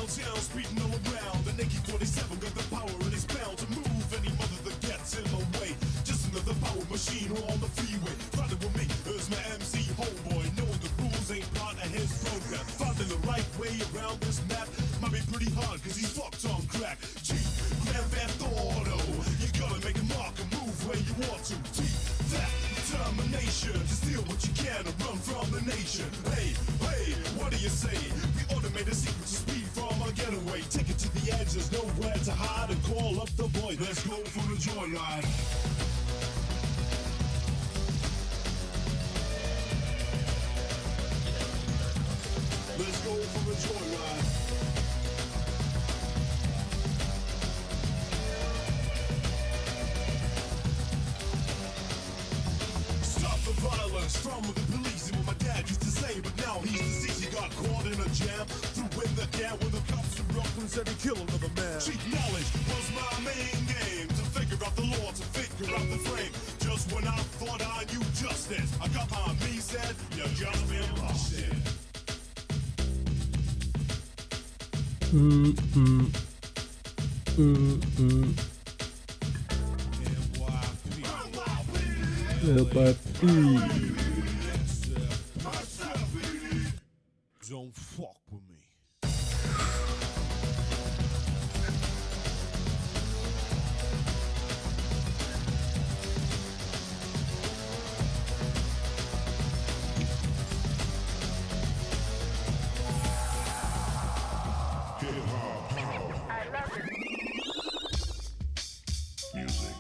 downtown, speeding all around. The Nike 47 got the power and it's bound to move any mother that gets in the way. Just another power machine on the freeway. Riding with me is my MC homeboy. Knowing the rules ain't part of his program. Finding the right way around this map might be pretty hard cause he's fucked on crack. G, Grand Theft Auto. You gotta make a mark and move where you want to. T, that determination to steal what you can and run from the nation. Hey, hey, what do you say? We automate a secret to speed from our getaway. Take it to the edge, there's nowhere to hide. And call up the boy, let's go for the joyride. Let's go for a joyride. Stop the violence from the police, and what my dad used to say, but now he's deceased. He got caught in a jam, threw in the can when the cops were up and said he killed another man. Cheap knowledge was my main game, to figure out the law, to figure out the frame. Just when I thought I knew justice, I got my me said, you just been busted. Don't fuck with me. Music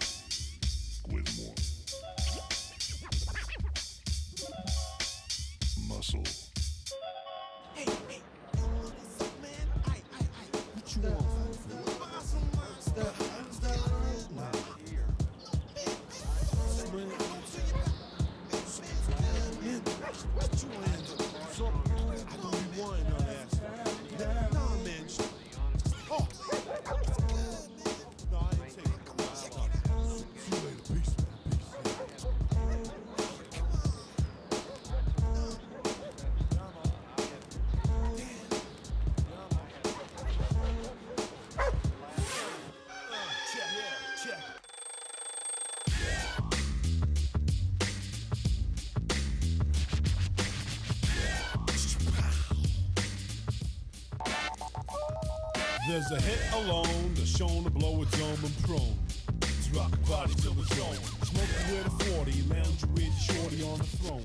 with more muscle. There's a hit alone that's shown to blow its dome and prone. It's rock body till the zone. Smoking with a 40, lounging with shorty on the throne.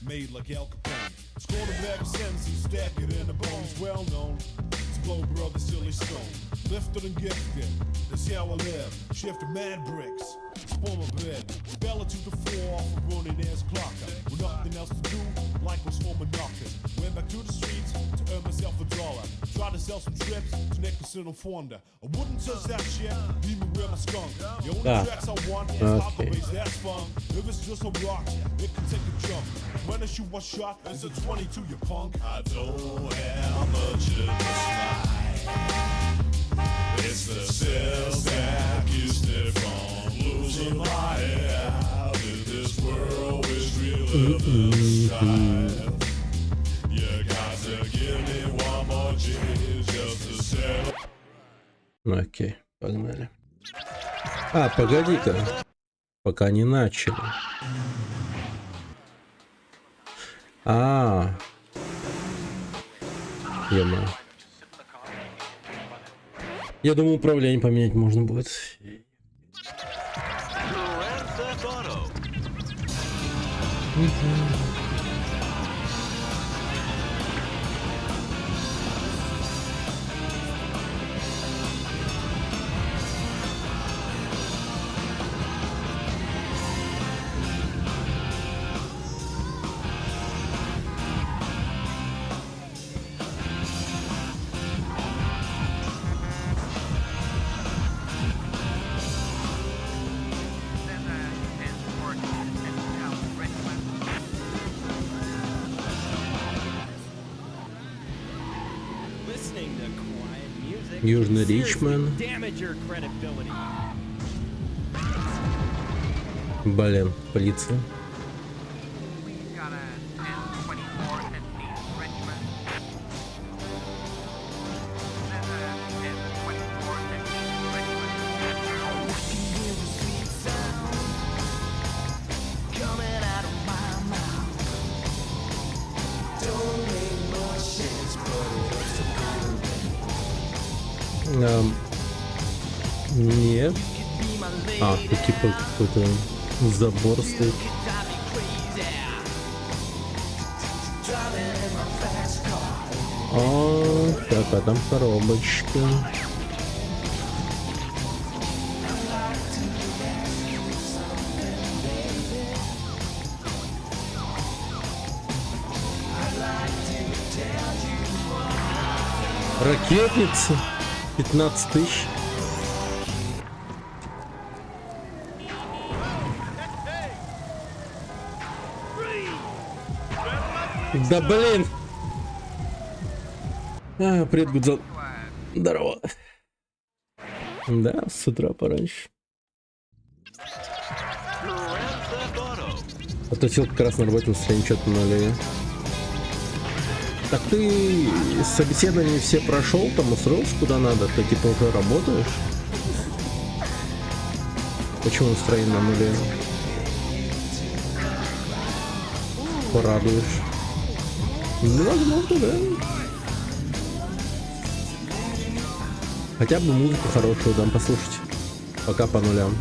Made like Al Capone. Scorn a bag of sense and stack it in the bones. Well known. It's Blow Brother Silly Stone. Lifted and gifted. That's how I live. Shifted mad bricks. Spawn my bed. Bella to the floor off a running ass clocker. With nothing else to do, like was for knockers. Went back to the streets to earn myself $1. Tried to sell some trips to Nicholson and Fonda. I wouldn't touch that shit, leave me with my skunk. The only tracks I want is hot bass, that's fun. If it's just a rock, it can take a jump. When I shoot one shot, it's a 22, you punk. I don't have much in this life. It's the sales that keeps me from losing my head. In this world which we live in strife. You got to give me one more chance just to settle. Окей, погнали. А, погоди-ка. Пока не начали. Ё-моё. Я думал, управление поменять можно будет. Южный Ричмонд. Блин, полиция. Нет. А, тут типа какой-то забор стоит. О, так, а там коробочка. Ракетница. 15 тысяч. Да блин. Привет, Гудзон. Здорово. Да, с утра пораньше. А то сел как раз на работе, настроение что-то нулевое. Так ты собеседование все прошел, там устроился куда надо, ты типа уже работаешь? Почему настроение на нуле? Порадуешь. Ну, возможно, да. Хотя бы музыку хорошую дам послушать. Пока по нулям.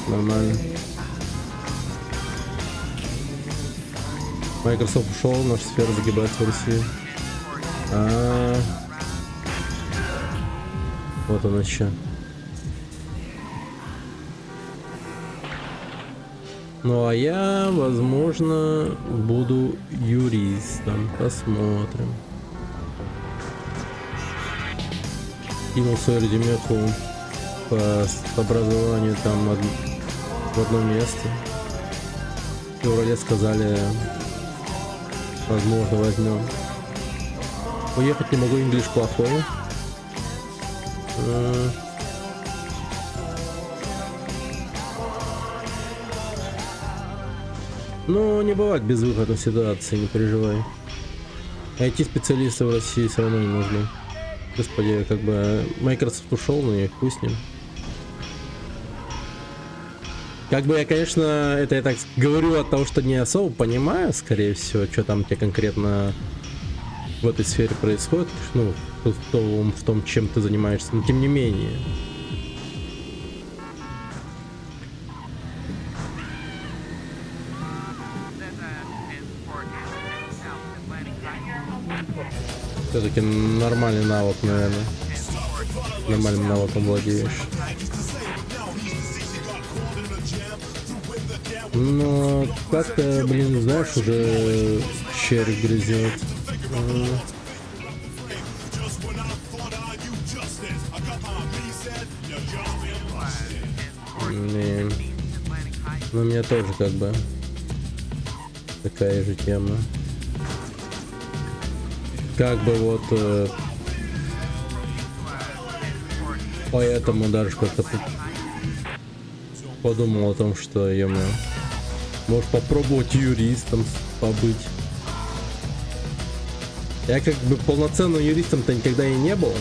Нормально. Microsoft ушел, наша сфера загибается в России. Вот он еще. Ну а я, возможно, буду юристом. Посмотрим. Кинул свою резюмеху по образованию там в одно место. В феврале сказали, возможно, возьмем. Уехать не могу, инглиш плохой. Ну, не бывает безвыходной ситуации, не переживай. IT-специалисты в России все равно не нужны. Господи, как бы Microsoft ушел, но и хуй с ним. Как бы я, конечно, это я так говорю от того, что не особо понимаю, скорее всего, что там тебе конкретно в этой сфере происходит, ну, в том, чем ты занимаешься, но тем не менее. Все-таки нормальный навык, наверное. Нормальным навыком владеешь. Но как-то, блин, знаешь, уже череп грызет. Блин. Ну, у меня тоже как бы такая же тема. Как бы вот поэтому даже как-то подумал о том, что может попробовать юристом побыть. Я как бы полноценным юристом-то никогда и не был.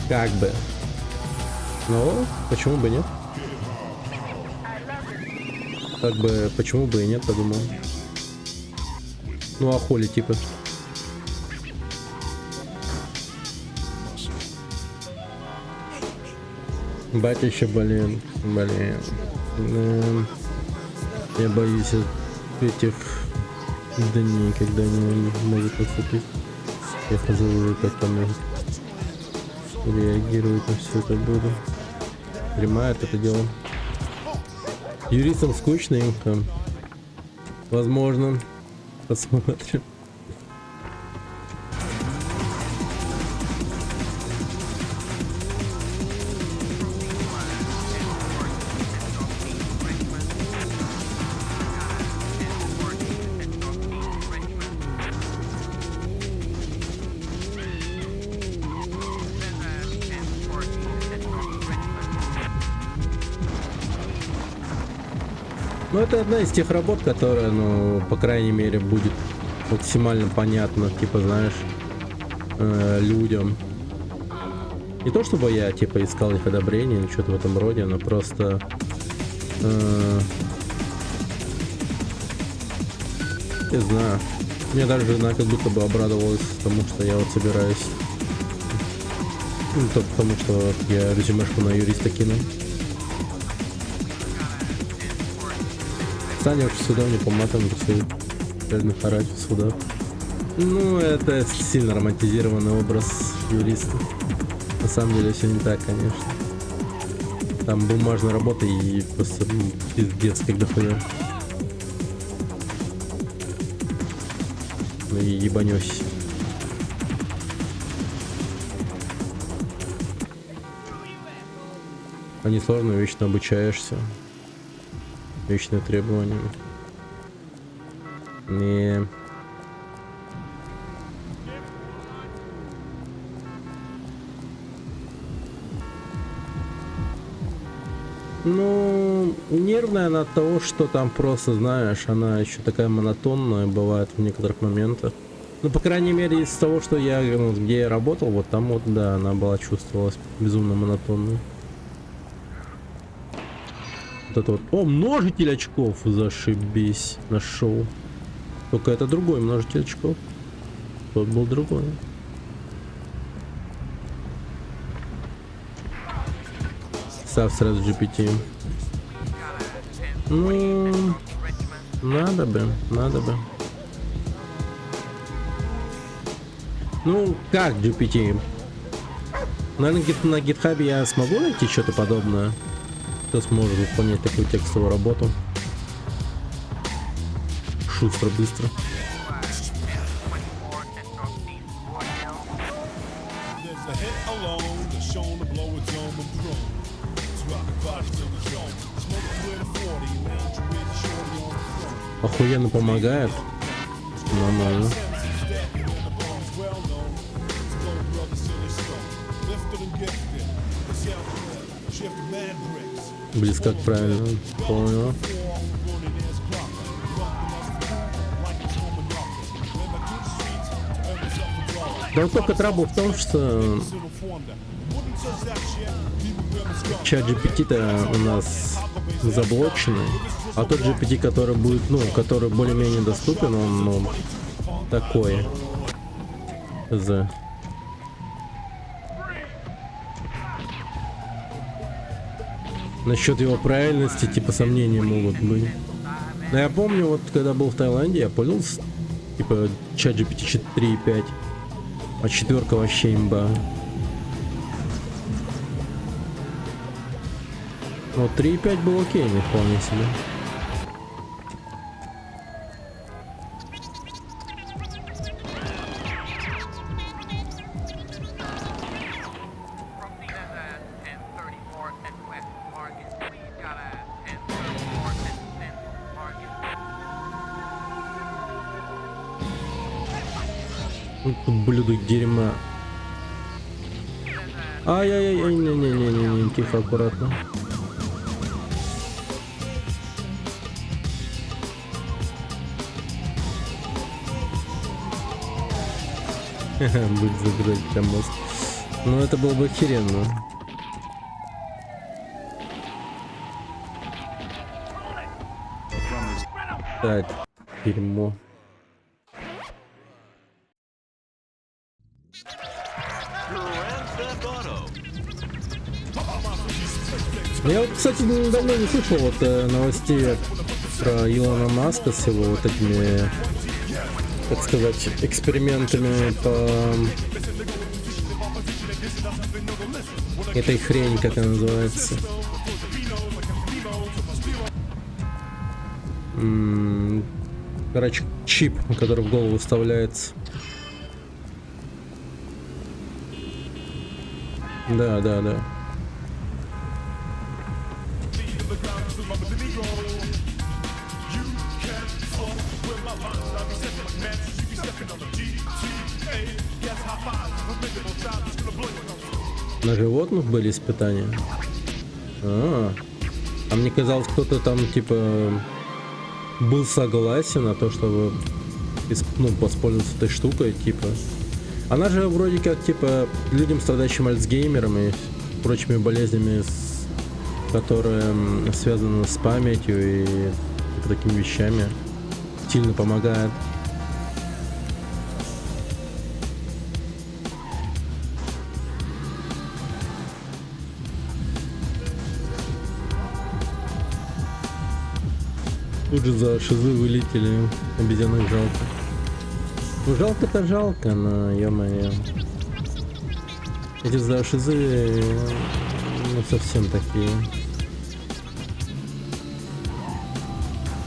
Как бы. Но почему бы нет? Как бы почему бы и нет, подумал. Ну а хули типа. Батя еще блин. Я боюсь этих дней, когда они могут наступить. Я хожу уже как там реагировать на все это буду. Принимает это дело. Юристам скучненько. Возможно. Посмотрим. Ну, это одна из тех работ, которая, ну, по крайней мере, будет максимально понятна, типа, знаешь, людям. Не то чтобы я типа искал их одобрения или что-то в этом роде, но просто не знаю. Мне даже жена как будто бы обрадовалась тому, что я вот собираюсь. Ну, только потому, что вот я резюмешку на юриста кинул. Станешь судом не по матам, все реально харать в судах. Ну, это сильно романтизированный образ юриста. На самом деле все не так, конечно. Там бумажная работа и просто пиздец, как доходя. Ну и ебанёшься. А не сложно, вечно обучаешься. Вечные требования. Не. Ну, нервная она от того, что там просто, знаешь, она еще такая монотонная бывает в некоторых моментах. Ну, по крайней мере, из того, что я, ну, где я работал, вот там вот, да, она была, чувствовалась безумно монотонной. Вот это вот. О, множитель очков, зашибись, нашел. Только это другой множитель очков. Тот был другой. Ставь сразу GPT. Ну, надо бы, надо бы. Ну, как GPT? Наверное, на GitHub я смогу найти что-то подобное. Кто сможет выполнять такую текстовую работу. Шустро, быстро. Охуенно помогает. Нормально. Близко к правильно. Понял. Да вот только трабл в том, что чат GPT-то у нас заблоченный, а тот GPT, который будет, ну, который более-менее доступен, он, ну, такой. За. Насчет его правильности, типа, сомнения могут быть. Но я помню, вот когда был в Таиланде, я пользовался, типа, чат GPT 4.5, а 4 вообще имба. Вот 3.5 был окей, не вполне себе. Блюдо дерьма. Ай-яй-яй, не-не-не-не, тихо, аккуратно. Будет загружать прям мозг. Ну это было бы охеренно. Так, дерьмо. Я вот, кстати, давно не слышал вот новостей про Илона Маска с его вот этими, так сказать, экспериментами по этой хрени, как она называется. Короче, чип, который в голову вставляется. Да. На животных были испытания? А мне казалось, кто-то там типа был согласен на то, чтобы, ну, воспользоваться этой штукой, типа. Она же вроде как, типа, людям, страдающим Альцгеймером и прочими болезнями, которые связаны с памятью и типа, такими вещами, сильно помогает. Тут же за шизы вылетели, обезьянок жалко. Ну жалко-то жалко, но ё-моё. Эти за шизы, ну совсем такие.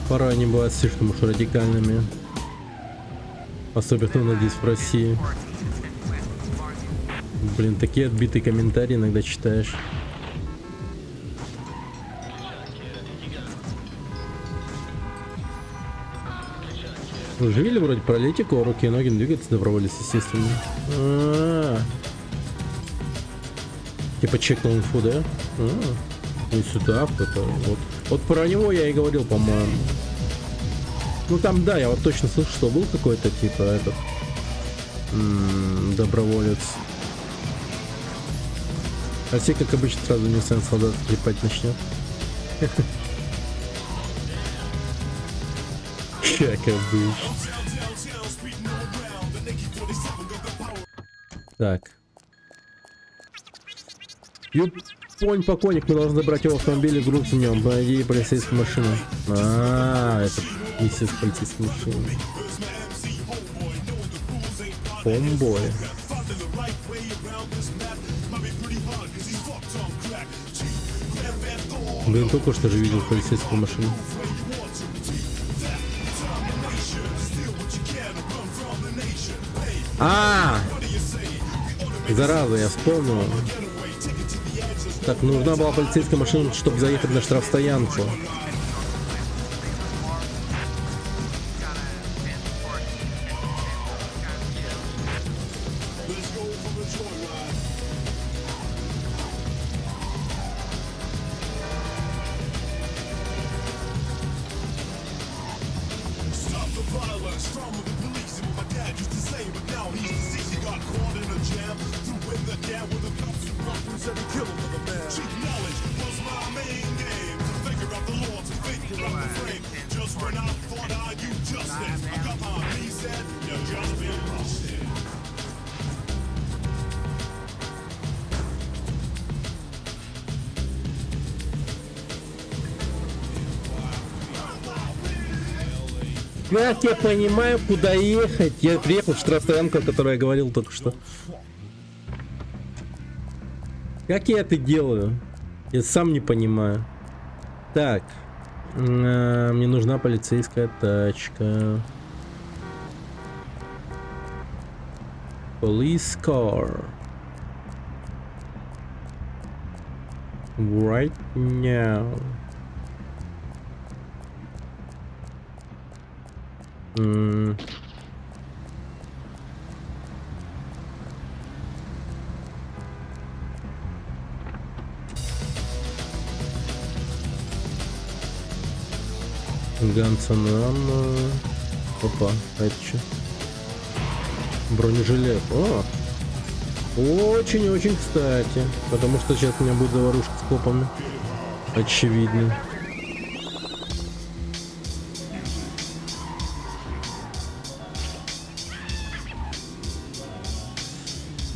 Порой они бывают слишком уж радикальными. Особенно здесь в России. Блин, такие отбитые комментарии иногда читаешь. Вы же видели вроде паралитику, руки и ноги двигаются, добровольец, естественно. Типа чекнул инфу, да? Не сюда, это вот про него я и говорил, по-моему. Ну там, да, я вот точно слышу, что был какой-то типа этот доброволец. А все, как обычно, сразу не сын солдат трепать начнет. Как обычно. Так. Юпонь покойник, мы должны забрать его в автомобиле, груз в нем. По идее, полицейская машина. Это миссия с полицейской машиной. Помбой. Блин, только что же видел полицейскую машину. Зараза, я вспомнил. Так, нужна была полицейская машина, чтобы заехать на штрафстоянку. Как я понимаю, куда ехать? Я приехал в штрафстоянку, о которой я говорил только что. Как я это делаю? Я сам не понимаю. Так. Мне нужна полицейская тачка. Police car. Right now. Гансонам. Опа, а это что? Бронежилет. О! Очень-очень кстати. Потому что сейчас у меня будет заварушка с копами. Очевидно.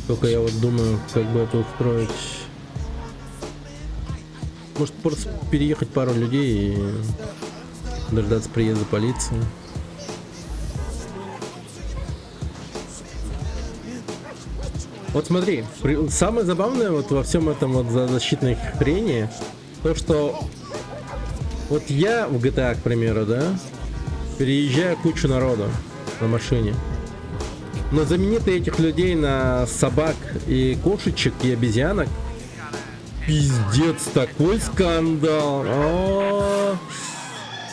Только я вот думаю, как бы это устроить. Может просто переехать пару людей и дождаться приезда полиции. Вот смотри, самое забавное вот во всем этом вот защитной хрени, то что вот я в GTA, к примеру, да, переезжаю кучу народу на машине. Но замени ты этих людей на собак и кошечек и обезьянок. Пиздец, такой скандал.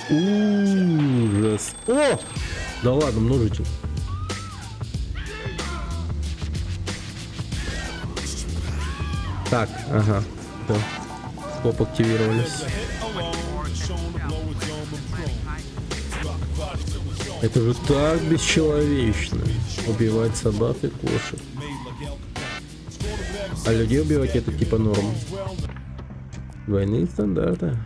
Ужас. О! Да ладно, множитель. Так, ага. Да. Коп активировались. Это же так бесчеловечно. Убивать собак и кошек. А людей убивать это типа норм. Двойные стандарты.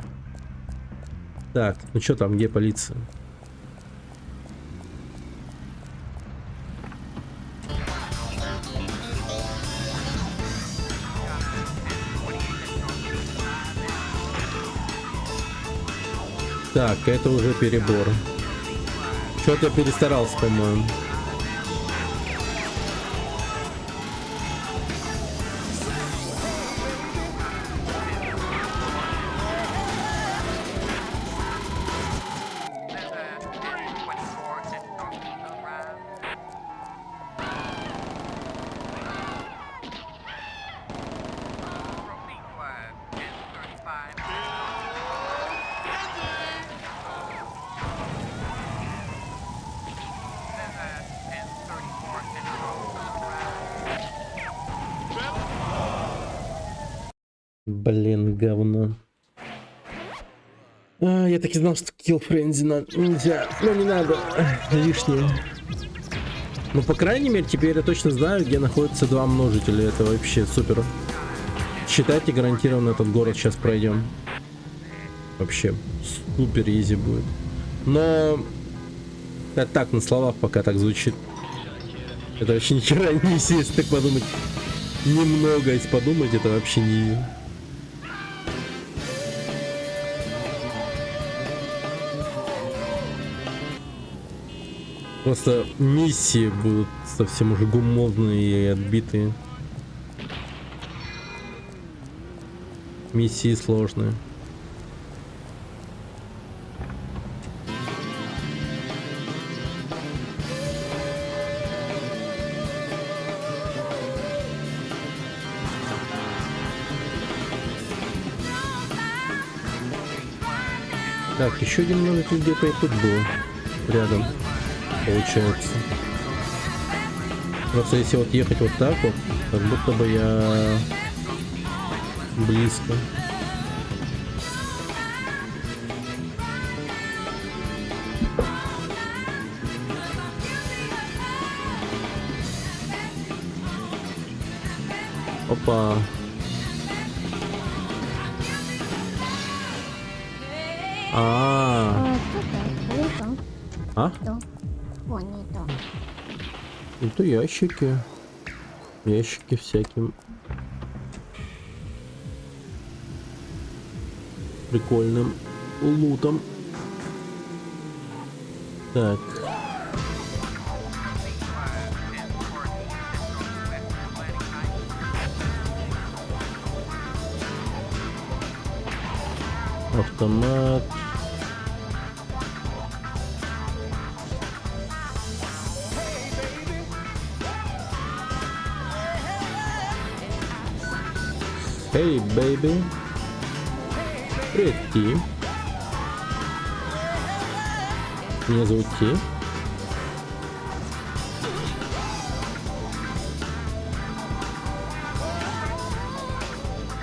Так, ну что там, где полиция? Так, это уже перебор. Что-то я перестарался, по-моему. Блин, говно. Я так и знал, что Kill Frenzy нельзя. Ну не надо. Лишнее. Ну, по крайней мере, теперь я точно знаю, где находятся два множителя. Это вообще супер. Считайте, гарантированно этот город сейчас пройдем. Вообще супер изи будет. Но это так, на словах пока так звучит. Это вообще ни хера не есть, если так подумать. Немного, если подумать, это вообще не... Просто миссии будут совсем уже гумовные и отбитые. Миссии сложные. Так, еще один множитель где-то и тут был. Рядом. Получается. Просто если вот ехать вот так вот, как будто бы я близко. Опа. А? Это ящики. Ящики всяким. Прикольным лутом. Так. Автомат. Hey, baby. Привет, Ти. Меня зовут Ти.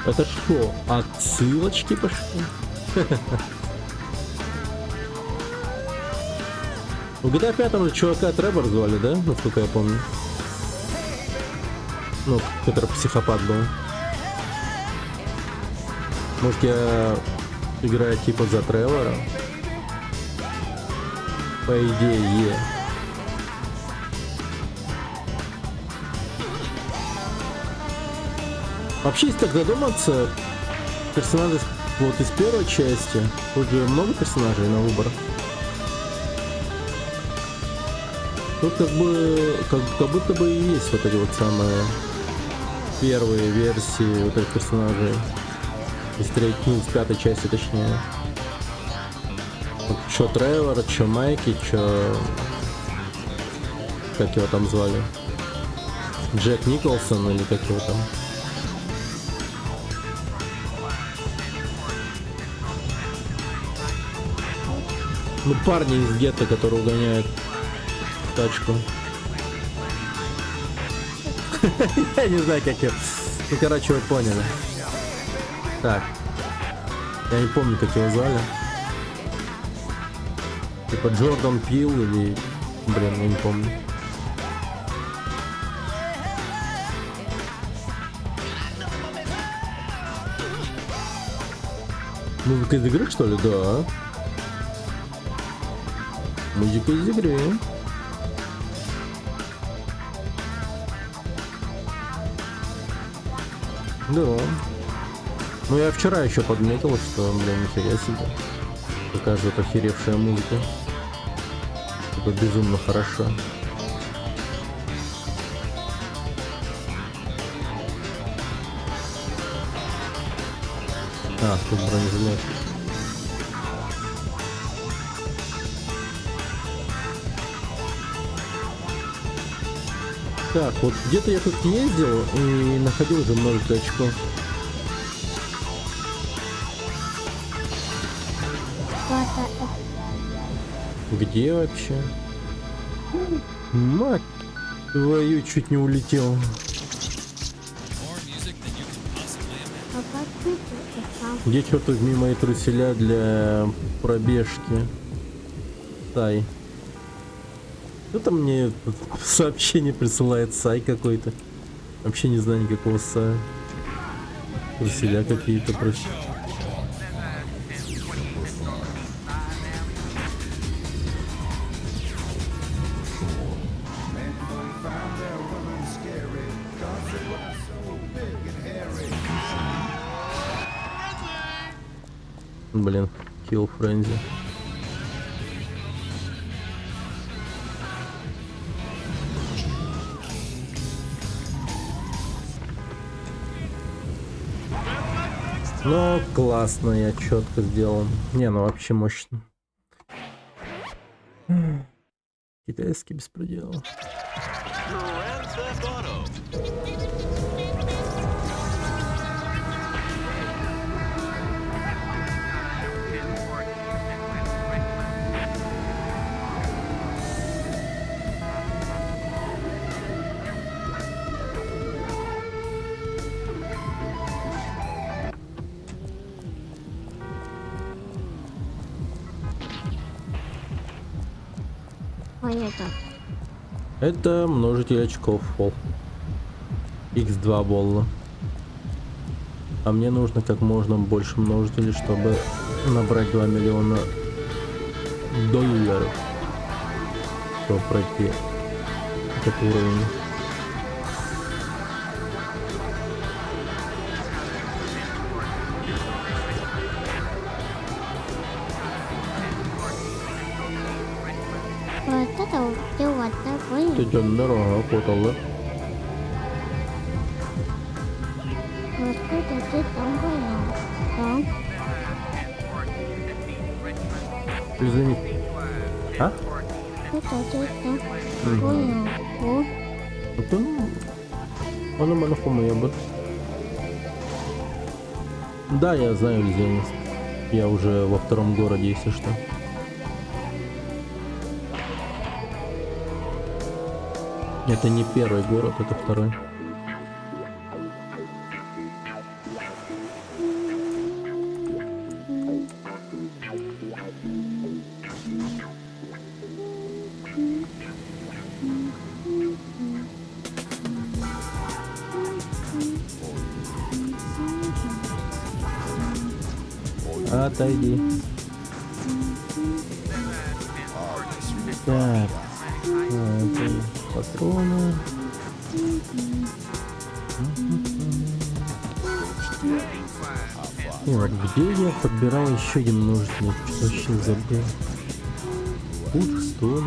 Это что? Отсылочки пошли? В GTA 5 чувака Тревор звали, да? Насколько я помню. Ну, который психопат был. Может, я играю типа за Тревора? По идее. Вообще, если так задуматься, персонажи вот из первой части, тут же много персонажей на выбор. Тут как будто бы и есть вот эти вот самые первые версии вот этих персонажей. Из третьей, ну, из пятой части точнее. Вот, чё Тревор, чё Майки, чё... Как его там звали? Джек Николсон или как его там? Ну, парни из гетто, которые угоняют тачку. Я не знаю, как я... Ну, короче, вы поняли. Так. Я не помню, как его звали. Типа Джордан Пил или... Блин, я не помню. Музыка из игры, что ли? Да. Музыка из игры. Да. Ну я вчера еще подметил, что, блин, нифига себе. Какая же это охеревшая музыка. Это безумно хорошо. А, тут бронежилет. Так, вот где-то я тут ездил и находил уже множество очков. Где вообще? Мать твою, чуть не улетел. Где, черт возьми, мои труселя для пробежки? Сай. Кто-то мне сообщение присылает, Сай какой-то. Вообще не знаю никакого Сая. Труселя какие-то просто. Блин, Kill Frenzy. Ну, классно, я четко сделал. Не, ну вообще мощно. Китайский беспредел. Это множитель очков, Пол. X2 болла. А мне нужно как можно больше множителей, чтобы набрать 2 миллиона долларов, чтобы пройти этот уровень. Идем дорога, потолок. Извини. А? Это он манафома я бы. Да, я знаю где. Я уже во втором городе, если что. Это не первый город, это второй. Отойди. Так. Патроны. И вот где я подбирал еще один множитель? Что вообще забыл? Путь, что ли?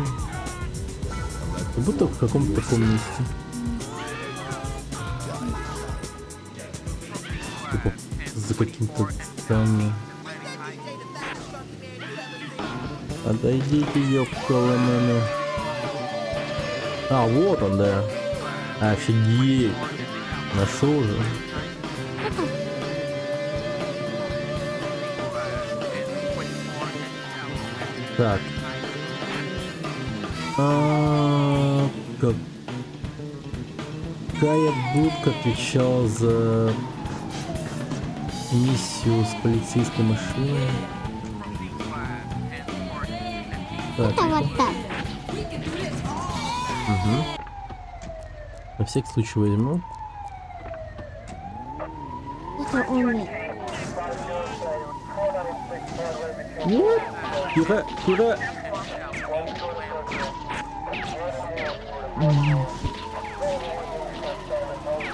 Как будто в каком-то таком месте. Типа за каким-то зданием. Отойдите, ёпкаламаны. А, вот он, да. Офигеть. Нашел же. Так. Какая будка отвечала за миссию с полицейской машиной? Это вот так. Угу. На всякий случай возьму. Это умный. Нет. Тихо, тихо.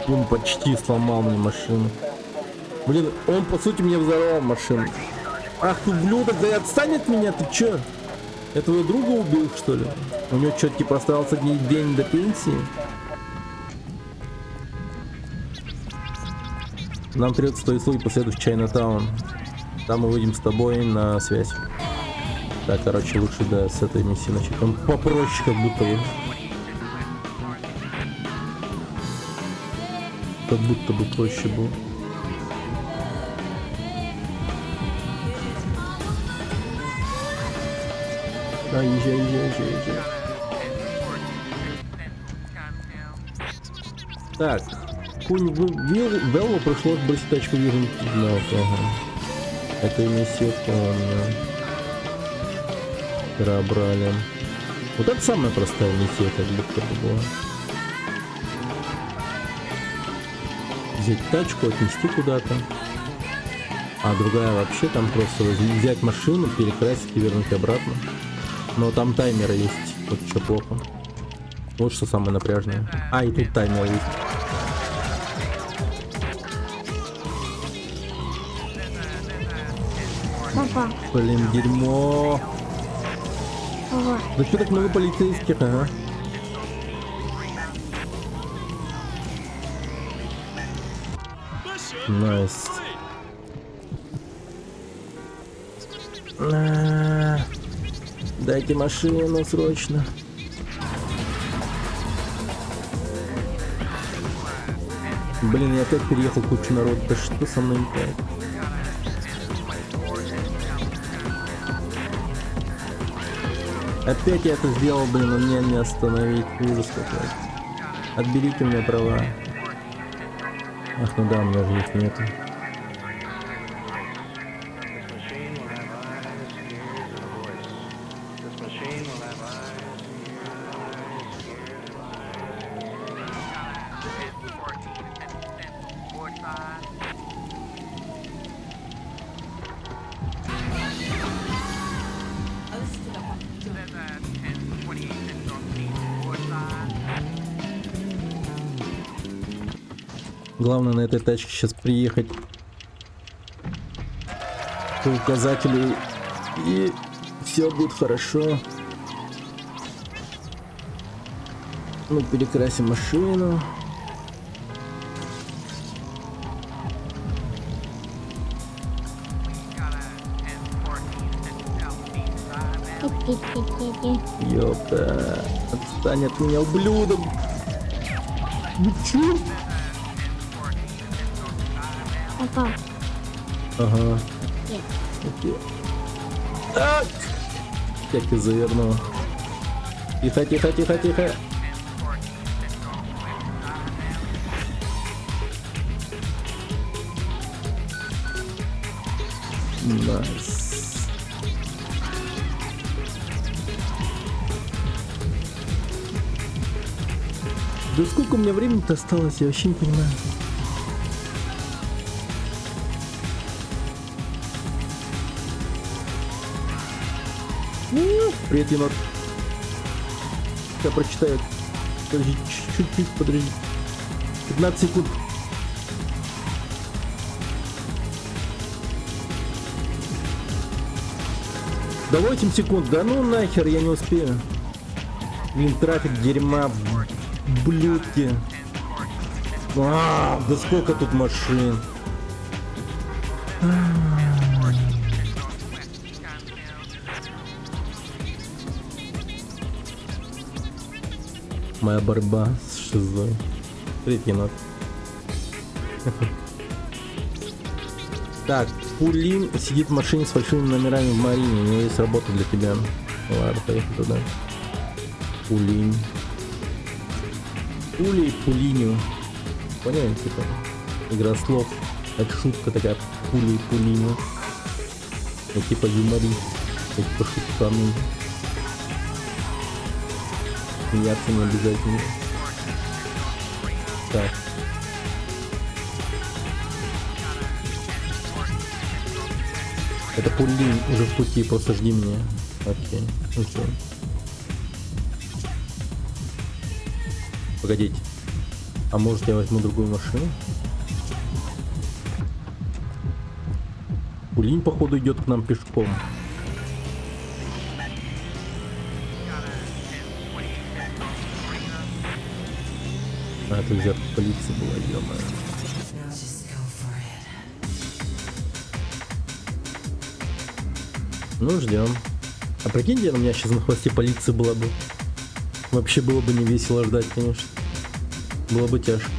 Он почти сломал мне машину. Блин, он по сути мне взорвал машину. Ах ты ублюдок, да и отстань от меня, ты чё? Я твоего друга убил, что ли? У него что, типа остался день до пенсии? Нам придется твои услуги последовать в Чайнатаун. Там мы выйдем с тобой на связь. Так, короче, лучше, да, с этой миссии начать. Он попроще как будто бы. Как будто бы проще был. Да, езжай. Так, Веллу пришлось бросить тачку в южном киднапе. Ага. Это миссия помню. Пробрали. Вот это самая простая миссия, как будто бы была. Взять тачку, отнести куда-то. А другая вообще там просто взять машину, перекрасить и вернуть обратно. Но там таймеры есть, вот что плохо. Вот что самое напряжное. А, и тут таймер есть. Папа. Блин, дерьмо. Папа. Да что так много полицейских, ага. Найс. Дайте машину срочно. Блин, я опять переехал кучу народа. Да что со мной не так? Опять я это сделал, блин, но меня не остановить. Ужас какой. Отберите у меня права. Ах, ну да, у меня же их нету. Главное на этой тачке сейчас приехать по указателю, и все будет хорошо. Мы перекрасим машину. Ёпта, отстань от меня, ублюдок. Ну чё? Папа. Ага. Нет. Окей. Так. Как ты завернул. Тихо, тихо, тихо, тихо. Найс. Да сколько у меня времени-то осталось, я вообще не понимаю. Привет, енот. Я прочитаю. Подожди, чуть-чуть, подожди. 15 секунд. Да 8 секунд. Да ну нахер, я не успею. Блин, трафик дерьма, блюдки. Да сколько тут машин. Моя борьба с шизой. Привет, енот. Так, Пулин сидит в машине с фальшивыми номерами в Марине. У него есть работа для тебя. Ладно, поехали туда. Пулин. Пули и Пулиню. Понял, типа? Игра слов. Это шутка такая. Пули и Пулиню. Я типа юморист. Я типа шуткану. смеяться не обязательно. Так. Это Пулин уже в пути, просто жди меня. Окей, окей. Погодите. А может я возьму другую машину? Пулин, походу, идет к нам пешком. А, это взятка полиции была, ё-моё. Ну, ждем. А прикиньте, у меня сейчас на хвосте полиции была бы. Вообще было бы не весело ждать, конечно. Было бы тяжко.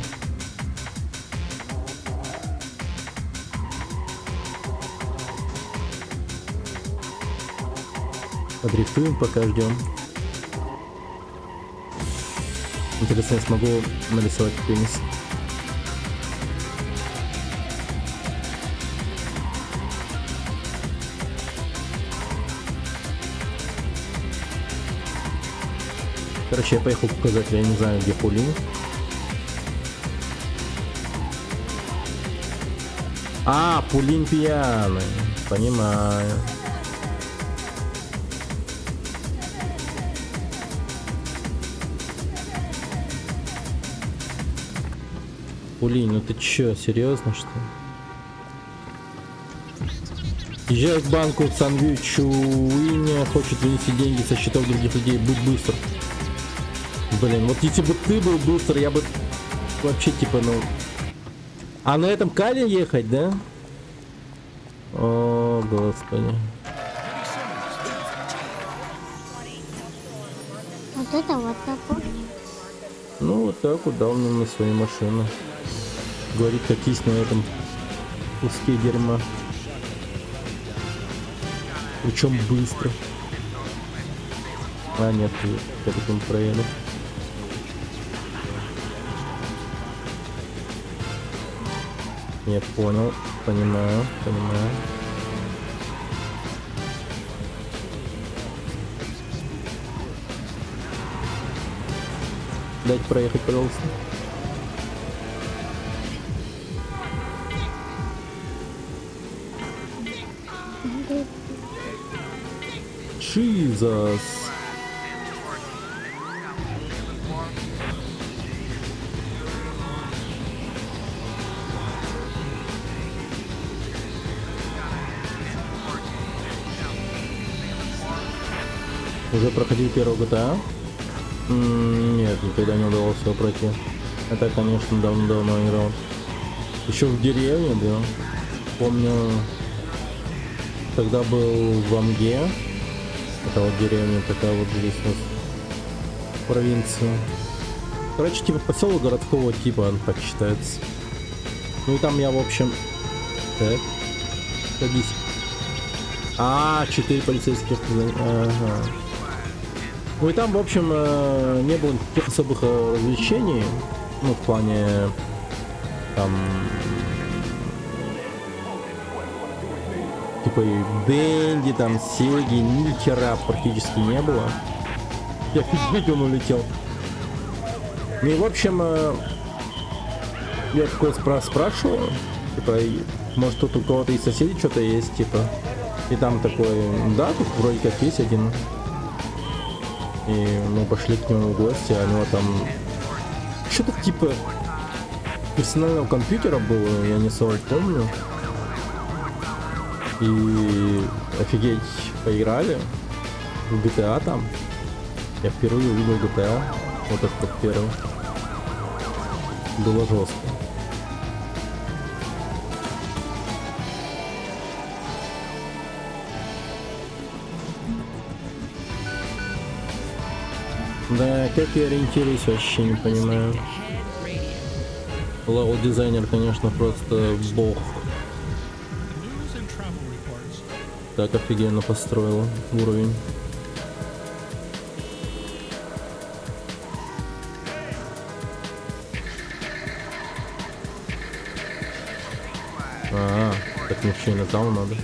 Подрифтуем, пока ждем. Интересно, я смогу нарисовать пенис. Короче, я поехал показать, я не знаю, где Пулин. А, Пулин пьяный. Понимаю. Пулин, ну ты чё, серьезно что ли? Езжай к банку в Сан-Вичуине, хочет вынести деньги со счетов других людей, будь быстр. Блин, вот если бы ты был быстр, я бы вообще типа, ну... А на этом Кале ехать, да? О, господи. Вот это вот такой. Ну вот так вот дал мне на свою машину. Говорит, катись на этом куске дерьма. Причем быстро. А нет, я потом проеду. Нет, понял, понимаю. Дайте проехать, пожалуйста. Jesus. Уже проходил первого GTA? Нет, никогда не удалось его пройти. Это, конечно, давно играл. Еще в деревне, да. Помню, тогда был в Амге. Это вот деревня такая вот здесь вот в провинции. Короче, типа поселок городского типа, он так считается. Ну и там я, в общем... Так. Садись. 4 полицейских. Ага. Ну и там, в общем, не было никаких особых развлечений. Ну, в плане... Там... Типа и Бенди, там, Сеги, ни хера практически не было. Я фиг, он улетел. Ну и, в общем, я такой спрашивал, типа, может тут у кого-то из соседей что-то есть, типа. И там такой, да, тут вроде как есть один. И мы пошли к нему в гости, а у него там что-то типа персонального компьютера было, я не особо помню. И офигеть, поиграли в GTA там. Я впервые увидел GTA, вот этот вот первый. Было жестко. Да, как я ориентируюсь, вообще не понимаю. Левел дизайнер, конечно, просто бог. Так офигенно построила уровень. Так ничего не нажал надо.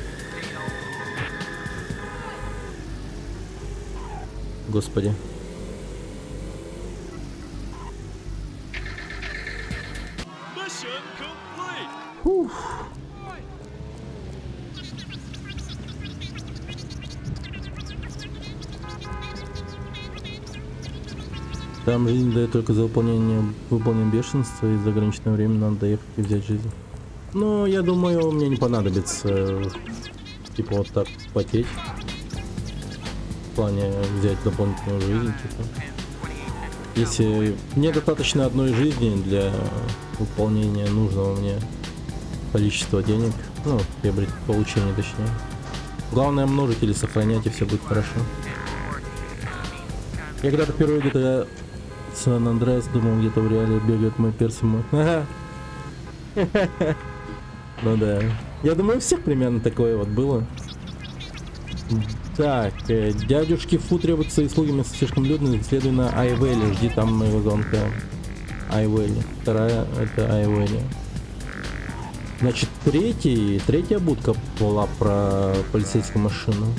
Господи. Там жизнь дает только за выполнение бешенства, и за ограниченное время надо доехать и взять жизнь. Ну, я думаю, мне не понадобится, типа, вот так потеть. В плане взять дополнительную жизнь, типа. Если мне достаточно одной жизни для выполнения нужного мне количества денег, ну, получения точнее. Главное множить или сохранять, и все будет хорошо. Я когда-то впервые где-то Сан-Андреас думал, где-то в реале бегает мой перс мой. Ага. Ну да. Я думаю, у всех примерно такое вот было. Так, дядюшки Фу требуются и слугами слишком людно, следуй на Айвели, жди там моего звонка. Айвели. Вторая это Айвели. Значит, третья будка была про полицейскую машину.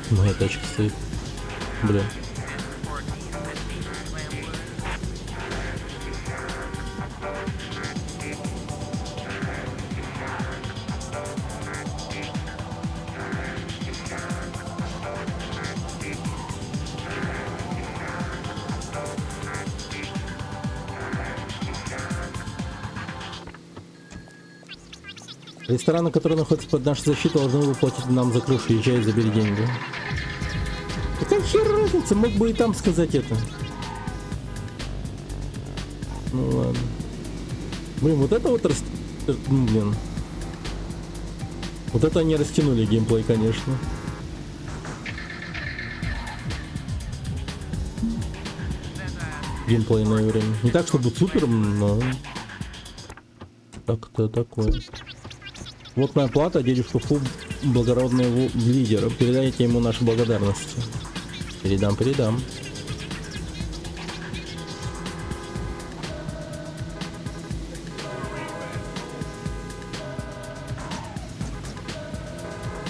Моя тачка стоит. Блин. Рестораны, которые находятся под нашей защитой, должны выплатить нам за крышу. Езжай и забери деньги. Какая хер разница? Мог бы и там сказать это. Ну ладно. Блин, вот это вот блин. Вот это они растянули геймплей, конечно. Геймплейное время. Не так, чтобы супер, но... Так-то такое. Вот моя плата, дядюшка Фу, благородный лидер. Передайте ему наши благодарности. Передам.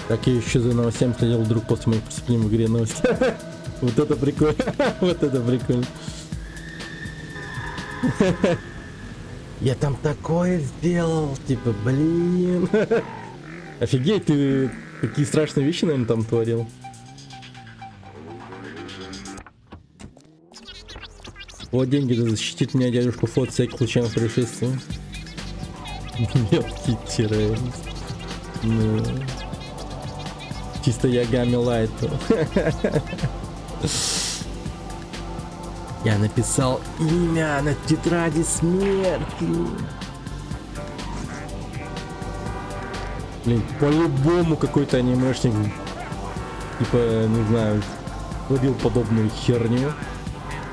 Так я еще за новостями следил вдруг после моих преступлений в игре новости. Вот это прикольно. Вот это прикольно. Я там такое сделал, типа, блин. Офигеть, ты такие страшные вещи, наверное, там творил. Вот деньги, да защитит меня дядюшка Фу от всяких случайных происшествий. Мелкий террорист. Ну. Чисто Ягами Лайту. Я написал имя на тетради смерти. Блин, по-любому какой-то анимешник, типа, не знаю, творил подобную херню.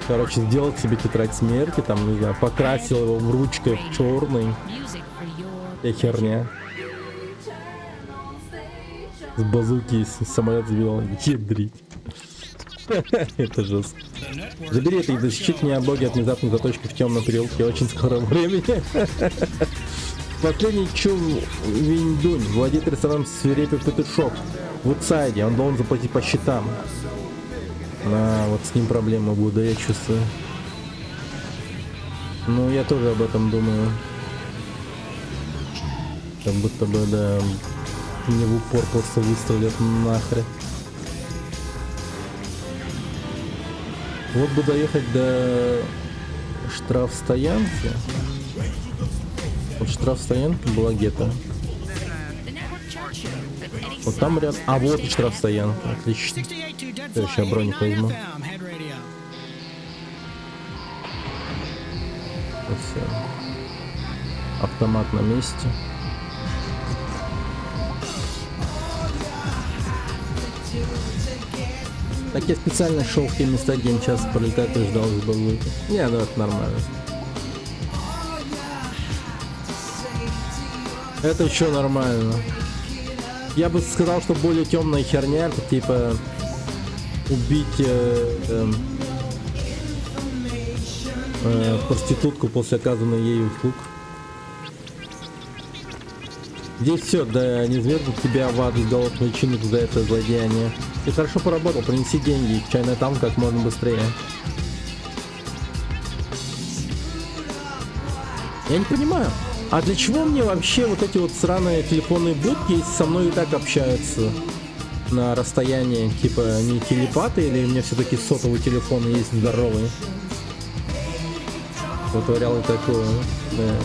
Короче, сделал себе тетрадь смерти, там, не знаю, покрасил его в ручкой в черный. И херня. С базуки, с самолет сбил. Ядрить. Это жестко. Забери это и защитит меня боги от внезапной заточки в темном переулке очень скоро времени. Последний Чу Виньдунь, владеет рестораном Свирепый Петушок в Утсайде. Он должен заплатить по счетам. Вот с ним проблемы будут, да, я чувствую. Ну, я тоже об этом думаю. Как будто бы, да, мне в упор просто выстрелят нахрен. Вот бы доехать до штрафстоянки. Вот штрафстоянка была где-то. Вот там рядом. А вот и штрафстоянка. Отлично. Я сейчас броник возьму. Вот все. Автомат на месте. Так я специально шел в те места, где им часто пролетать и ждал с базуки. Не, ну это нормально. Это еще нормально. Я бы сказал, что более темная херня, это типа убить проститутку после оказанной ей услуг. Здесь все, да не свергнут тебя в ад с голодной чинок за это злодеяние. Ты хорошо поработал, принеси деньги, чайный таун как можно быстрее. Я не понимаю, а для чего мне вообще вот эти вот сраные телефонные будки, если со мной и так общаются на расстоянии, типа не телепаты, или у меня все-таки сотовый телефон есть здоровый? Вытворял и такое, да.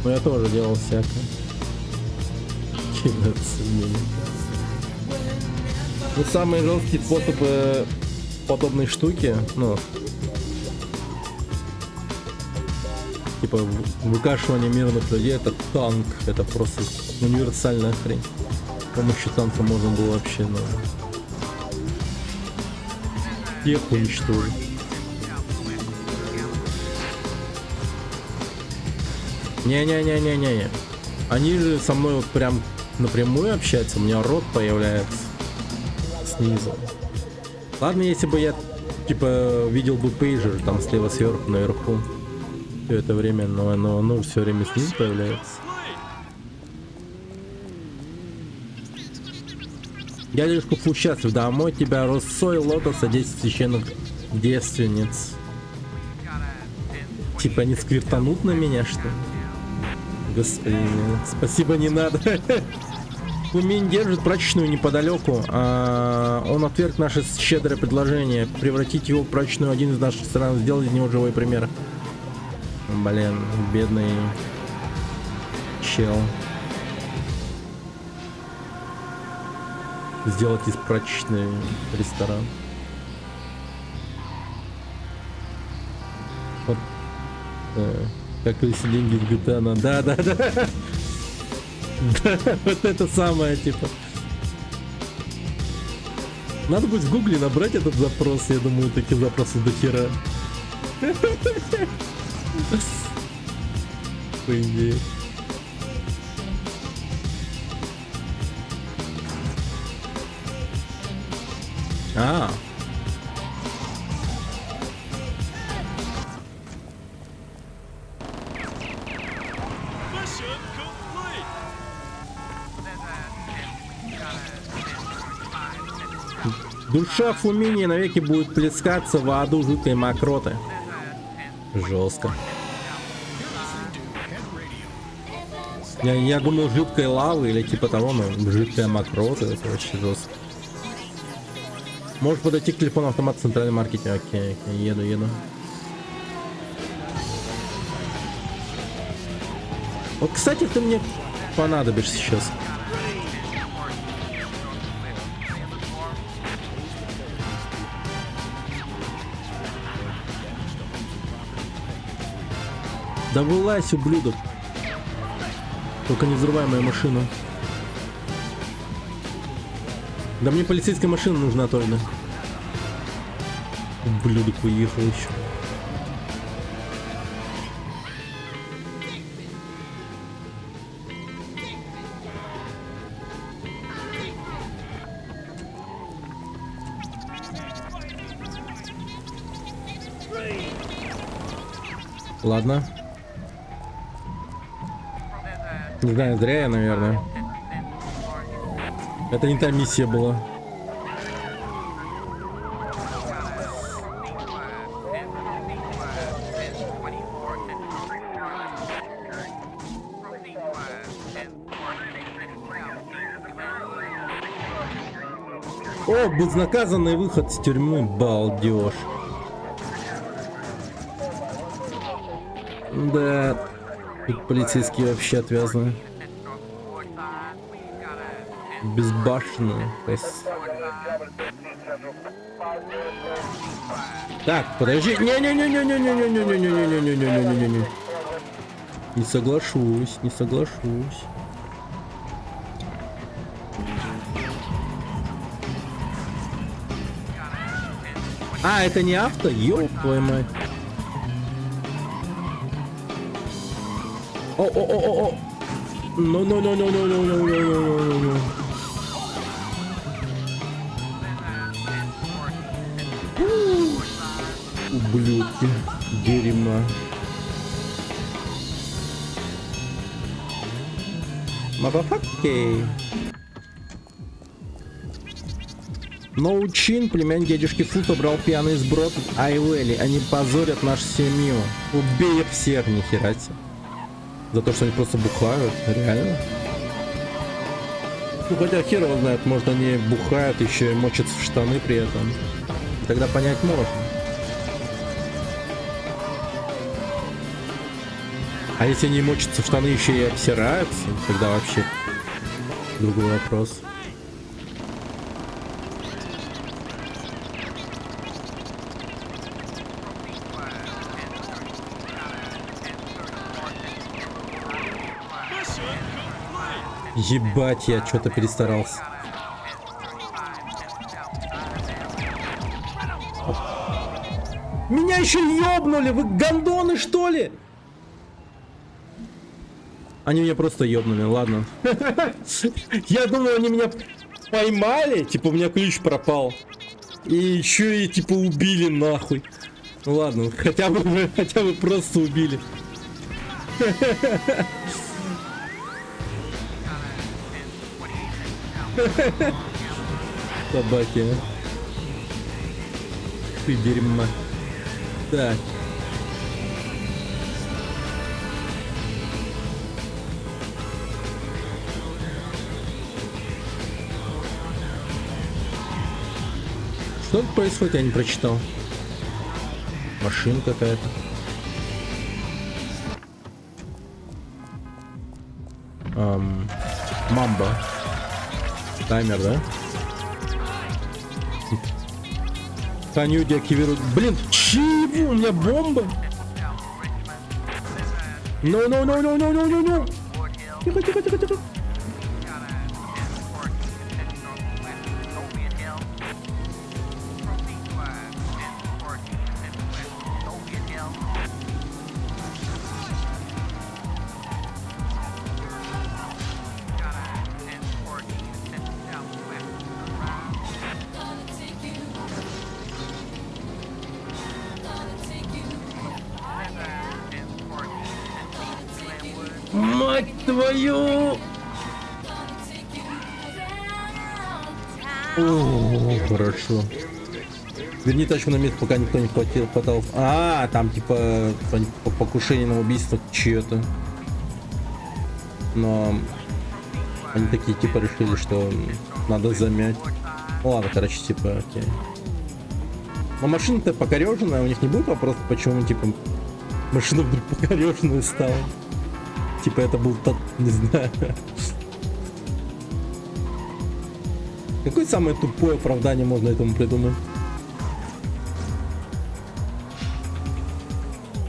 Но я тоже делал всякое. Ну, самый жесткий способ подобной штуки, ну, типа выкашивание мирных людей, это танк, это просто универсальная хрень. С помощью танка можно было вообще, ну, всех уничтожить. Не-не-не-не-не. Они же со мной вот прям напрямую общаются, у меня рот появляется снизу. Ладно, если бы я типа видел бы пейджер там слева сверху наверху все это время, но оно все время снизу появляется. Дядюшка Фу счастлив домой тебя росой лотоса 10 священных девственниц. Типа они сквертанут на меня, что ли? Господи, спасибо, не надо. Фуминь держит прачечную неподалеку. Он отверг наше щедрое предложение превратить его в прачечную один из наших стран, сделать из него живой пример. Блин, бедный чел. Сделать из прачечной ресторан. Вот. Как если деньги в GTA. Да. Да, вот это самое, типа. Надо будет в гугле набрать этот запрос. Я думаю, такие запросы до хера. По идее. Душа Фумини навеки будет плескаться в аду жуткой мокроты. Жестко. Я думал, жидкой лавы или типа того, но жидкая мокрота, это вообще жестко. Можешь подойти к телефону автомат в центральной маркете. Окей, еду. Вот, кстати, ты мне понадобишься сейчас. Да вылазь, ублюдок. Только не взрывай мою машину. Да мне полицейская машина нужна только. Ублюдок уехал еще. Ладно. Не знаю, зря я, наверное. Это не та миссия была. О, безнаказанный выход с тюрьмы, балдеж. Да, тут полицейские вообще отвязаны. Безбашенные. Так, подожди. Не-не-не-не-не-не-не-не-не-не-не-не-не-не-не-не-не. Не соглашусь, не соглашусь. А, это не авто? Ёб твою мать. О-о-о-о-о. No. Ублюдки. Дерьмо. Мафафаки. Ноучин, племянник дядюшки Фу, собрал пьяный сброд Айвели. Они позорят нашу семью. Убей их всех, нихера себе. За то, что они просто бухают, реально. Ну хотя хер его знает, может они бухают, еще и мочатся в штаны при этом. Тогда понять можно. А если они мочатся в штаны, еще и обсираются, тогда вообще другой вопрос. Ебать, я что-то перестарался. Меня еще ёбнули, вы гондоны что ли? Они меня просто ёбнули, ладно. Я думал, они меня поймали, типа у меня ключ пропал. И еще и типа убили нахуй. Ну ладно, хотя бы просто убили. Собаки, а? Ты дерьмо. Так. Что тут происходит, я не прочитал. Машина какая-то. Мамба. Таймер, да? Таню деактивируют. Блин, чего? У меня бомба? No. Тихо. Мать твою! О, хорошо. Верни тачку на место, пока никто не хватал. А, там типа покушение на убийство чье-то. Но они такие типа решили, что надо замять. Ладно, короче, типа, окей. Но машина-то покореженная, у них не будет вопроса, почему типа машина вдруг покореженная стала. Типа это был тот, не знаю. Какое самое тупое оправдание можно этому придумать?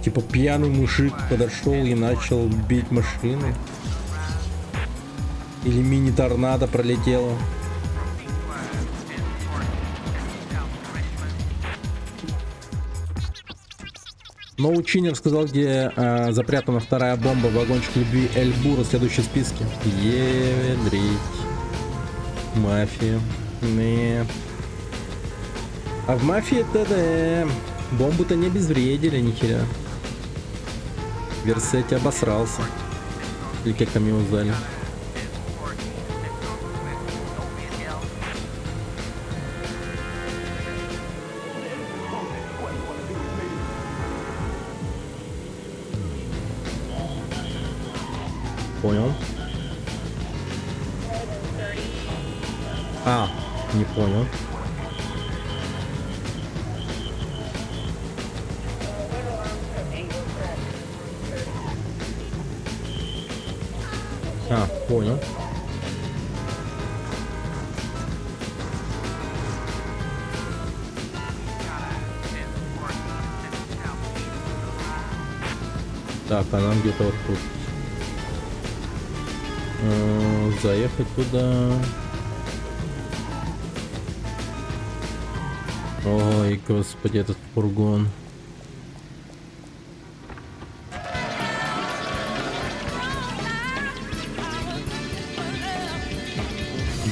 Типа пьяный мужик подошел и начал бить машины. Или мини-торнадо пролетело. Ноучинер сказал, где запрятана вторая бомба, вагончик любви Эльбура, следующий в списке. Едрить. Мафия. Не. А в мафии ТД бомбу-то не обезвредили, нихера. Версетти обосрался. Или как там его звали. Понял. А, не понял. А, понял. Так, а нам где-то вот тут. Заехать туда. Ой, господи, этот фургон.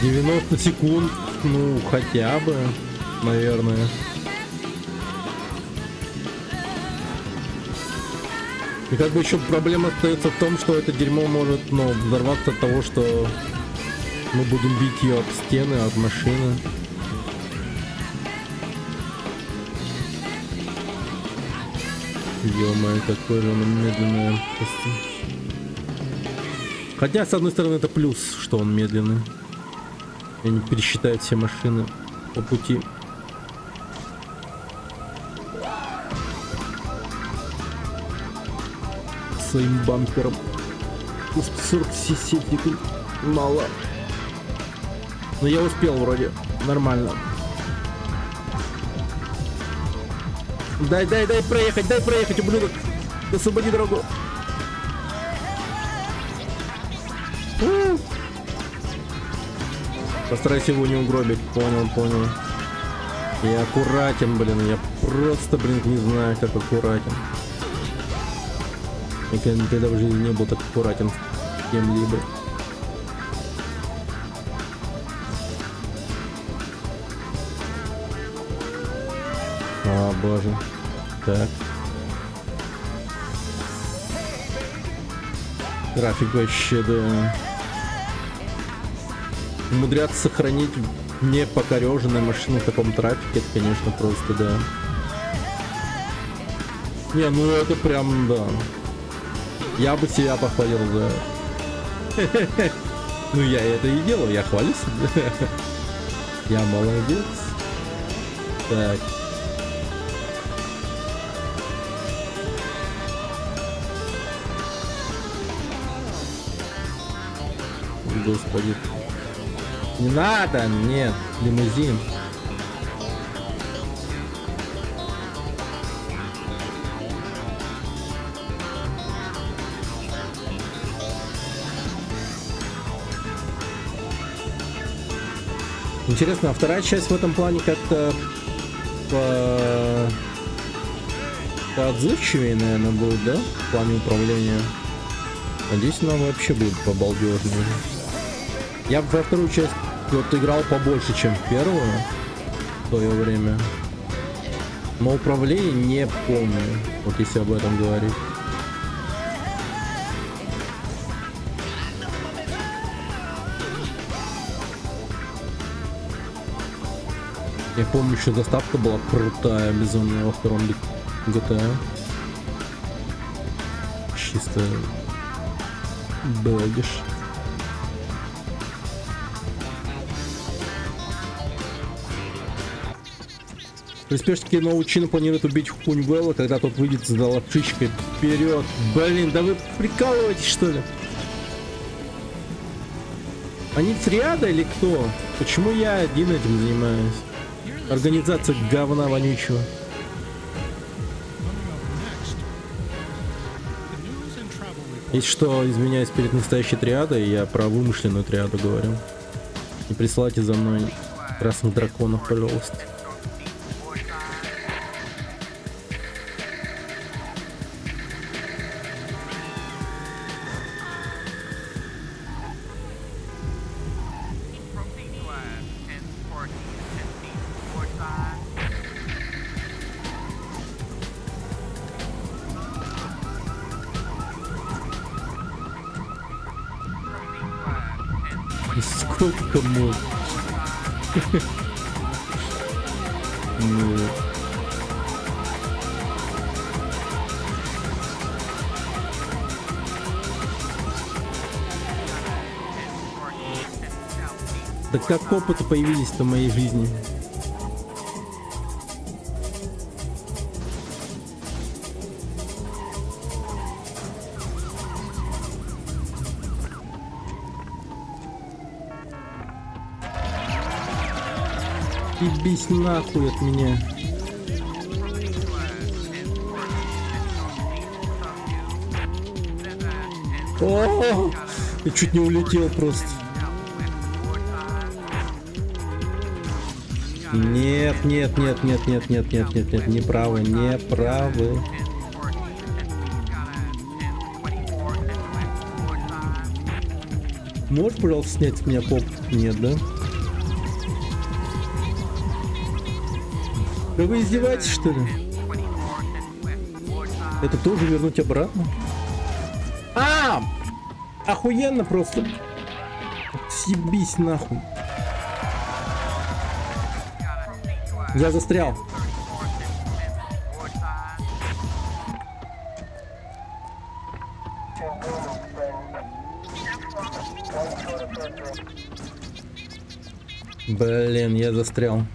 «90 секунд, ну хотя бы, наверное. И как бы еще проблема остается в том, что это дерьмо может, ну, взорваться от того, что мы будем бить ее об стены, от машины. Ё-моё, какое же оно медленное. Хотя, с одной стороны, это плюс, что он медленный. И не пересчитают все машины по пути. Своим бампером. 47 секунд. Мало. Но я успел вроде. Нормально. Дай проехать, ублюдок. Освободи дорогу. Постарайся его не угробить. Понял. Я аккуратен, блин. Я просто, блин, не знаю, как аккуратен. Я никогда в жизни не был так аккуратен с кем-либо. О, боже. Так. График вообще, да. Умудряться сохранить непокореженную машину в таком трафике, это, конечно, просто, да. Не, ну это прям, да. Я бы себя похвалил за... Ну я это и делаю, я хвалю себя. Я молодец. Так. Господи. Не надо, нет, лимузин. Интересно, а вторая часть в этом плане как-то поотзывчивее, наверное, будет, да? В плане управления. Надеюсь, она вообще будет побалдежнее. Я во вторую часть вот играл побольше, чем в первую в свое время. Но управление не помню, вот если об этом говорить. Я помню, еще заставка была крутая, безумная во втором GTA. Чисто балдеж. Приспешники Научина планируют убить Хуньвелла, когда тот выйдет с долопшичкой вперед. Блин, да вы прикалываетесь, что ли? Они триада или кто? Почему я один этим занимаюсь? Организация говна вонючего. Если что, извиняюсь перед настоящей триадой, я про вымышленную триаду говорю. Не присылайте за мной красных драконов, пожалуйста. Сколько мод? Нет. Да как опыты появились-то в моей жизни? Ебись нахуй от меня. О, я чуть не улетел просто. Нет, не правы, не правы. Можешь, пожалуйста, снять с меня поп? Нет, да? Да вы издеваетесь, что ли? Это тоже вернуть обратно? А! Охуенно просто. Съебись нахуй. Я застрял. Блин, я застрял.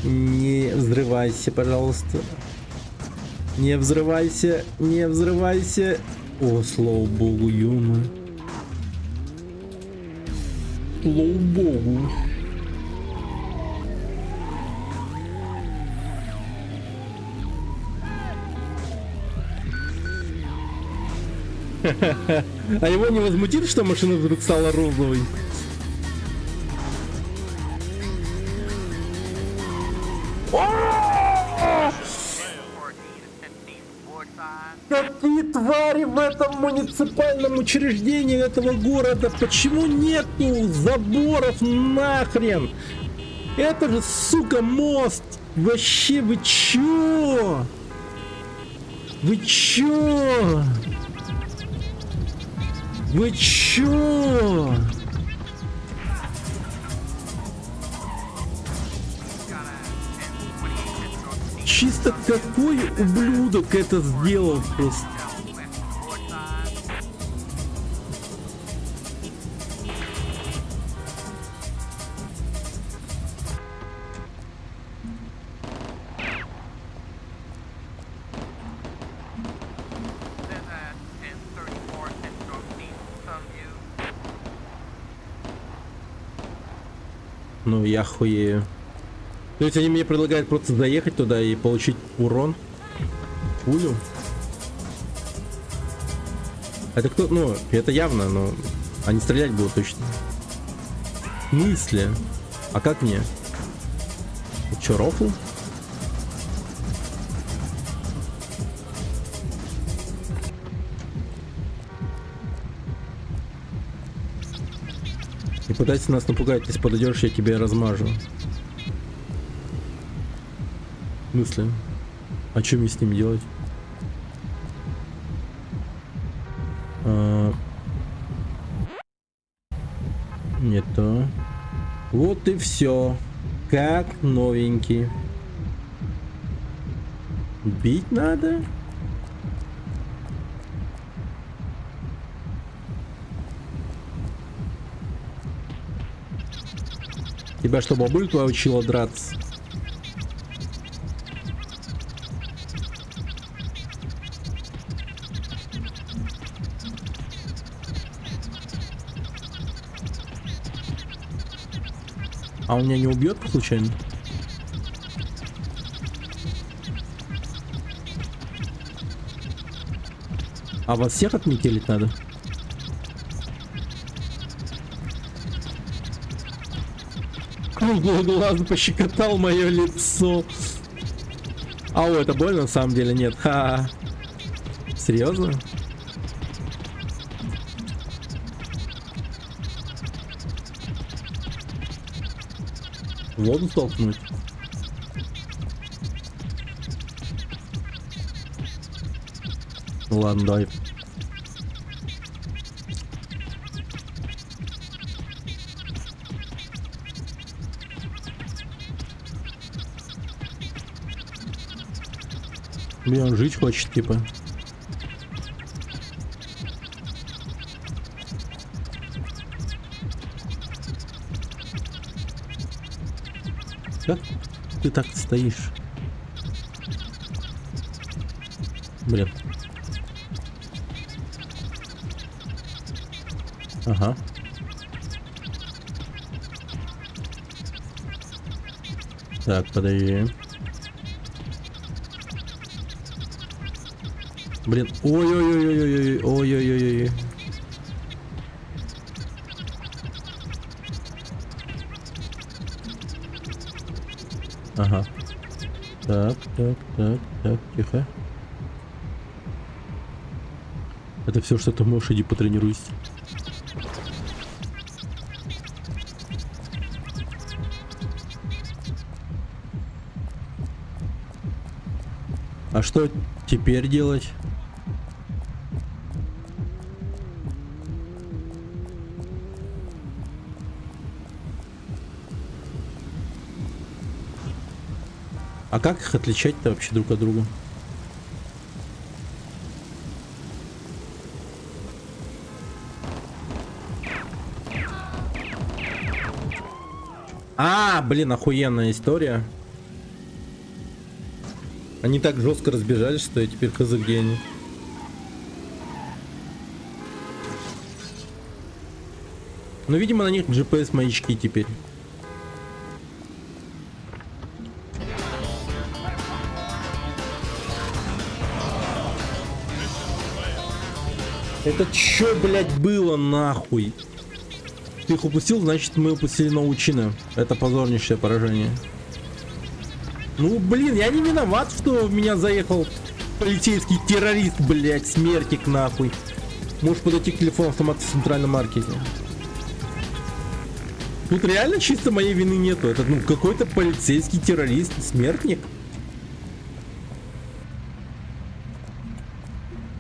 Не взрывайся, пожалуйста. Не взрывайся, не взрывайся. О, слава богу, ё-моё. Слава богу. А его не возмутит, что машина вдруг стала розовой? Какие твари в этом муниципальном учреждении этого города? Почему нету заборов нахрен? Это же, сука, мост! Вообще, вы чё? Вы чё? Вы чё? Чисто какой ублюдок это сделал просто. Ну я хуею. То есть они мне предлагают просто заехать туда и получить урон? Пулю? Это кто? Ну, это явно, но они стрелять будут точно. В смысле? А как мне? Это чё, рофл? Не пытайся нас напугать, если подойдешь, я тебе размажу. В смысле? А что мне с ним делать? Не то. Вот и все. Как новенький. Бить надо? Тебя что, бабуль твоя учила драться? А он меня не убьет случайно? А вас всех отметелить надо? Глаз пощекотал мое лицо. Ау, это больно на самом деле? Нет. Ха. Серьезно? В воду столкнуть? Ладно, давай. Блин, он жить хочет, типа. Как ты так стоишь? Блин. Ага. Так, подожди. Блин, ой-ой-ой-ой-ой, ой-ой-ой-ой. Ага. Так, тихо. Это все, что ты можешь, иди потренируйся. А что теперь делать? А как их отличать-то вообще друг от друга? А, блин, охуенная история. Они так жестко разбежались, что я теперь хз, где они. Ну, видимо, на них GPS-маячки теперь. Это чё, блядь, было нахуй? Ты их упустил, значит мы упустили научины. Это позорнейшее поражение. Ну, блин, я не виноват, что в меня заехал полицейский террорист, блядь, смертик нахуй. Можешь подойти к телефону автомата в центральном маркете. Тут реально чисто моей вины нету. Это, ну, какой-то полицейский террорист, смертник.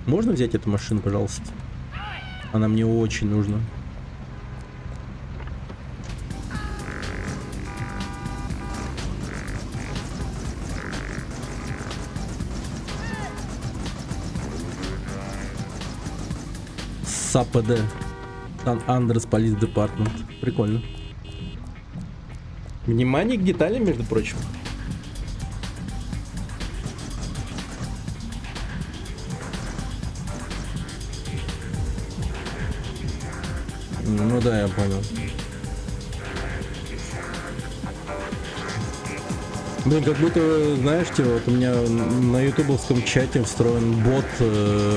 Можно взять эту машину, пожалуйста? Она мне очень нужна. САПД. Сан-Андрес Полис Департмент. Прикольно. Внимание к деталям, между прочим. Ну да, я понял. Блин, как будто, знаешь, типа, вот у меня на ютубовском чате встроен бот,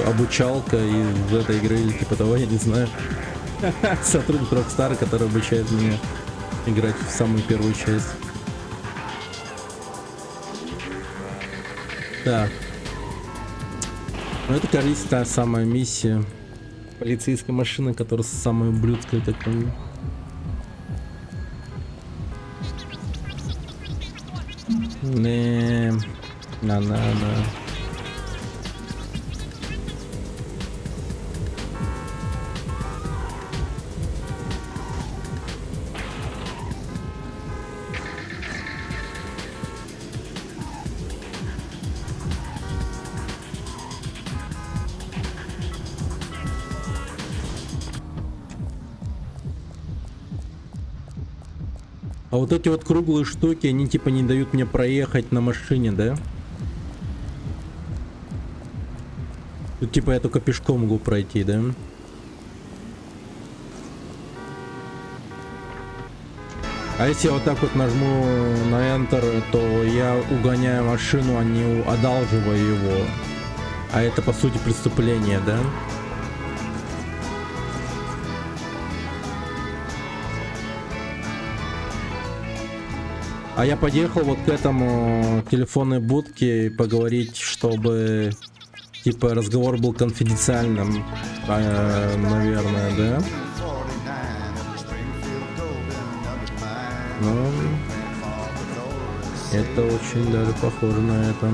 обучалка из этой игры, или типа того, я не знаю. Сотрудник Rockstar, который обучает меня играть в самую первую часть. Так. Ну это, кажется, та самая миссия. Полицейская машина, которая самая ублюдская, так помню. Не, на. А вот эти вот круглые штуки, они типа не дают мне проехать на машине, да? Тут типа я только пешком могу пройти, да? А если я вот так вот нажму на Enter, то я угоняю машину, а не одалживаю его. А это по сути преступление, да? А я подъехал вот к этому телефонной будке поговорить, чтобы типа разговор был конфиденциальным, наверное, да? Ну, это очень даже похоже на это.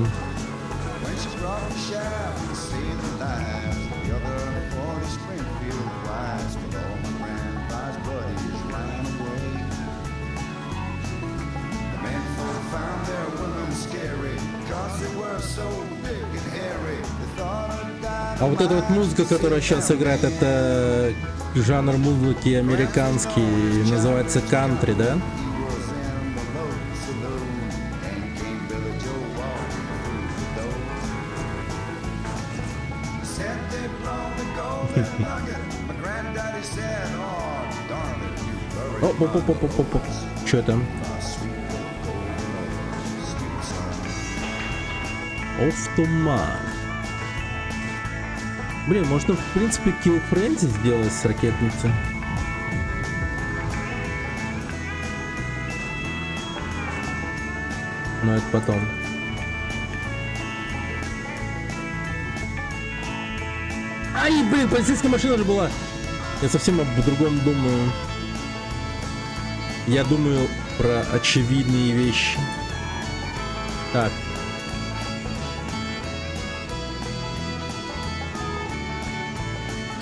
А вот эта вот музыка, которая сейчас играет, это жанр музыки американский, называется кантри, да? Оп. Чё там? Оф туман. Блин, можно в принципе Kill Frenzy сделать с ракетницы. Но это потом. Ай, блин, полицейская машина же была. Я совсем об другом думаю. Я думаю про очевидные вещи. Так.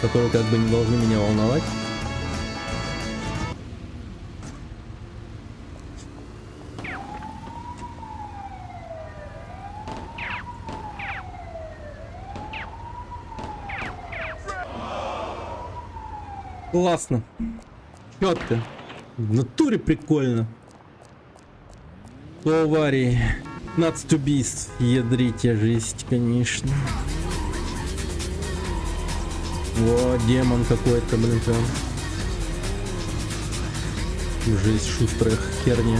которые как бы не должны меня волновать. Классно. Четко. В натуре прикольно. До аварии. 15 убийств. Ядрите жесть, конечно. О, демон какой-то, блин, прям. Жесть, шустрая херня.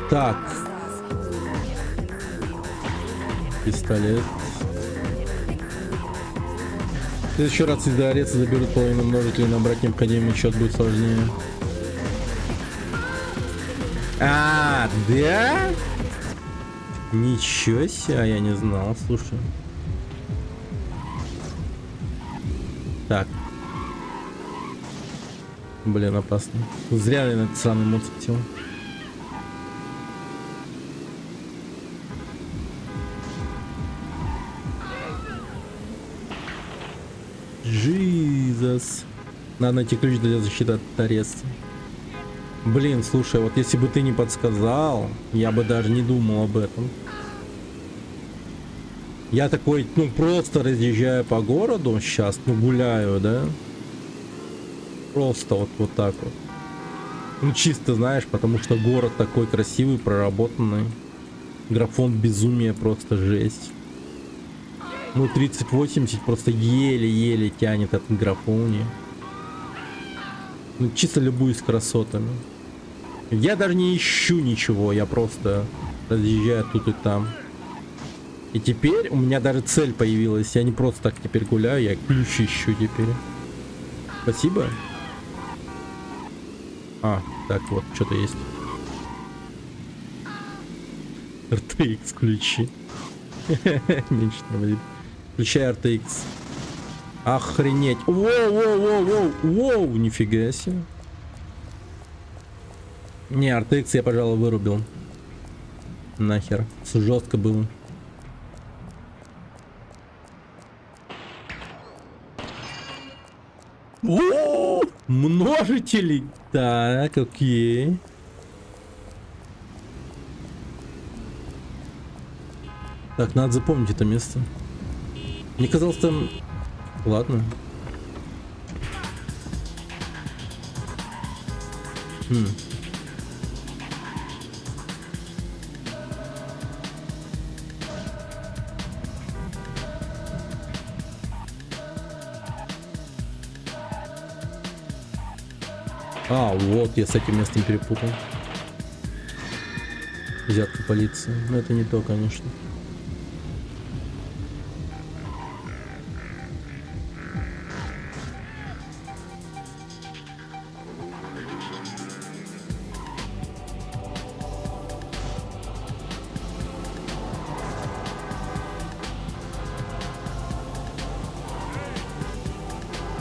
Так. Пистолет. В следующий раз из дворец заберут половину множителей, набрать необходимый счет будет сложнее. А, да? Ничего себе, я не знал, слушай. Так. Блин, опасно. Зря я на этот сраный мод спятил. Jesus. Надо найти ключ для защиты от ареста. Блин, слушай, вот если бы ты не подсказал, я бы даже не думал об этом. Я такой, ну просто разъезжаю по городу сейчас, ну гуляю, да? Просто вот так вот. Ну чисто, знаешь, потому что город такой красивый, проработанный. Графон безумия, просто жесть. Ну 3080 просто еле-еле тянет от графоне. Ну чисто любуюсь красотами. Я даже не ищу ничего, я просто разъезжаю тут и там. И теперь у меня даже цель появилась. Я не просто так теперь гуляю, я ключ ищу теперь. Спасибо. А, так вот, что-то есть. RTX ключи. Нечто, блин. Включай RTX. Охренеть. Воу, нифига себе. Не, RTX я, пожалуй, вырубил. Нахер. Жестко было. О, множители. Так, окей. Так, надо запомнить это место. Мне казалось там... Ладно. А, вот, я с этим местом перепутал. Взятка полиции. Но это не то, конечно.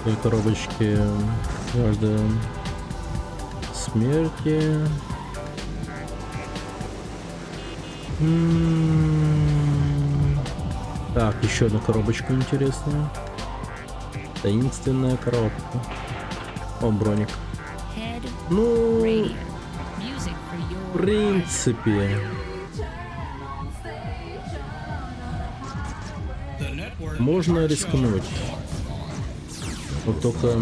В коробочке каждая смерти. Так, еще одна коробочка интересная. Таинственная коробка. О, броник. Ну, в принципе. Можно рискнуть. Вот только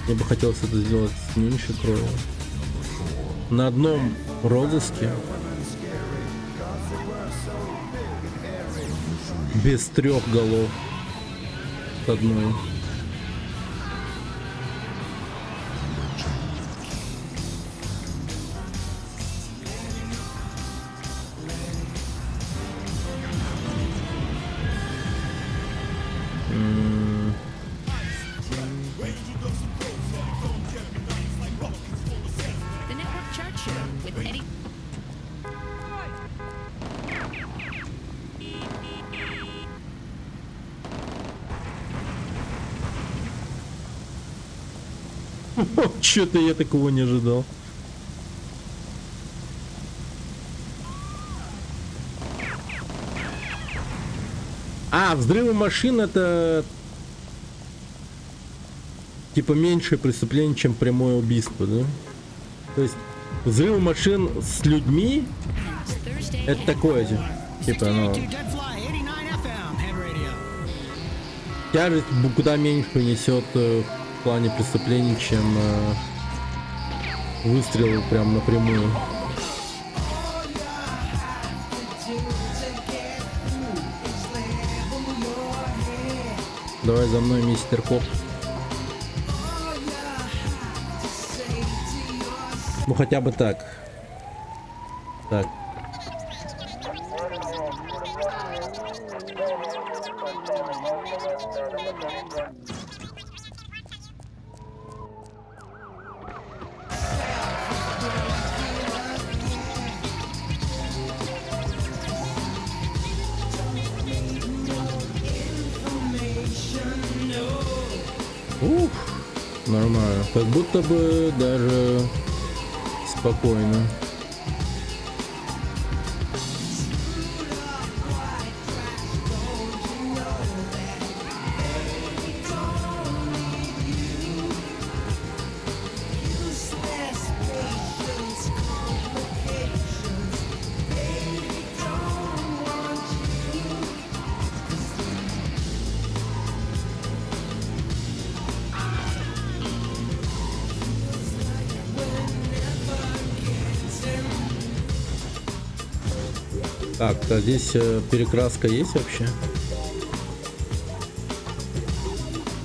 мне бы хотелось это сделать с меньшей кровью. На одном розыске без 3 голов с одной. Что-то я такого не ожидал. А, взрывы машин это типа меньшее преступление, чем прямое убийство, да? То есть взрывы машин с людьми это такое, типа, ну, тяжесть куда меньше несет в плане преступлений, чем выстрелы прям напрямую. Давай за мной, мистер Коп. Ну хотя бы так. Так. Ух, нормально. Как будто бы даже спокойно. Так, а здесь перекраска есть вообще?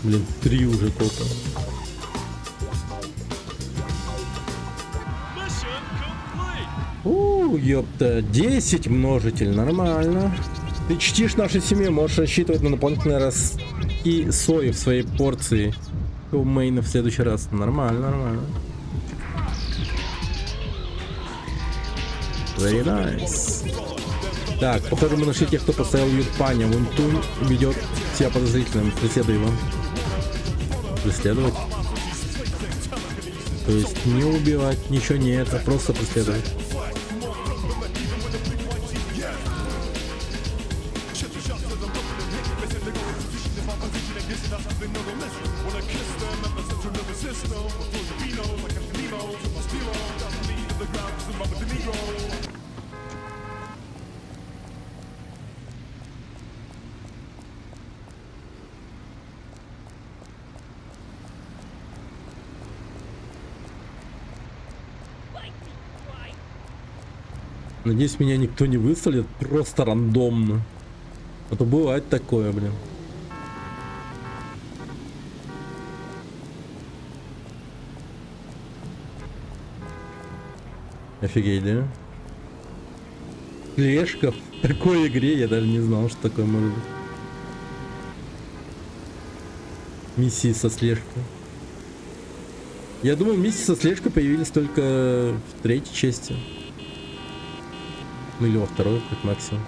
Блин, 3 уже только. Ёпта, 10 множитель, нормально. Ты чтишь нашу семью, можешь рассчитывать на дополнительные ростки сои в своей порции у мейна в следующий раз. Нормально, нормально. Very nice. Так, похоже, мы нашли тех, кто поставил Юпаня. Вунтун ведет себя подозрительным. Преследуй его. Преследовать? То есть не убивать, ничего не это, просто преследовать. Надеюсь, меня никто не выстрелит просто рандомно. А то бывает такое, блин. Офигеть, да? Слежка в такой игре, я даже не знал, что такое может быть. Миссии со слежкой. Я думаю, миссии со слежкой появились только в 3-й части. Ну или во 2-й, как максимум.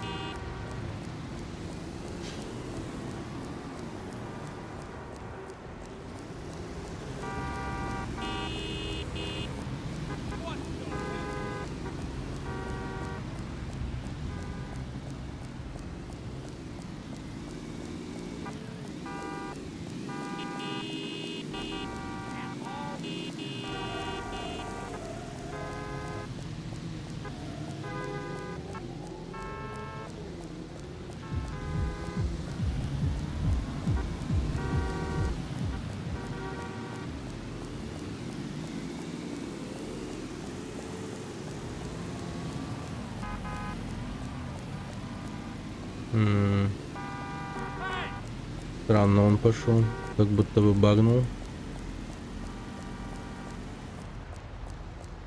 Странно он пошел, как будто бы багнул.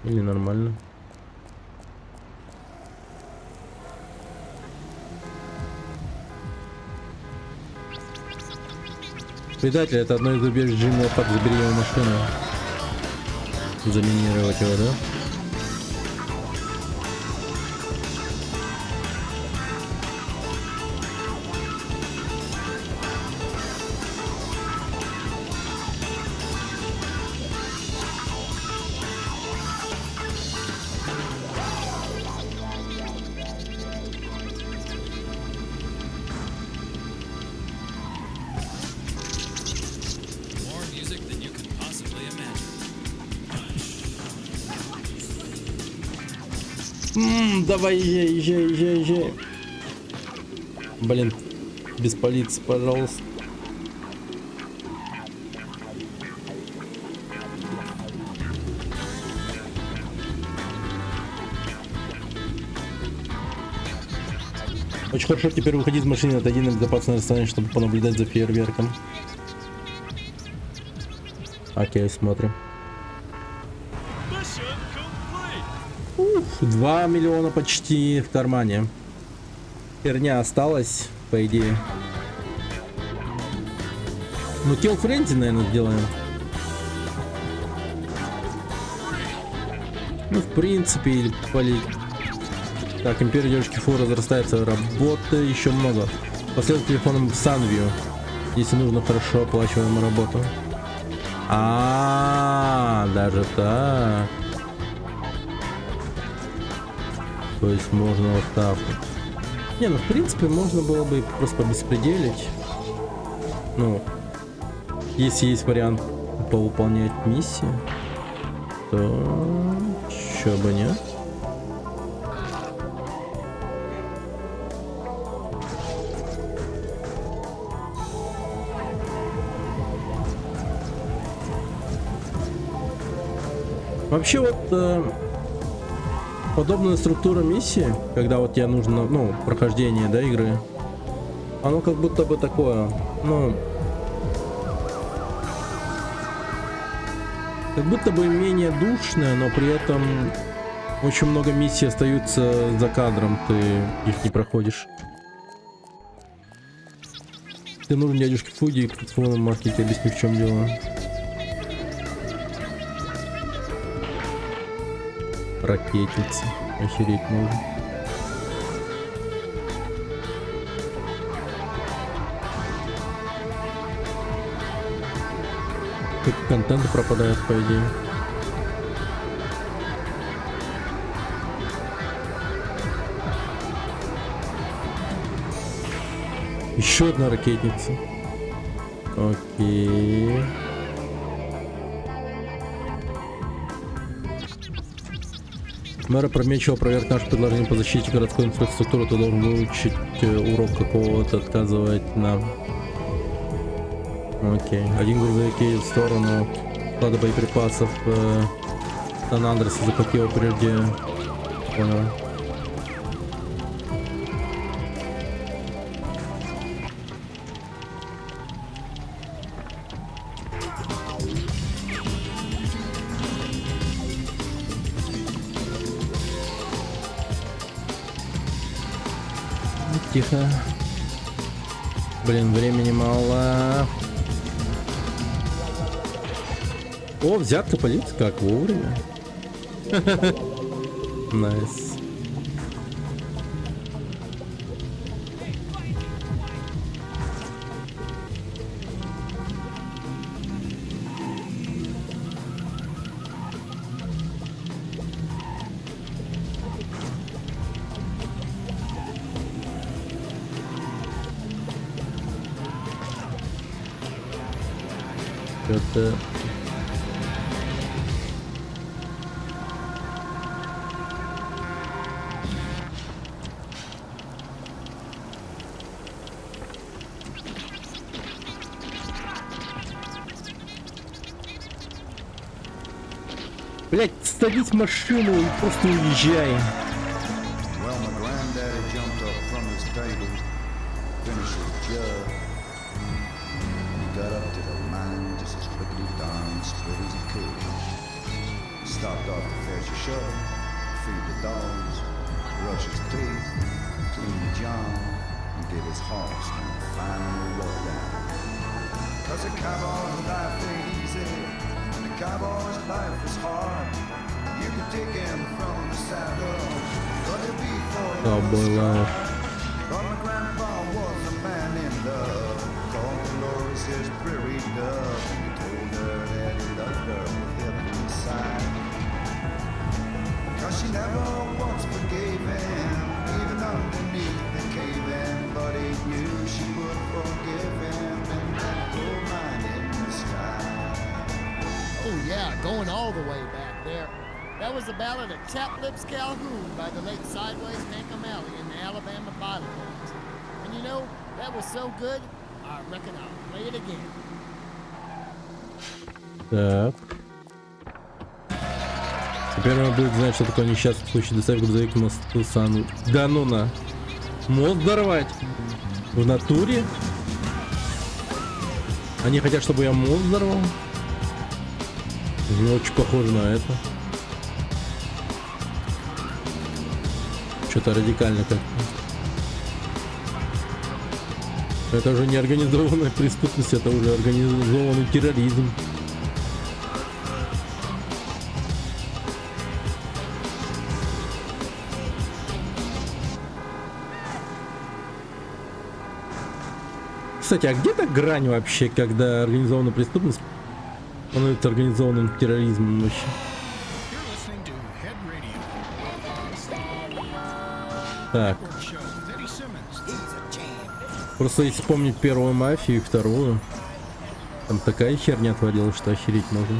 Или нормально. Предатель — это одно из убежищ Джимми. Пак, забери его машину. Заминировать его, да? Давай, езжай. Блин, без полиции, пожалуйста. Очень хорошо теперь выходить из машины, отойди на безопасное расстояние, чтобы понаблюдать за фейерверком. Окей, смотрим. 2 миллиона почти в кармане. Херня осталась, по идее. Ну, Kill Frenzy, наверное, сделаем. Ну, в принципе, или полить. Так, империя девушки Фу разрастается, работы еще много. Последовать телефоном в Санвию, если нужно хорошо оплачиваемую работу. Даже так. То есть можно вот так вот. Не, ну в принципе можно было бы просто побеспределить. Ну, если есть вариант повыполнять миссии, то чё бы нет. Вообще вот подобная структура миссии, когда вот тебе нужно, ну, прохождение, да, игры, оно как будто бы такое, ну, как будто бы менее душное, но при этом очень много миссий остаются за кадром, ты их не проходишь. Ты нужен дядюшке Фуди и платформенном маркете, объясню, в чем дело. Ракетница. Охереть можно. Тут контент пропадает, по идее. Еще одна ракетница. Окей. Мэр опрометчиво проверк наше предложение по защите городской инфраструктуры. Ты должен выучить урок какого-то, отказывать нам. Окей. Один грузовик едет в сторону склада боеприпасов Сан-Андреса, захватил прежде. Понял. Тихо. Блин, времени мало. О, взятка полиции, как вовремя. Найс. Это... Блять, садись в машину и просто уезжай. Well, my granddaddy jumped up from his table, finished his jug. He got up to the line just as quickly darn split as he could. He stopped off to fetch a shovel, feed the dogs, brush his teeth, clean the john, and get his horse and finally rub down. 'Cause a cowboy's life ain't easy, and a cowboy's life is hard. You can take him from the saddle, but he'll be for Cowboy life. But my grandpa was a man in love, called Dolores his prairie dove, and he told her that he loved her with every sigh. 'Cause she never once forgave him, even underneath the cave-in, but he knew she would forgive him in that gold mine in the sky. Oh yeah, going all the way back there. That was the ballad of Tap Lips Calhoun by the late Sideways and Hank O'Malley and the Alabama Pilot Bands. And you know, that was so good, I reckon I'll play it again. Так. Теперь он будет знать, что такое несчастный случай. Доставить грузовик к мосту Сан... Да ну на. Мост взорвать? В натуре? Они хотят, чтобы я мост взорвал? Не очень похоже на это. Что-то радикально как-то. Это уже не организованная преступность, это уже организованный терроризм. Кстати, а где-то грань вообще, когда организованная преступность становится организованным терроризмом вообще? Так. Просто если вспомнить первую мафию и вторую, там такая херня творилась, что охереть можно.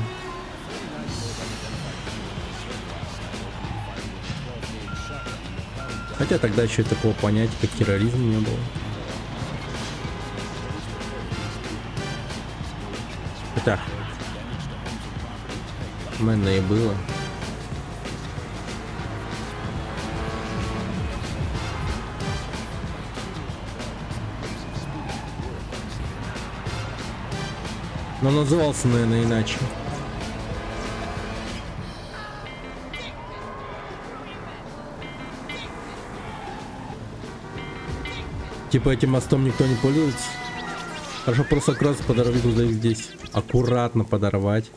Хотя тогда еще такого понятия, как терроризм, не было. Хотя, наверное, и было. Но назывался, наверное, иначе. Типа этим мостом никто не пользуется. Хорошо просто аккуратно подорвать грузовик здесь. Аккуратно подорвать.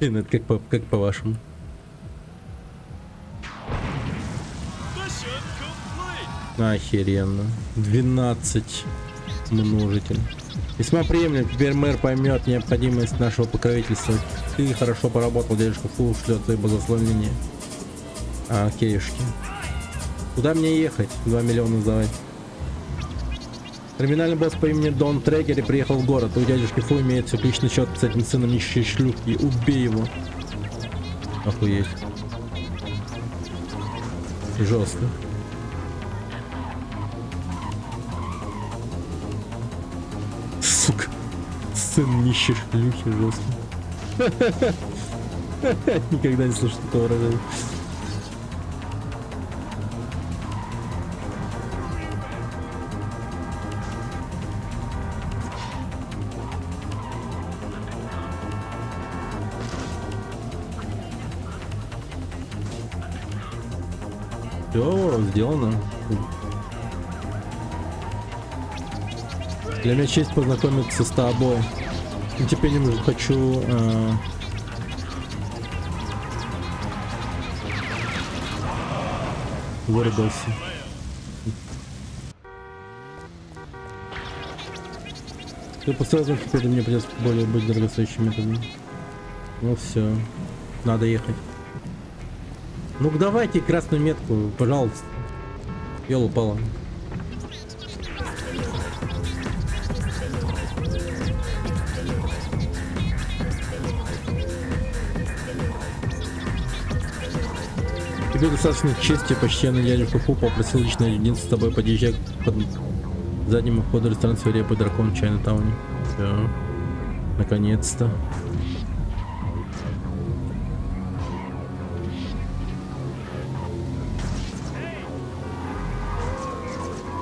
Блин, это как по-вашему? Охеренно. 12 множитель. Весьма приемлем. Теперь мэр поймет необходимость нашего покровительства. Ты хорошо поработал, дядюшка Фу шлет свои благословения. Окейшки. Куда мне ехать? 2 миллиона сдавать. Криминальный босс по имени Дон Трегери приехал в город. У дядюшки Фу имеется личный счет с этим сыном нищей шлюхи. Убей его. Охуеть. Жестко. Сука. Сын нищей шлюхи, жестко. Никогда не слышал такого выражения. Все сделано. Для меня честь познакомиться с тобой. И теперь немного хочу вырубился. Ты построил, теперь мне придется более быть дорогостоящим методом. Ну все, надо ехать. Ну-ка давайте красную метку, пожалуйста. Ёлу-пала. Тебе достаточно чести, почтенный дядюшка Фу попросил лично единство с тобой подъезжать под заднему входу ресторана «Свирепый дракон» в Чайна-тауне. Все. Наконец-то.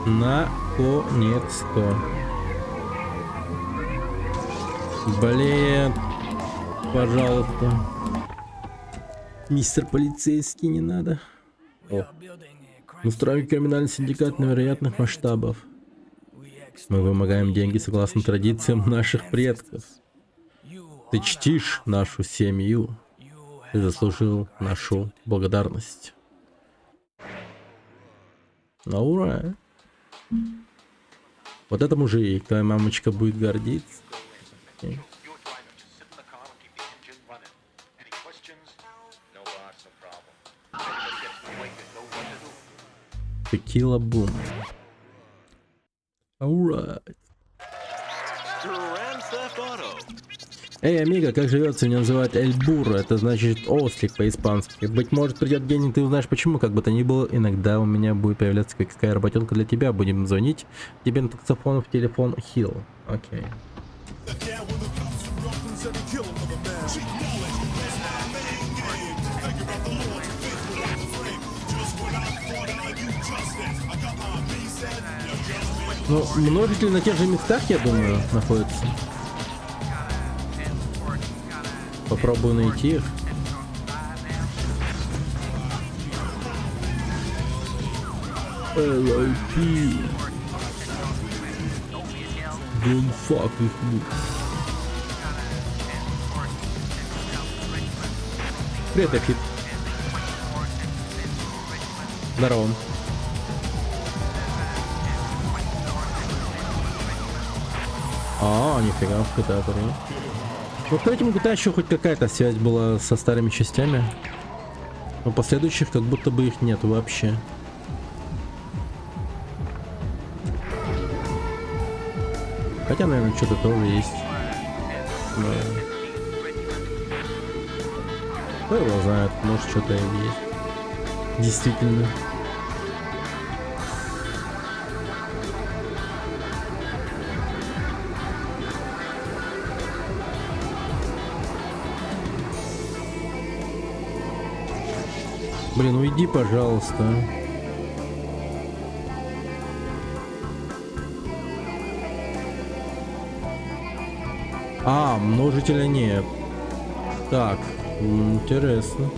Наконец-то. Блин. Пожалуйста. Мистер полицейский, не надо. О. Мы строим криминальный синдикат невероятных масштабов. Мы вымогаем деньги согласно традициям наших предков. Ты чтишь нашу семью. Ты заслужил нашу благодарность. Ура! Вот это мужик, твоя мамочка будет гордиться. Текила бум. Alright. Эй, амиго, как живется? Меня называют Эль Бурро, это значит ослик по-испански. Быть может, придет день, и ты узнаешь почему, как бы то ни было. Иногда у меня будет появляться какая работенка для тебя. Будем звонить тебе на таксофон в телефон Хилл. Окей. Ну, множители на тех же местах, я думаю, находятся. Попробую найти их. LIP. Don't fuck with me. Привет, Эфит. Здорово. Нифига, в GTA 3. Ну, в третьем GTA еще хоть какая-то связь была со старыми частями. Но последующих как будто бы их нет вообще. Хотя, наверное, что-то тоже есть. Но... кто его знает, может, что-то и есть. Действительно. Блин, уйди, пожалуйста. Множителя нет. Так, интересно.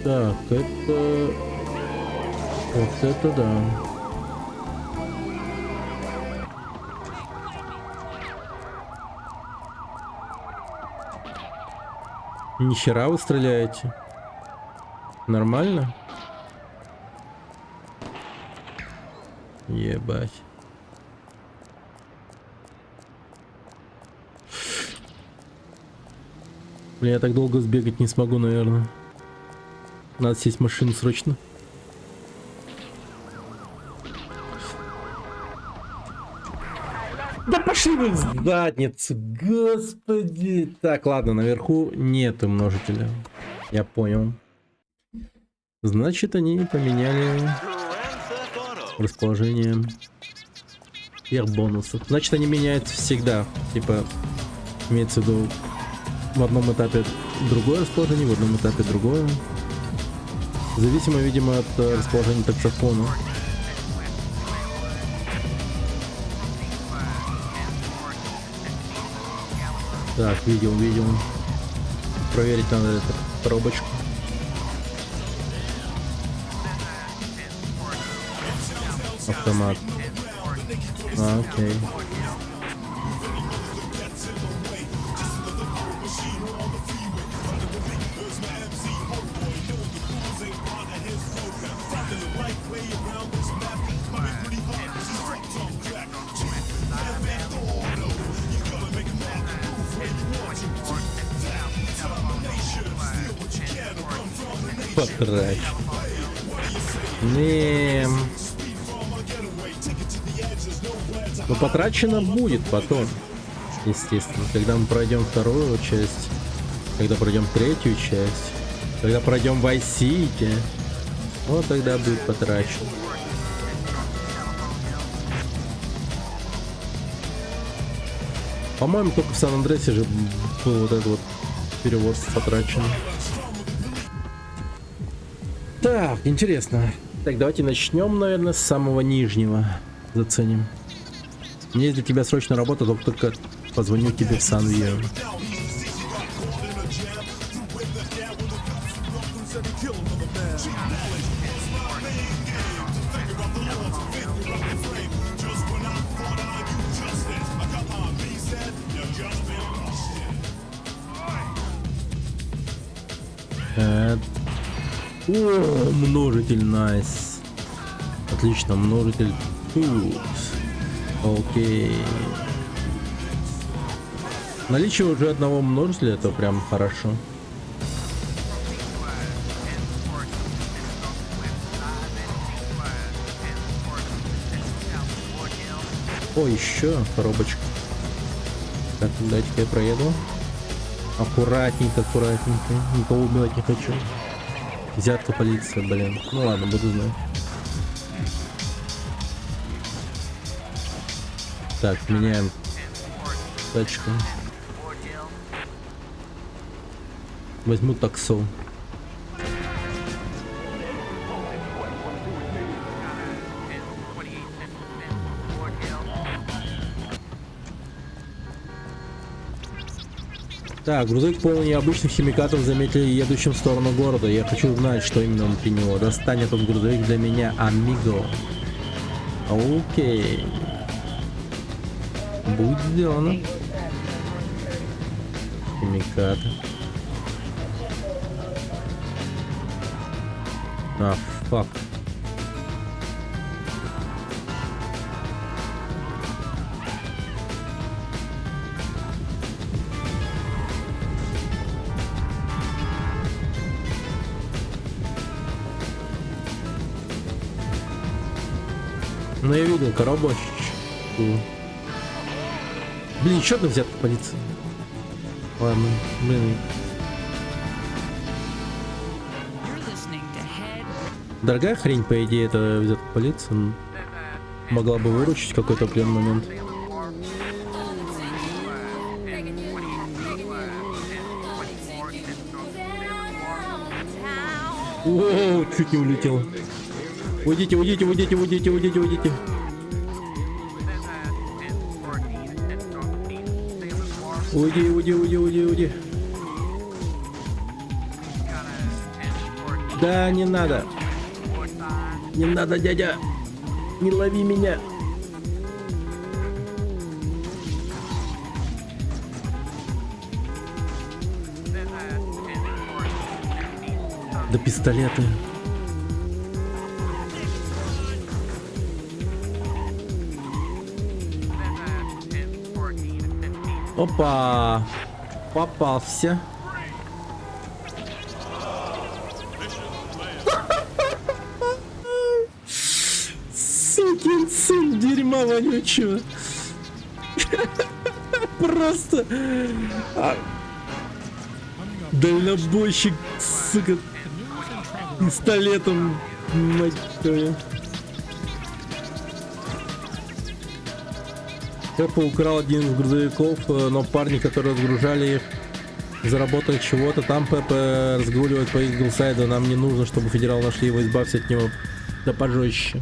Так, это... вот это да. Нихера вы стреляете? Нормально? Ебать. Блин, я так долго сбегать не смогу, наверное. Надо сесть в машину срочно. Да пошли вы в задницу, господи. Так, ладно, наверху нету множителя. Я понял. Значит, они поменяли расположение тех бонусов. Значит, они меняются всегда. Типа, имеется в виду, в одном этапе другое расположение, в одном этапе другое. Зависимо, видимо, от расположения таксофона. Так, видел. Проверить надо эту коробочку. Автомат. Окей. Потрачу. Но потрачено будет потом, естественно, когда мы пройдем вторую часть, когда пройдем третью часть, когда пройдем Vice City, вот тогда будет потрачено. По-моему, только в Сан-Андреасе же был вот этот вот перевоз потрачен. Так, интересно. Так, давайте начнем, наверное, с самого нижнего. Заценим. Мне есть для тебя срочная работа, только позвоню тебе в Сан-Вио. О, множитель, найс. Отлично, множитель. Окей. Наличие уже одного множителя, это прям хорошо. О, еще коробочка. Так, дайте-ка я проеду. Аккуратненько, аккуратненько. Никого убивать не хочу. Взятка полиция, блин. Ну ладно, буду знать. Так, меняем тачку. Возьму таксу. Так, грузовик полный необычных химикатов заметили едущим в сторону города. Я хочу узнать, что именно внутри него. Достань этот грузовик для меня, амиго. Окей. Будет сделано. Химикаты. А, фак. Ну я видел коробочку. Блин, еще одна взятка полиции. Ладно, блин. Дорогая хрень, по идее, это взятка полиции. Могла бы выручить в какой-то определенный момент. О, чуть не улетел. Уйдите, уйдите, уйдите, уйдите, уйдите, уйдите. Уйди, уйди, уйди, уйди, уйди. Да, не надо. Не надо, дядя. Не лови меня. Да пистолеты. Опа! Попался. Сукин сын дерьма вонючего. Просто. Дальнобойщик, сука. Пистолетом, мать твою. Копы украл один из грузовиков, но парни, которые разгружали их, заработали чего-то. Там Пеппа разгуливает по Иглсайду. Нам не нужно, чтобы федерал нашли его, избавься от него. Да пожестче.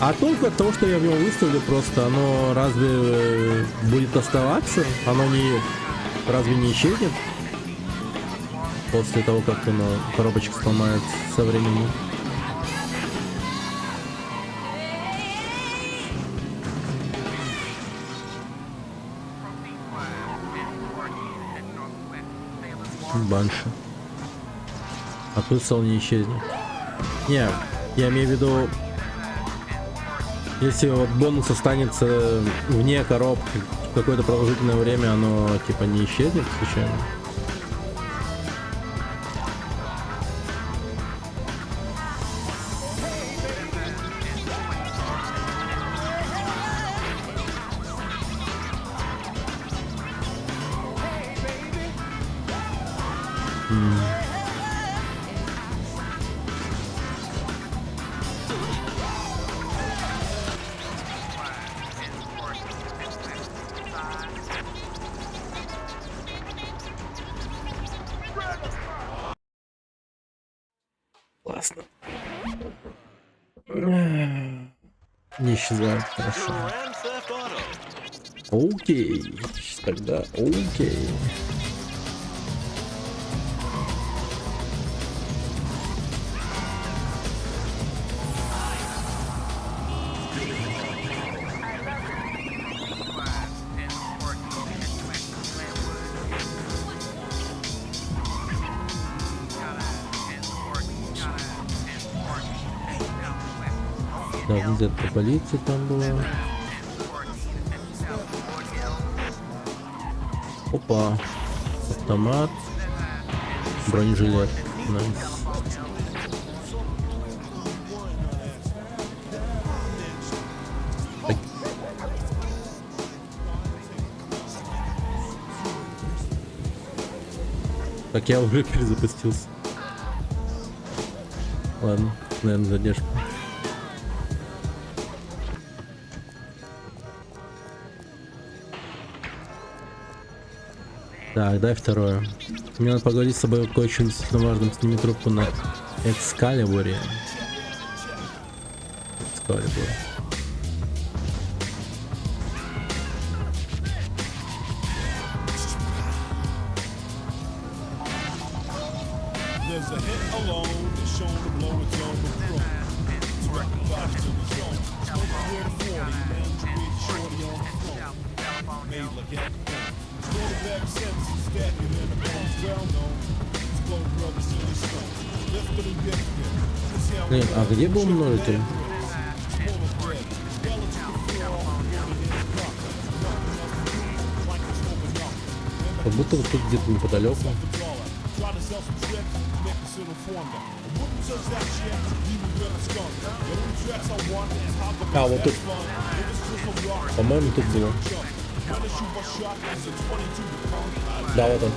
А только от того, что я в него выставлю, просто оно разве будет оставаться? Оно не... Разве не исчезнет? После того, как оно коробочка сломает со временем. Банши. А смысл не исчезнет. Не, я имею в виду, если вот бонус останется вне коробки какое-то продолжительное время, оно типа не исчезнет случайно. Классно. Не исчезает, хорошо. Окей. Тогда окей. Да, где-то полиция там была. Опа. автомат, бронежилет. Найс. Так. Так, я уже перезапустился. Ладно, наверное, задержка. Так, дай второе. Мне надо поговорить с собой кое-чем важным. Сними трубку на Экскалибуре. Экскалибур. There's a hit alone that's shown to blow its own pro. It's record body to the zone. Smoking with a 40, man, to be shorty on the phone. Made like that. Quarterback senses, stack it in the bones, well known. It's Glow Brothers in the stone. Lifted and gifted. This how we А где был множитель? Smaller bread. Relative to fear, all the women in his cup. Knocking us the food, like it's open up. Как будто вот тут где-то неподалеку. Try to sell some tricks, make us in a formula. I wouldn't touch that shit, even with a skunk. The only tracks I want is how the А, вот тут. fun. It was just a rock. По-моему, тут было. When I shoot my shot, it's a 22 to punk. Да, вот он.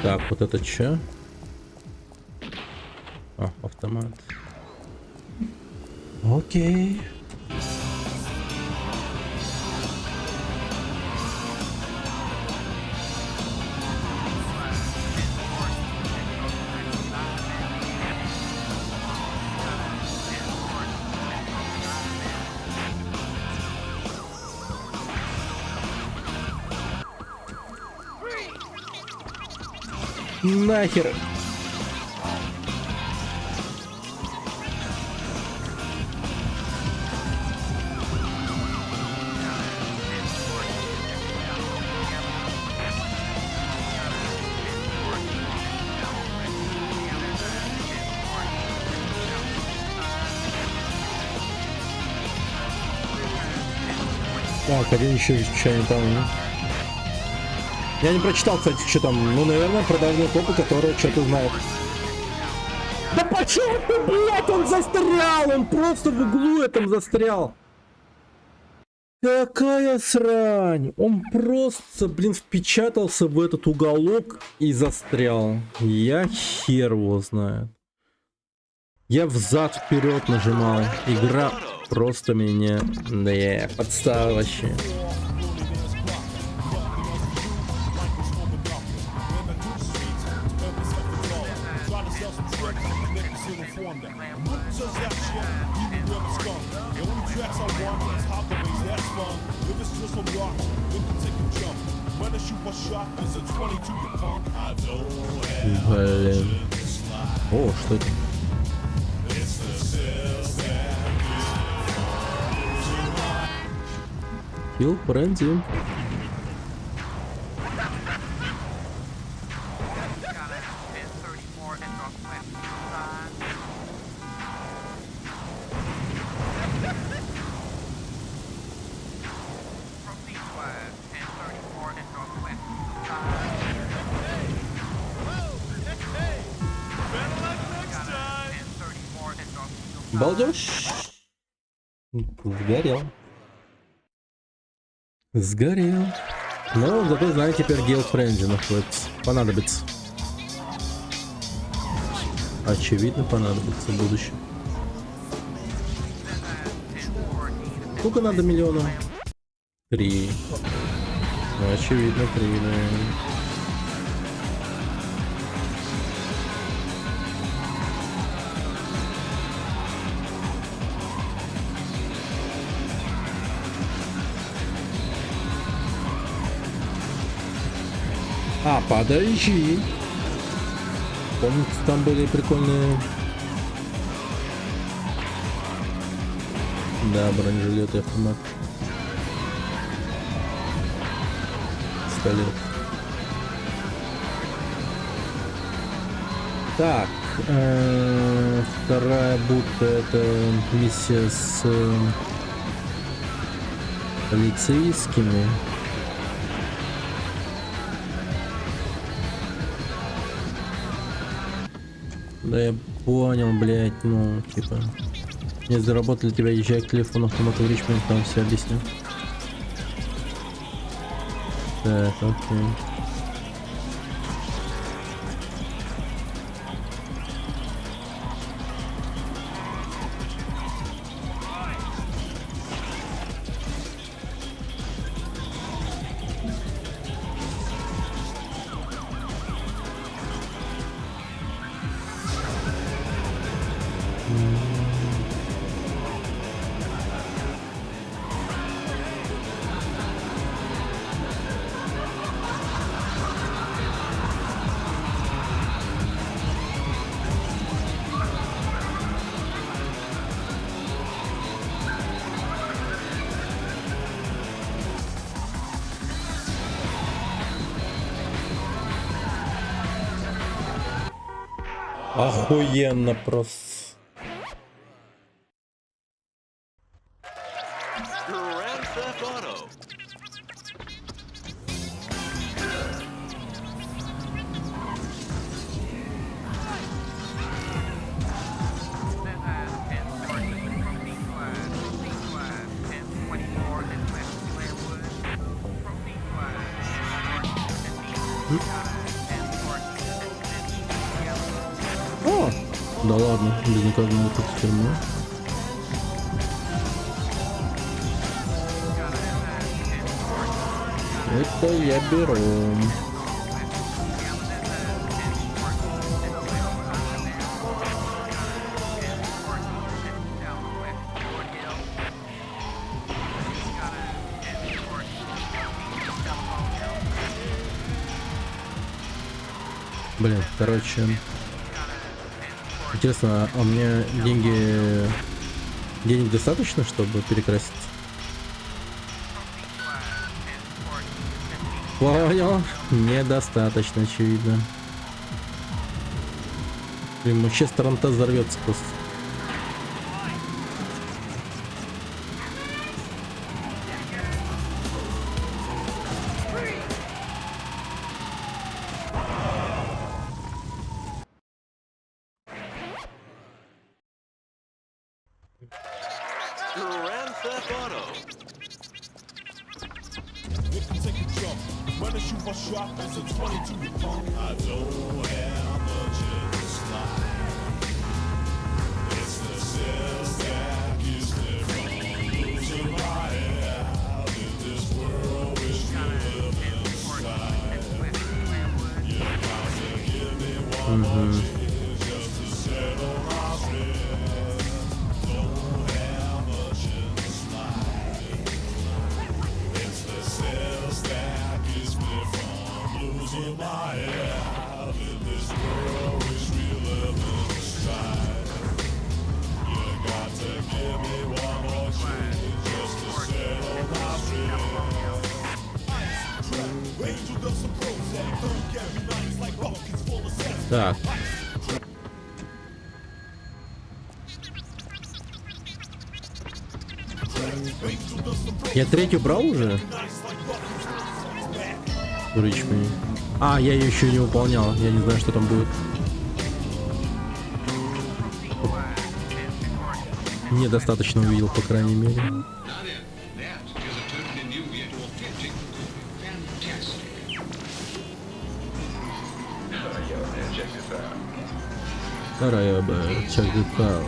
Так, вот это чё? А, автомат. Окей. Нахер. Так, один еще чай не там. Я не прочитал, кстати, что там. Ну, наверное, продажные копы, которые что-то знают. Да почему ты, блядь, он застрял? Он просто в углу этом застрял. Какая срань. Он просто, блин, впечатался в этот уголок и застрял. Я хер его знает. Я взад-вперед нажимал. Игра просто меня... Да, подстава вообще. Блин. О, что это? Kill Frenzy. Балдеж. Сгорел. Сгорел. Но зато знаете, теперь Gale Frenzy находится. Понадобится. Очевидно, понадобится в будущем. Сколько надо миллионов? 3. Ну, очевидно, 3, наверное. А, подожди. Помните, там были прикольные Да, бронежилет и автомат. Пистолет. Так, вторая будка — это миссия с полицейскими. Да я понял, блять, ну типа. Не заработали тебя, езжай к телефону автомата в Ричмонд, там все объясню. Так, окей. Охуенно просто. Grand Theft Auto. О, да ладно, безнаказанно тут тюрьма. Это я беру. Блин, короче, интересно, а у меня денег достаточно, чтобы перекраситься? Понял, недостаточно, очевидно. Блин, вообще сторона-то взорвется просто. Grand Theft Auto. You can take a jump. When I shoot my shot, it's a 22 pump. I don't have much in this life. It's the sales that gives me from losing my head out in this world which we live inside. You got to give me one more chance just to settle my fears. Don't have much in this life. It's the sales that keeps me from losing my head out in this world which we live inside. You got to give me one more chance just to settle my fears. Angel does some Prozac, don't carry knives like buckets full of sex. Так. Я третью брал уже? В Ричмоне. А, я ее еще не выполнял. Я не знаю, что там будет. Недостаточно увидел, по крайней мере. Вторая бы, check this out.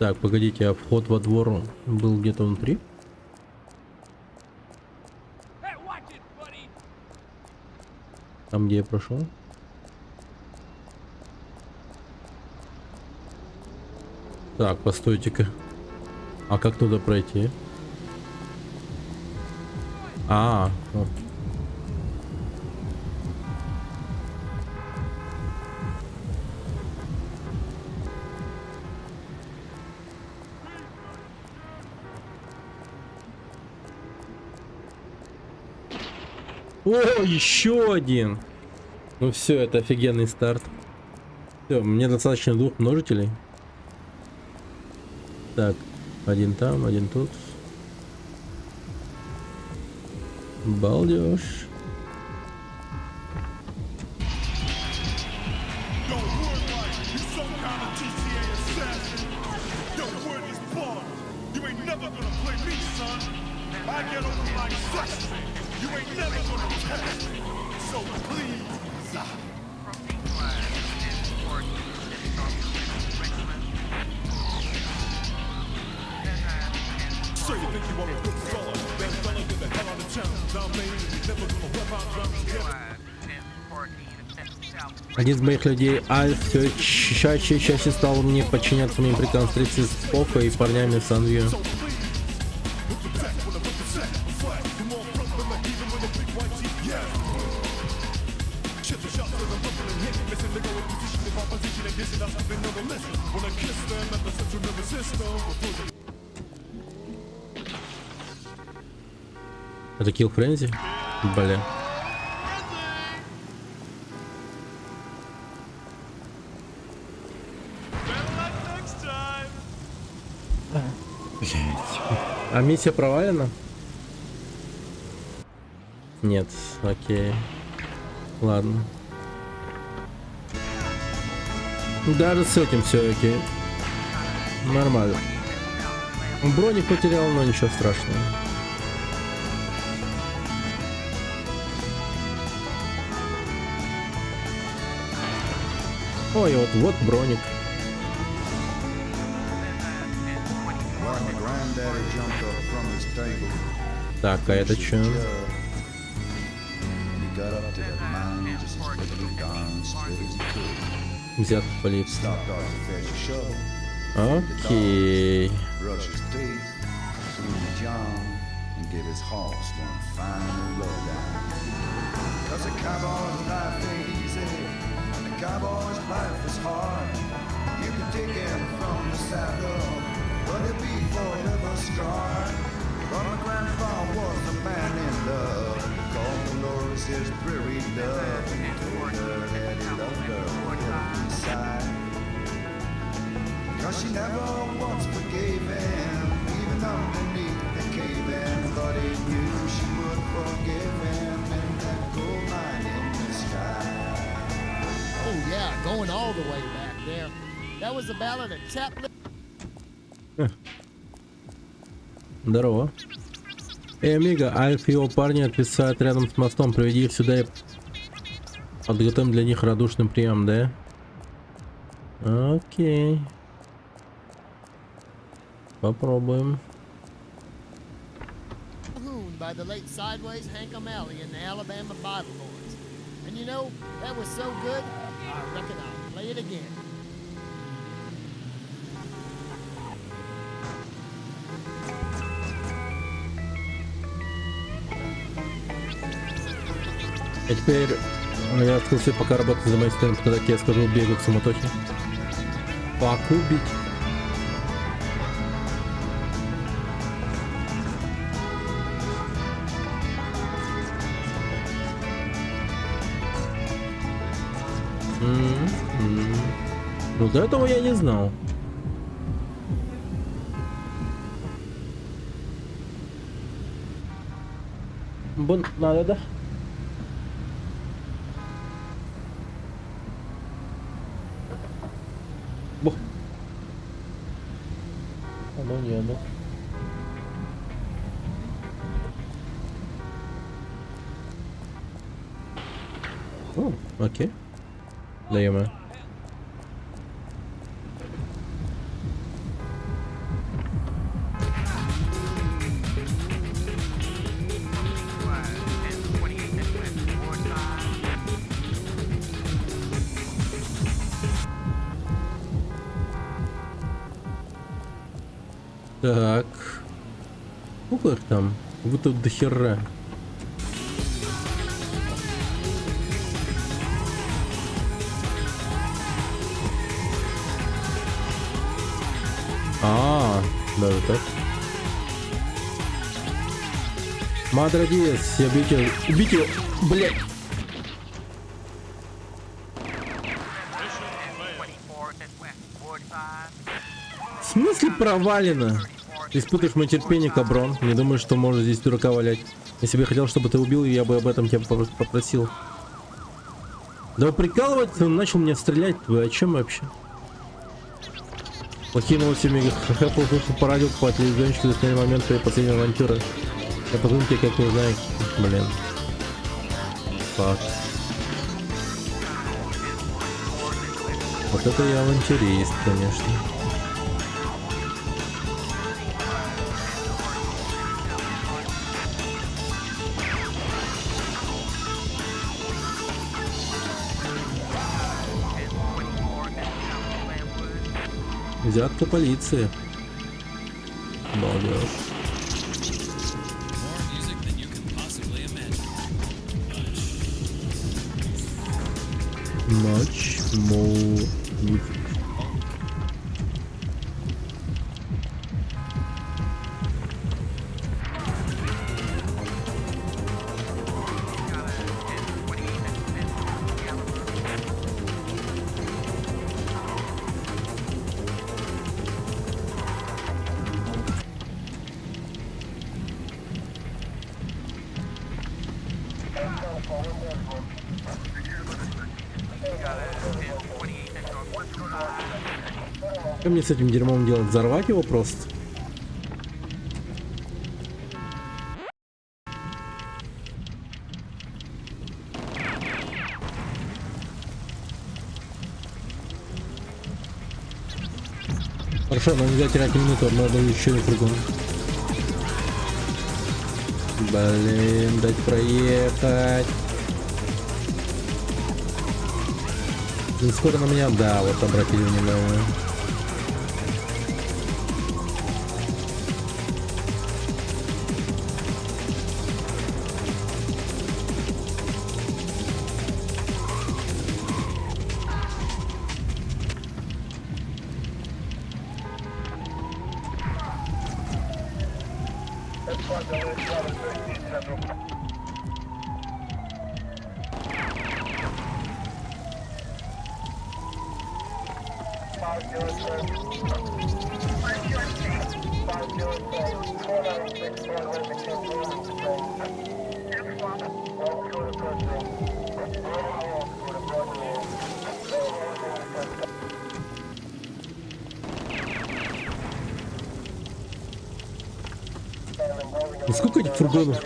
Так, погодите, а вход во двор был где-то внутри? Там, где я прошел. Так, постойте-ка. А как туда пройти? Вот. О, еще один. Ну все, это офигенный старт. Все, мне достаточно 2 множителей. Так, один там, один тут. Балдеж. Yo, word like you some kind of GTA assassin. Yo, word is born. You ain't never gonna play me, son. I get over like suction. You ain't never gonna test me. So please. So you think you are a good fella? Then fella, get the hell out of town. Down main, you never gonna rep out drums. Один из моих людей, Альф, все чаще и чаще стал мне подчиняться моим приказам встретиться с Поко и парнями с Анвью. Это Kill Frenzy? Бля. А миссия провалена? Нет, окей. Ладно. Даже с этим все окей. Нормально. Броник потерял, но ничего страшного. Ой, вот броник. Well, my granddaddy jumped up from his table. Так, а это что? He got up to the mine just as quickly darn split as he could. Взят в полицию. Stopped off to fetch a shovel, Окей. brush his teeth, clean the John, and give his horse one final lowdown. 'Cause a cowboy's life ain't easy, and a cowboy's life is hard. You can take him from the saddle, but he'll be forever scarred. But my grandpa was a man in love, called Dolores his prairie dove, and he told her that he loved her with every sigh. 'Cause she never once forgave him, even underneath the cave-in, but he knew she would forgive him in that gold mine in the sky. Oh yeah, going all the way back there. That was the ballad of Chap Lips. Здорово. Эй, Амиго, Альф и его парни отвисают рядом с мостом. Приведи их сюда и подготовим для них радушный прием, да? Окей. Попробуем. By the late Sideways Hank O'Malley and the Alabama Bible Boys. And you know, that was so good, I reckon I'll play it again. А теперь я открылся пока работать за моей стеной, когда я скажу бегать в суматохе. Покубить. Вот этого я не знал. Надо, да? Бух. Оно не оно. О, окей. Даем. Так. Сколько их там? Как будто до хера. Даже так. Мадре Диас, убейте его, блядь. В смысле провалено? Ты испытываешь мое терпение, каброн. Не думаю, что можешь здесь дурака валять. Если бы я хотел, чтобы ты убил, я бы об этом тебя попросил. Да вы прикалываетесь, он начал меня стрелять. Вы о чем вообще? Плохие новости, Хэппл услышал по радио по телевизионщику за последний момент своей последней авантюры. Я позвоню тебе, как не знаю. Блин. Фак. Вот это я авантюрист, конечно. Взятка полиции. Балдеж. Much more music. Что мне с этим дерьмом делать? Взорвать его просто? Хорошо, но нельзя терять минуту, надо еще и кругом. Блин, дать проехать. Не скоро на меня, да, вот обратили внимание. И сколько этих фургонов?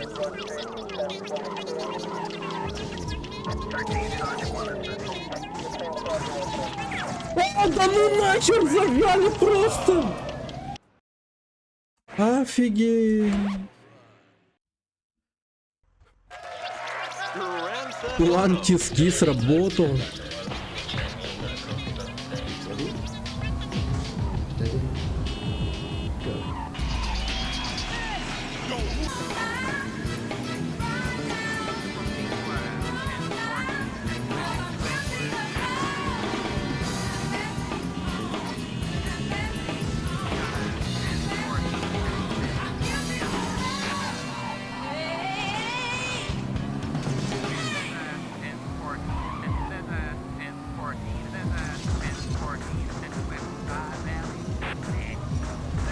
О, да ну нахер зажали просто! Офигеть! План тиски сработал.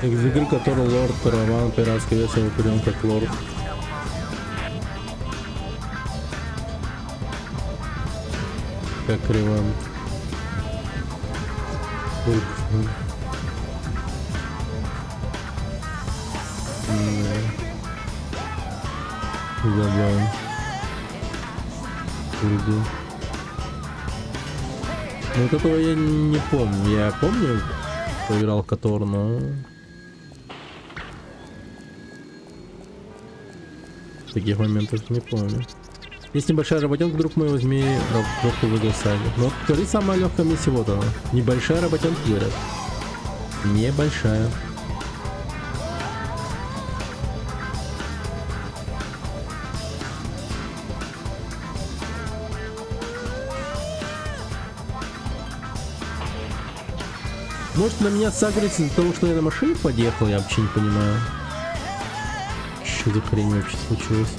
Из игры, который лорд Роман пиратский вес его прием как лорд. Как Риван. Забавно. Ну вот этого я не помню. Я помню, что играл Котор, но таких моментов не помню. Есть небольшая работенка, друг мой, возьми работу в Игросаге. Но говорит, самая легкая миссия, вот она. Небольшая работенка, говорят. Небольшая. Может на меня сагрится из-за того, что я на машине подъехал, я вообще не понимаю. Что за хрень вообще случилось?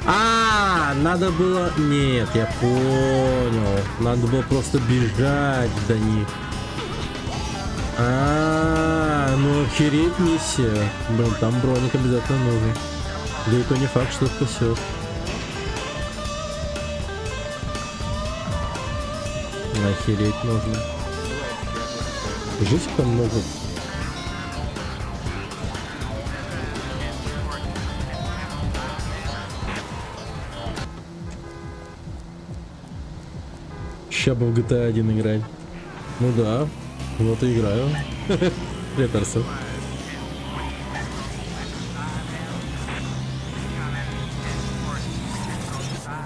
Надо было... Нет, я понял. Надо было просто бежать до них. Ну охереть миссия. Блин, там броник обязательно нужен. Да и то не факт, что спасет. Охереть нужно. Жить там много. Ща бы в GTA 1 играть. Ну да, вот и играю. Реторсов.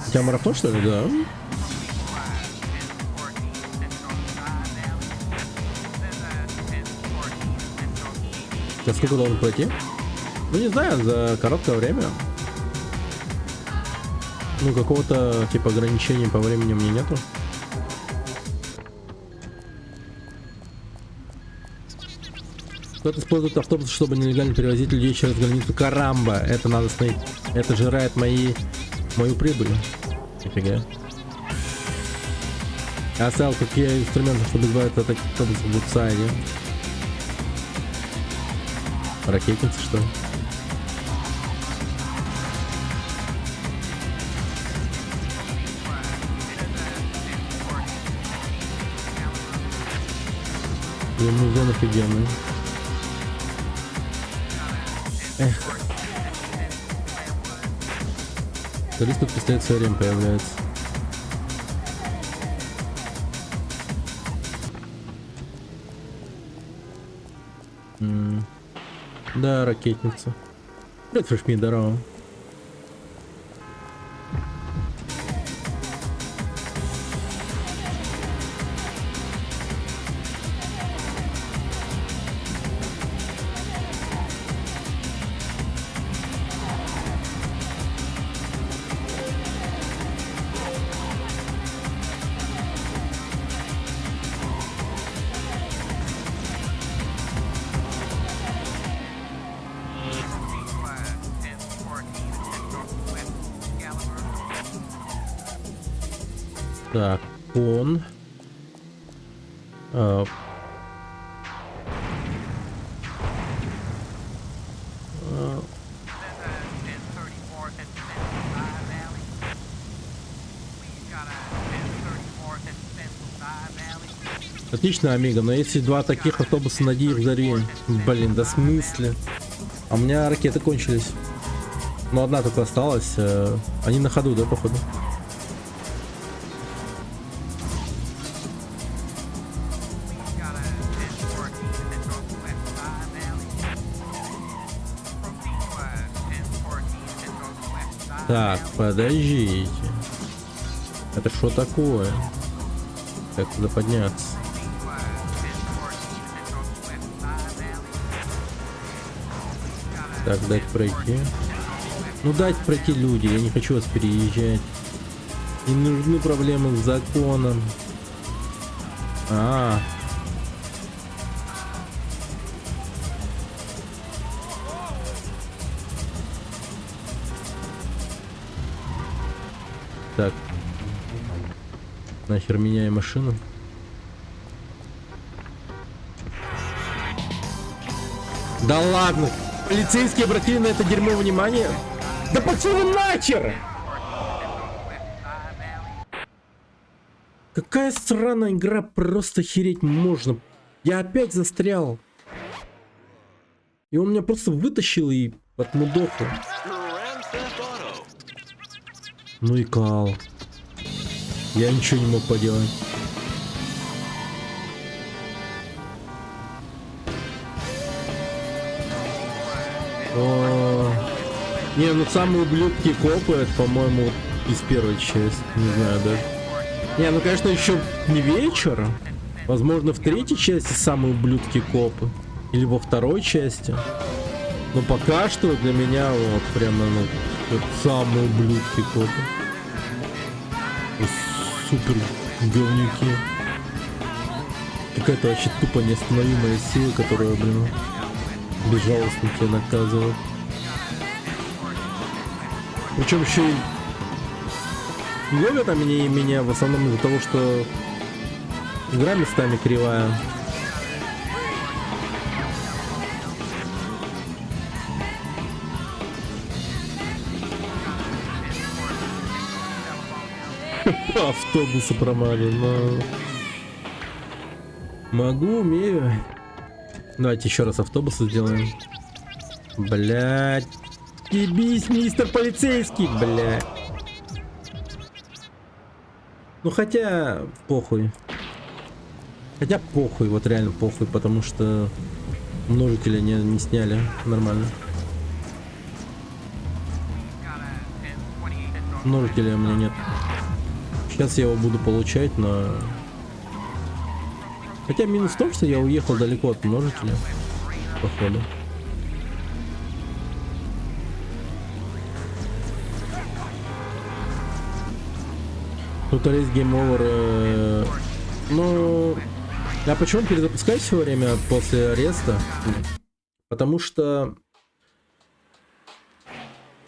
У тебя марафон, что ли? Да. Сейчас сколько должен пройти? Ну не знаю, за короткое время. Ну какого-то типа ограничения по времени у меня нету. Кто-то использует автобус, чтобы нелегально перевозить людей через границу. Карамба, это надо смотреть. Это жирает мою прибыль. Нифига. Я оставил какие инструменты, чтобы избавиться от автобуса в Бутсайде. Ракетница, что ли? Музон офигенный. Эх. Турист тут пистолет все время появляется. Да, ракетница. Привет, Фрешми, здорово. Так, он. Отлично, Амиго, но если два таких автобуса найди и взорви. Блин, да в смысле? А у меня ракеты кончились. Но одна только осталась. Они на ходу, да, походу? Так, подождите. Это что такое? Как туда подняться? Так, дать пройти. Ну дать пройти, люди, я не хочу вас переезжать. Не нужны проблемы с законом. Так. Нахер меняю машину. Да ладно! Полицейские обратили на это дерьмо внимание? Да пошли вы нахер! Какая странная игра, просто хереть можно. Я опять застрял. И он меня просто вытащил и отмудохал. Ну и кал. Я ничего не мог поделать. Не, ну самые ублюдки копы, это, по-моему, из первой части. Не знаю даже. Не, ну конечно еще не вечер. Возможно, в третьей части самые ублюдки копы. Или во второй части. Но пока что для меня вот прямо, ну, это самые ублюдки копы. Супер говнюки. Какая-то вообще тупо неостановимая сила, которая, блин, безжалостно тебя наказывает. Причем еще и ловят они меня в основном из-за того, что игра местами кривая. Автобусы промали, но... Могу, умею. Давайте еще раз автобусы сделаем. Блять. Ебись, мистер полицейский, блять. Ну хотя, похуй. Хотя похуй, вот реально похуй, потому что множители не сняли нормально. Множителя у меня нет. Сейчас я его буду получать, но... Хотя минус в том, что я уехал далеко от множителя, походу. Тут есть Game Over. Ну, я почему перезапускаю все время после ареста? Потому что...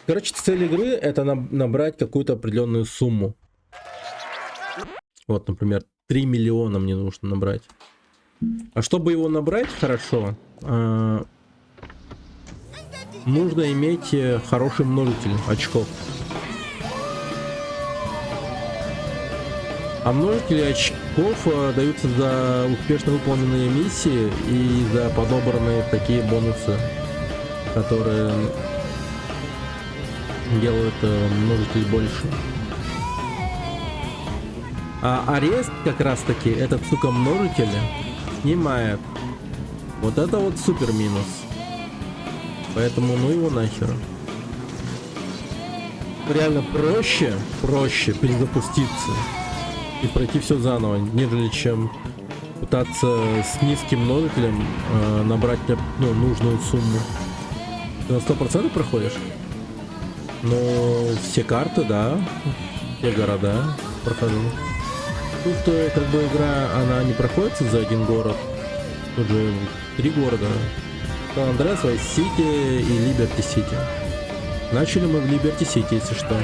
Короче, цель игры это набрать какую-то определенную сумму. Вот, например, 3 миллиона мне нужно набрать. А чтобы его набрать хорошо, нужно иметь хороший множитель очков. А множители очков даются за успешно выполненные миссии и за подобранные такие бонусы, которые делают множитель больше. А арест как раз таки этот, сука, множитель снимает. Вот это вот супер минус. Поэтому ну его нахер. Реально проще перезапуститься и пройти все заново, нежели чем пытаться с низким множителем набрать нужную сумму. Ты на 100% проходишь? Ну, все карты, да. Все города прохожу. Тут как бы игра, она не проходится за один город. Тут же 3 города. Сан-Андреас, Вайс-Сити и Либерти-Сити. Начали мы в Либерти-Сити, если что.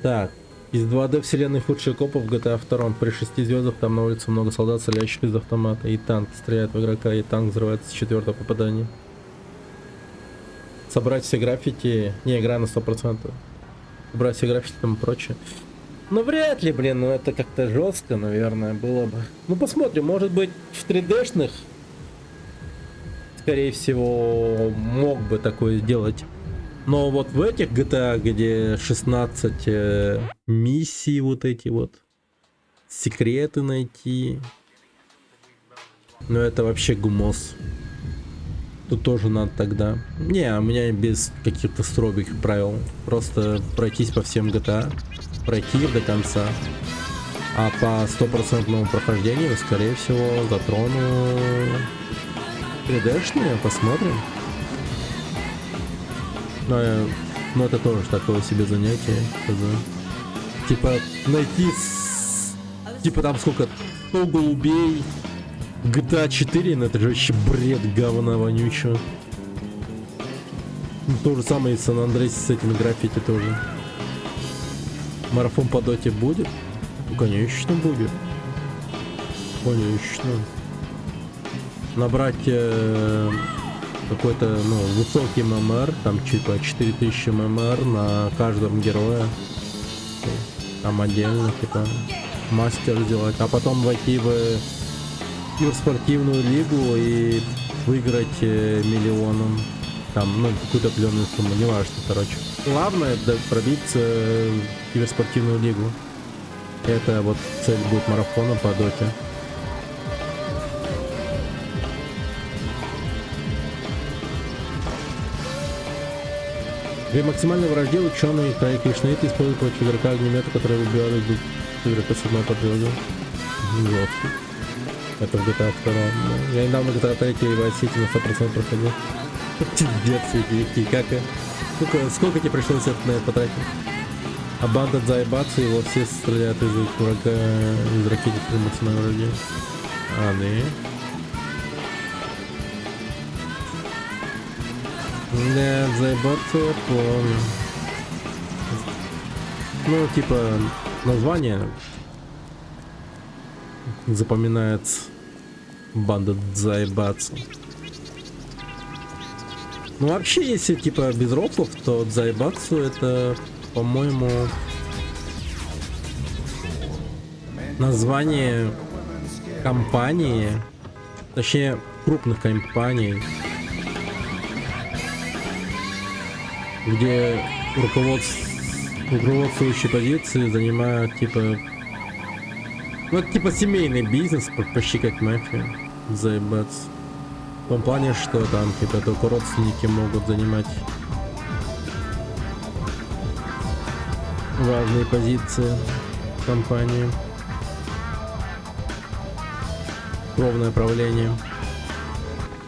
Так, из 2D вселенной худших копов в GTA 2. При 6 звездах там на улице много солдат, стреляющих из автомата. И танк стреляет в игрока, и танк взрывается с 4-го попадания. Собрать все граффити. Не, игра на 100%. Собрать все граффити там и прочее. Ну вряд ли, блин, ну это как-то жестко, наверное, было бы. Ну посмотрим, может быть в 3D-шных, скорее всего, мог бы такое сделать. Но вот в этих GTA, где 16 миссий, вот эти вот, секреты найти, ну это вообще гумос. Тут тоже надо тогда. Не, у меня без каких-то строгих правил. Просто пройтись по всем GTA, пройти их до конца. А по 100% прохождению, скорее всего, затрону 3D-шные, посмотрим. Но это тоже такое себе занятие. Типа найти типа там сколько 100 голубей GTA 4, ну это же вообще бред говна вонючего. То же самое и в Сан-Андреасе с этими граффити тоже. Марафон по доте будет? Ну конечно будет. Конечно. Набрать какой-то, ну, высокий ММР, там типа 4000 ММР на каждом героя. Там отдельно, типа, мастер сделать. А потом войти в киберспортивную лигу и выиграть миллионом. Там, ну, какую-то определенную сумму, не важно, короче. Главное это пробиться в киберспортивную лигу. Это вот цель будет марафона по доте. При максимальной вражде ученые и кришнаиты используют против игрока огнемета, который выбивает игрока с одной подводой. Жестко. Это в GTA 2. Я недавно GTA 3 и Vice City на 100% проходил. Пиздец, эти как. Сколько тебе пришлось на это потратить? А банда заебаться, его все стреляют из врага, из ракеты на вроде. А, да. Да, заебаться я помню. Ну, типа, название запоминается. Банда заебаться. Ну, вообще, если, типа, без рофлов, то заебаться это, по-моему, название компании, точнее, крупных компаний, где руководствующие позиции занимают, типа, ну, это, типа, семейный бизнес, почти как мафия, заебаться. В том плане, что там, типа, только родственники могут занимать важные позиции в компании. Ровное правление.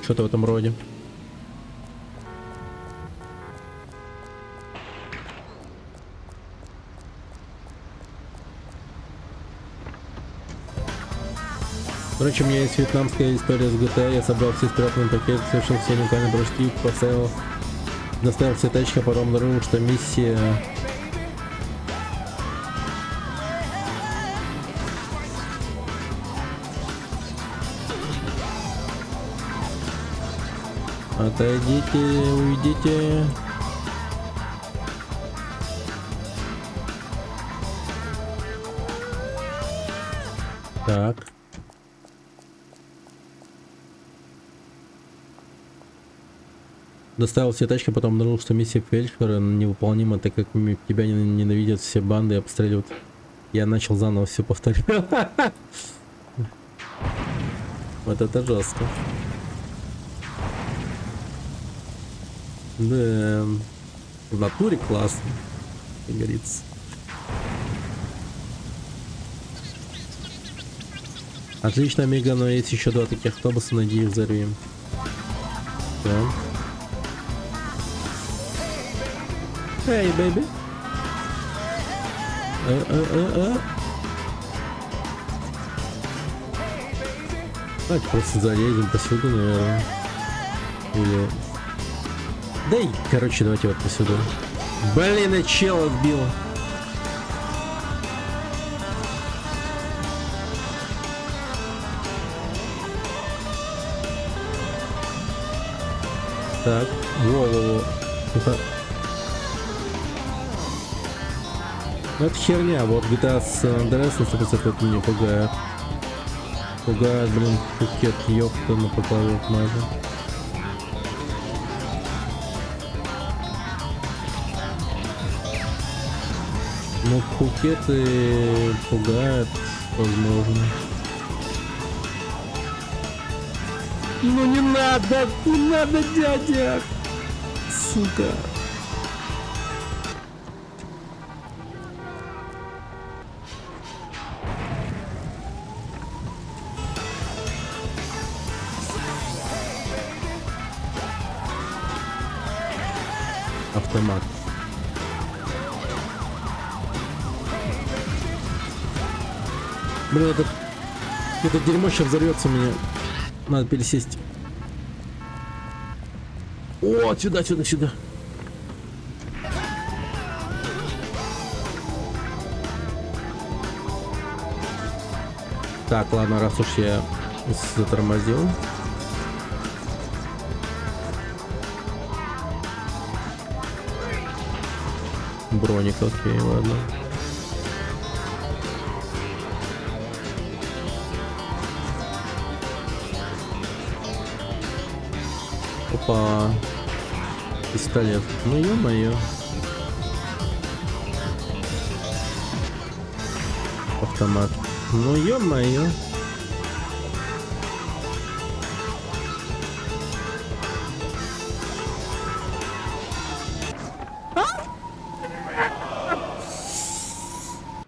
Что-то в этом роде. Короче, у меня есть вьетнамская история с GTA. Я собрал все спрятанные пакеты, совершил все уникальные прыжки, доставил все тачки, а потом обнаружил, что миссия... Отойдите, уйдите. Так. Доставил все тачки, потом обнаружил, что миссия фельдшера невыполнима, так как тебя ненавидят все банды и обстреливают. Я начал заново все повторять. Вот это жестко. Да, в натуре классно, как говорится. Отлично, Мега, но есть еще 2 таких автобуса, найди их, взорви. Все. Эй, бэйби. Давайте просто заедем посюда, наверное. Или... Да и, короче, давайте вот посюда. Блин, я чела сбил. Так, во-во-во. Ну это херня, вот GTA San Andreas на 100% это меня пугает. Пугает, блин, Пхукет, ёпта, на поплавок надо. Ну, Пхукеты пугают, возможно. Ну не надо, дядя! Сука. Автомат. Блин, это дерьмо сейчас взорвется у меня. Надо пересесть. О, сюда. Так, ладно, раз уж я затормозил. Броник, окей, ладно. Опа. Пистолет. Ну ё-моё. Автомат. Ну ё-моё.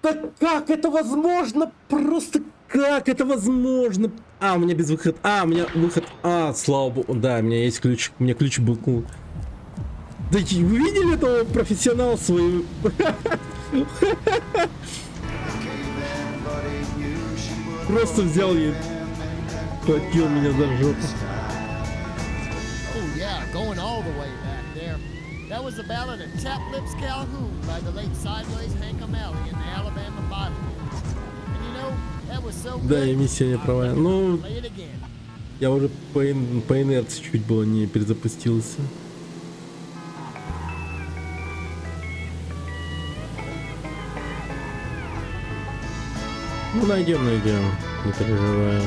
Да как это возможно? Просто как это возможно? А, у меня без выхода. А, у меня выход. А, слава богу. Да, у меня есть ключ. У меня ключ был. Да вы видели этого профессионала свою? Просто взял и хватил меня за жопу. Oh yeah, going all the way back there. That was the ballad of Chap Lips Calhoun by the late Sideways Hank O'Malley in the Alabama Bible Band. And you know, that was so Да, good. эмиссия неправая. Ну, Play it again. я уже по инерции чуть было не перезапустился. Ну, найдем, не переживай.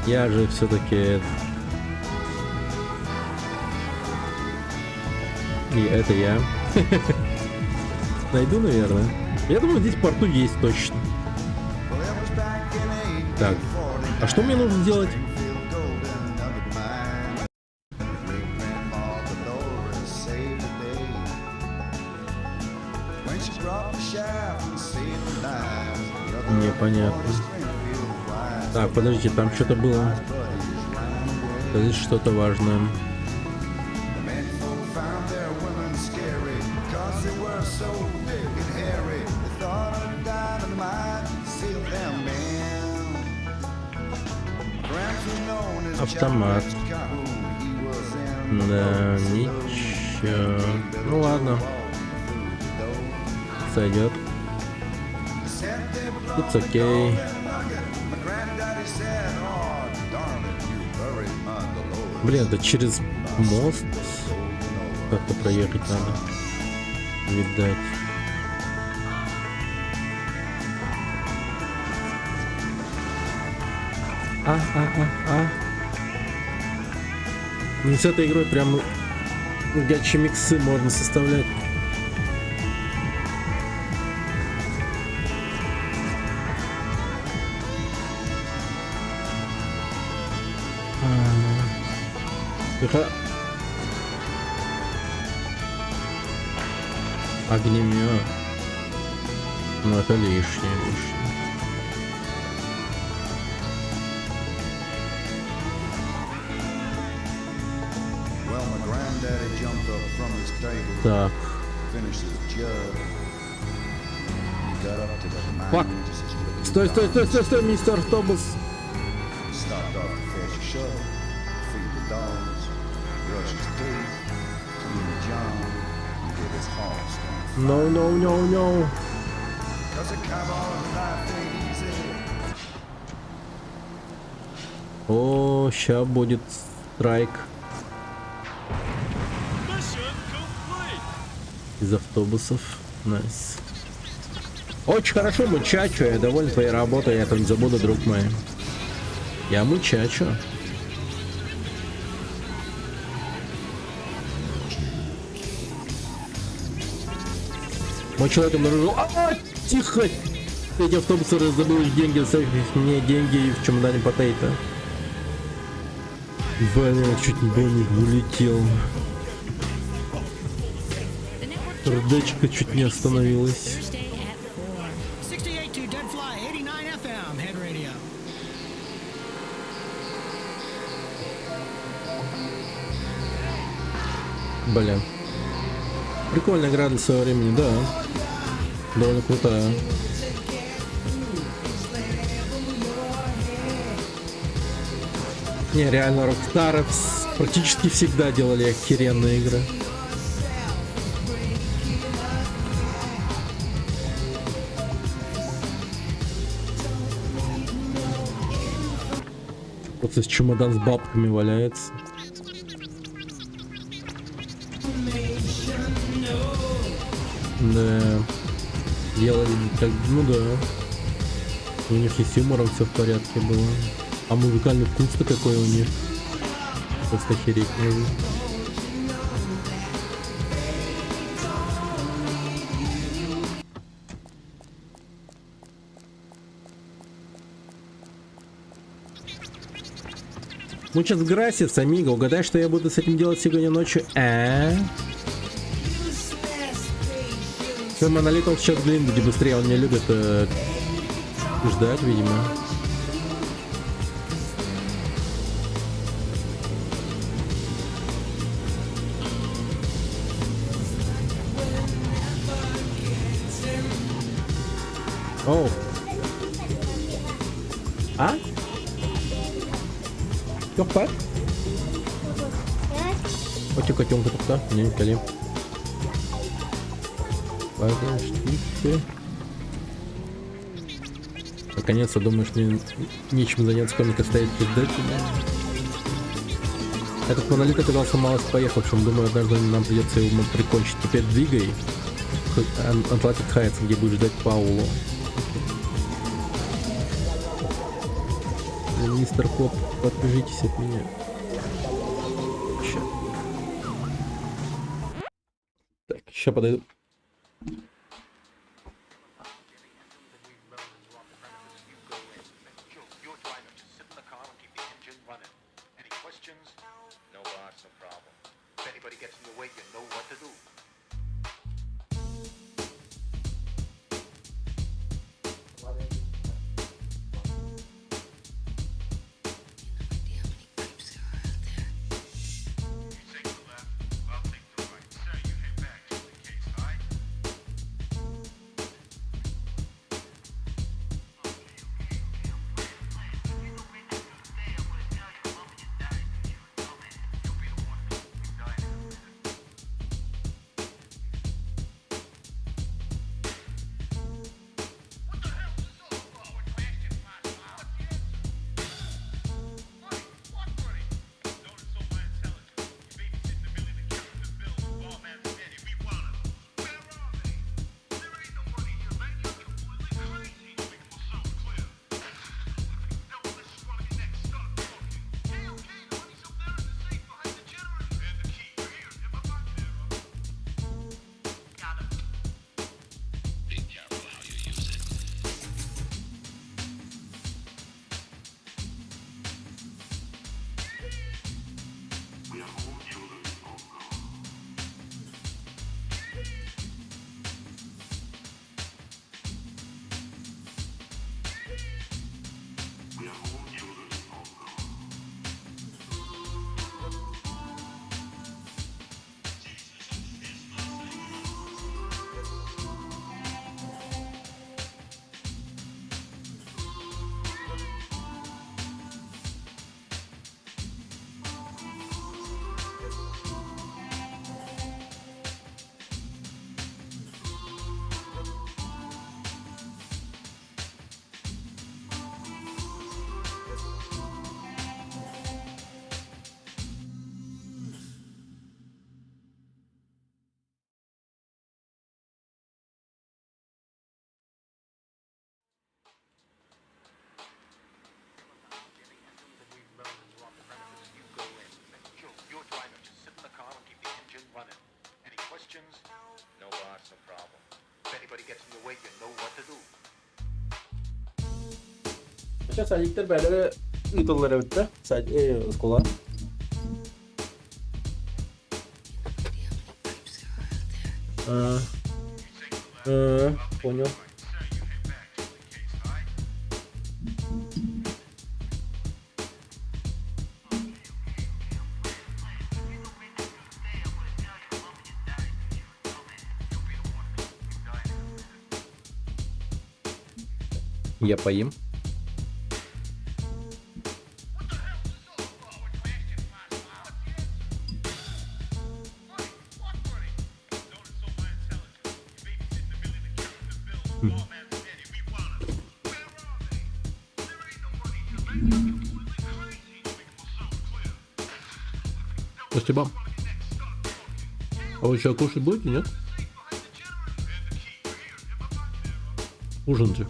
Я же все-таки... И это я. Найду, наверное. Я думаю, здесь в порту есть точно. Так, а что мне нужно делать? Непонятно. Так, подождите, там что-то было. Здесь что-то важное. Автомат. Да, ничего. Ну ладно. Сойдет. It's окей. Блин, это через мост как-то проехать надо. Видать. Ну, с этой игрой прям гачи миксы можно составлять. Тихо. Огнемет. Ну это лишнее. Well, my granddaddy jumped up from his table, Так. finished his jug. He got up to the Fuck. mine just as quick as Стой, he стой, could. стой, стой, стой, мистер Автобус. Stopped off to fetch a shovel, feed the dogs, brush his teeth, clean the John, and get his horse done. No, no, no, no. 'Cause a cowboy's life ain't easy. О, ща будет страйк Mission complete. из автобусов. Найс. Очень хорошо, мучачо. Я доволен твоей работой. Я это не забуду, друг мой. Я мучачо. Мой человек обнаружил... Тихо! Эти автобусы раздобыли деньги, оставив мне деньги в чемодане Потейта. Блин, чуть не был не улетел. Сердечко чуть не остановилось. 68 to Dead Fly, 89 FM, head radio. Блин. Прикольная игра для своего времени, да. Довольно крутая. Не, реально, Rockstar практически всегда делали охеренные игры. Вот здесь чемодан с бабками валяется. Да. Делали так, ну да. У них и с юмором все в порядке было. А музыкальный вкус-то какой у них. Просто охереть можно. Muchas gracias, amigo. Угадай, что я буду с этим делать сегодня ночью. Монолит, он сейчас, блин, будет быстрее. Он не любит ждать, видимо. Оу. А? Yok var. Очи котенка тукта. Не калим. Подождите. Наконец-то думаешь, мне нечем заняться, кроме как стоять и ждать тебя. Этот монолит оказался малость поехавшим. Думаю, однажды нам придется его прикончить. Теперь двигай. Атлантик Хайтс, где будешь ждать Паулу. Мистер Коп, отвяжитесь от меня. Ща. Так, ща подойду. Сейчас adikler böyle yıtılları bitti. Sadece kola. Понял. Я поем. Спасибо. А вы еще кушать будете, нет? Ужинайте.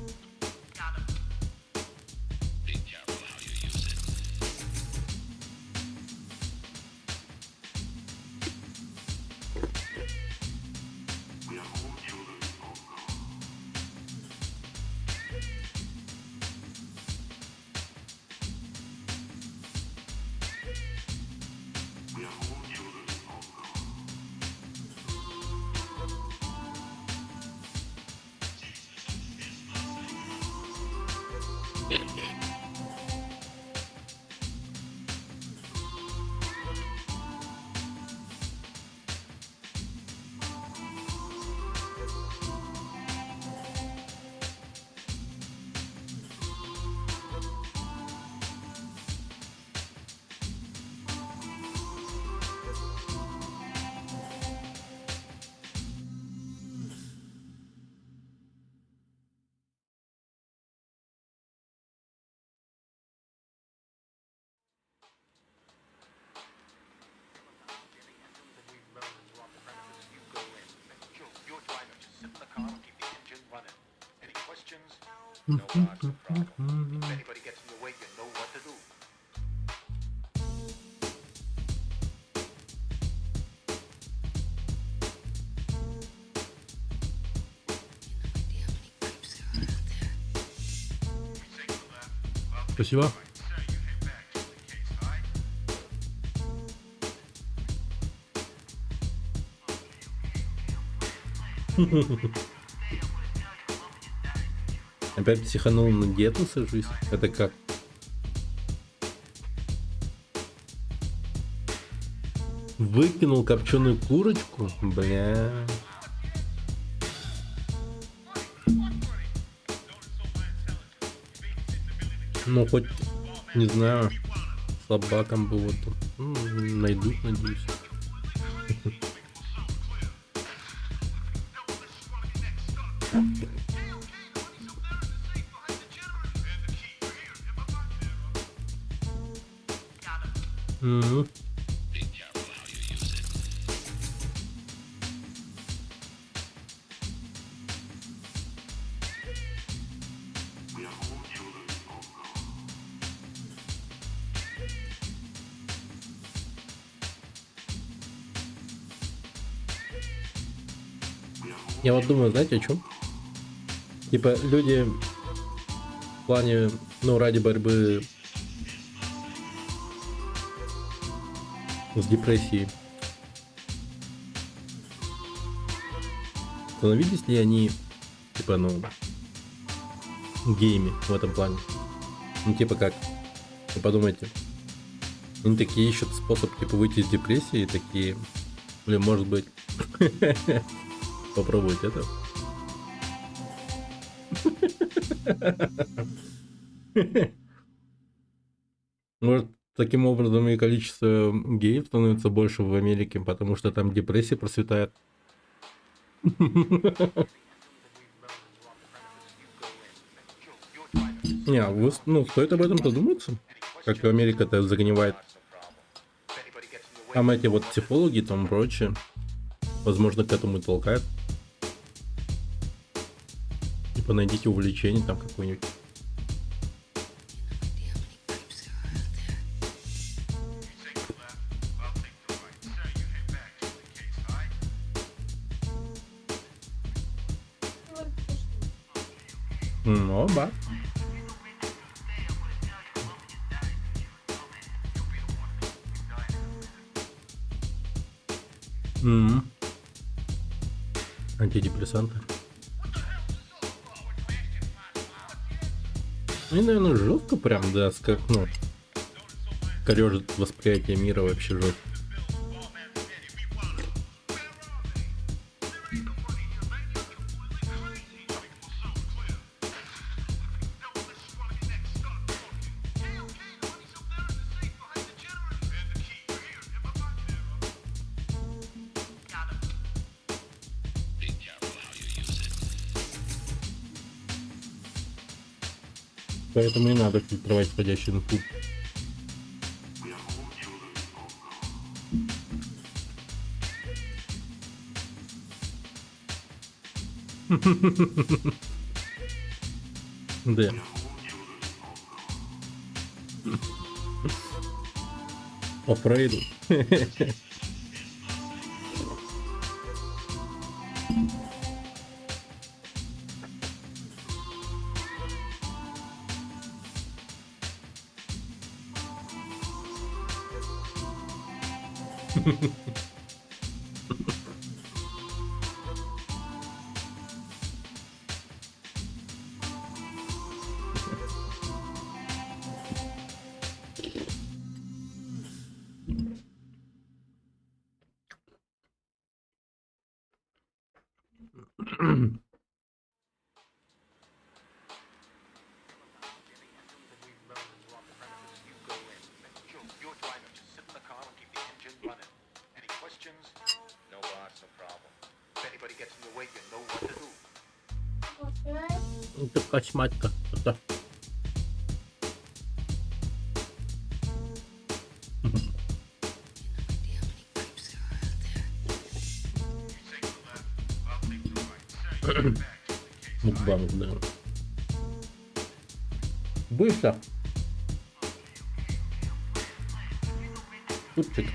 Спасибо. Опять психанул, на диету сажусь? Это как? Выкинул копченую курочку? Бля. Ну, хоть, не знаю, собакам бы вот найдут, надеюсь. Мгм. Я вот думаю, знаете, о чем? Типа, люди в плане, ну, ради борьбы с депрессией. Становились ли они, типа, ну, геями в этом плане? Ну, типа как? Вы подумайте. Они такие ищут способ, типа, выйти из депрессии, такие, блин, может быть, попробовать это. Может, таким образом и количество геев становится больше в Америке, потому что там депрессия процветает. Не, ну, стоит об этом задуматься, как Америка-то загнивает. Там эти вот психологи и там прочее, возможно, к этому и толкают. Типа найдите увлечение там какое-нибудь. Ну, да. Антидепрессанты. И, наверное, жестко прям, да, как, ну, корежит восприятие мира вообще жестко. Поэтому и надо фильтровать входящую инфу. Да. По Фрейду. Это косматка. Это. Мукбанг, да. Быстро. Тупчик.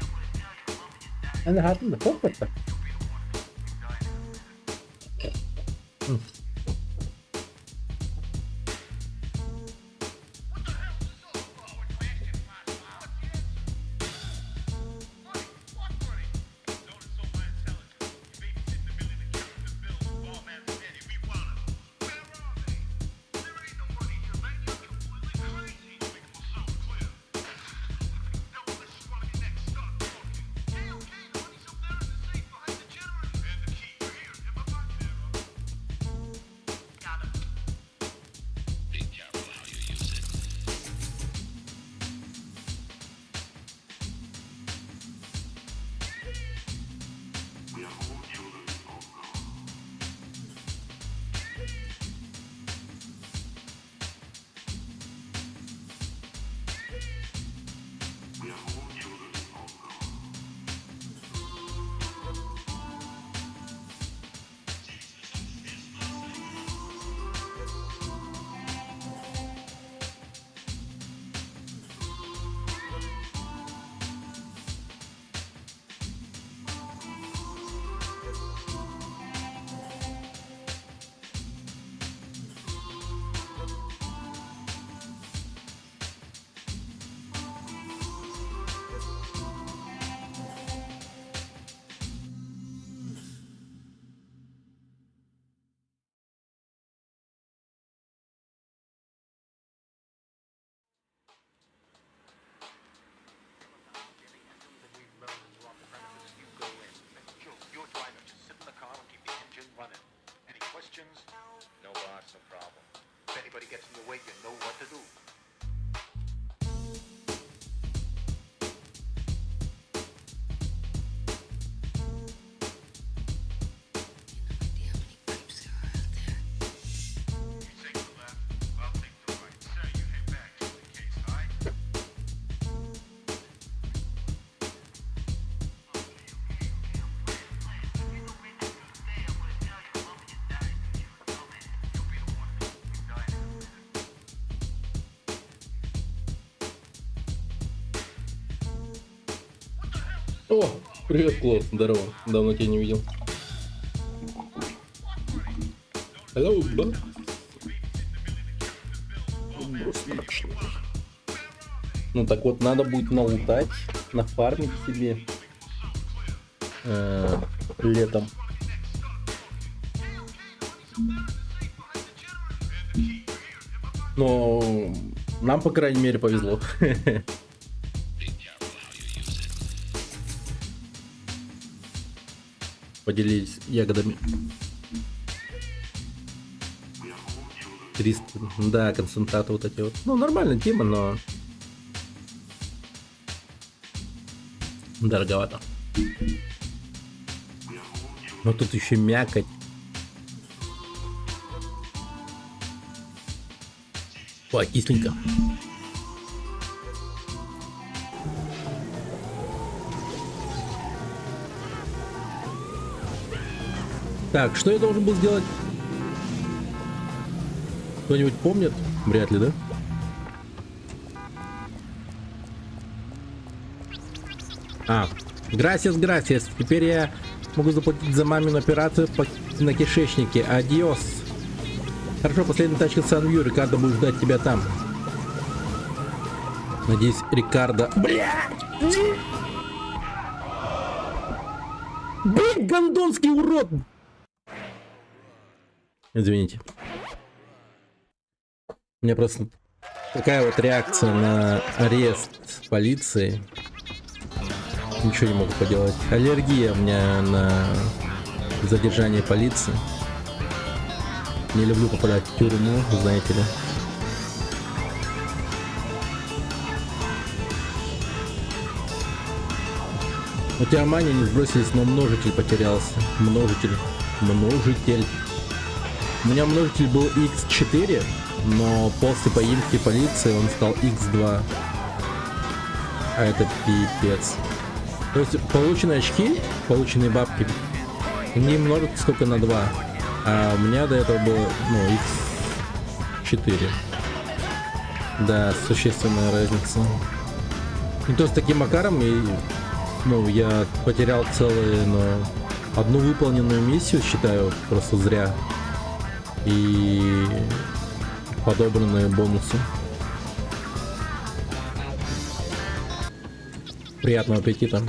Она готова, хопа-то. No boss, no problem. If anybody gets in the way, you know what to do. О, привет, Клод. Здорово. Давно тебя не видел. Hello, bro. Ну так вот, надо будет налутать, нафармить себе летом. Но нам, по крайней мере, повезло. Поделились ягодами. 300, да, концентраты вот эти вот. Ну, нормальная тема, но дороговато. Но тут еще мякоть. Ой, кисленько. Так, что я должен был сделать? Кто-нибудь помнит? Вряд ли, да? Грасиас. Теперь я могу заплатить за мамину операцию на кишечнике. Адиос. Хорошо, последняя тачка Сан-Вью. Рикардо будет ждать тебя там. Надеюсь, Рикардо... Блядь, гондонский урод! Извините. У меня просто такая вот реакция на арест полиции. Ничего не могу поделать. Аллергия у меня на задержание полиции. Не люблю попадать в тюрьму, знаете ли. У тебя мани не сбросились, но множитель потерялся. Множитель. У меня множитель был X4, но после поимки полиции он стал X2. А это пипец. То есть полученные очки, полученные бабки, не множатся только на 2. А у меня до этого было, X4. Да, существенная разница. И то с таким макаром я потерял одну выполненную миссию, считаю, просто зря. И подобранные бонусы. Приятного аппетита.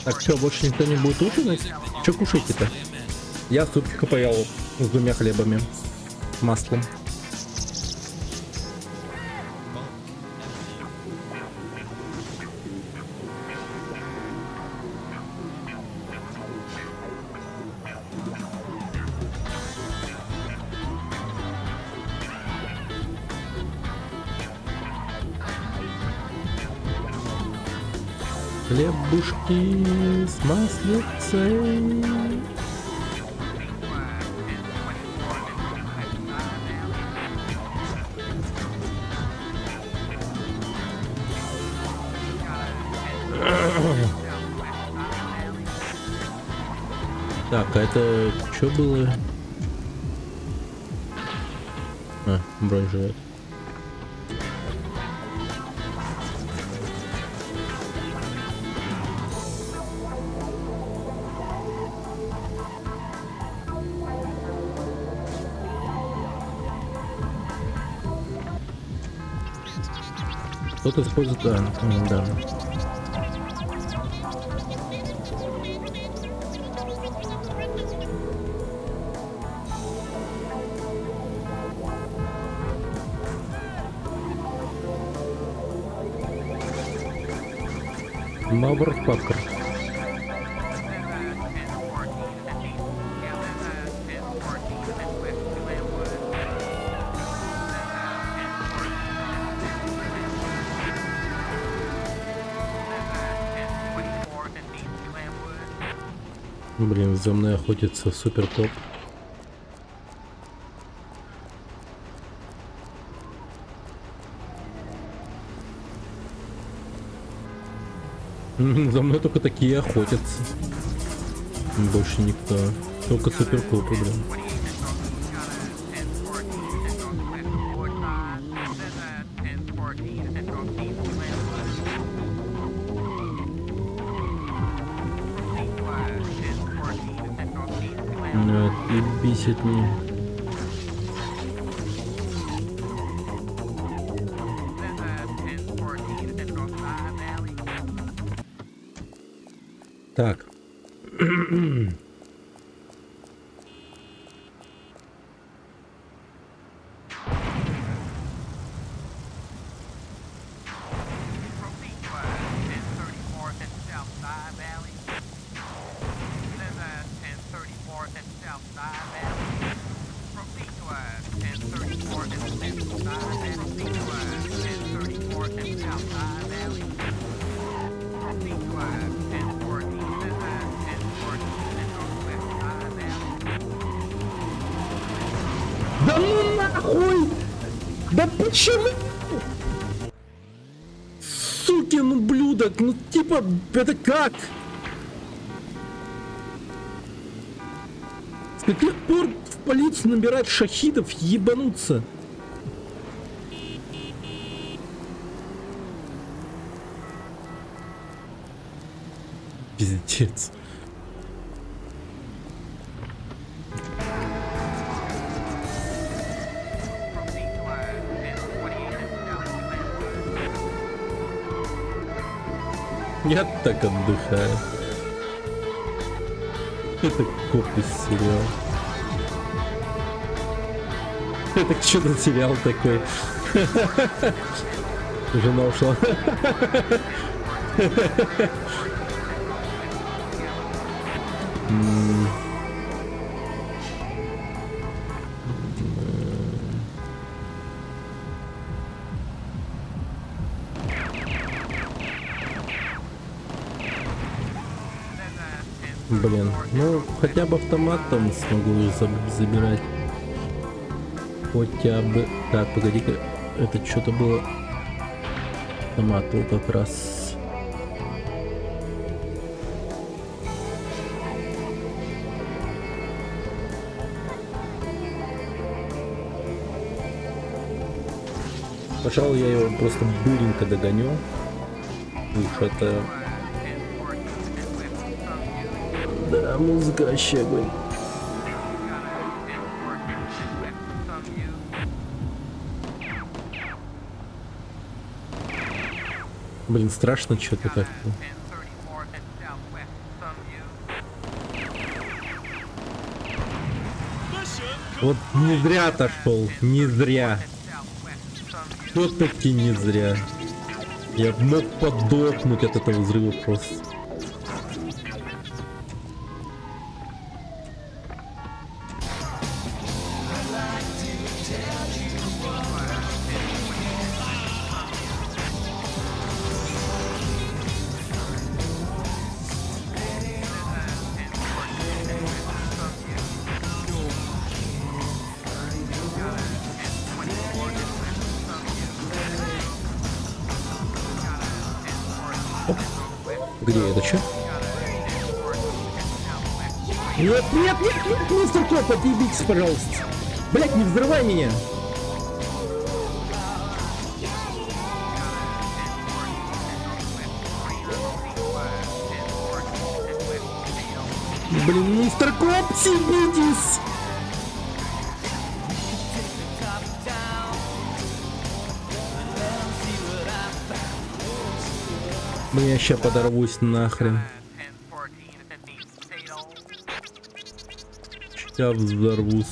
Так, что, больше никто не будет ужинать? Что кушаете-то? Я супчика поел с 2 хлебами. Маслом. Хлебушки с маслицей. Так, а это что было? А, бронь живет. Кто-то использует, да. Маврфакер. Блин, за мной охотится супер топ. За мной только такие охотятся. Больше никто. Только супер копы, блин. И бесит меня. Так. Да ну нахуй! Да почему? Сукин ублюдок, ну типа, это как? С каких пор в полицию набирать шахидов, ебануться? Пиздец. Я так отдыхаю. Это коп из сериала. Это что за сериал такой? Жена ушла. Блин, ну хотя бы автоматом смогу забирать. Хотя бы. Так, погоди-ка, это что-то было. Автомат был как раз. Пожалуй, я его просто быренько догоню. Уж это... Да, музыка вообще огонь. Блин, страшно что-то как-то. Вот не зря отошел, не зря. Все-таки не зря. Я мог подохнуть от этого взрыва просто. Где это, что? Нет, нет, нет, нет, мистер Коп, отъебитесь, пожалуйста. Блять, не взрывай меня. Блин, мистер Коп, съебитесь. Блин, я ща подорвусь нахрен. Ща взорвусь.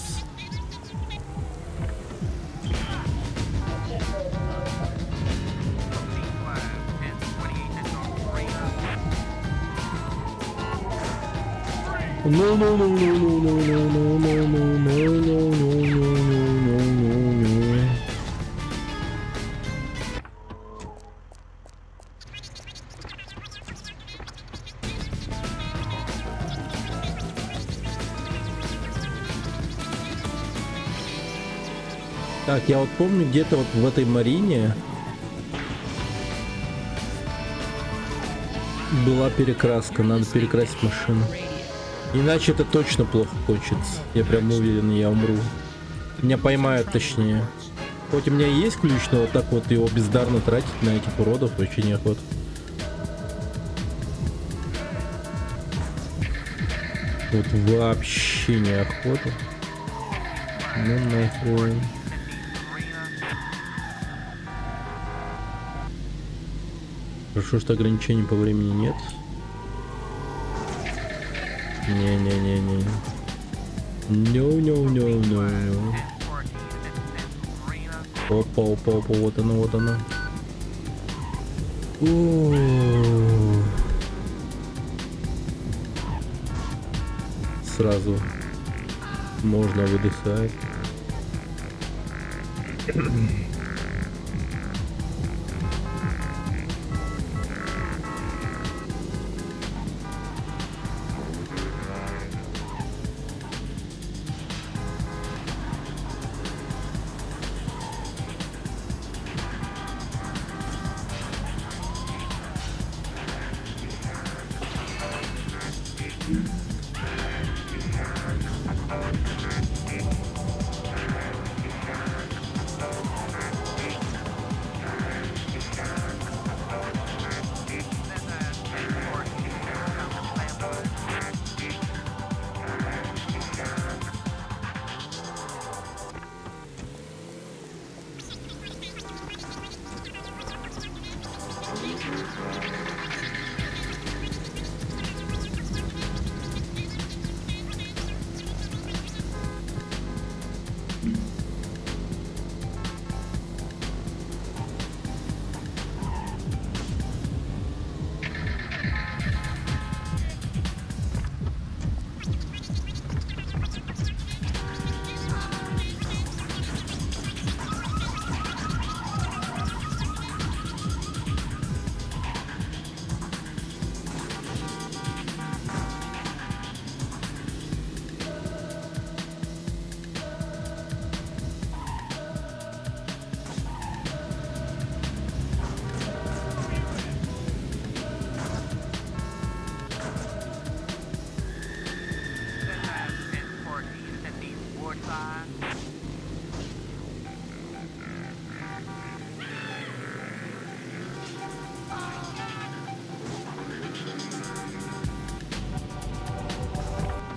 No, no, no, no, no, no, no, no, no, no, no, no, no, no, no. Так, я вот помню, где-то вот в этой Марине была перекраска, надо перекрасить машину. Иначе это точно плохо кончится. Я прям уверен, я умру. Меня поймают, точнее. Хоть у меня и есть ключ, но вот так вот его бездарно тратить на этих уродов вообще неохота. Вот вообще неохота. Ну нахрен. Хорошо, что ограничений по времени нет. Не-не-не-не. No. Опа, вот оно. Сразу можно выдыхать.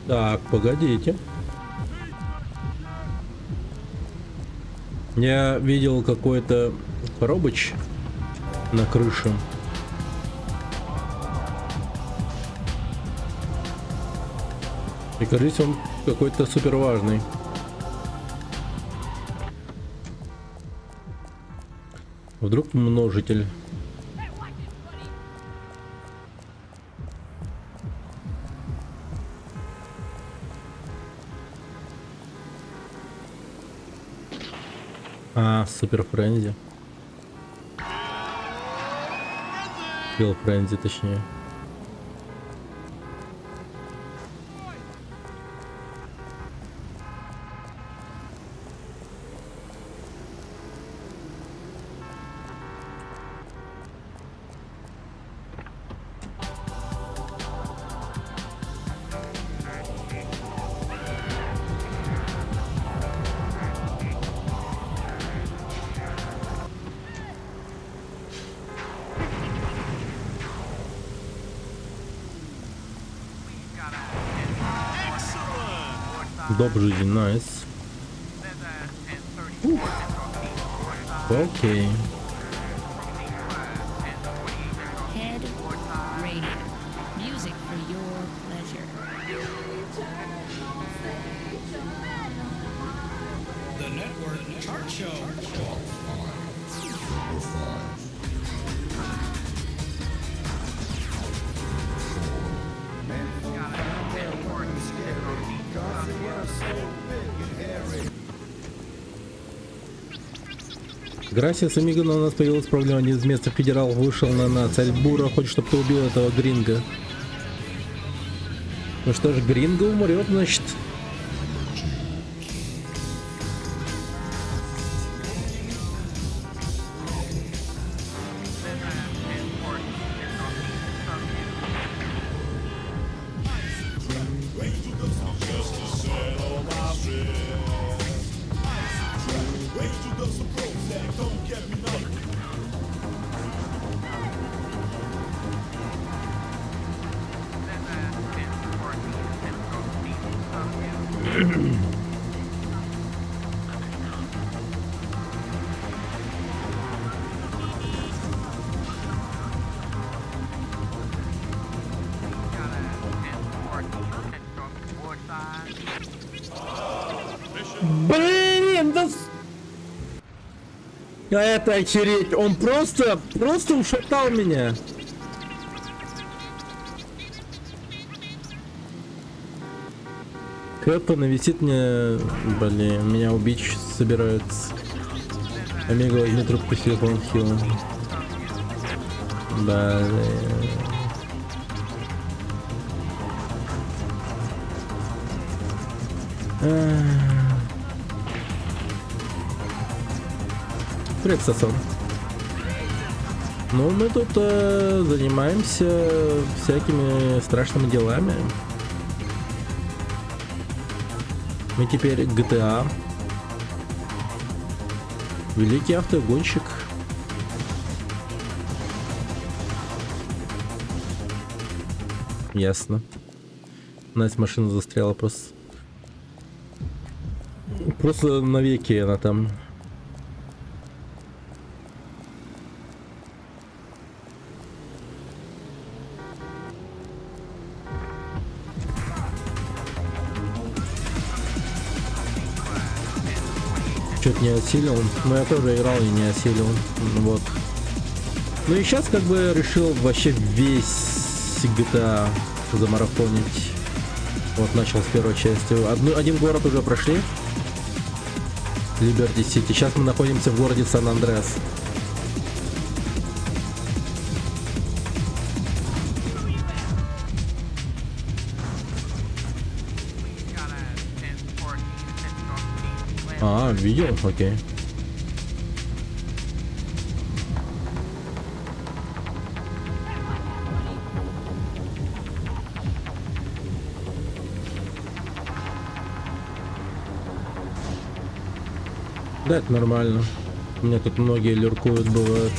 Так, погодите. Я видел какой-то коробыч на крыше. И кажется, он какой-то супер важный. Вдруг множитель. А, супер френзи. Килл френзи, точнее. Доп жизни, найс. Окей. Head Radio. Music for your pleasure. The Network Chart Show. Грасиас, Амиго, но у нас появилась проблема. Один из местных федерал вышел на нас. Альбура хочет, чтобы ты убил этого Гринго. Ну что ж, Гринго умрет, значит. Блин, да... Это охереть, он просто ушатал меня. Кэпа нависит мне... Блин, меня убить собираются. Омега, возьми трубку телефон хил. Блин. Привет, Сасон. Ну, мы тут занимаемся всякими страшными делами. Мы теперь GTA. Великий автогонщик. Ясно. Настя машина застряла просто. Просто навеки она там. Чё-то не осилил. Но я тоже играл и не осилил. Вот. Ну и сейчас как бы решил вообще весь GTA замарафонить. Вот начал с первой части. Один город уже прошли. Либерти Сити. Сейчас мы находимся в городе Сан-Андреас. А, видел? Окей. Да, это нормально. У меня тут многие луркуют, бывает.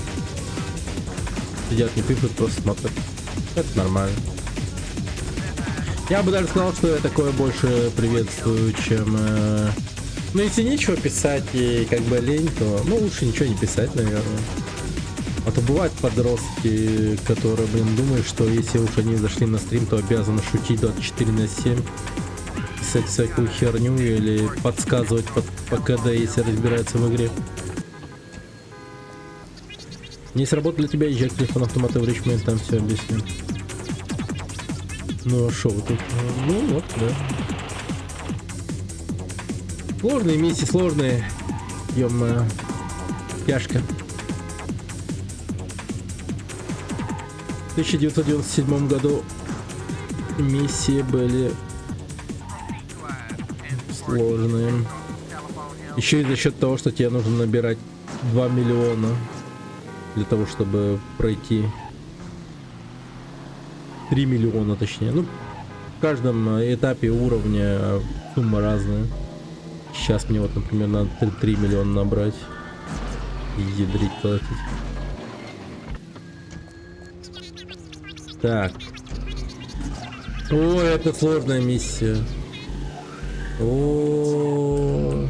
Сидят, не пишут, просто смотрят. Это нормально. Я бы даже сказал, что я такое больше приветствую, чем... Ну, если нечего писать и как бы лень, то... Ну, лучше ничего не писать, наверное. А то бывают подростки, которые, блин, думают, что если уж они зашли на стрим, то обязаны шутить 24/7. Писать всякую херню или подсказывать по КД, если разбирается в игре. Не сработал для тебя, езжай к телефону автомата в Ричмонд, там все объясню. Ну а шо вы тут? Ну вот, да. Сложные миссии, сложные. Ё-моё. Тяжко. В 1997 году миссии были сложные. Еще и за счет того, что тебе нужно набирать 2 миллиона для того, чтобы пройти 3 миллиона, точнее. Ну, в каждом этапе уровня сумма разная. Сейчас мне вот, например, надо 3 миллиона набрать и ядрить платить. Так. Ой, это сложная миссия. О.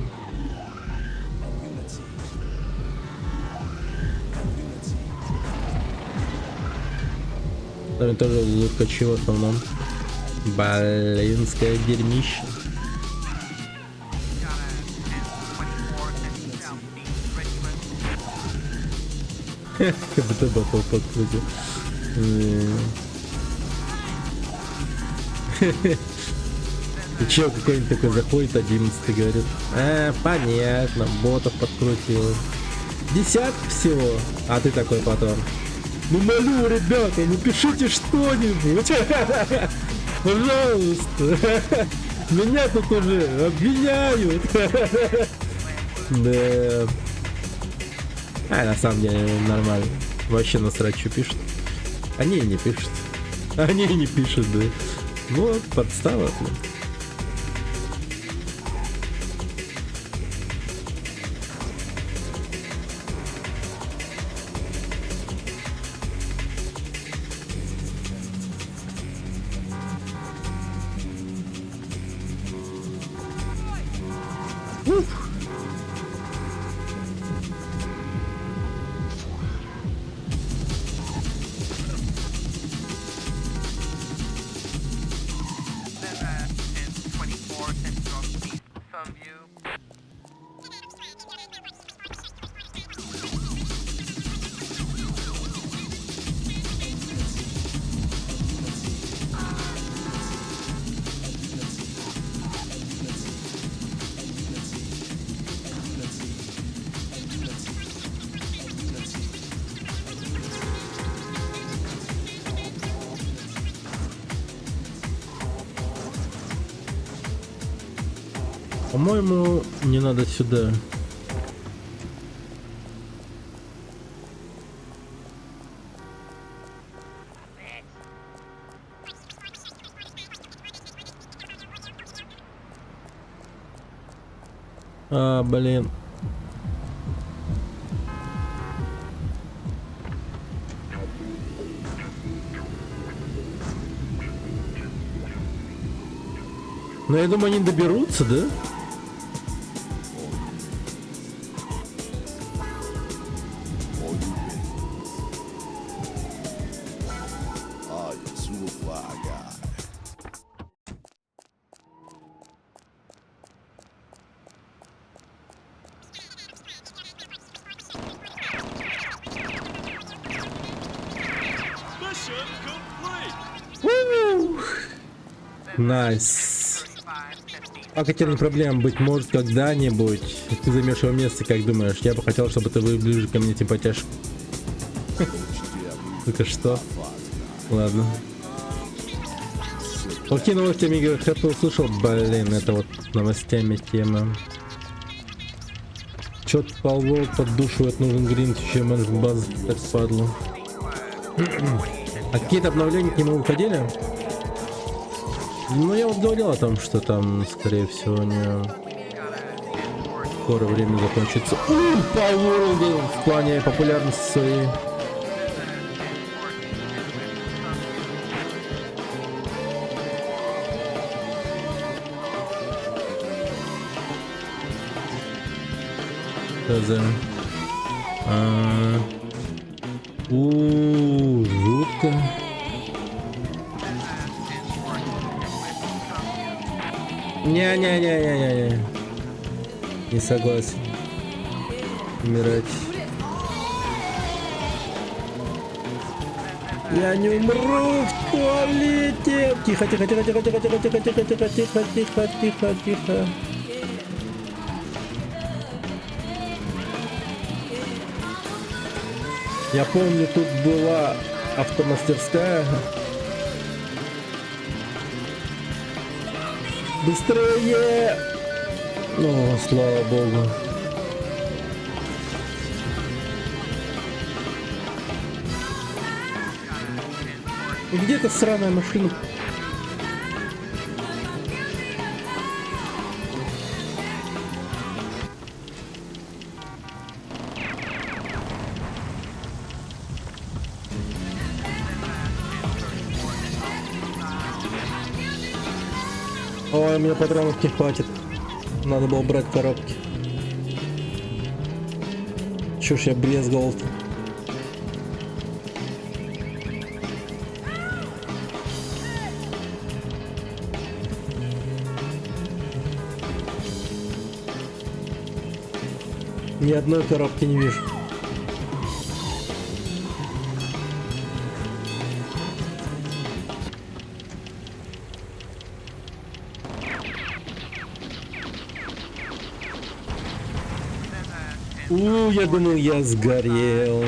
Там тоже лукачи в основном. Блинское дерьмище. Как будто батл подкрутил. И чё, какой-нибудь такой заходит 11 говорит: понятно, ботов подкрутил. Десятки всего. А ты такой потом: ну молю, ребята, напишите что-нибудь. Пожалуйста. Меня тут уже обвиняют. Да. А на самом деле нормально. Вообще насрать, что пишут. Они и не пишут. Они и не пишут, да. Вот, подстава. По-моему, не надо сюда. Блин. Ну, я думаю, они доберутся, да? Найс. А теперь не проблема, быть может когда-нибудь ты займешь его место, как думаешь? Я бы хотел, чтобы ты был ближе ко мне, типа тяжко. Только что? Ладно. Плохие новости, Мига Хэппи услышал. Блин, это вот новостями тема. Чё-то полвол поддушивает, нужен грин, чем баз так падло. А какие-то обновления к нему выходили? Ну, я вот говорил о том, что там, скорее всего, не... скоро время закончится. По World в плане популярности своей. ТЗ. Жутко. Не-не-не-не-не. Не согласен. Умирать. Я не умру в туалете. Тихо, тихо, тихо, тихо, тихо, тихо, тихо, тихо, тихо, тихо, тихо, тихо, тихо. Я помню, тут была автомастерская. Быстрее! О, слава богу. Где-то сраная машина. Ой, мне патронов не хватит. Надо было брать коробки. Чё ж я брезговал-то? Ни одной коробки не вижу. Я думал, я сгорел.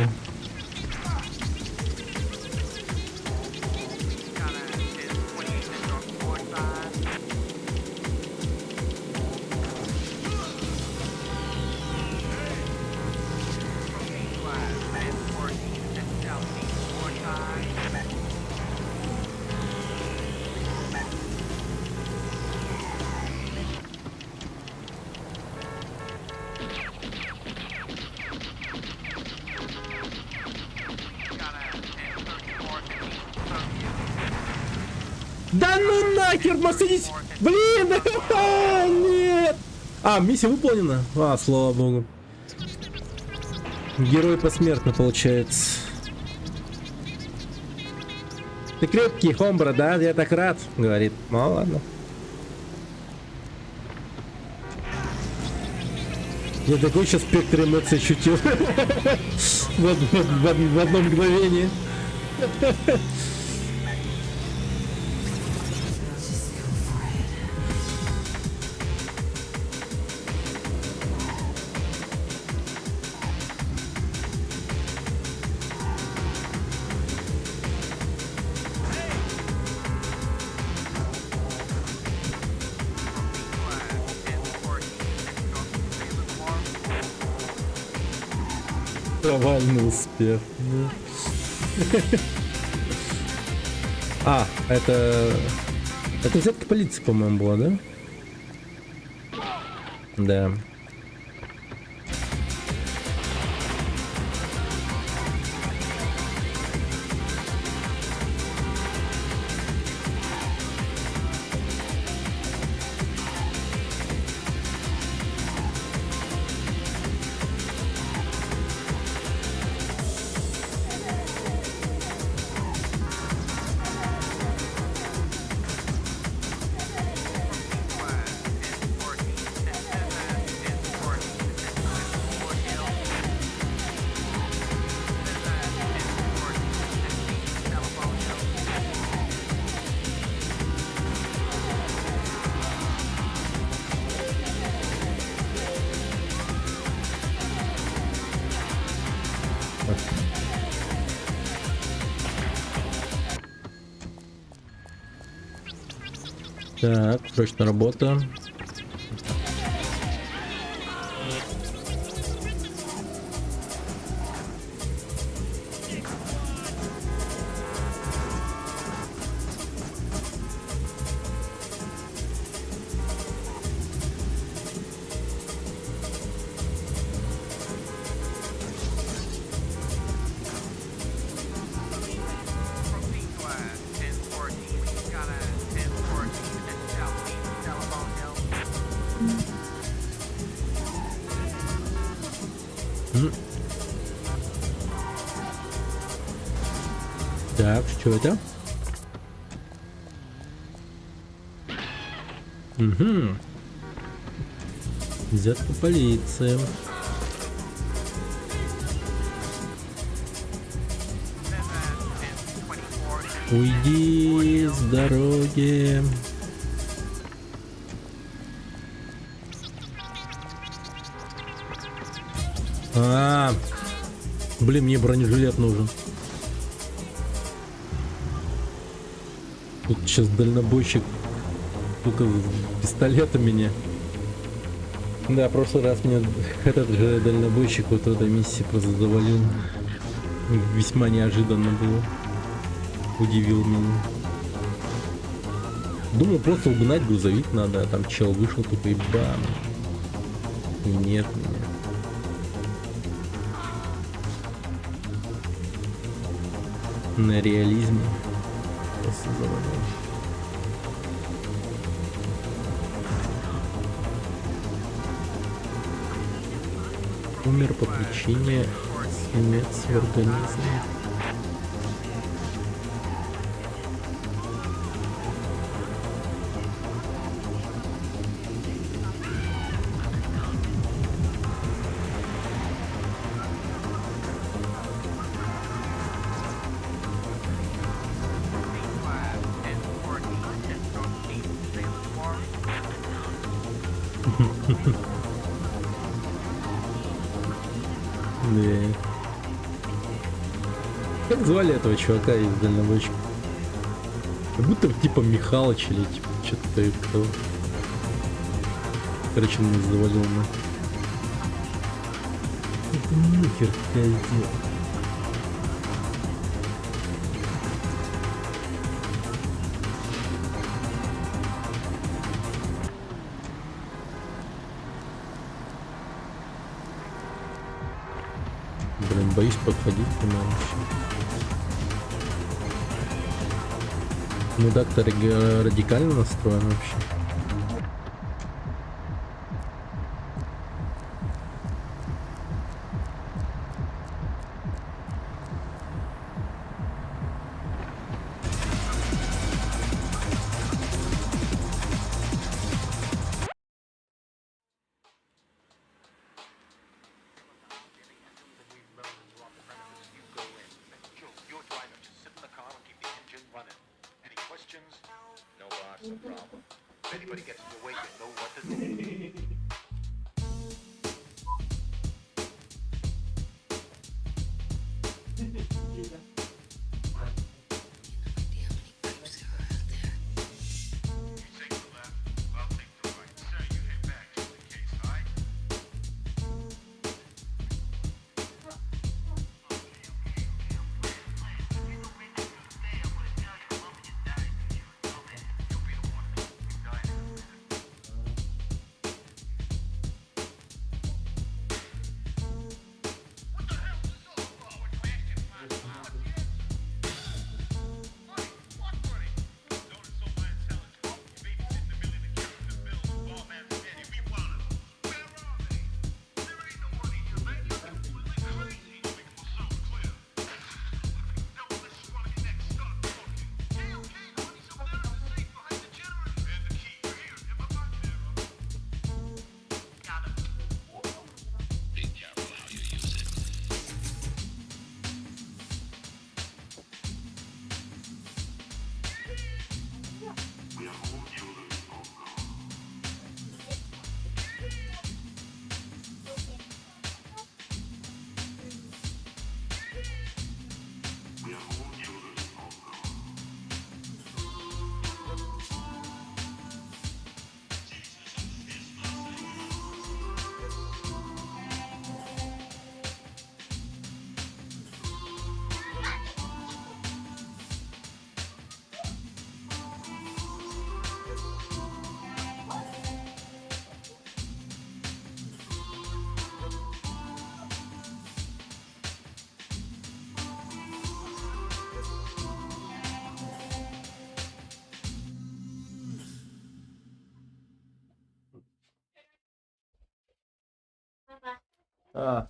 Да ну нахер, Мерседес! Блин! Нет! Миссия выполнена? Слава богу. Герой посмертно получается. Ты крепкий, Хомбра, да? Я так рад, говорит. Ну ладно. Я такой сейчас спектр эмоций ощутил. В одно мгновение. Провальный успех. Это взятка полиции, по-моему, была, да? Да. Так, срочная работа. Так, что это? Угу. Взятка полиции. Уйди с дороги. Блин, мне бронежилет нужен. Тут сейчас дальнобойщик только с пистолетом меня. Да, в прошлый раз меня этот же дальнобойщик вот в этой миссии просто завалил. Весьма неожиданно было. Удивил меня. Думал, просто угнать грузовик надо, а там чел вышел тупо и бам. Нет меня. На реализме просто завалил. Умер по причине смерти в организме. Как звали этого чувака из дальнобойщика? Как будто типа Михалыч или типа что-то такое. Короче, он меня завалил на. Это нахер пиздец. Блин, боюсь подходить к нему вообще. Мудак-то радикально настроен вообще. No boss, no problem. If anybody gets in your way, you know what to do. А.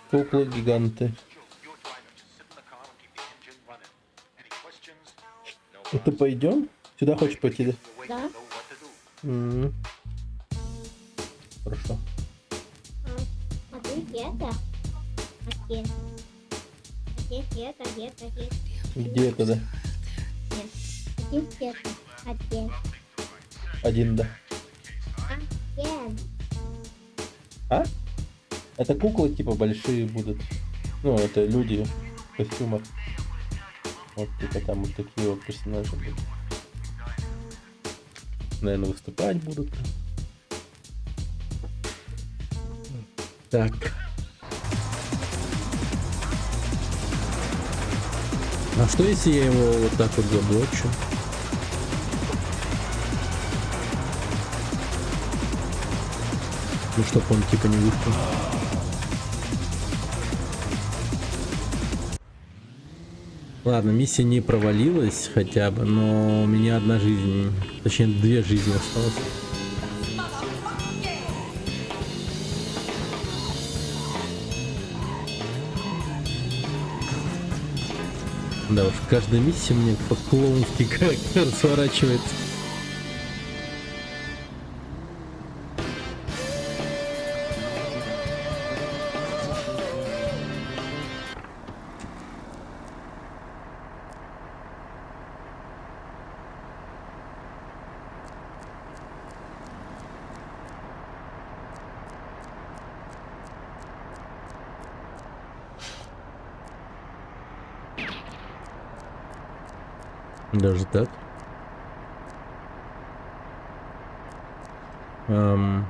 Куклы-гиганты. Это пойдем? Сюда хочешь пойти, да? Да. Хорошо. Смотри, это. Отец. Отец, это. Где это, да? Нет. Отец, это. Отец. Один, да. Отец. А? Это куклы типа большие будут. Ну, это люди в костюмах. Вот типа там вот такие вот персонажи будут. Наверное, выступать будут. Так. А что если я его вот так вот заблочу? Ну, чтоб он типа не вышел. Ладно, миссия не провалилась хотя бы, но у меня одна жизнь, точнее 2 жизни осталось. Да уж, каждая миссия мне по-клоунски как-то сворачивается. Даже так. Ну,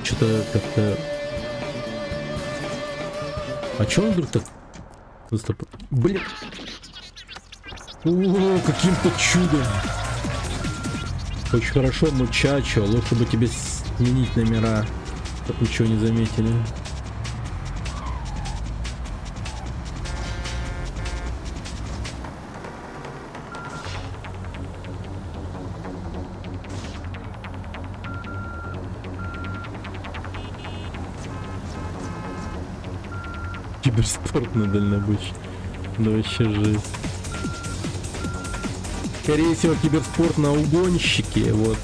что-то как-то... А чё он вдруг так... Блин! О, каким-то чудом! Очень хорошо, мучачо. Лучше бы тебе сменить номера, чтоб ничего не заметили. Киберспорт на дальнобойщик. Да вообще жесть. Скорее всего, киберспорт на угонщике. Вот.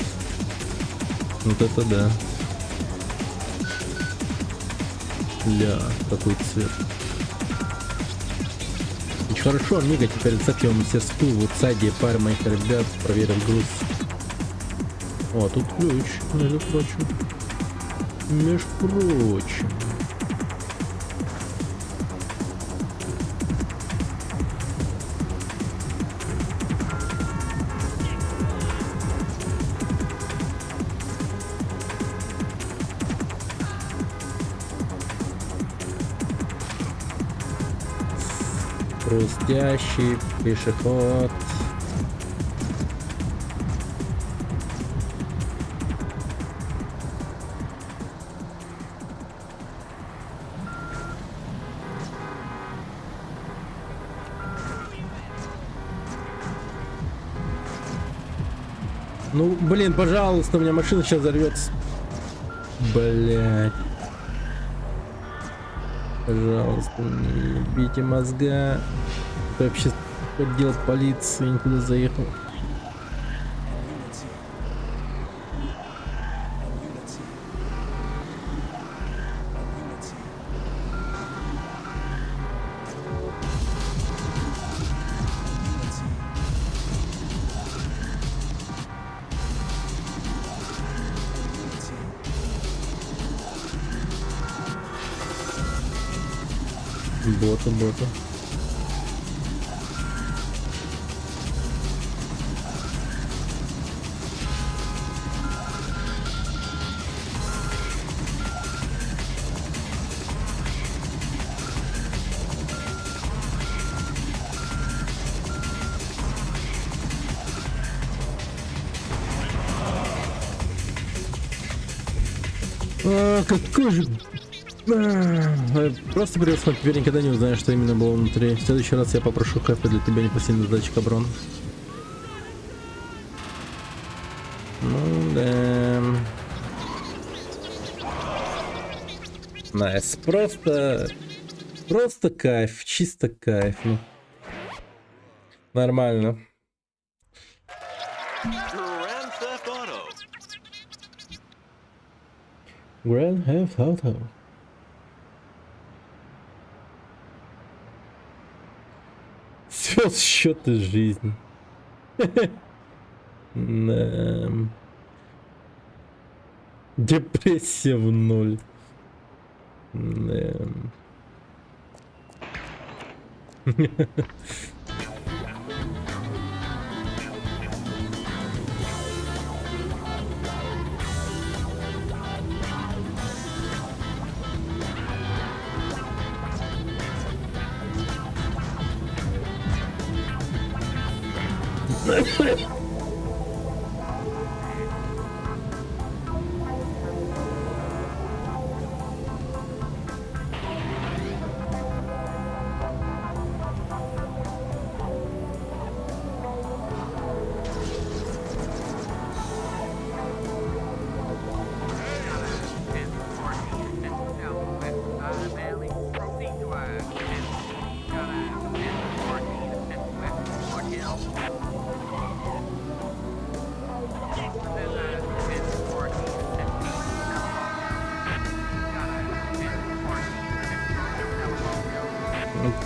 Вот это да. Ля, какой цвет. Очень хорошо, Амиго, теперь рецепт мастерску в Утсаде, пара моих ребят проверил груз. О, тут ключ, между прочим. Между прочим. Хрустящий пешеход. Ну, блин, пожалуйста, у меня машина сейчас взорвется. Блять. Пожалуйста, не бейте мозга. Это вообще отдел полиции, никуда заехал. Бота. А, какой же Просто превосходно, теперь никогда не узнаешь, что именно было внутри. В следующий раз я попрошу Хэппи для тебя непосильную задачу, Каброн. Ну да. Найс. Просто кайф. Чисто кайф. Ну. Нормально. Grand Theft Auto. Grand Theft Auto. Свел счеты жизни. Депрессия в ноль.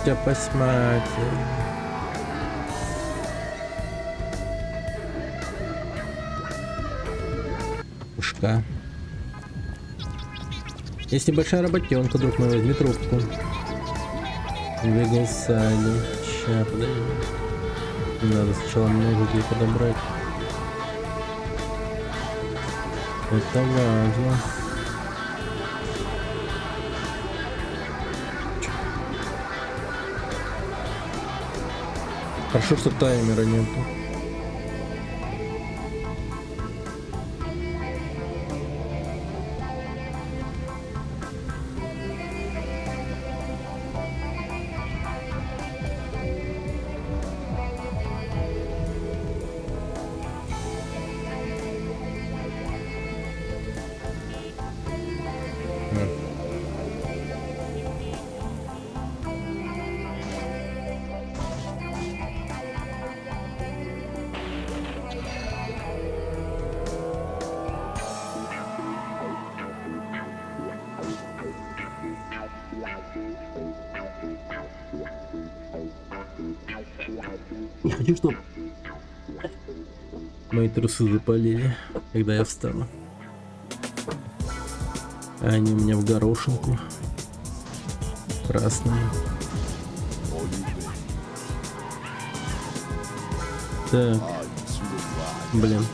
Тебя посмотри. Пушка. Есть небольшая работенка, друг мой, возьми трубку. Двигал Салли. Ща, подожди. Надо сначала много людей подобрать. Это важно. Хорошо, что таймера нету. Не хочу, чтобы мои трусы запалили, когда я встану. А они у меня в горошинку. Красные. Так. Блин.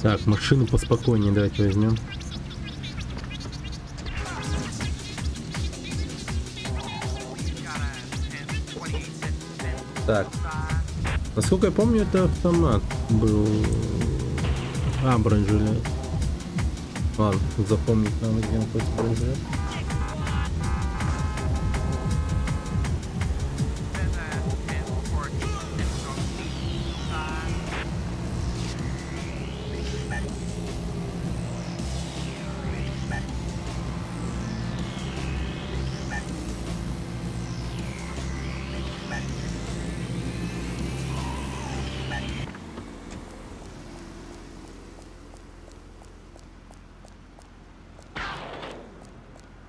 Так, машину поспокойнее давайте возьмем. Так. Насколько я помню, это автомат был. А, бронежилет. Ладно, запомнить надо, где он хоть бронежилет.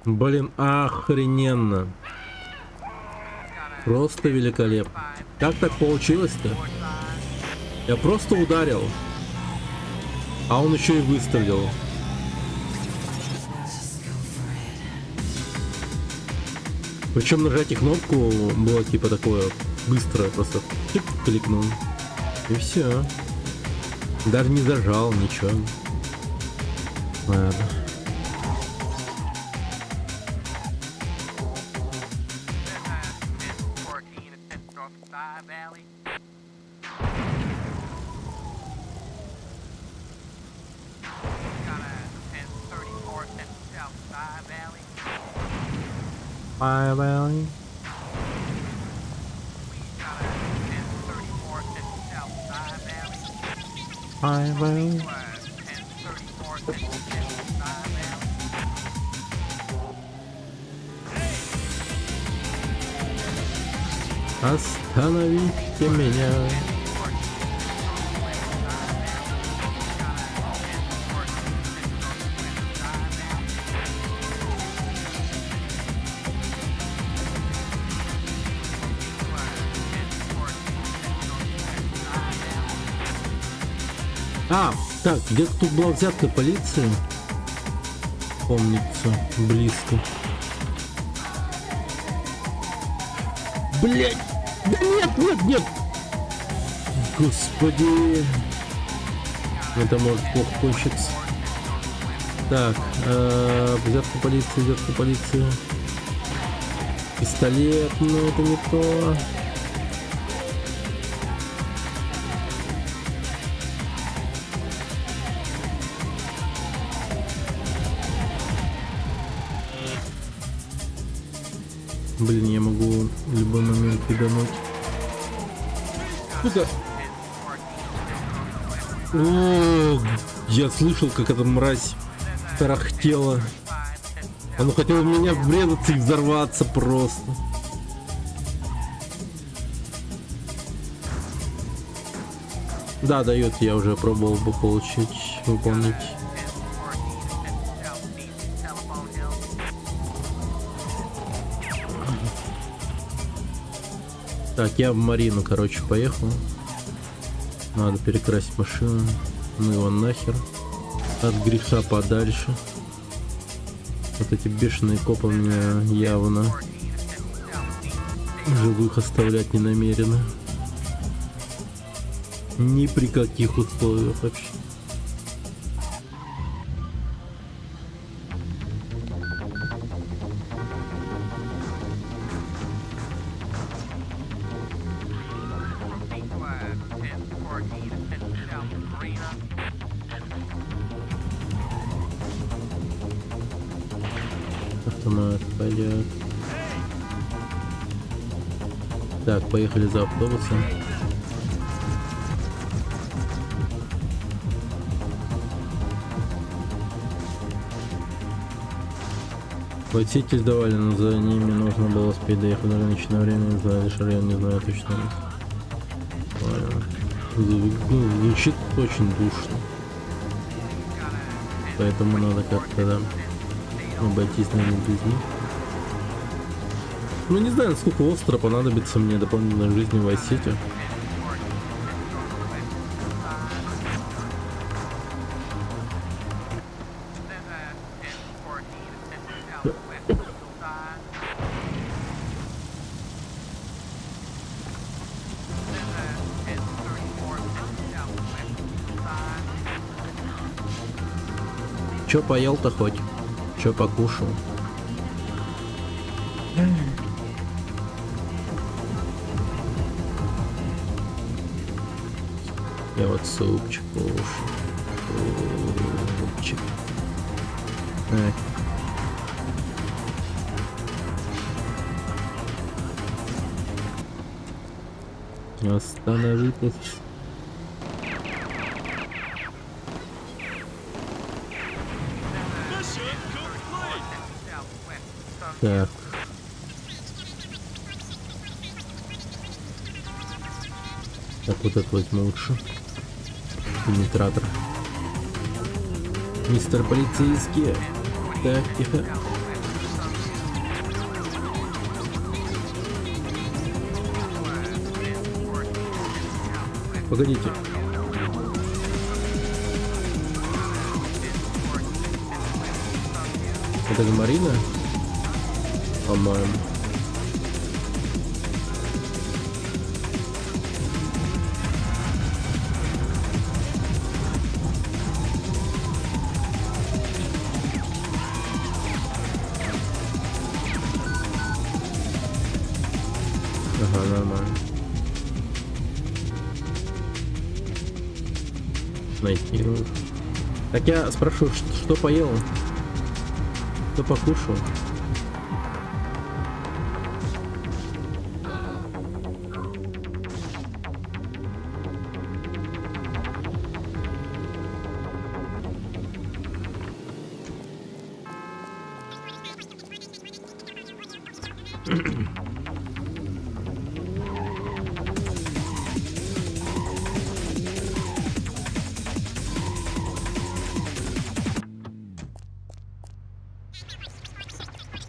Блин, охрененно. Просто великолепно. Как так получилось-то? Я просто ударил. А он еще и выстрелил. Причем нажатие кнопку было типа такое быстрое, просто тык, кликнул. И все. Даже не зажал, ничего. Ладно. Hi, Valley. Hi, Valley. Остановите меня. Так, где-то тут была взятка полиции. Помнится, близко. Блять! Да нет! Господи! Это может плохо кончиться. Так, взятка полиции. Пистолет, но это не то. Блин, я могу в любой момент пидануть. Куда? О, я слышал, как эта мразь тарахтела. Она хотела в меня врезаться и взорваться просто. Да, дает, я уже пробовал бы выполнить. Так, я в Марину, короче, поехал. Надо перекрасить машину. Ну его нахер. От греха подальше. Вот эти бешеные копы меня явно живых оставлять не намерены. Ни при каких условиях вообще. Автомат, пойдет. Так, поехали за автобусом. Водитель давали, но за ними нужно было успеть доехать в ограниченное время. Не знаю, лишь район, не знаю точно. Звучит очень душно. Поэтому надо как-то, да, обойтись, наверное, без них. Ну, не знаю, насколько остро понадобится мне дополнительной жизни в Vice City. Чё поел-то хоть? Чё покушал? Я вот супчик кушаю. Супчик. Остановитесь. Так. Так, вот это возьму лучше. Пенетратор. Мистер полицейский. Так, тихо. Погодите. Это не Марина? По-моему. Ага, нормально. Найти нужно. Так я спрошу, что поел? Что покушал?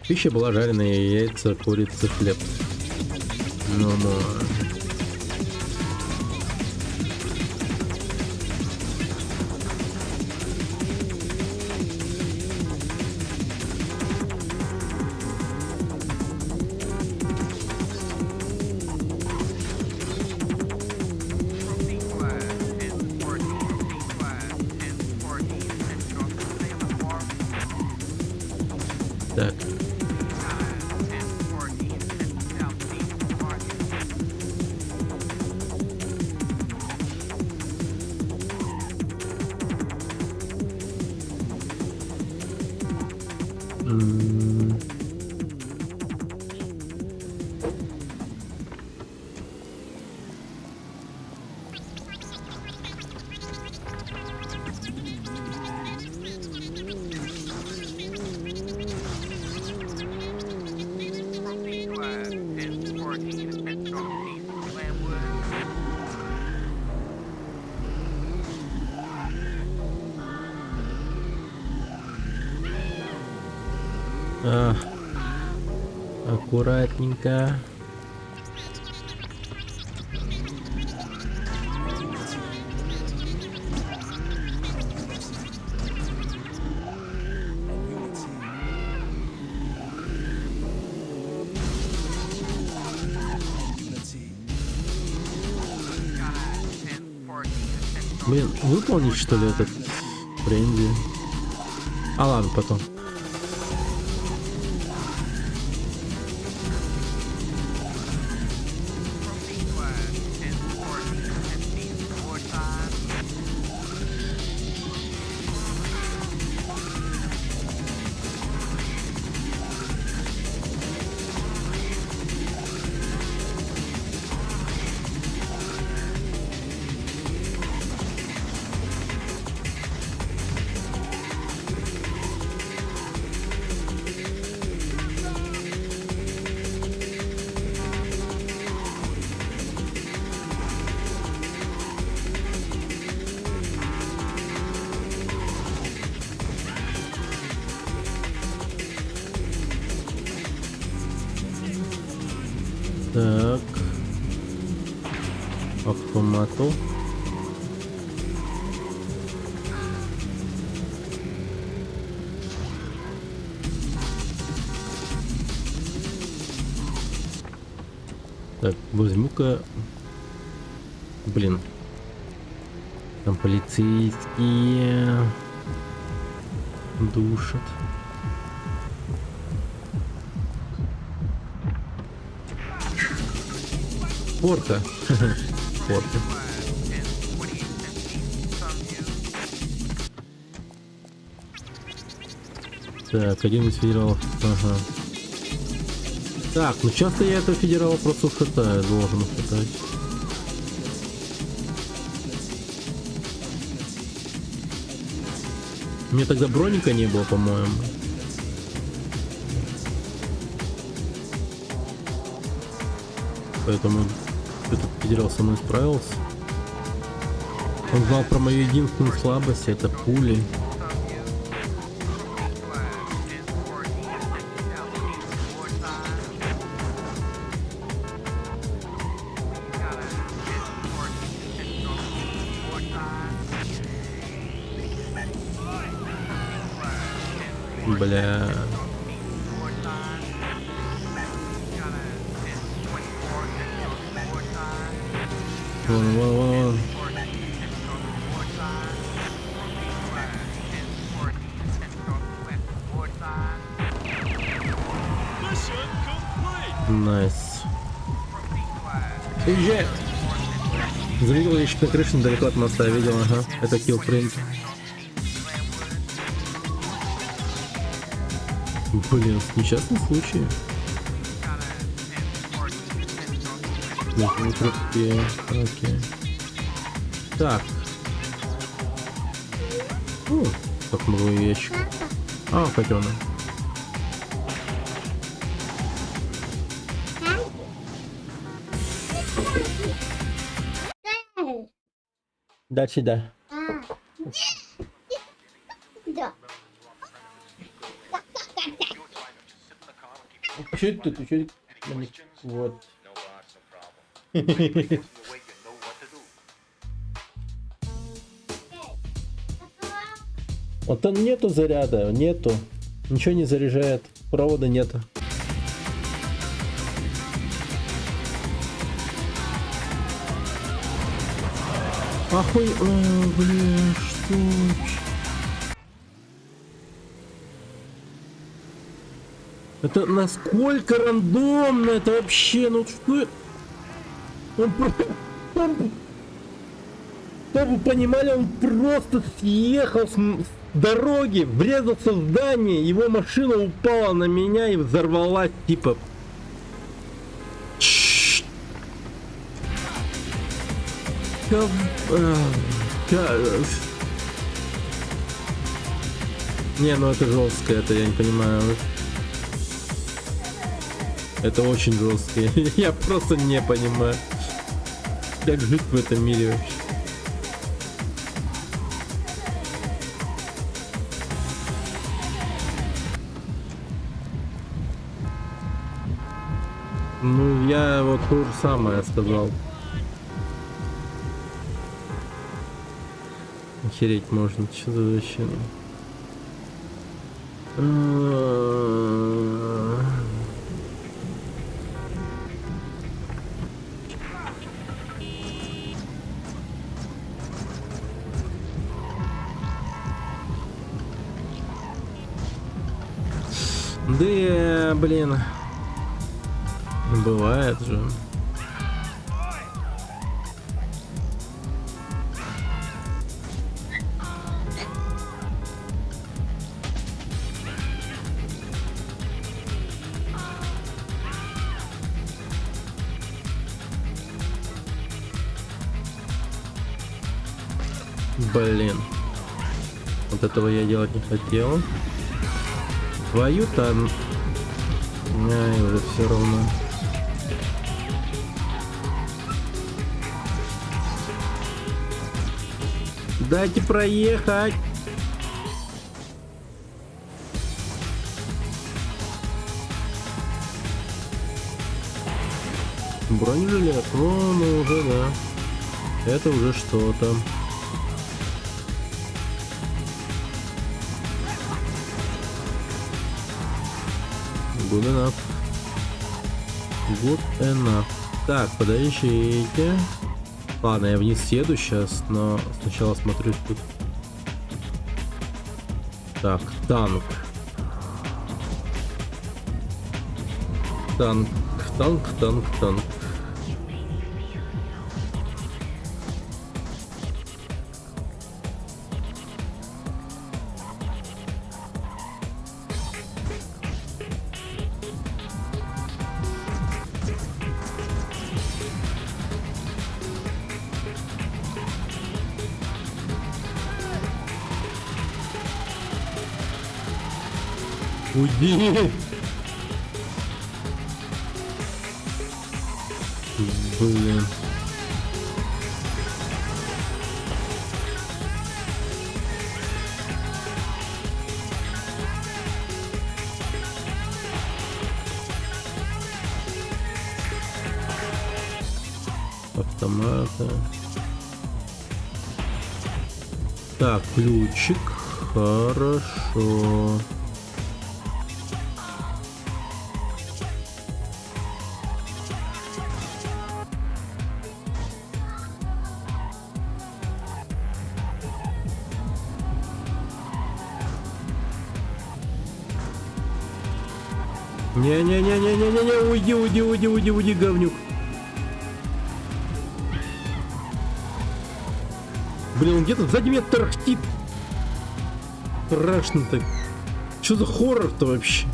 Пища была жареная, яйца, курица, хлеб. Ну-ну. Так. Аккуратненько. Блин, выполнить что ли этот бренди? А ладно, потом. Так. Автомату. Так, возьму-ка. Блин. Там полицейские душат. Порка. Порка. Так, один из федералов. Ага. Так, ну часто я этого федерала просто ушатаю, должен ушатать. У меня тогда броника не было, по-моему. Поэтому этот федерал со мной справился. Он знал про мою единственную слабость, это пули. Бля. Вон. Найс. Уезжай! Заметил ящик на крыше недалеко от моста, видел, ага. Это киллпринт. Блин, несчастный случай. Окей. Так. Как много ящиков. А, котенок. Да, сюда. Да. Что это тут? Вот. Вот там нету заряда, нету. Ничего не заряжает. Провода нету. Охуй... блин, что? Это насколько рандомно это вообще? Ну что? Чтобы вы понимали, он просто съехал с дороги, врезался в здание, его машина упала на меня и взорвалась, типа. Не, ну это жестко, это я не понимаю. Это очень жестко. Я просто не понимаю, как жить в этом мире вообще. Ну, я вот то же самое сказал. Охереть можно, что за вообще? Да, блин. Бывает же. Блин. Вот этого я делать не хотел. Твою там. Ай, уже все равно. Дайте проехать. Бронежилет, ну уже да. Это уже что-то. Good enough. Good enough. Так, подождите. Ладно, я вниз еду сейчас, но сначала смотрю тут. Так, танк. Танк. Уйди! Блин. Автоматы. Так, ключик. Хорошо. Не-не-не-не-не-не, уйди, говнюк. Блин, он где-то сзади меня тарахтит. Страшно так. Что за хоррор-то вообще?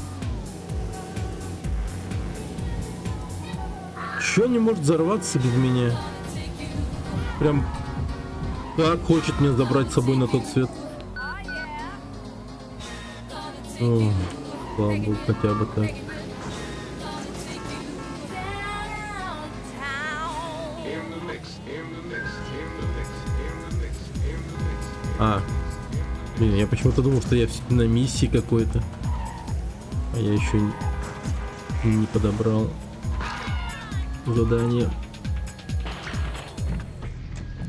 Чё не может взорваться без меня? Прям так хочет меня забрать с собой на тот свет. О, слава богу, хотя бы так. Блин, я почему-то думал, что я на миссии какой-то. А я еще не подобрал задание.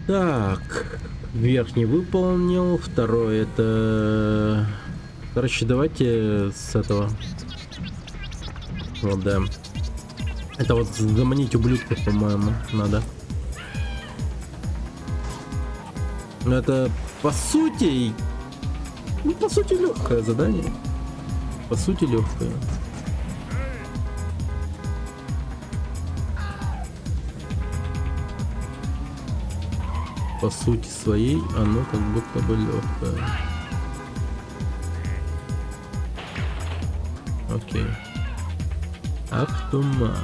Так, верхний выполнил, второй это... Короче, давайте с этого. Вот, да. Это вот заманить ублюдков, по-моему, надо. Но это по сути... Ну, по сути, легкое задание. По сути, легкое. По сути своей оно как будто бы легкое. Окей. Автомат.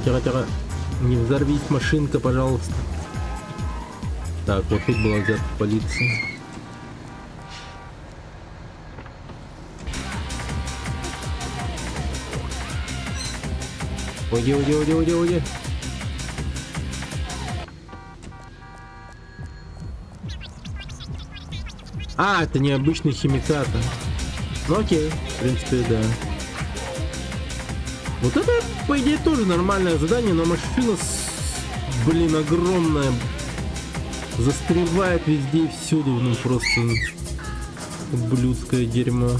Тихо. Не взорвись, машинка, пожалуйста. Так, вот тут была взята полиция. Уйди. Это необычный химикат. Ну окей, в принципе, да. Вот это, по идее, тоже нормальное задание, но машина, блин, огромная. Застревает везде и всюду, ну просто ублюдское дерьмо.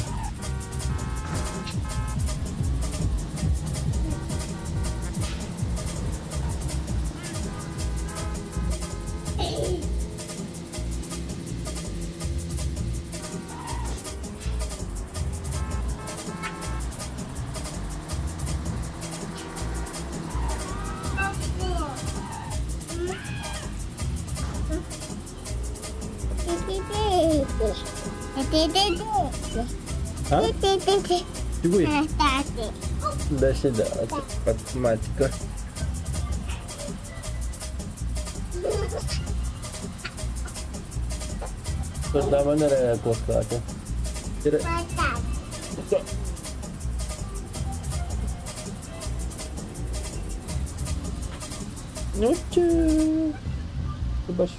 До сюда, математика. Куда манера кослата? Ну че? Побашу.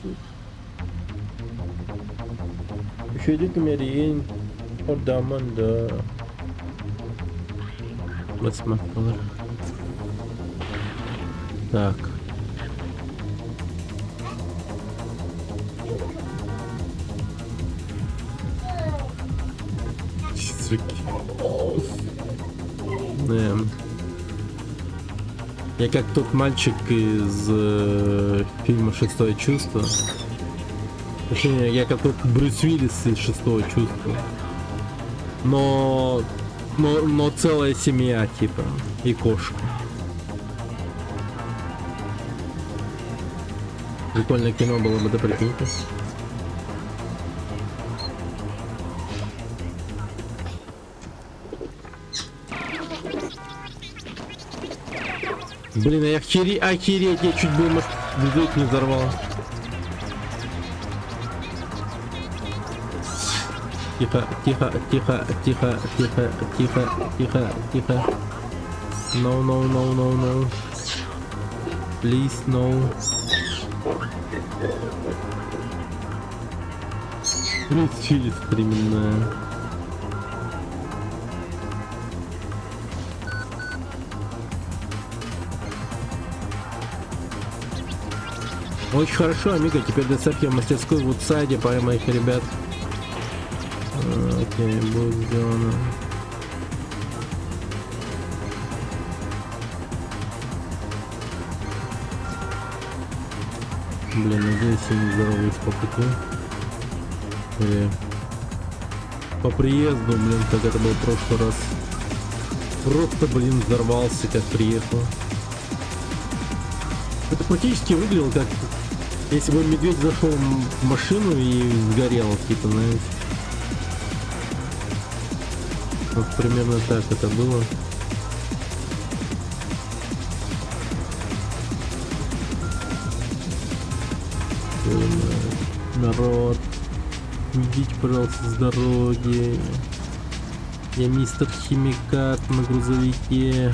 Еще идет умерень. Даманда. Посмотрим. Так. Я как тот мальчик из фильма «Шестое чувство». Точнее, я как тот Брюс Уиллис из «Шестого чувства». Но целая семья, типа, и кошка. Прикольное кино было бы, да, прикиньте. Блин, охереть, я чуть бы взрыв не взорвал. Тихо. No. Please, no. Через временная. Очень хорошо, Амиго, теперь доставки в мастерской в Вудсайде, пара моих ребят. Окей, будет сделано. Блин, надеюсь, я не здороваюсь по пути. Или по приезду, блин, как это был в прошлый раз. Просто, блин, взорвался, как приехал. Это практически выглядело как если бы медведь зашел в машину и сгорел, типа, знаете. Вот примерно так это было. Народ, идите, пожалуйста, с дороги. Я мистер Химикат на грузовике.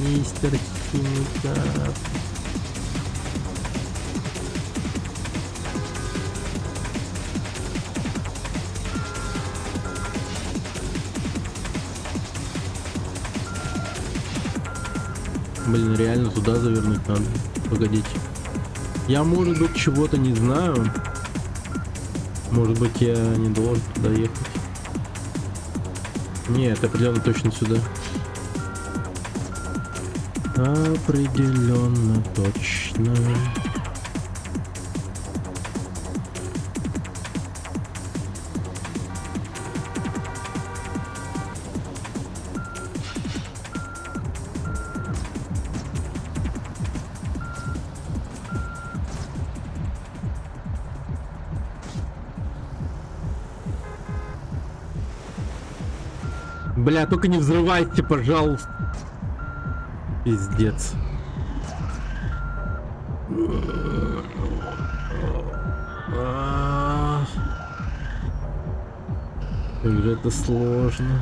Мистер Химикат. Блин, реально туда завернуть надо. Погодите. Я, может быть, чего-то не знаю. Может быть, я не должен туда ехать. Нет, определенно точно сюда. Определенно точно. Бля, только не взрывайте, пожалуйста. Пиздец. Как же это сложно.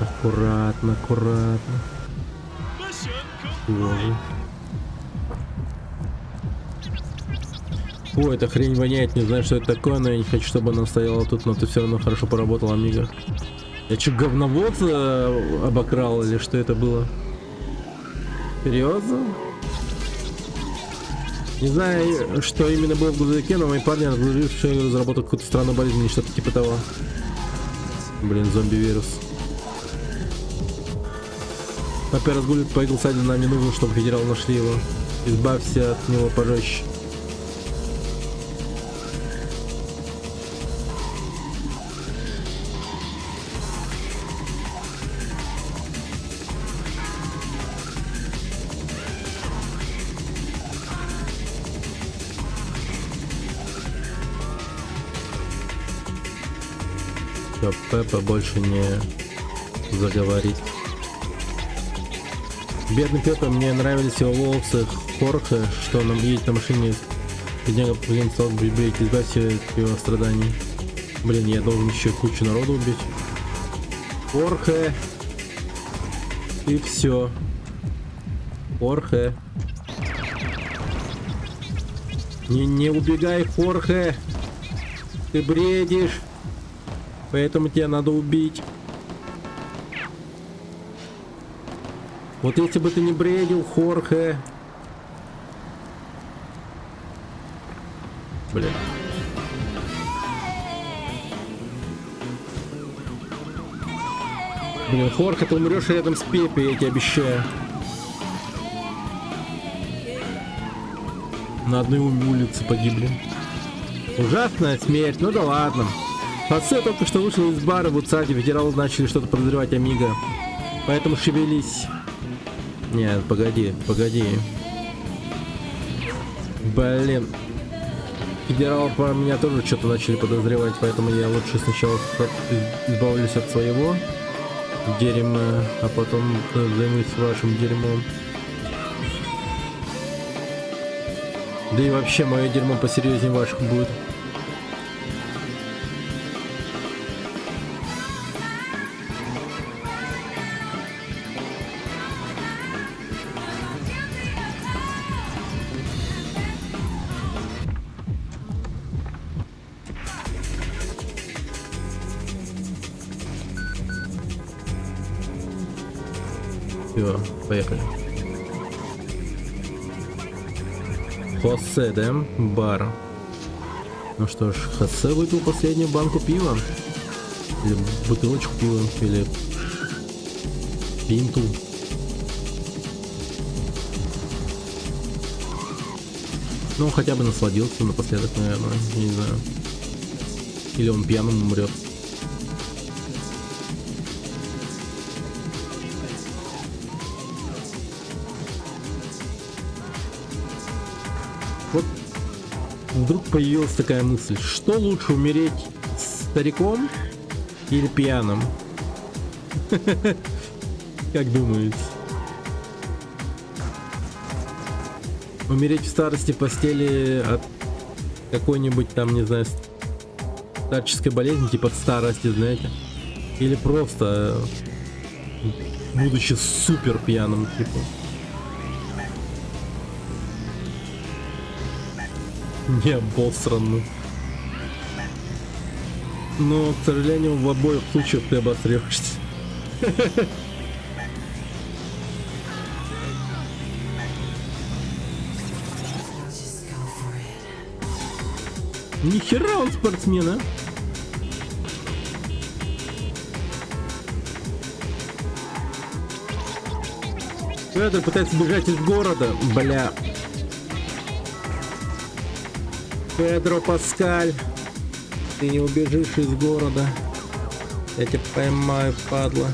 Аккуратно, аккуратно. Сложно. Фу, эта хрень воняет, не знаю, что это такое, но я не хочу, чтобы она стояла тут, но ты все равно хорошо поработал, Амиго. Я че, говновод обокрал или что это было? Серьезно? Не знаю, что именно было в грузовике, но мои парни разложившие разработали какую-то странную болезнь или что-то типа того. Блин, зомби-вирус. Папа разгуливает по Иглсайду, нам не нужно, чтобы федералы нашли его. Избавься от него пожестче. Чтоб Пеппа больше не заговорит. Бедный Пеппа, мне нравились его волосы Хорхе, что он едет на машине. Бедняга, блин, стал брить, избавься от его страданий. Блин, я должен еще кучу народу убить. Хорхе. И все. Хорхе. Не убегай, Хорхе. Ты бредишь. Поэтому тебя надо убить. Вот если бы ты не бредил, Хорхе. Блин. Блин, Хорхе, ты умрешь рядом с Пеппи, я тебе обещаю. На одной улице погибли. Ужасная смерть, ну да ладно. Пацан только что вышел из бара в Вудсайде, федералы начали что-то подозревать Амиго. Поэтому шевелись. Нет, погоди. Блин. Федералы про меня тоже что-то начали подозревать, поэтому я лучше сначала избавлюсь от своего дерьма, а потом займусь вашим дерьмом. Да и вообще мое дерьмо посерьезнее ваших будет. Все, поехали. Хосе, да? Бар. Ну что ж, Хосе выпил последнюю банку пива. Или бутылочку пива, или пинту. Ну, хотя бы насладился напоследок, наверное, я не знаю. Или он пьяным умрет. Вот вдруг появилась такая мысль, что лучше, умереть стариком или пьяным? Как думаете? Умереть в старости в постели от какой-нибудь там, не знаю, старческой болезни, типа от старости, знаете? Или просто будучи супер пьяным, типа. Не обосранным. Но, к сожалению, в обоих случаях ты обосрешься. Нихера он спортсмен, а? Педро пытается бежать из города, бля. Педро Паскаль, ты не убежишь из города. Я тебя поймаю, падла.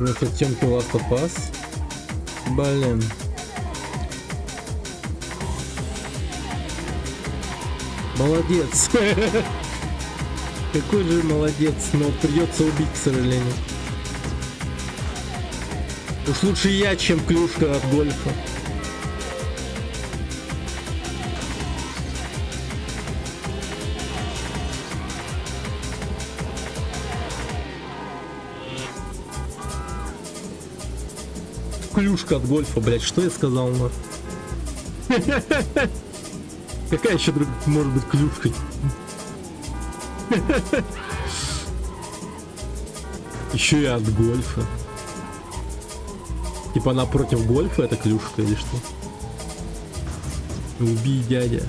Это темки Last of Us. Блин. Молодец. Какой же молодец, но придется убить, к сожалению. Уж лучше я, чем клюшка от гольфа. Клюшка от гольфа, блять, что я сказал, ну? Какая еще может быть клюшка? Еще и от гольфа. Типа она против гольфа, это клюшка или что? Убей, дядя.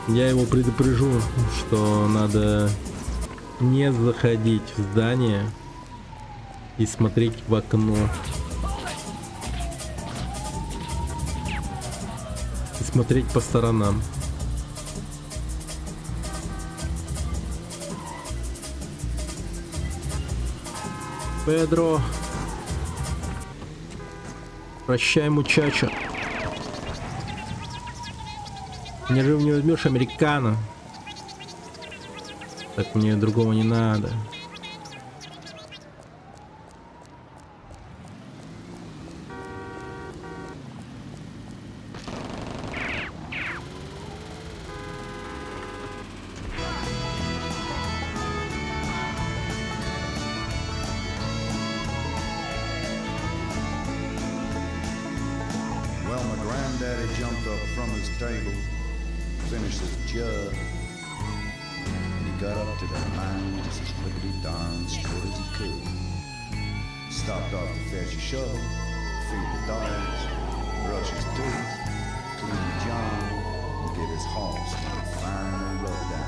Я его предупрежу, что надо не заходить в здание и смотреть в окно. И смотреть по сторонам. Педро. Прощай, мучачо. Мне же не возьмешь американо. Так мне другого не надо. Well, my granddaddy jumped up from his table, finished his jug, and he got up to the mine just as lickety-darn straight as he could. Stopped off to fetch a shovel, feed the dogs, brush his teeth, clean John, and get his horse a final rub down.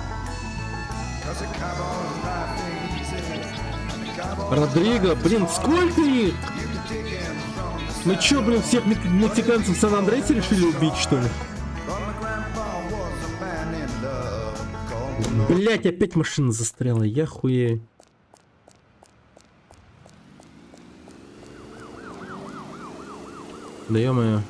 'Cause a cowboy's life ain't easy, and the cowboy's Родриго, блин, сколько их? Ну чё, блин, всех мексиканцев Сан-Андреасе решили убить, что ли? Блять, опять машина застряла, я хуею. Да ё-моё.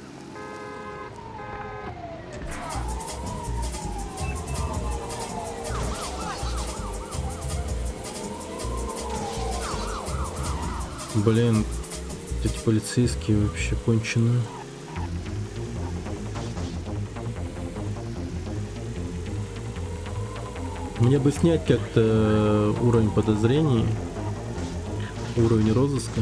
Блин, эти полицейские вообще конченые. Мне бы снять как-то уровень подозрений, уровень розыска.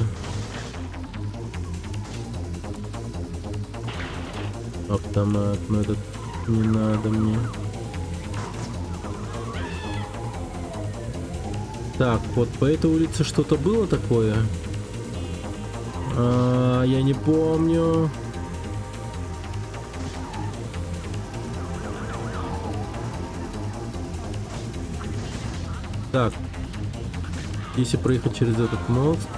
Автомат, но этот не надо мне. Так, вот по этой улице что-то было такое? Я не помню. Так, если проехать через этот мост.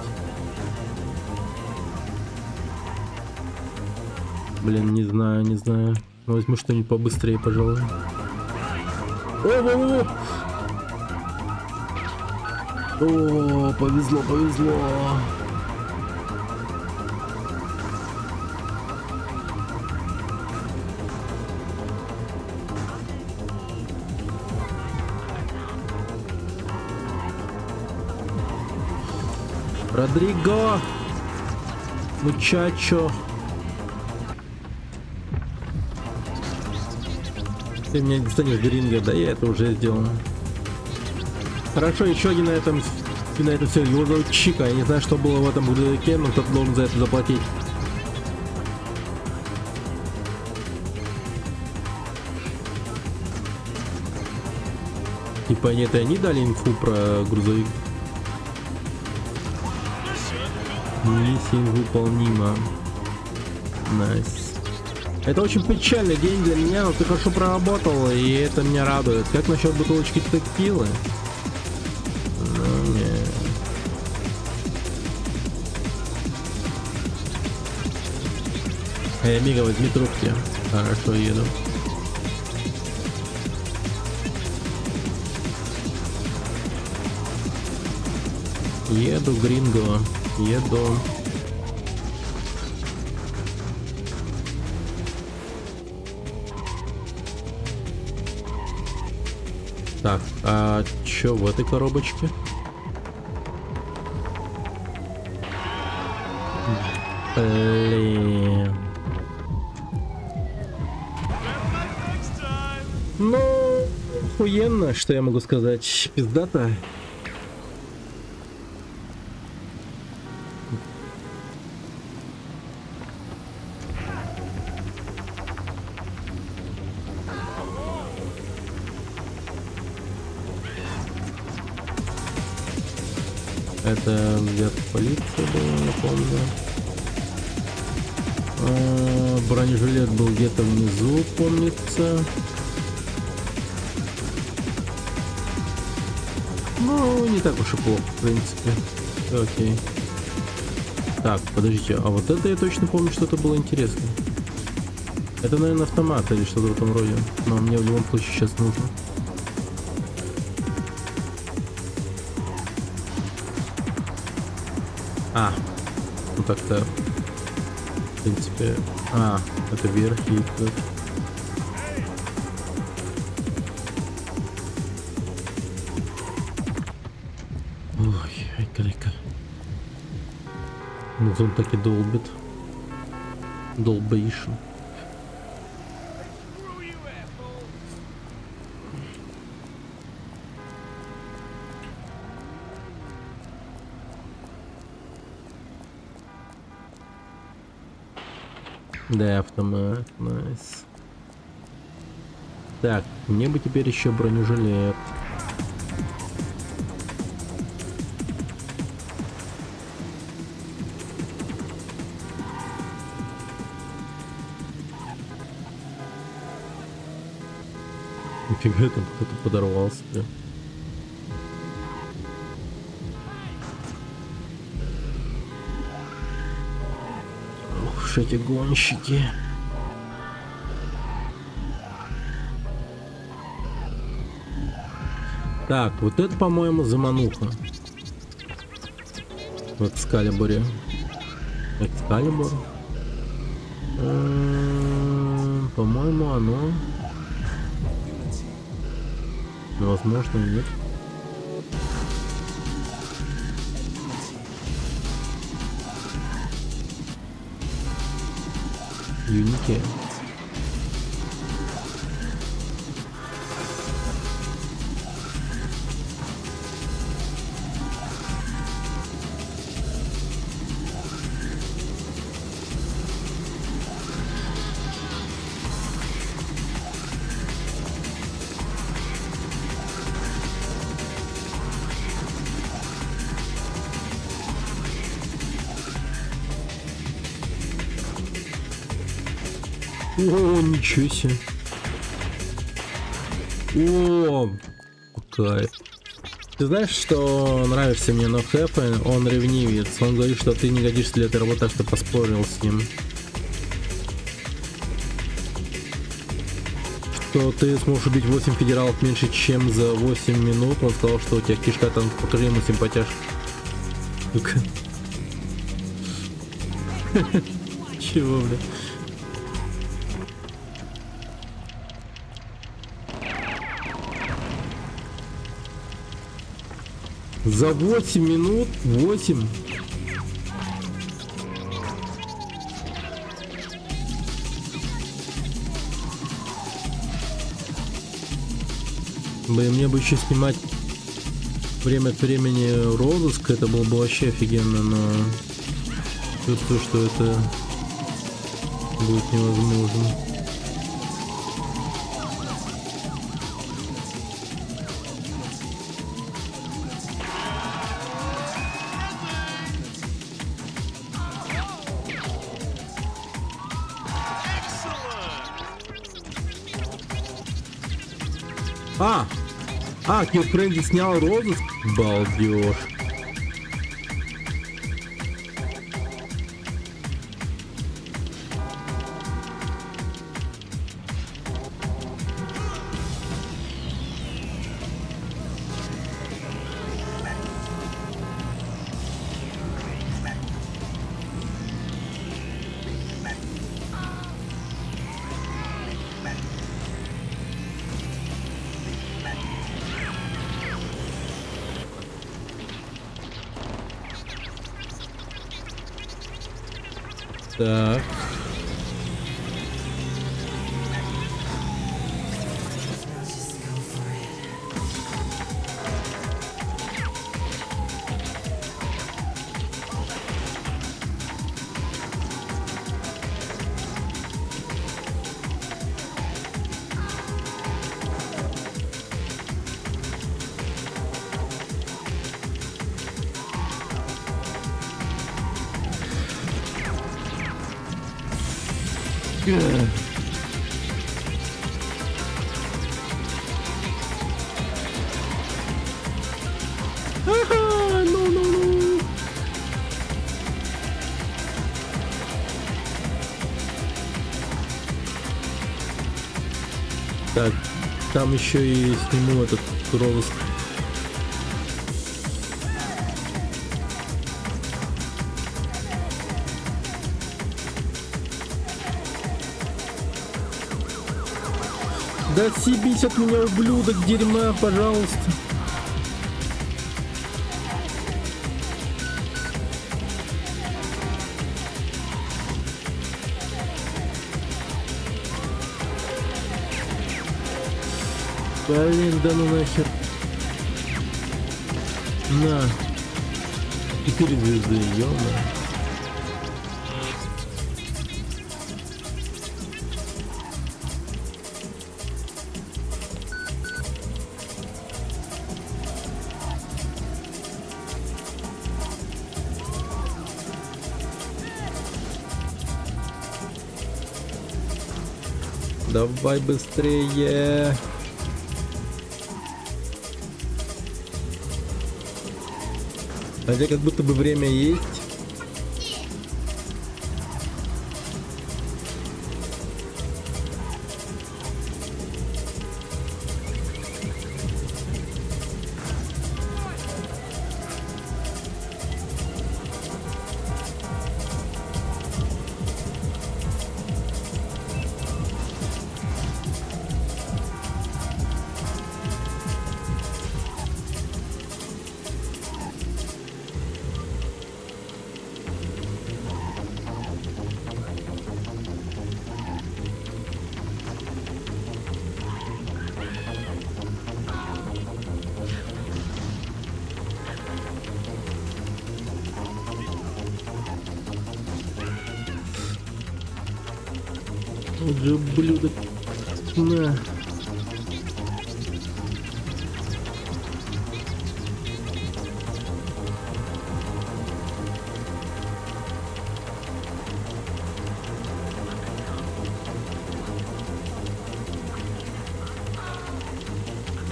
Блин, не знаю. Возьму что-нибудь побыстрее, пожалуй. О, повезло. Родриго! Мучачо! Ты меня не станешь Гринго, да я это уже сделал. Хорошо, еще один на этом все. Его зовут Чика. Я не знаю, что было в этом грузовике, но кто-то должен за это заплатить. Типа это они дали инфу про грузовик. Миссия выполнима. Найс. Это очень печальный день для меня, но ты хорошо проработал, и это меня радует. Как насчет бутылочки текилы? Ну, нет. Эй, Мига, возьми трубки. Хорошо, еду. Еду, Гринго. Еду. Так, а чё в этой коробочке? Блин. Ну, охуенно, что я могу сказать. Пиздата. Это где-то полиция была, я помню. Бронежилет был где-то внизу, помнится. Ну, не так уж и плохо, в принципе. Окей. Так, подождите, а вот это я точно помню, что это было интересно. Это, наверное, автомат или что-то в этом роде. Но мне в любом случае сейчас нужно. Ну так-то, в принципе, это вверх и тут. Ой, калека. Ну, он так и долбит. Долбейшн. Да, автомат, найс. Так, мне бы теперь еще бронежилет. Нифига, там кто-то подорвался прям. Эти гонщики. Так, вот это, по-моему, замануха. В Экскалибуре. Экскалибур. По-моему, оно. Возможно, нет. Юники. О, ничего себе. О, кайф. Ты знаешь, что нравишься мне NoHappy? Он ревнивец. Он говорит, что ты не годишься для этой работы, так что поспорил с ним. Что ты сможешь убить 8 федералов меньше, чем за 8 минут. Он сказал, что у тебя кишка там покажи ему симпатяж. Чего, бля? За 8 минут? 8? Блин, мне бы еще снимать время от времени розыск, это было бы вообще офигенно, но чувствую, что это будет невозможно. Кир Фрэнди снял розыск? Балдеж. Так. Так, там еще и сниму этот розыск. Да съебись от меня, ублюдок дерьма, пожалуйста. Блин, да ну нахер. На. 4 звезды, ё-моё. Давай быстрее. Хотя как будто бы время есть. Вот же ублюдок. На.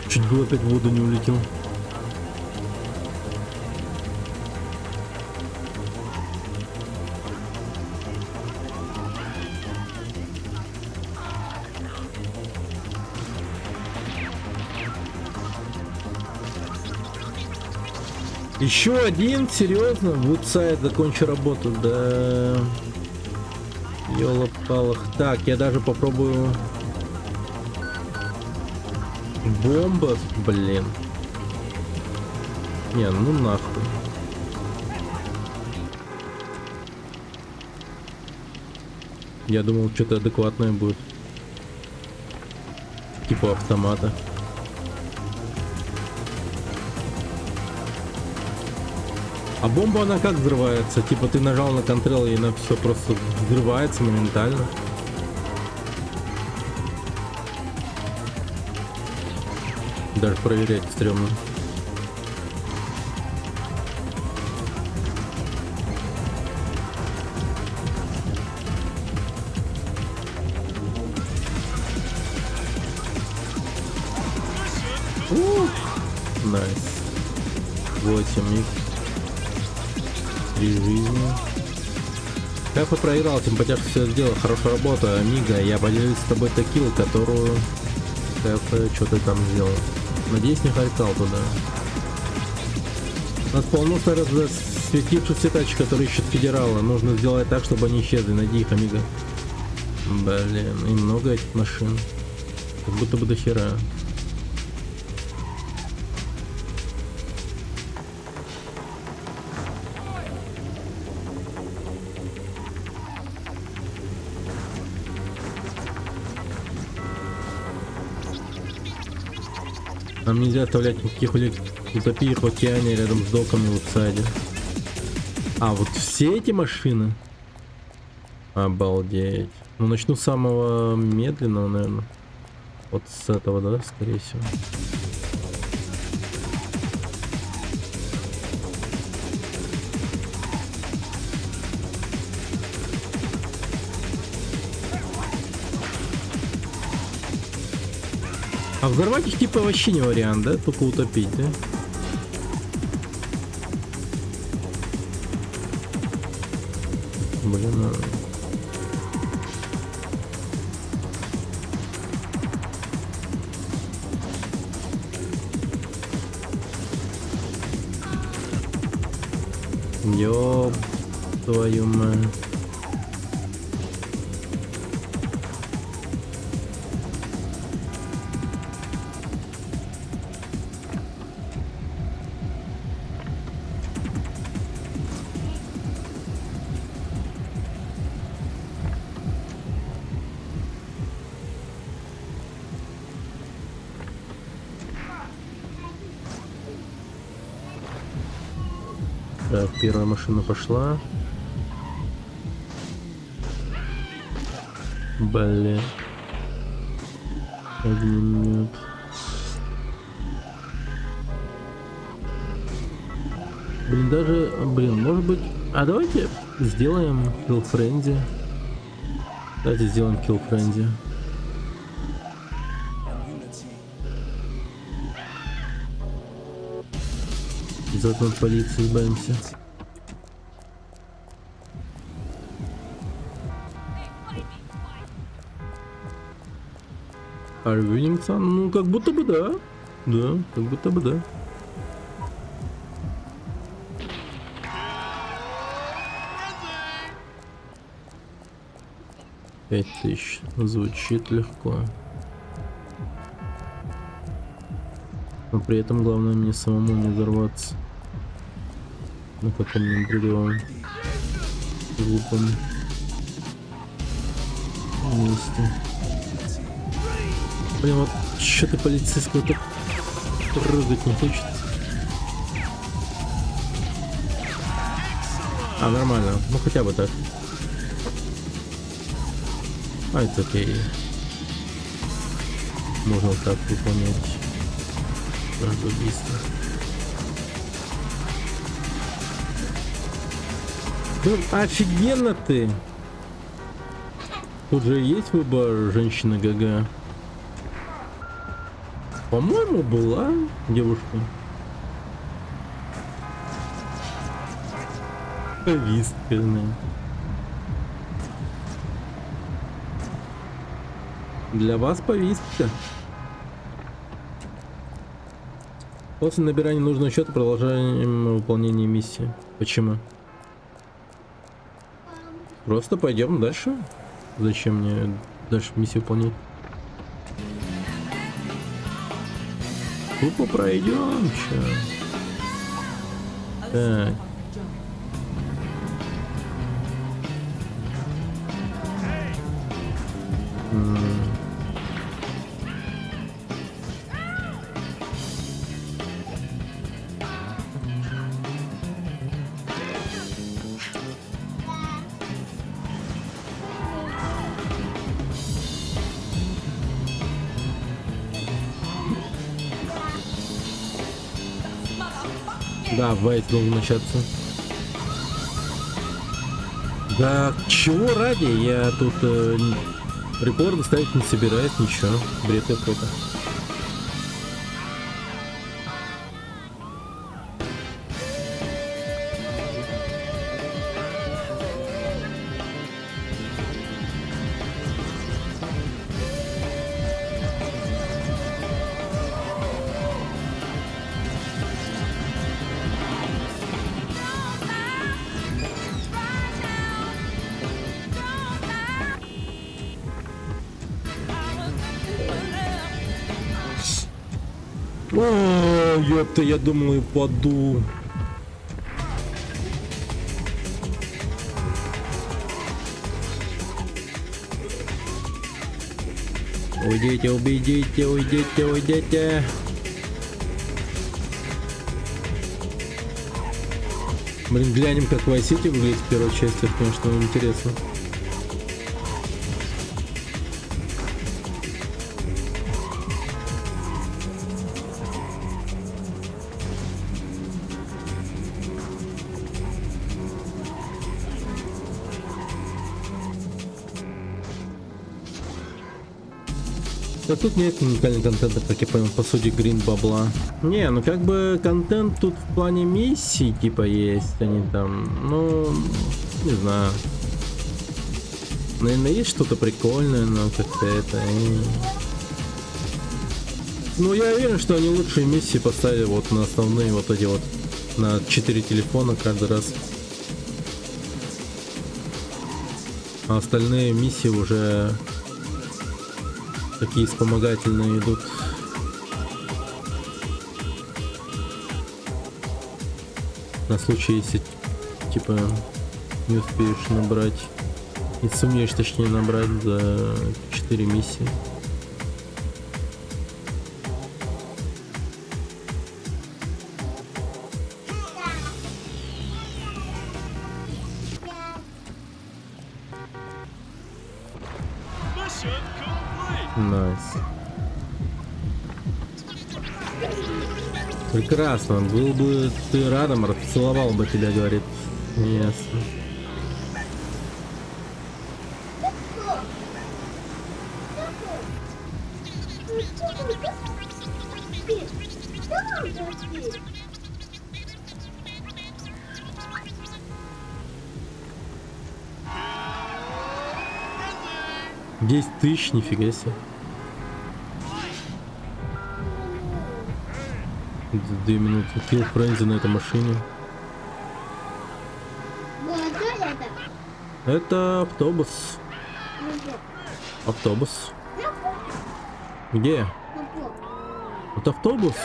Чуть было опять в воду не улетел. Еще один? Серьезно? Вудсайд, закончу работу, да. Ёлопалах. Так, я даже попробую. Бомба, блин. Не, ну нахуй. Я думал, что-то адекватное будет. Типа автомата. А бомба, она как взрывается? Типа ты нажал на Ctrl и она все просто взрывается моментально. Даже проверять стрёмно. Найс. 8х. 3 жизни. Кафе проиграл, симпатяшка все сделал. Хорошая работа, Амиго. Я поделюсь с тобой текил, которую Кафе что-то там сделал. Надеюсь, не харькал туда. У нас полностью светившихся тачек, которые ищут федерала. Нужно сделать так, чтобы они исчезли. Найди их, Амиго. Блин, и много этих машин. Как будто бы до хера. Нам нельзя оставлять никаких утопий в океане рядом с доками в Вудсайде. А, вот все эти машины? Обалдеть. Ну, начну с самого медленного, наверное. Вот с этого, да, скорее всего. А взорвать их типа вообще не вариант, да? Только утопить, да? Блин, ёб твою мать. Так, первая машина пошла. Блин. Огнемет. Блин, даже... Блин, может быть... А давайте сделаем Kill Frenzy. Давайте сделаем Kill Frenzy. Заодно от полиции избавимся. Арвинингсон, ну как будто бы да. Да, как будто бы да. Пять тысяч. Звучит легко. Но при этом главное мне самому не взорваться на каком-нибудь бредовом глупом месте. Блин, вот что-то полицейского так прыгать не хочет. А, нормально. Ну хотя бы так. А, это окей. Можно вот так выполнять каждое убийство. Ну, офигенно ты! Тут же есть выбор женщины ГГ. По-моему, была девушка. Повестка. Для вас повестка. После набирания нужного счета продолжаем выполнение миссии. Почему? Просто пойдем дальше. Зачем мне дальше миссию выполнять? Тупо пройдем сейчас. Так. Да, вайт должен начаться. Да, чего ради? Я тут рекорды ставить не собираюсь, ничего. Бред какой-то. О, ёпта, я думал, я паду. Уйдите, убедите, уйдите, уйдите. Блин, глянем, как Vice City выглядит в первой части, это, конечно, интересно. Да тут нет уникального контента, как я понял, по сути, грин бабла. Не, ну как бы контент тут в плане миссий типа есть, они там, ну, не знаю. Наверное, есть что-то прикольное, но как-то это... Ну, я уверен, что они лучшие миссии поставили вот на основные вот эти вот, на 4 телефона каждый раз. А остальные миссии уже... такие вспомогательные идут. На случай, если типа не успеешь набрать, не сумеешь, точнее, набрать за 4 миссии. Найс. Прекрасно. Был бы ты рядом, расцеловал бы тебя, говорит. Ясно. Десять тысяч, нифига себе. 2 минуты. Kill Frenzy на этой машине. Это автобус. Автобус. Где? Это автобус.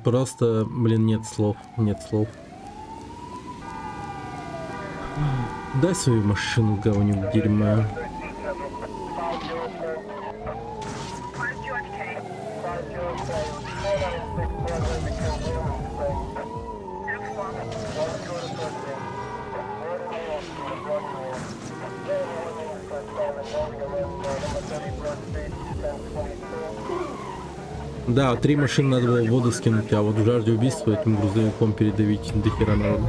Просто, блин, нет слов. Нет слов. Дай свою машину, говнюк дерьма. Да, 3 машины надо было в воду скинуть, а вот в жажде убийства этим грузовиком передавить до хера народу.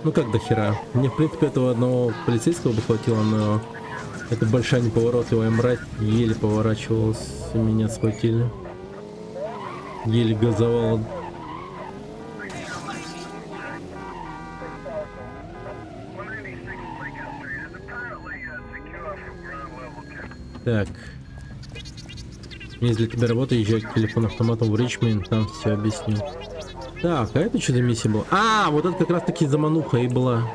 Ну как до хера? Мне, в принципе, этого одного полицейского бы хватило, но эта большая неповоротливая мразь еле поворачивалась, меня схватили. Еле газовала. Так. Есть для тебя работа, езжай к телефон-автомату в Ричмонд, там все объясню. Так, а это что за миссия была? А, вот это как раз таки замануха и была.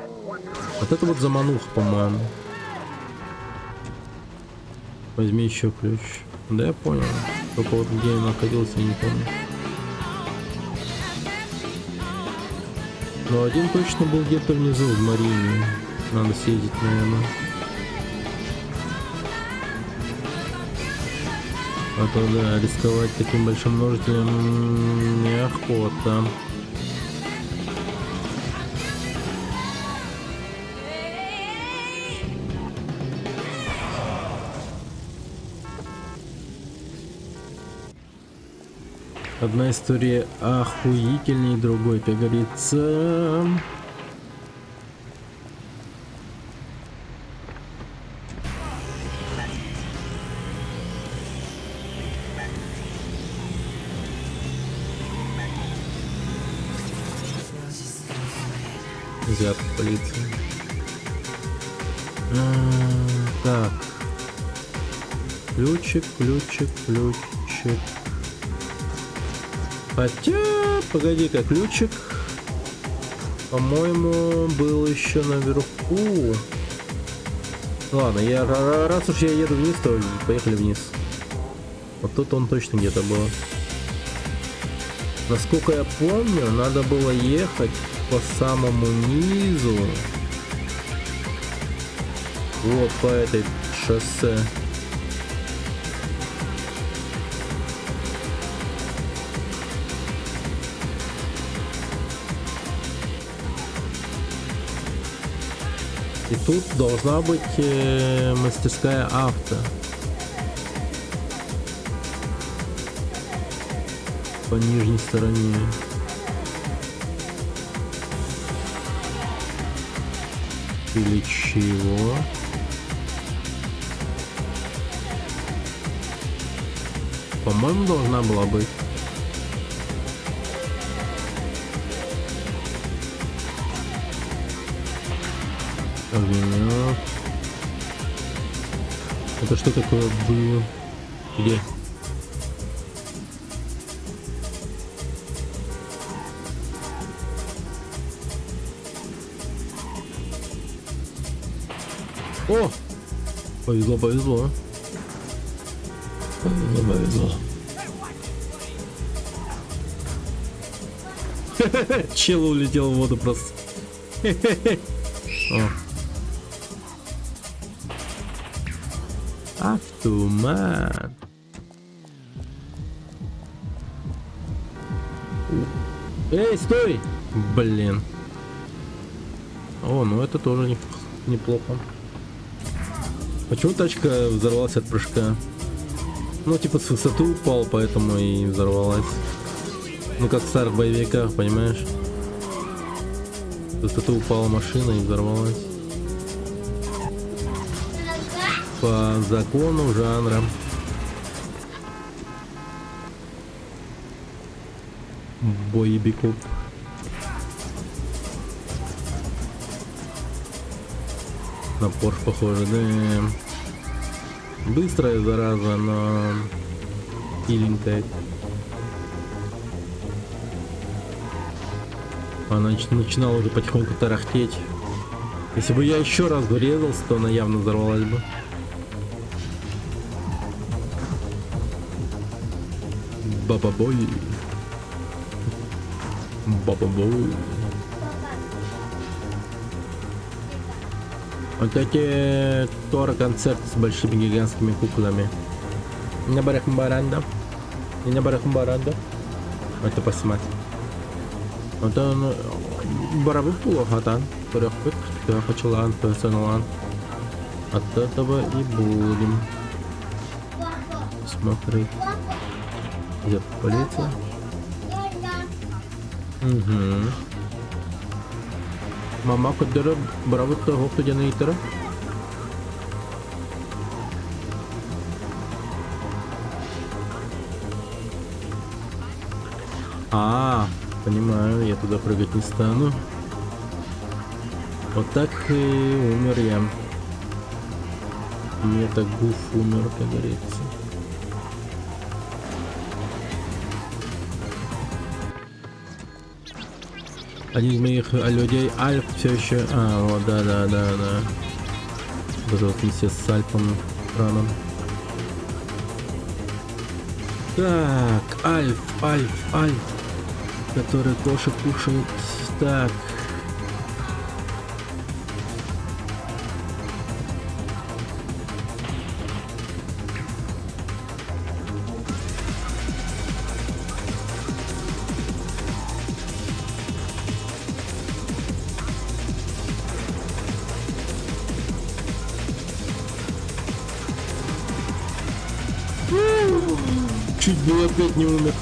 Вот это вот замануха, по-моему. Возьми еще ключ. Да, я понял. Только вот где он находился, я не помню. Но один точно был где-то внизу, в Марине. Надо съездить, наверное. А то да, рисковать таким большим множителем неохота. Одна история охуительней другой, как говорится. Взятка полиции. Так. Ключик. Хотя, погоди-ка, ключик, по-моему, был еще наверху. Ладно, раз уж я еду вниз, то поехали вниз. Вот тут он точно где-то был. Насколько я помню, надо было ехать по самому низу. Вот по этой шоссе. И тут должна быть мастерская авто. По нижней стороне. Или чего? По-моему, должна была быть. Огонек. Это что такое было? Где? О! Повезло. Повезло. Чел улетел в воду просто. О. Автомат. Эй, стой! Блин. О, ну это тоже неплохо. Почему тачка взорвалась от прыжка? Ну, типа с высоты упал, поэтому и взорвалась. Ну, как в старых боевиках, понимаешь? С высоты упала машина и взорвалась. По закону жанра. Боебиков. На Порш похоже, да. Быстрая зараза, но хиленькая. Она начинала уже потихоньку тарахтеть. Если бы я еще раз врезался, то она явно взорвалась бы. Баба-бой. Баба-бой. Вот эти Тора-концерты с большими гигантскими куклами. Не барахмбаранда. Не барахмбаранда. Это посмотри. Вот он барабы плохо, Порядок, я хочу лан, персоналан. От этого и будем. смотреть. Где полиция? Угу. Мама, куда браво того, кто генератора? Понимаю, я туда прыгать не стану. Вот так и умер я. Мне так гуф умер, как говорится. Один из моих людей, Альф, все еще. Вот, да. Вот это вот миссия с Альфом раном. Так, Альф. Который кошек кушает. Так. Чуть было опять не умер.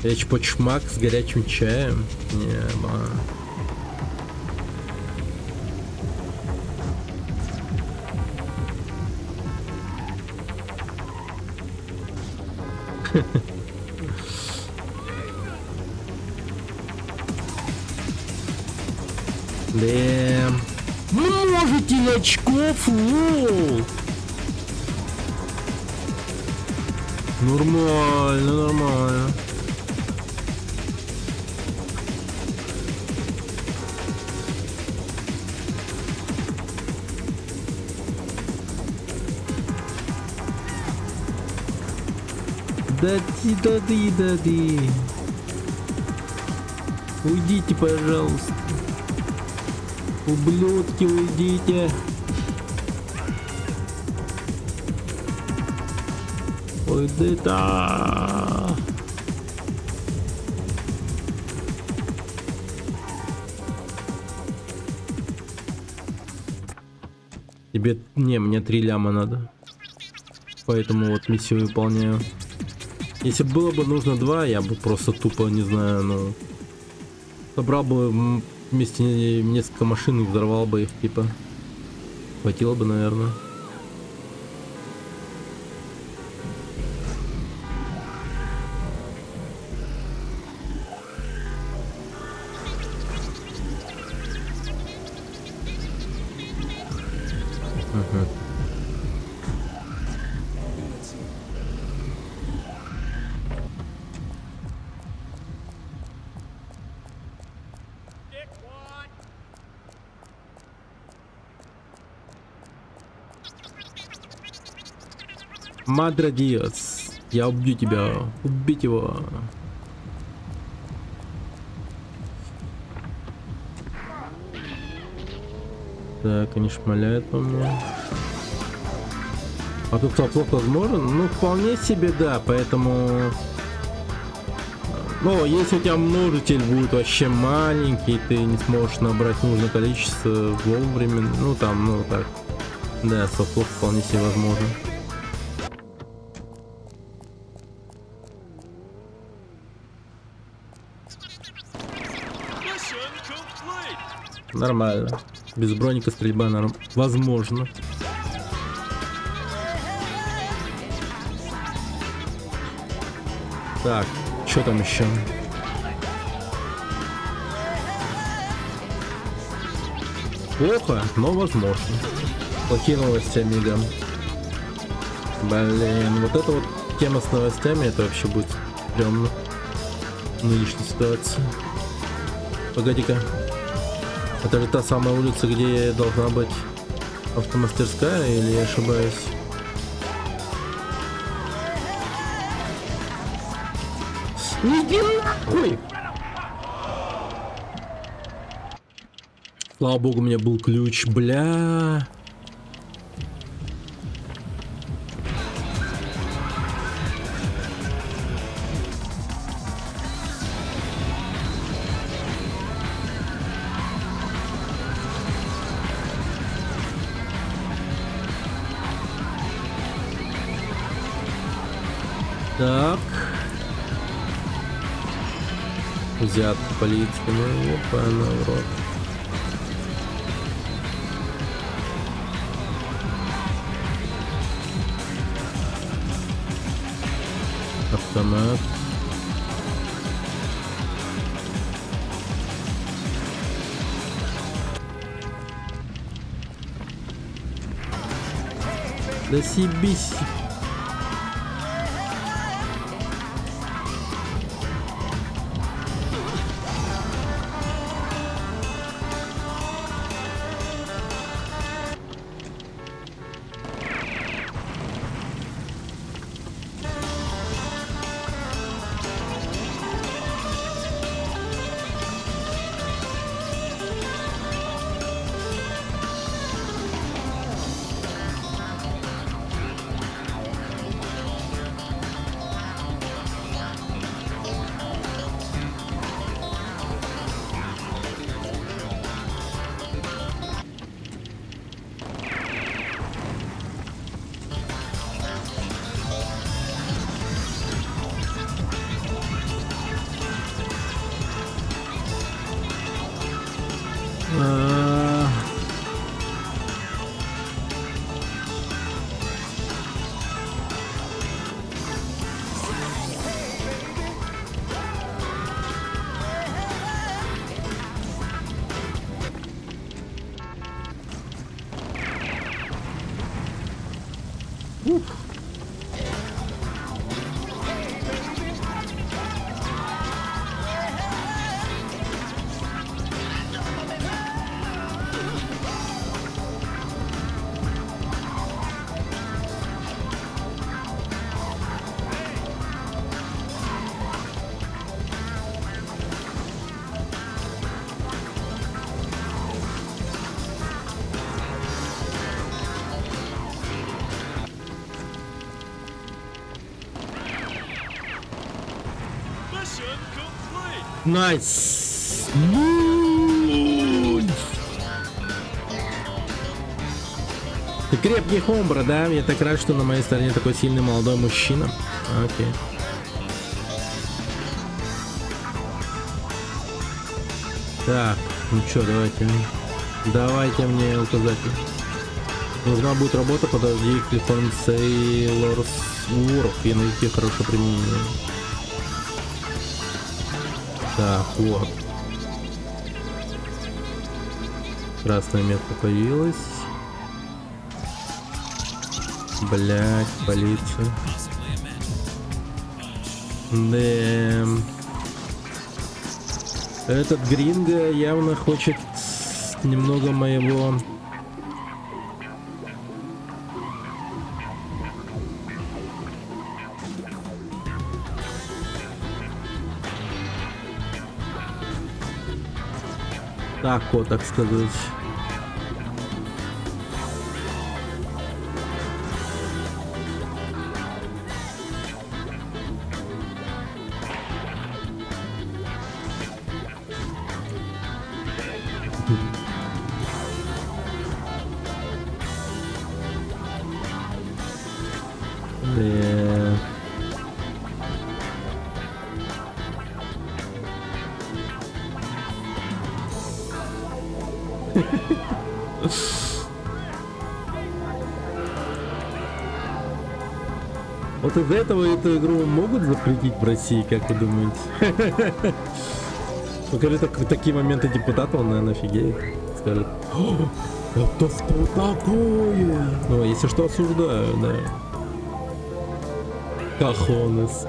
Речь почмак с горячим чаем. Нема. Да. Можете очков, лол. Нормально. Да. Уйдите, пожалуйста. Ублюдки, уйдите. Уйди-то. Тебе... Не, мне 3 ляма надо. Поэтому вот миссию выполняю. Если было бы нужно 2, я бы просто тупо, не знаю, ну... Собрал бы вместе несколько машин и взорвал бы их, типа. Хватило бы, наверное. Мадре Диас, я убью тебя, убить его. Так, они шмаляют по мне. А тут соплок возможен? Ну, вполне себе, да, поэтому... Ну, если у тебя множитель будет вообще маленький, ты не сможешь набрать нужное количество вовремя, ну, там, ну, так. Да, соплок вполне себе возможно. Нормально. Без броника стрельба возможно. Так, что там еще? Плохо, но возможно. Плохие новости, мигом. Блин, вот эта вот тема с новостями, это вообще будет стрёмно. Нынешняя ситуация. Погоди-ка. Это же та самая улица, где должна быть автомастерская, или я ошибаюсь? Иди нахуй! Слава богу, у меня был ключ, бля. Так. Взят полиция. Ну, опа-на, в рот. Автомат. Да съебись. Найс. Ты крепкий хомбра, да? Я так рад, что на моей стороне такой сильный молодой мужчина. Окей. Так, ну чё, давайте мне указатель. Нужна будет работа, подожди, телефон Sailor's Wharf. Я найти хорошее применение. Так, вот. Красная метка появилась. Блять, полиция. Да. Этот гринго явно хочет немного моего... Так вот, так сказать. Вот из-за этого эту игру могут запретить в России, как вы думаете? Покажи такие моменты депутата, он, наверное, офигеет. Скажет: это что такое? Ну, если что, осуждаю, да. Кахонес.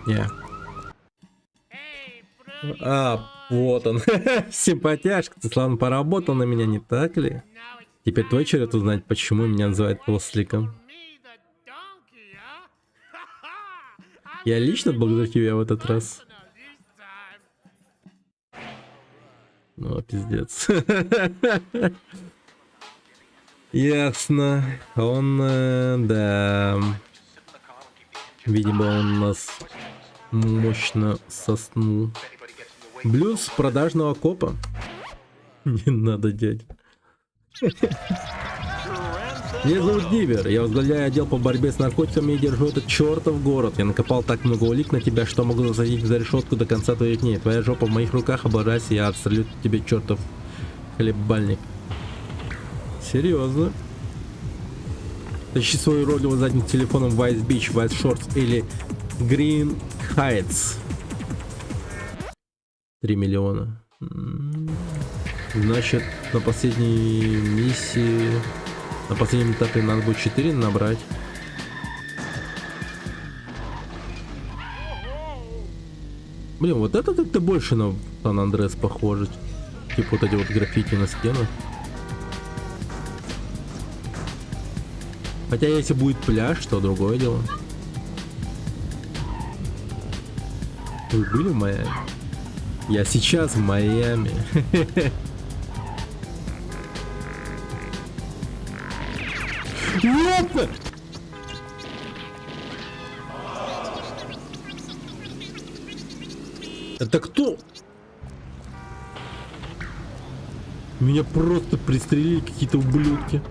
Не. А, вот он. Симпатяшка, ты славно поработал на меня, не так ли? Теперь твой черед узнать, почему меня называют осликом. Я лично благодарю тебя в этот раз. Ну, пиздец. Ясно. Он, да. Видимо, он нас мощно соснул. Блюз продажного копа. Не надо, дядь. Grand Меня зовут Дивер, я возглавляю отдел по борьбе с наркотиками и держу этот чертов город. Я накопал так много улик на тебя, что могу засадить за решетку до конца твоих дней. Твоя жопа в моих руках, облажайся, я отстрелю тебе, чертов хлебальник. Серьезно? Тащи свою уродливую задницу телефоном в Vice Beach, White Shorts или Green Heights. 3 миллиона. Значит, на последней миссии, на последнем этапе надо будет 4 набрать. Блин, вот это как-то больше на Сан-Андреас похоже. Типа вот эти вот граффити на стенах. Хотя если будет пляж, то другое дело. Вы были в Майами? Я сейчас в Майами. Опа! Это кто? Меня просто пристрелили какие-то ублюдки.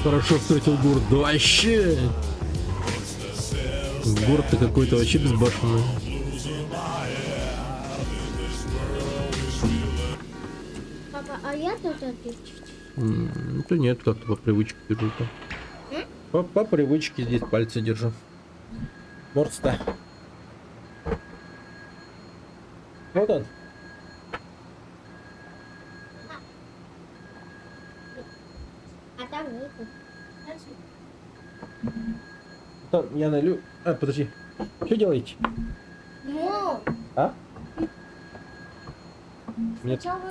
Хорошо встретил город. Да вообще! Город-то какой-то вообще безбашенный. Папа, а я тут отпечу? Да нет, как-то по привычке держу там. По привычке здесь пальцы держу. Морста. Вот он. А там нет. Там я налью. А, подожди. Что делаете? Ну, А? Нет. сначала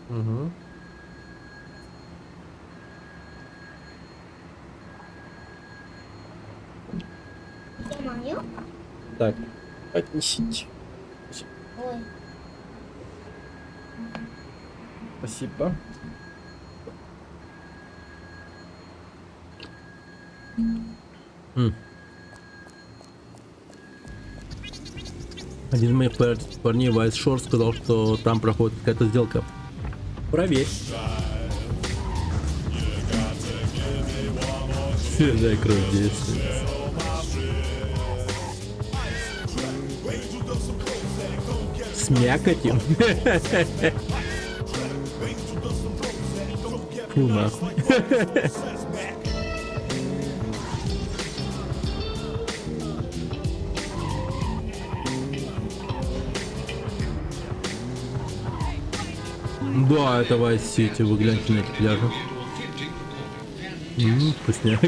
Угу. мою. Так, отнесите. Ой. Спасибо. Один из моих парней White Shorts сказал, что там проходит какая-то сделка. Проверь. Свежая кровь девственницы. С мякотью. Фу, нахуй. Да, это Vice City, вы гляньте на эти пляжи. Вкусняк.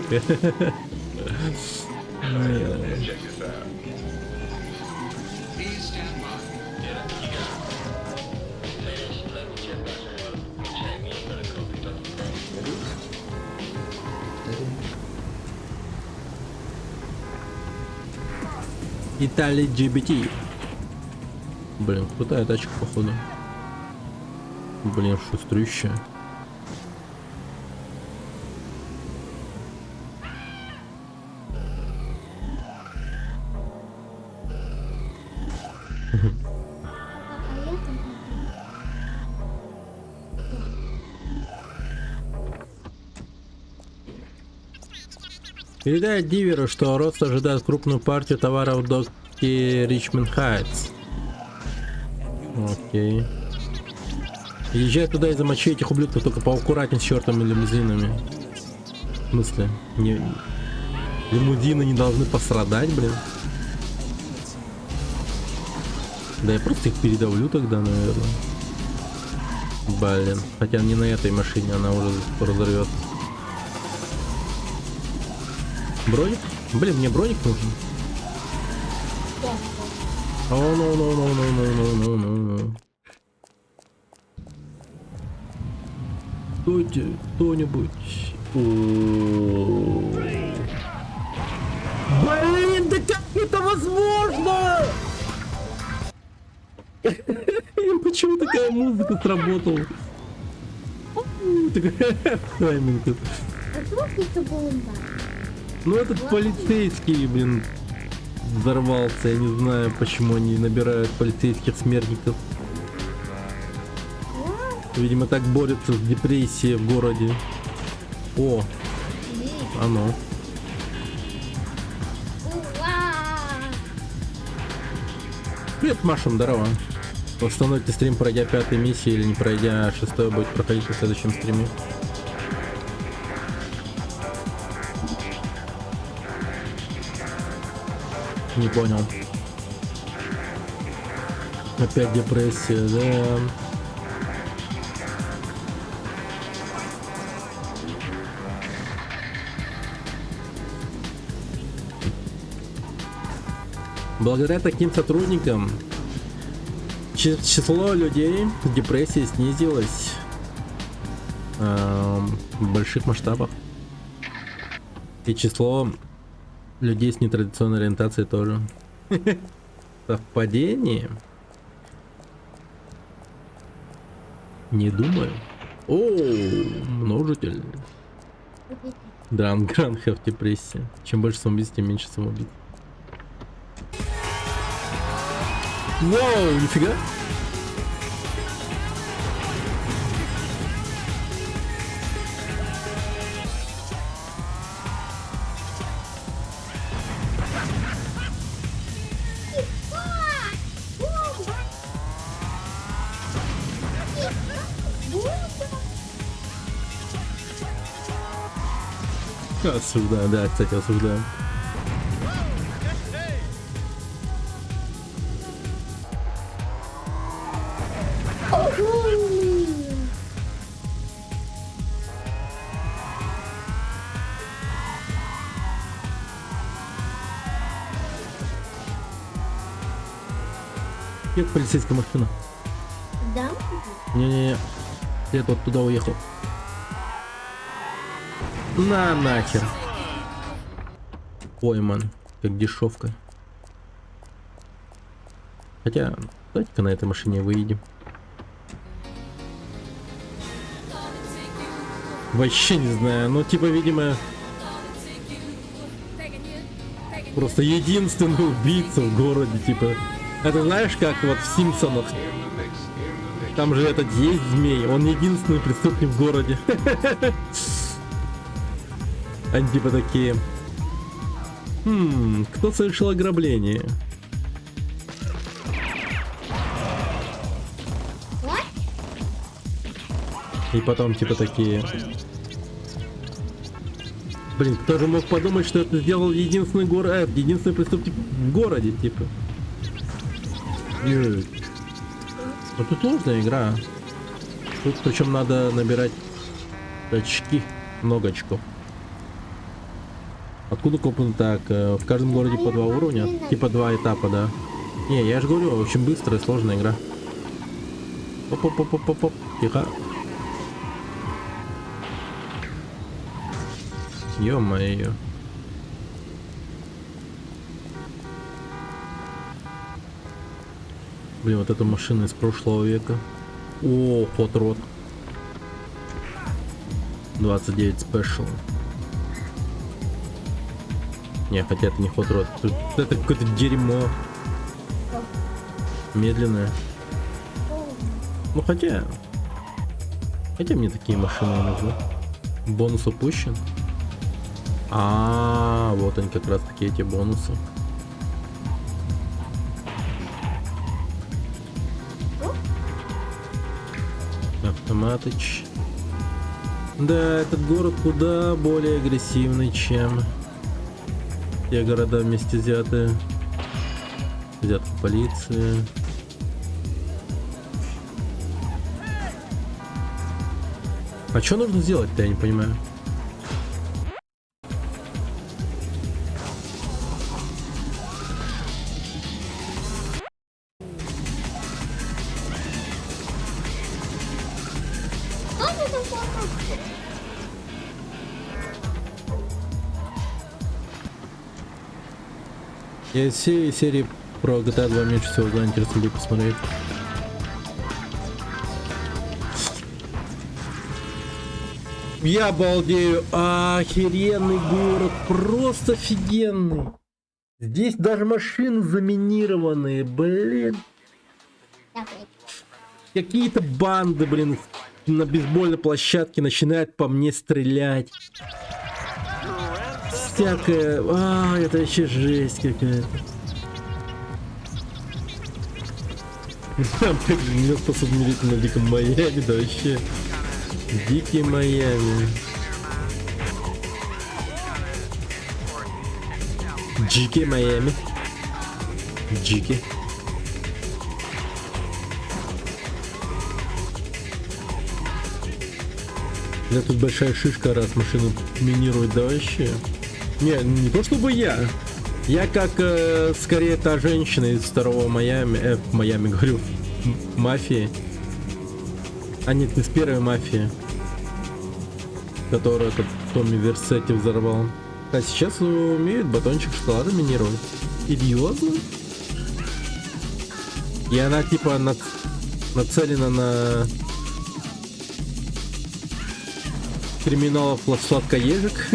Италия GBT. Блин, крутая тачка, походу. Блин, шустрющая. Передай Диверу, что Рост ожидает крупную партию товаров в доке Ричмонд Хайтс. Окей. Езжай туда и замочи этих ублюдков, только поаккуратней с чертовыми лимузинами. В смысле? Лимузины не должны пострадать, блин. Да я просто их передавлю тогда, наверное. Блин. Хотя не на этой машине, она уже разорвет. Броник? Блин, мне броник нужен. О, no. Стойте, кто-нибудь. Блин, да как это возможно? Почему такая музыка сработала? Тайминг. А вдруг это бомба? Ну этот полицейский, блин, взорвался. Я не знаю, почему они набирают полицейских смертников. Видимо, так борются с депрессией в городе. О, оно. Привет, Маша, здорово. Установите стрим, пройдя 5-й миссии, или не пройдя 6-й, будет проходить в следующем стриме. Не понял. Опять депрессия, да. Благодаря таким сотрудникам число людей с депрессией снизилось в больших масштабах. И число людей с нетрадиционной ориентацией тоже. Совпадение? Не думаю. О, множитель. Да, Гранхев депрессия. Чем больше самоубийств, тем меньше самоубийств. Воу, нифига. Осуждаю, да, кстати, осуждаю. Как полицейская машина? Да? Не-не-не. Я вот туда уехал. На нахер. Ой, ман, как дешевка. Хотя, давайте-ка на этой машине выедем. Вообще не знаю, ну типа, видимо, просто единственный убийца в городе, типа. Это знаешь, как вот в Симпсонах. Там же этот есть змей, он единственный преступник в городе. Они типа такие. Кто совершил ограбление? И потом типа такие. Блин, кто же мог подумать, что это сделал единственный город, единственный преступник в городе, типа. Нет. Ну тут сложная игра. Тут причем надо набирать очки, много очков. Откуда копнуть так? В каждом городе по 2 уровня, типа 2 этапа, да. Не, я же говорю, очень быстрая, сложная игра. Оп-оп-оп-оп-оп, тихо. Ё-моё. Блин, вот эта машина из прошлого века. О, Hot Rod 29 Special. Не, хотя это не Hot Rod. Это какое-то дерьмо. Медленное. Ну хотя мне такие машины нужны. Бонус упущен. Вот они как раз таки, эти бонусы. Автоматыч. Да, этот город куда более агрессивный, чем те города вместе взятые. Взятка полиции. А что нужно сделать-то, я не понимаю. Я из всей серии про GTA 2 меньше всего заинтересован был посмотреть. Я балдею. Охеренный город. Просто офигенный. Здесь даже машины заминированные, блин. Какие-то банды, блин, на бейсбольной площадке начинают по мне стрелять. Всякое. Это вообще жесть какая-то. Меня способ умереть на диком Майами, да вообще. Дикий Майами. Дикий Майами. Дикий. У меня тут большая шишка, раз машину минирует, да вообще. Не то чтобы я. Я как скорее та женщина из второго Майами. Майами говорю. Мафии. А нет, из первой мафии. Которую этот Томми Версетти взорвал. А сейчас умеют батончик шоколада минировать. Серьезно? И она типа нацелена на криминалов сладкоежек.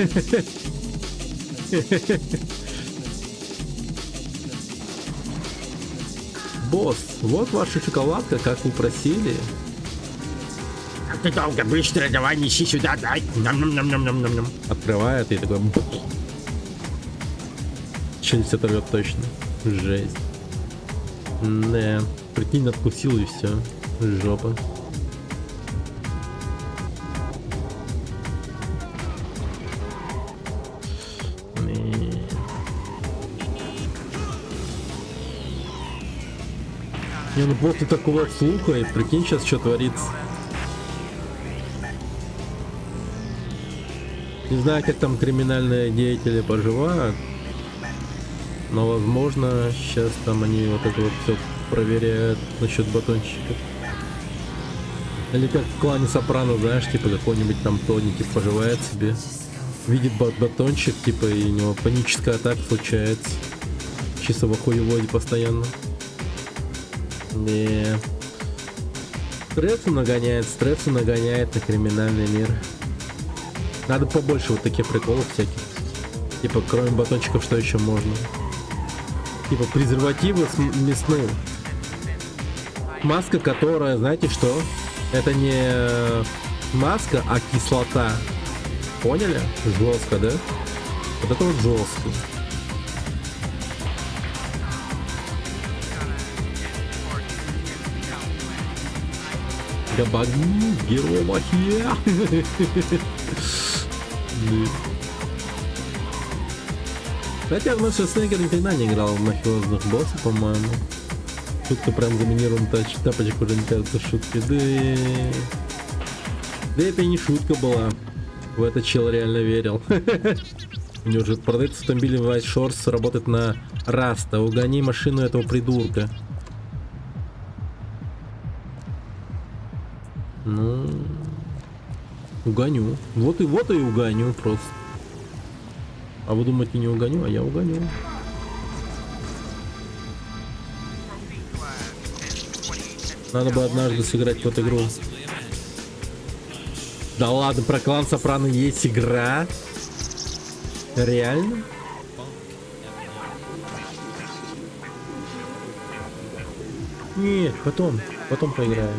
Босс, вот ваша шоколадка, как вы просили. Ты долго, быстро, давай неси сюда, дай. Ням-ням-ням-ням-ням-ням. Открывает и такой... Челюсть оторвет точно. Жесть. Да, прикинь, откусил и все. Жопа. Не, ну после такого слуха, и прикинь, сейчас что творится. Не знаю, как там криминальные деятели поживают, но возможно сейчас там они вот это вот все проверяют насчет батончиков. Или как в клане Сопрано, знаешь, типа какой-нибудь там Тони типа поживает себе, видит батончик, типа, и у него паническая атака случается. Чисто в охуеводе постоянно. Не. Стрессу нагоняет на криминальный мир. Надо побольше вот таких приколов всяких. Типа, кроме батончиков, что еще можно? Типа, презервативы мясные. Маска, которая, знаете что? Это не маска, а кислота. Поняли? Жестко, да? Вот это вот жестко. Габагу, геромахия. Хотя в нашей Снейкер никогда не играл в мафиозных боссов, по-моему. Шутка прям заминирован тапочек уже не кажется шуткой. Да это и не шутка была. В это чел реально верил. У него же продается автомобиль White Shorts, работает на Раста. Угони машину этого придурка. Ну, угоню. Вот и угоню просто. А вы думаете, не угоню, а я угоню. Надо бы однажды сыграть в эту игру. Да ладно, про клан Сопрано есть игра? Реально? Нет, потом поиграешь.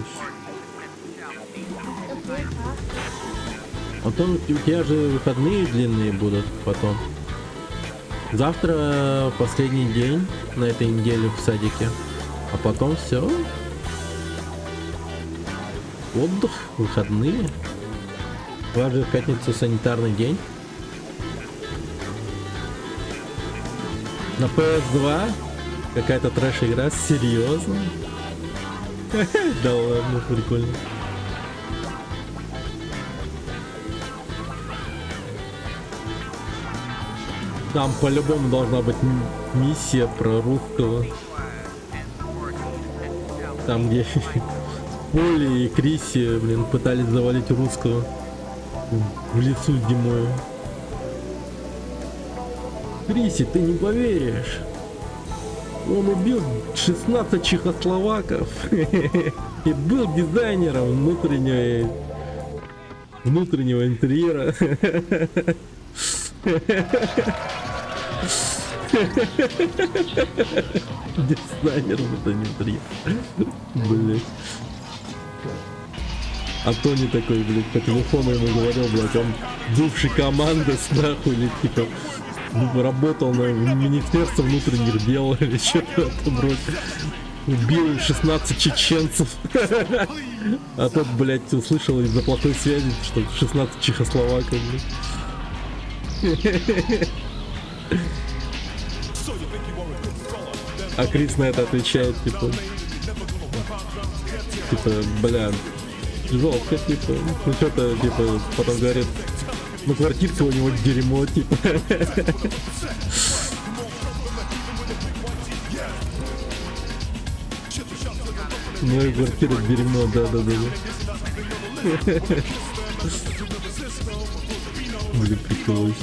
Потом у тебя же выходные длинные будут потом. Завтра последний день на этой неделе в садике. А потом все. Отдых, выходные. Важно, в пятницу санитарный день. На PS2 какая-то трэш-игра, серьезно? Да ладно, прикольно. Там по-любому должна быть миссия про русского. Там где Поли и Криси, блин, пытались завалить русского в лесу зимой. Криси, ты не поверишь. Он убил 16 чехословаков и был дизайнером внутреннего интерьера. Дизайнер внутреннего интерьера. Блять. А Тони такой, блядь, по телефону ему говорил, блядь, он бывший командос, нахуй, или типа работал на Министерство внутренних дел или что-то в этом роде. Убил 16 чеченцев. А тот, блядь, услышал из-за плохой связи, что 16 чехословаков, блядь. А Крис на это отвечает, типа, бля, жестко, типа, ну что-то, типа, потом говорит, ну квартирка у него дерьмо, типа. Ну и квартира дерьмо, да. Блин, приколись.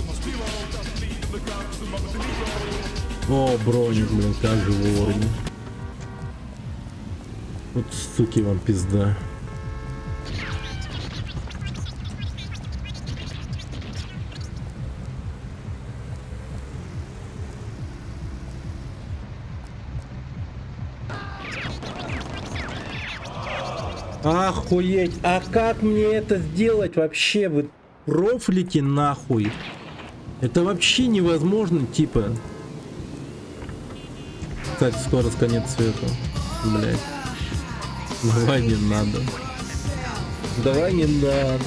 О, броник, блин, как же вовремя. Вот суки вам пизда. Охуеть, а как мне это сделать вообще? Вы профлите нахуй. Это вообще невозможно, типа. Кстати, скоро конец света. Блять. Давай не надо. Давай не надо.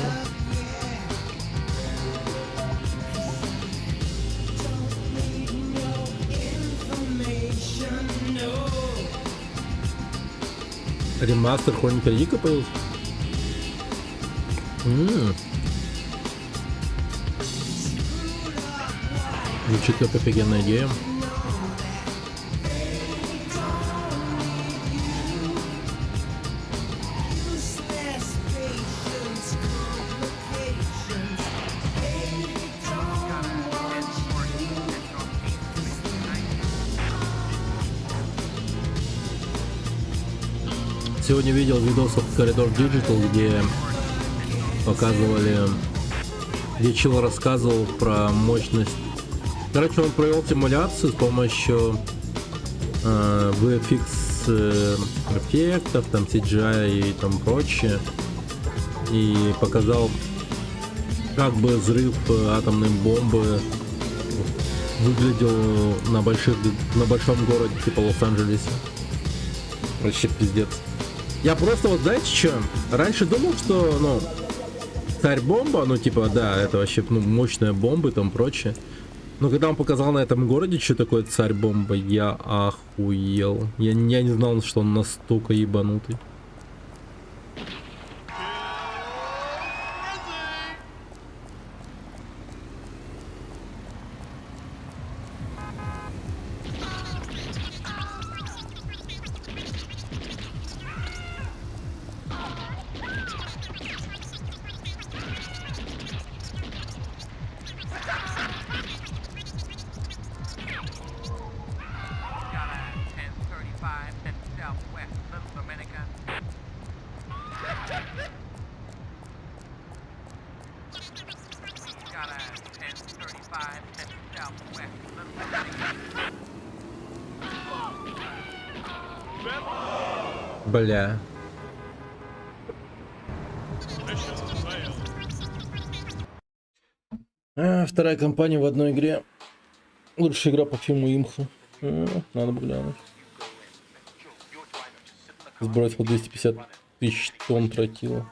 Ремастер Хроника Рика появился? Звучит как офигенная идея. Сегодня видел видос от Corridor Digital, где показывали, где чел рассказывал про мощность. Короче, он провел симуляцию с помощью VFX эффектов, там CGI и там прочее, и показал, как бы взрыв атомной бомбы выглядел на большом городе типа Лос-Анджелесе. Вообще пиздец. Я просто вот, знаете что, раньше думал, что, ну, царь-бомба, ну, типа, да, это вообще, ну, мощная бомба и там прочее. Но когда он показал на этом городе, что такое царь-бомба, я охуел. Я не знал, что он настолько ебанутый. Бля. Вторая компания в одной игре. Лучшая игра по фильму Имха. Надо бы глянуть. Сбросил 250 тысяч тонн тротила.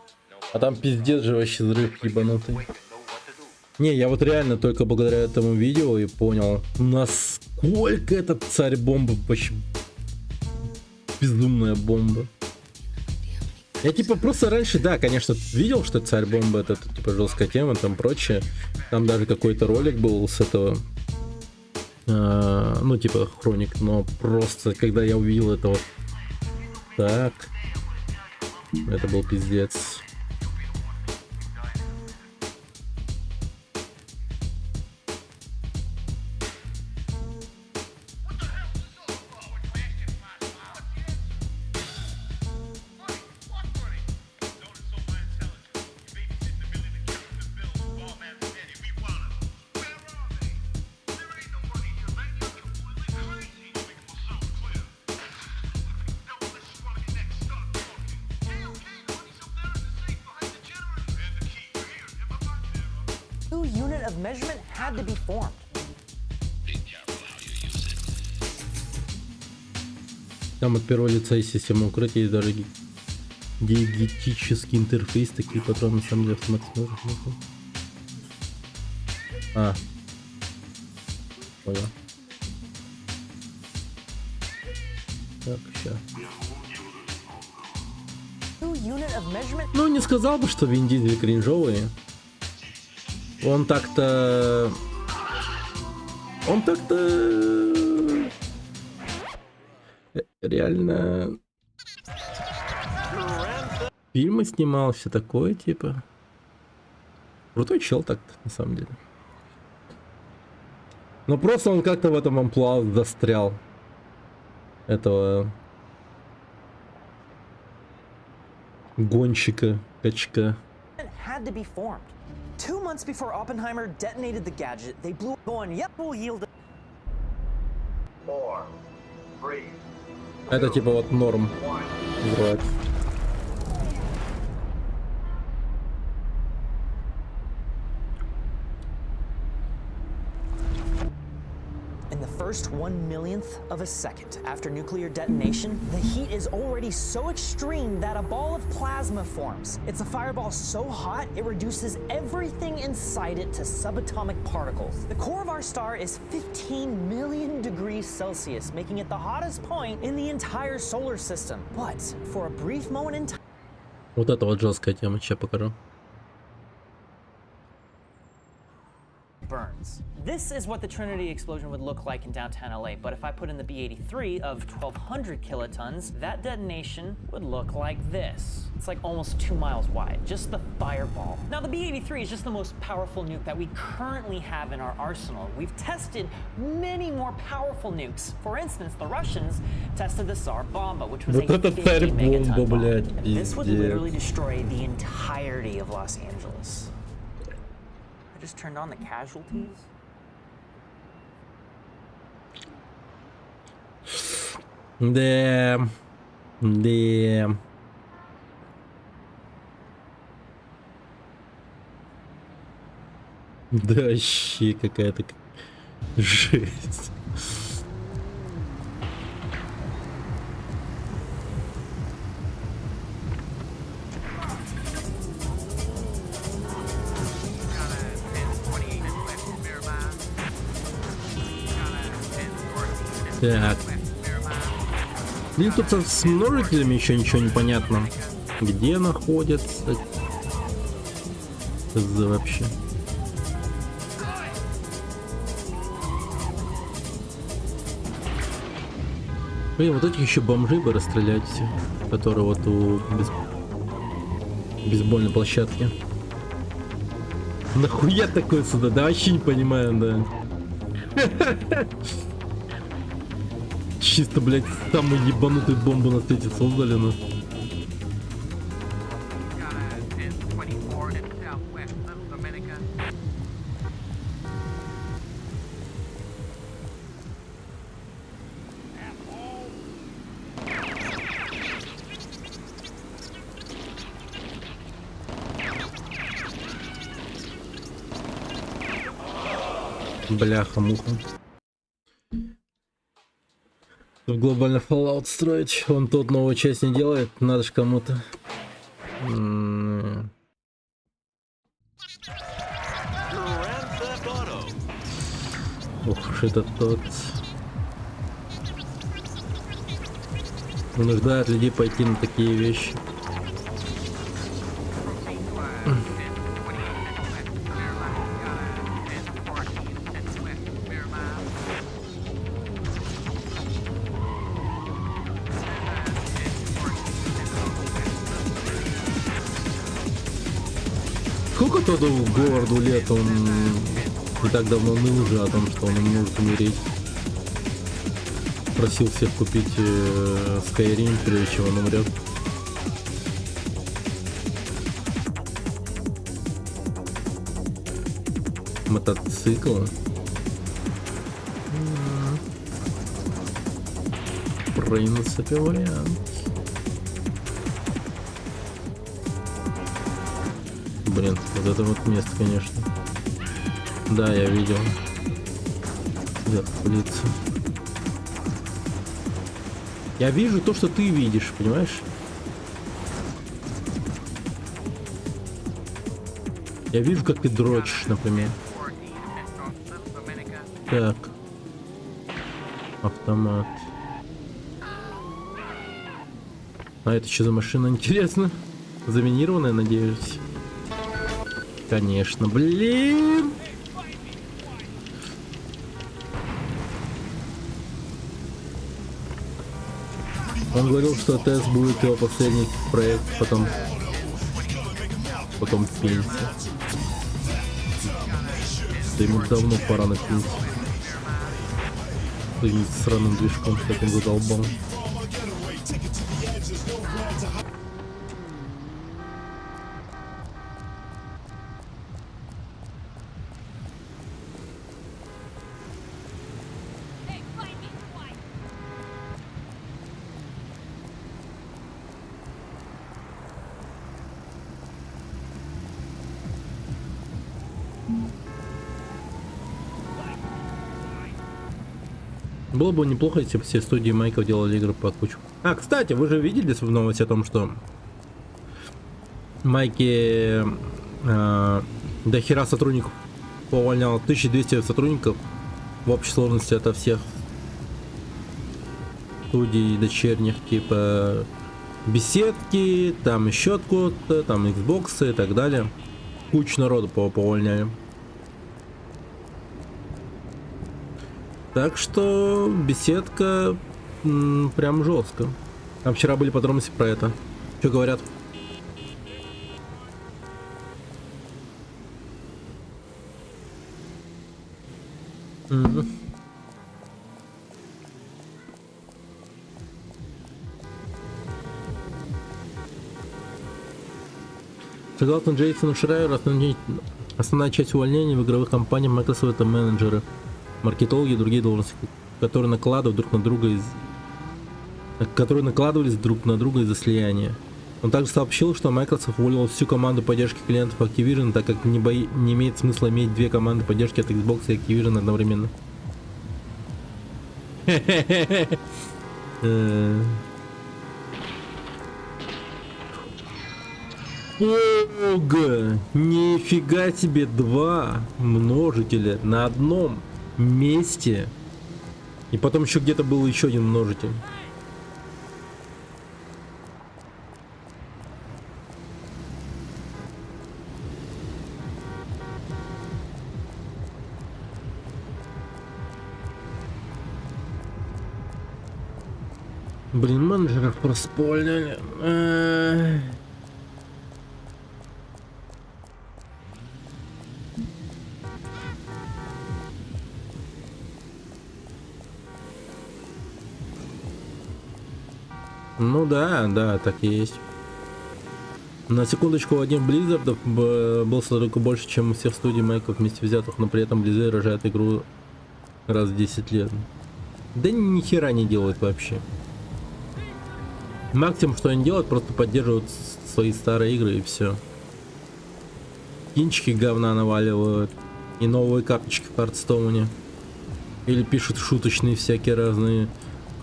А там пиздец же вообще взрыв ебанутый. Не, я вот реально только благодаря этому видео и понял, насколько этот царь-бомба вообще безумная бомба. Я типа просто раньше, да, конечно, видел, что царь-бомба это типа жесткая тема, там прочее. Там даже какой-то ролик был с этого, ну типа хроник, но просто когда я увидел это вот так, это был пиздец. New unit of measurement had to be formed. Там от первого лица есть система укрытия и даже диегетический интерфейс. Такие патроны на самом деле автоматически. А. Понял. Так, сейчас. Ну, не сказал бы, что Вин Дизель кринжовый. Он так-то... Реально... Фильмы снимал, все такое, типа. Крутой чел так-то, на самом деле. Но просто он как-то в этом амплуа застрял. Этого... гонщика, качка. Had to be formed. 2 months before Oppenheimer detonated the gadget, they blew going, yep, we'll yield it. 4, 3. Это типа вот норм. Вроде. In the first 1/1000th of a second after nuclear detonation, the heat is already so extreme that a ball of plasma forms. It's a fireball so hot, it reduces everything inside it to subatomic particles. The core of our star is 15 million degrees Celsius, making it the hottest point in the entire solar system. But for a brief moment in time... Вот это вот жесткая тема, сейчас покажу. Burns. This is what the Trinity explosion would look like in downtown LA, but if I put in the B-83 of 1200 kilotons, that detonation would look like this. It's like almost 2 miles wide, just the fireball. Now the B-83 is just the most powerful nuke that we currently have in our arsenal. We've tested many more powerful nukes. For instance, the Russians tested the Tsar Bomba, which was a 50 megaton bomb. This would literally destroy the entirety of Los Angeles. I just turned on the casualties. Да. Да, вообще какая-то жесть. Так. И тут с множителями еще ничего не понятно. Где находятся? Это вообще. Блин, вот этих еще бомжей бы расстрелять все, которые вот у бейсбольной площадки. Нахуя такое сюда? Да вообще не понимаю, да. Чисто, блядь, самую ебанутую бомбу на свете создали, ну. Бляха-муха. В глобальный Fallout строить. Он тут новую часть не делает. Надо же кому-то. Ух, это тот. Вынуждает людей пойти на такие вещи. Сколько тогда Говарду лет, он не так давно ныл уже о том, что он не может умереть. Просил всех купить Skyrim, прежде чем он умрет. Мотоцикл. В принципе, вариант. Блин, вот это вот место, конечно. Да, я видел. Вверх по лицу. Я вижу то, что ты видишь, понимаешь? Я вижу, как ты дрочишь, например. Так. Автомат. А это что за машина, интересно? Заминированная, надеюсь? Конечно, блин! Он говорил, что ТС будет его последний проект, потом пенсия. Да ему давно пора на пенсию. Ты сраным движком с этим задолбал. Было бы неплохо, если бы все студии Майков делали игры по кучу. А, кстати, вы же видели в новости о том, что Майки до хера сотрудников повольнял, 1200 сотрудников в общей сложности от всех студий дочерних, типа беседки, там еще откуда-то, там Xbox и так далее. Кучу народу повольняли. Так что беседка прям жестко. Там вчера были подробности про это. Что говорят? Согласно Джейсону Шрайеру, основная часть увольнений в игровых компаниях Microsoft это менеджеры, маркетологи и другие должности, которые накладывались друг на друга из-за слияния. Он также сообщил, что Microsoft уволила всю команду поддержки клиентов Activision, так как не имеет смысла иметь две команды поддержки от Xbox и Activision одновременно. Ого! Нифига себе, два множителя на одном месте. И потом еще где-то был еще один множитель. Блин, менеджеров просто повольняли. Ну да, так и есть. На секундочку, один Blizzard был только больше, чем у всех студий Майков вместе взятых, но при этом Blizzard рожает игру раз в 10 лет. Да ни хера не делают вообще. Максимум, что они делают, просто поддерживают свои старые игры и все. Кинчики говна наваливают. И новые карточки в Хардстоуне. Или пишут шуточные всякие разные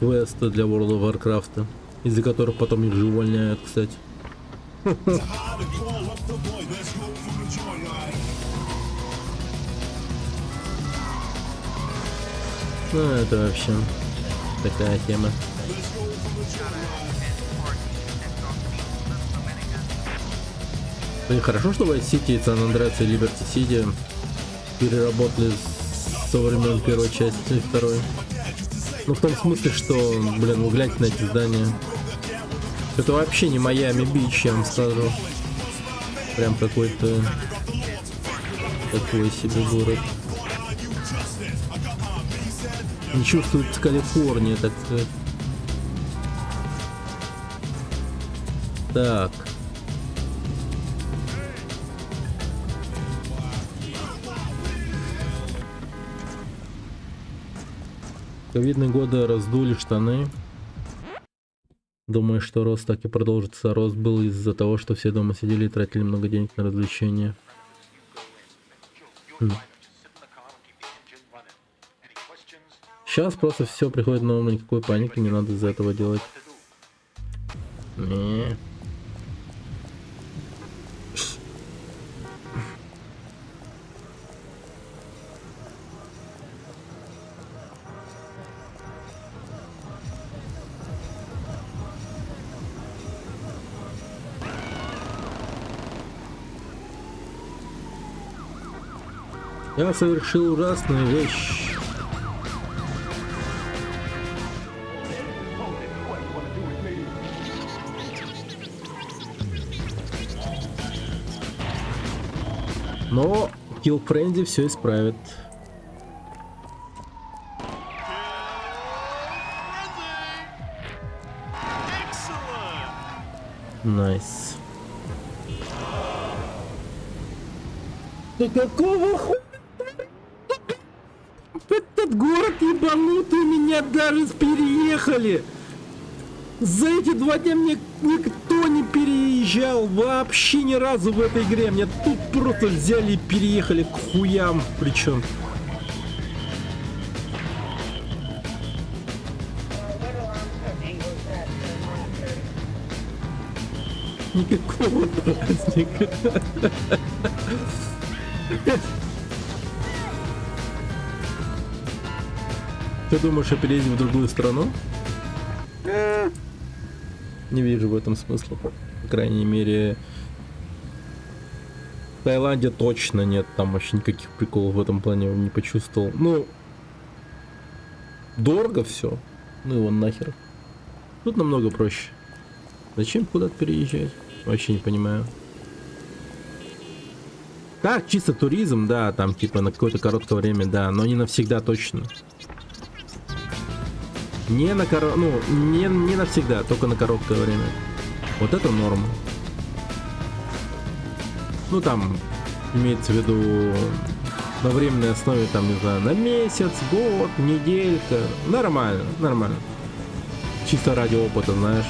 квесты для World of Warcraft, из-за которых потом их же увольняют, кстати. Ну, это вообще такая тема. Блин, хорошо, что Vice City, San Andreas и Liberty City переработали со времен первой части и второй. Ну, в том смысле, что, блин, вы гляньте на эти здания. Это вообще не Майами Бич, я вам скажу. Прям какой-то такой себе город. Не чувствуется Калифорния, так сказать. Так. Ковидные годы раздули штаны. Думаю, что рост так и продолжится. Рост был из-за того, что все дома сидели и тратили много денег на развлечения. Сейчас просто все приходит на ум, никакой паники не надо из-за этого делать. Не. Я совершил ужасную вещь. Но Kill Frenzy все исправит. Найс. Да какого хуя? Этот город ебанутый, меня даже переехали. За эти 2 дня мне никто не переезжал вообще ни разу в этой игре. Меня тут просто взяли и переехали к хуям причем. Никакого праздника. Ты думаешь, я переедем в другую страну? Не вижу в этом смысла. По крайней мере, в Таиланде точно нет. Там вообще никаких приколов в этом плане не почувствовал. Ну, дорого все. Ну его нахер. Тут намного проще. Зачем куда-то переезжать? Вообще не понимаю. Так, чисто туризм, да, там типа на какое-то короткое время, да, но не навсегда точно. Не навсегда, только на короткое время. Вот это норма. Ну там имеется в виду на временной основе, там, не знаю, на месяц, год, неделька. Нормально, нормально. Чисто ради опыта, знаешь.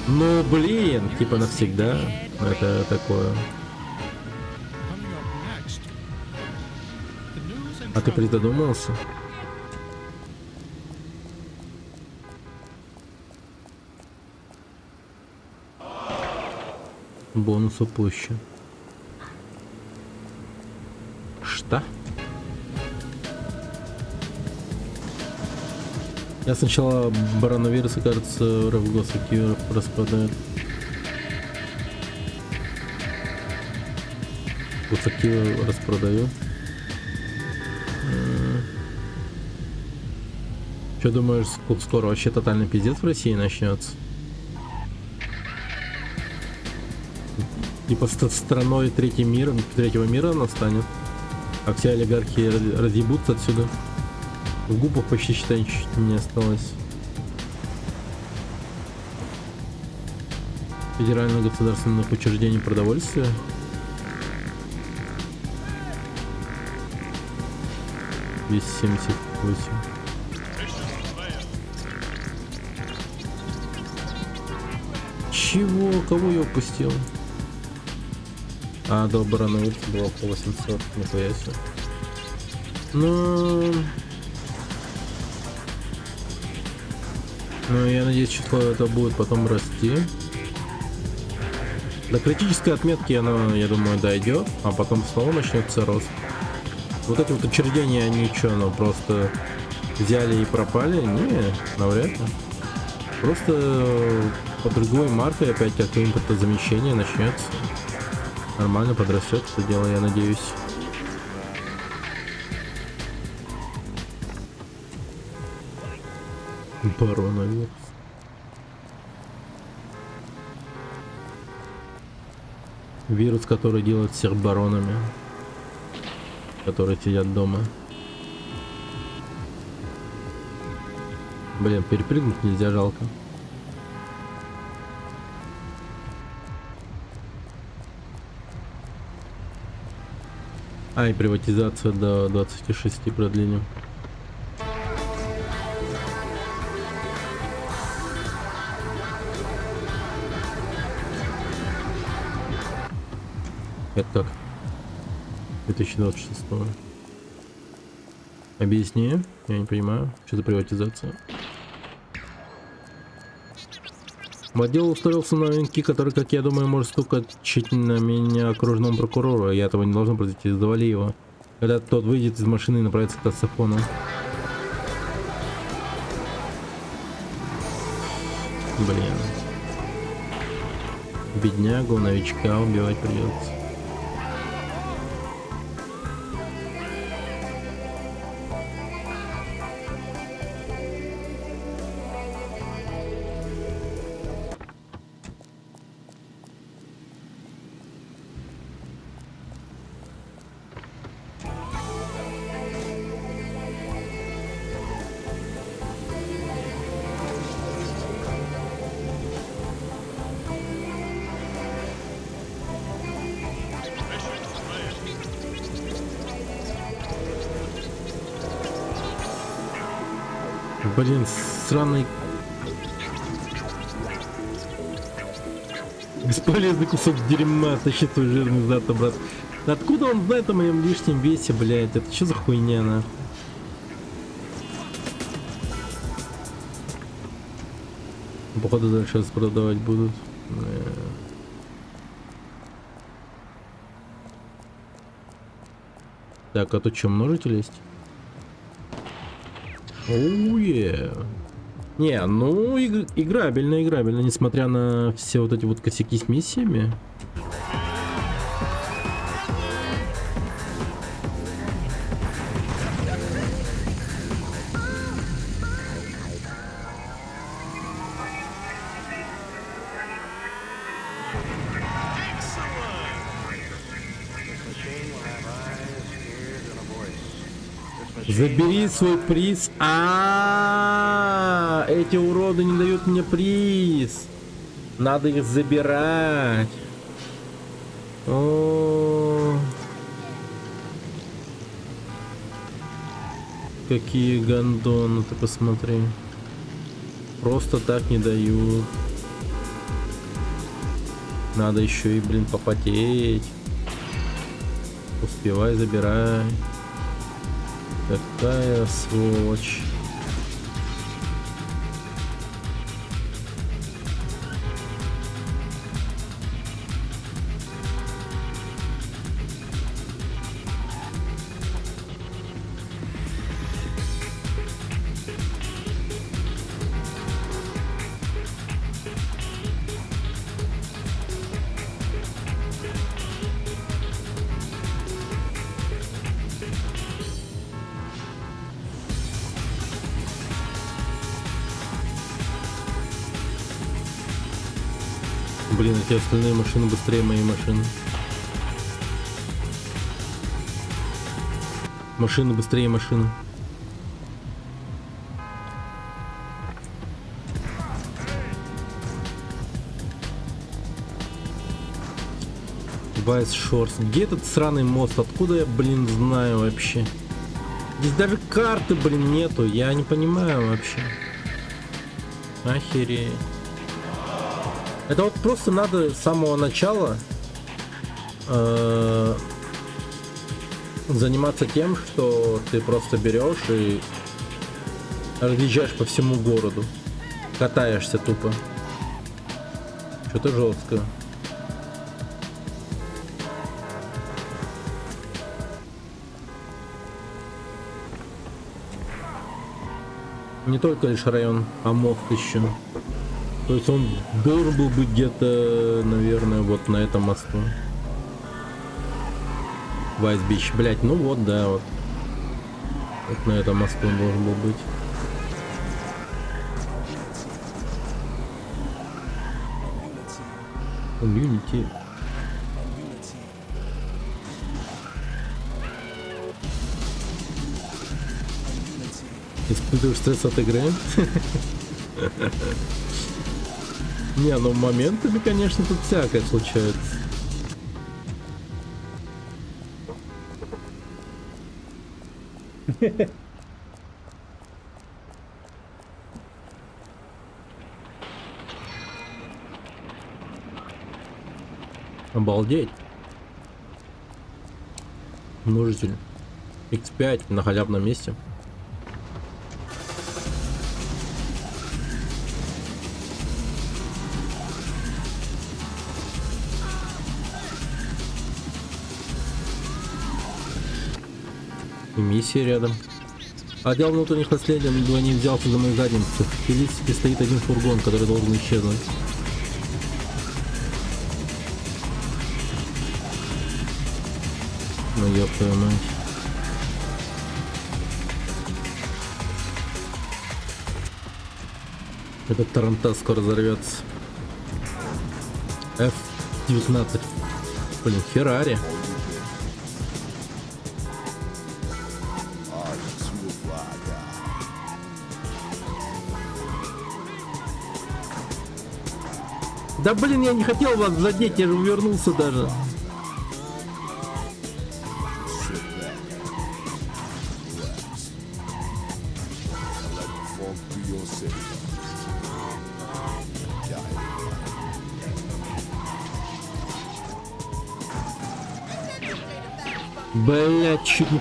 Но, блин, типа навсегда. Это такое. А ты призадумался? Бонус упущен. Что? Я сначала барановирусы, кажется, Равгоса Киев распродают. Вот такие распродаю. Что думаешь, скоро вообще тотальный пиздец в России начнется? Типа страной третьего мира она станет, а все олигархи разъебутся отсюда. В ГУПах почти, считай, ничего не осталось. Федеральное государственных учреждений продовольствия. Весь 78. Чего? Кого я упустил? А, до барановируса было по 800, нихуя себе. Ну, я надеюсь, число это будет потом расти. До критической отметки оно, я думаю, дойдет, а потом снова начнется рост. Вот эти вот учреждения, они что, ну просто взяли и пропали? Не, навряд ли. Просто по другой марке опять как импортозамещение начнется. Нормально подрастет это дело, я надеюсь. Бароновирус. Вирус, который делает всех баронами, которые сидят дома. Блин, перепрыгнуть нельзя, жалко. А, и приватизация до 26 продлением. Это как? 2026. Объясни, я не понимаю, что за приватизация. В отдел устроился новенький, который, как я думаю, может стукать на меня окружному прокурору. Я этого не должен произойти, завали его. Когда тот выйдет из машины и направится к таксофону. Блин. Беднягу, новичка убивать придется. Блин, сраный... Бесполезный кусок дерьма, тащи свой жирный зад, брат. Откуда он знает о моем лишнем весе, блядь? Это что за хуйня, на? Походу дальше сейчас продавать будут. Так, а тут что, множитель есть? Оуе. Не, ну играбельно, несмотря на все вот эти вот косяки с миссиями. Забери свой приз. Эти уроды не дают мне приз. Надо их забирать. О, какие гондоны, ты посмотри. Просто так не дают. Надо еще и, блин, попотеть. Успевай, забирай. Какая сволочь. Блин, эти остальные машины быстрее моей машины. Машины быстрее машины. Вайс Шорс. Где этот сраный мост? Откуда я, блин, знаю вообще? Здесь даже карты, блин, нету. Я не понимаю вообще. Охереть. Это вот просто надо с самого начала заниматься тем, что ты просто берешь и разъезжаешь по всему городу. Катаешься тупо. Что-то жестко. Не только лишь район, а мост еще. То есть он должен был быть где-то, наверное, вот на этом мосту. Вайс Бич, блять, ну вот, да, вот. Вот на этом мосту он должен был быть. Unity. Испытываешь стресс от игры? Не, ну моментами, конечно, тут всякое случается. Обалдеть. Множитель. X5 на халявном месте. И миссия рядом. Отдел внутренних расследований не взялся за мою задницу. В Фелисити стоит один фургон, который должен исчезнуть. Ну ёб твою мать. Этот тарантас скоро взорвется. F-19. Блин, Феррари. Да блин, я не хотел вас задеть, я же увернулся даже. Блять, чуть не...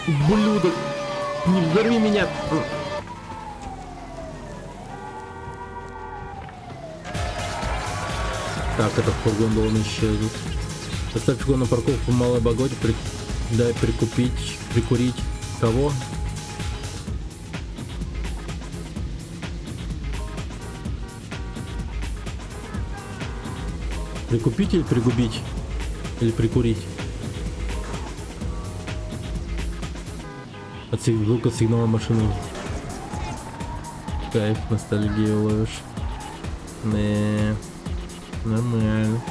Ублюдок! Не взорви меня! Так, этот фургон должен исчезнуть. Поставь фургон на парковку в Малой Боготе, дай прикупить, прикурить. Кого? Прикупить или пригубить? Или прикурить? От звука сигнала машины. Кайф, ностальгию ловишь. Не, нормально.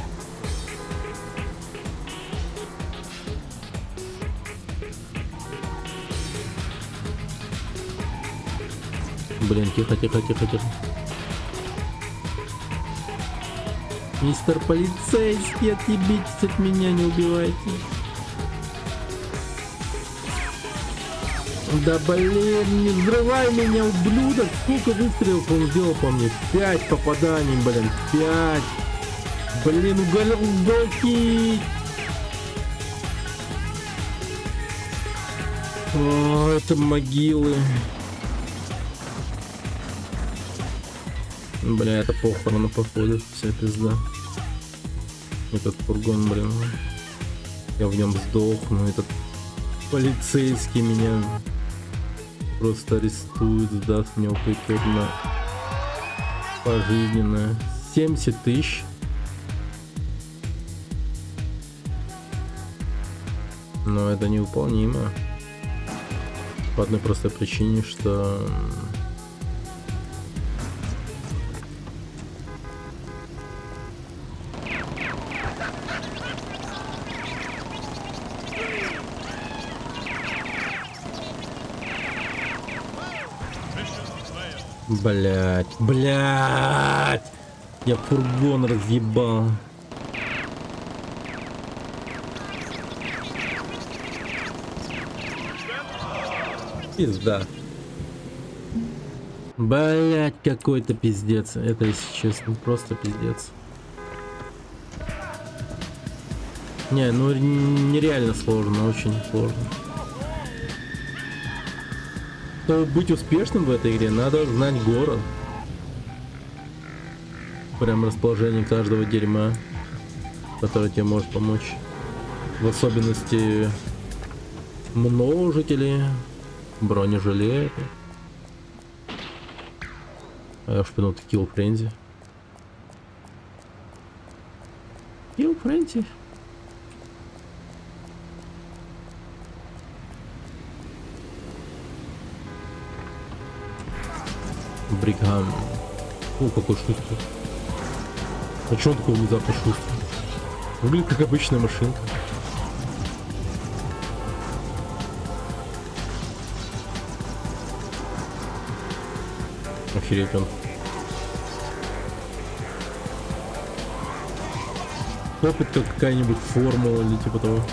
Блин, тихо, тихо, тихо, тихо. Мистер полицейский, отъебитесь от меня, не убивайте. Да блин, не взрывай меня, ублюдок! Сколько выстрелов он сделал по мне? 5 попаданий, блин, 5! Блин, уголки! О, это могилы. Бля, это похороны походу, вся пизда. Этот фургон, блин. Я в нем сдохну, этот полицейский меня просто арестует, сдаст мне упрекет на пожизненное. 70 тысяч. Но это невыполнимо. По одной простой причине, что... Блять, блять! Я фургон разъебал. Пизда. Блять, какой-то пиздец. Это, если честно, просто пиздец. Не, ну нереально сложно, очень сложно. Чтобы быть успешным в этой игре, надо знать город. Прям расположение каждого дерьма, которое тебе может помочь. В особенности множители, бронежилеты. А я шпинут Kill Frenzy. Kill Frenzy. Бригам. О, какой шустер. А чё он такой внезапно шустрый? Выглядит как обычная машинка. Охереть он. Опыт как какая-нибудь формула или типа того.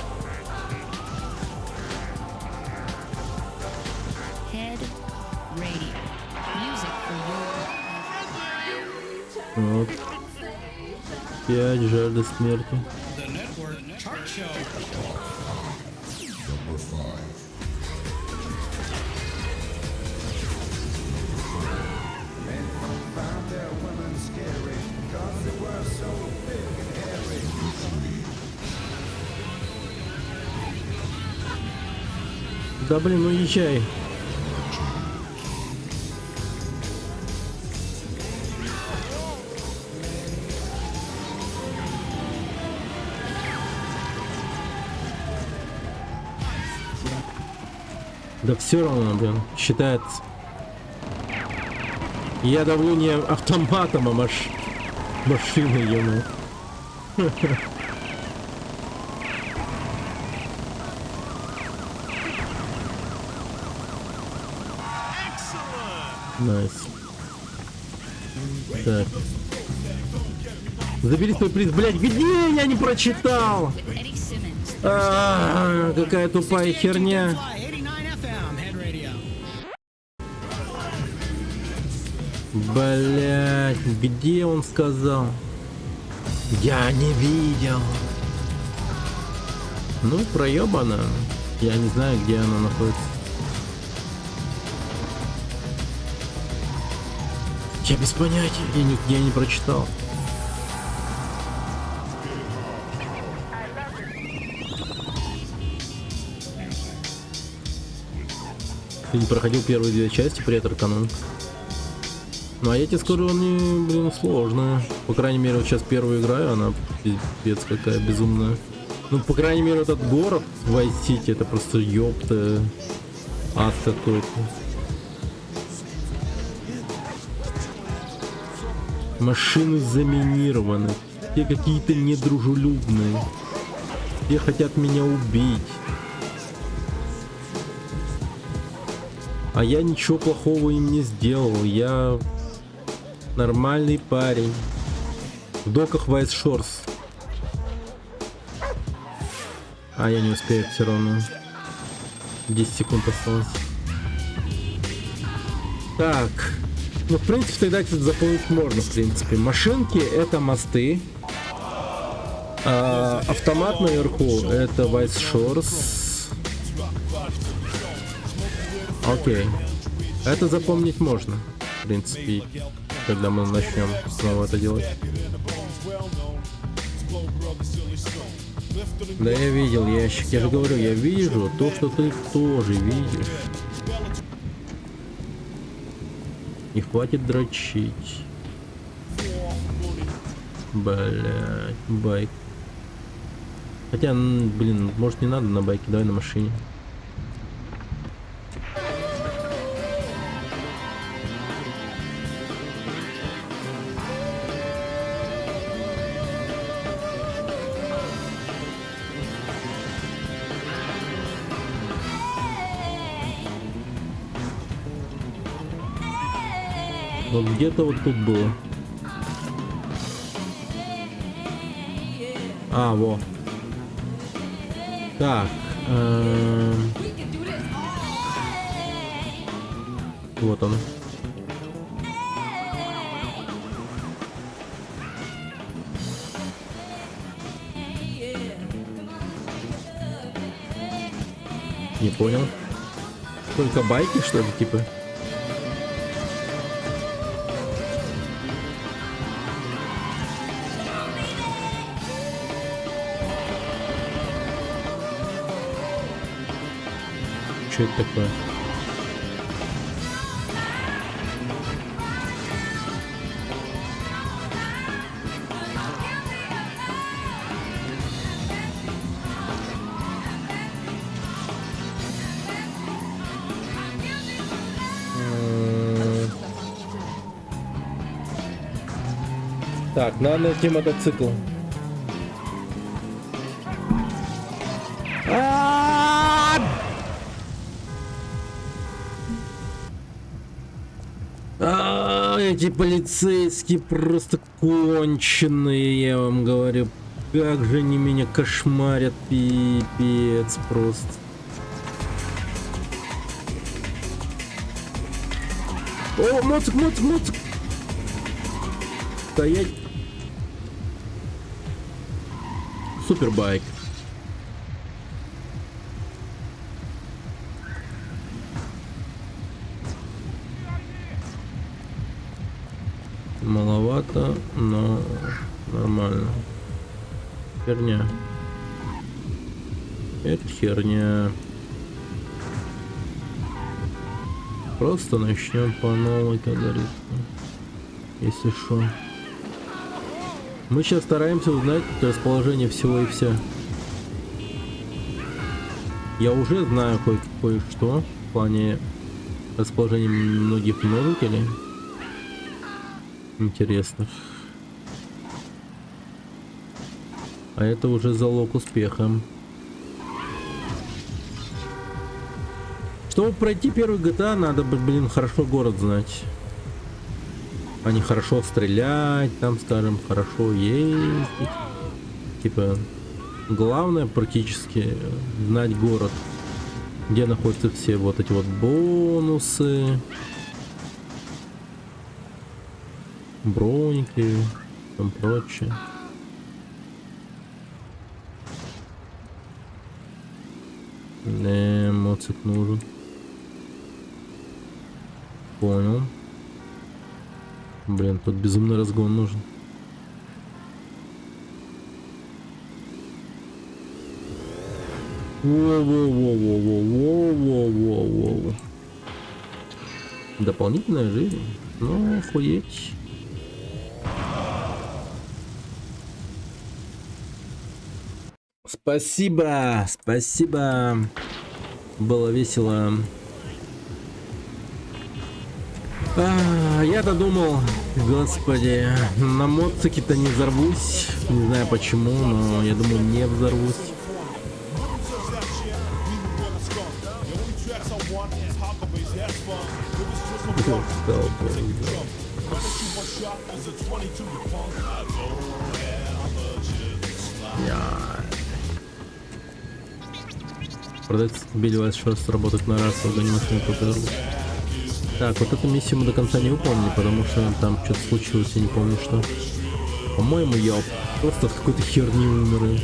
Вот. 5 жажда смерти. Да блин, ну езжай. Да все равно, блин, считается. Я давлю не автоматом, а машиной ему. Найс. Так. Забери свой приз, блядь, где? Я не прочитал. Какая тупая херня. Блять, где он сказал? Я не видел. Ну, проебано. Я не знаю, где она находится. Я без понятия, я нигде не прочитал. Ты не проходил первые две части Predator. Ну а я тебе скажу, они, блин, сложные. По крайней мере, вот сейчас первую играю, она пиздец какая безумная. Ну, по крайней мере, этот город Vice City, это просто ёпта ад какой-то. Машины заминированы, все какие-то недружелюбные, все хотят меня убить. А я ничего плохого им не сделал, я нормальный парень. В доках Vice Shores. А я не успею все равно. 10 секунд осталось. Так. Ну, в принципе, тогда это заполнить можно, в принципе. Машинки — это мосты. Автомат наверху — это Vice Shores. Окей. Это запомнить можно, в принципе, когда мы начнем снова это делать. Да, я видел ящик. Я же говорю, я вижу то, что ты тоже видишь. Не хватит дрочить. Блять, байк. Хотя, блин, может не надо на байке, давай на машине. Вот где-то вот тут было. А, во. Так. Вот он. Не понял. Только байки, что ли, типа? Что это такое? Так, надо найти мотоцикл. Эти полицейские просто конченые, я вам говорю. Как же они меня кошмарят, пипец просто. О, моцик. Стоять. Супербайк. Маловато, но нормально. Херня. Это херня. Просто начнем по новой, как говорится. Если что. Мы сейчас стараемся узнать расположение всего и вся. Я уже знаю кое-что в плане расположения многих множителей. Интересных. А это уже залог успеха. Чтобы пройти первый GTA, надо, блин, хорошо город знать. А не хорошо стрелять, там, скажем, хорошо ездить. Типа, главное практически знать город. Где находятся все вот эти вот бонусы. Броники и там прочее. Не, моцик нужен. Понял. Блин, тут безумный разгон нужен. Воу-воу-воу-воу-воу-воу-воу-воу. Дополнительная жизнь? Ну, охуеть. Спасибо, спасибо. Было весело. Я-то думал, господи, на моцике-то не взорвусь. Не знаю почему, но я думаю, не взорвусь. Продать белевая шерсть работать на раз, огонь машины по другу. Так, вот эту миссию мы до конца не выполнили, потому что там что-то случилось, я не помню что. По-моему, я просто в какой-то херни умер.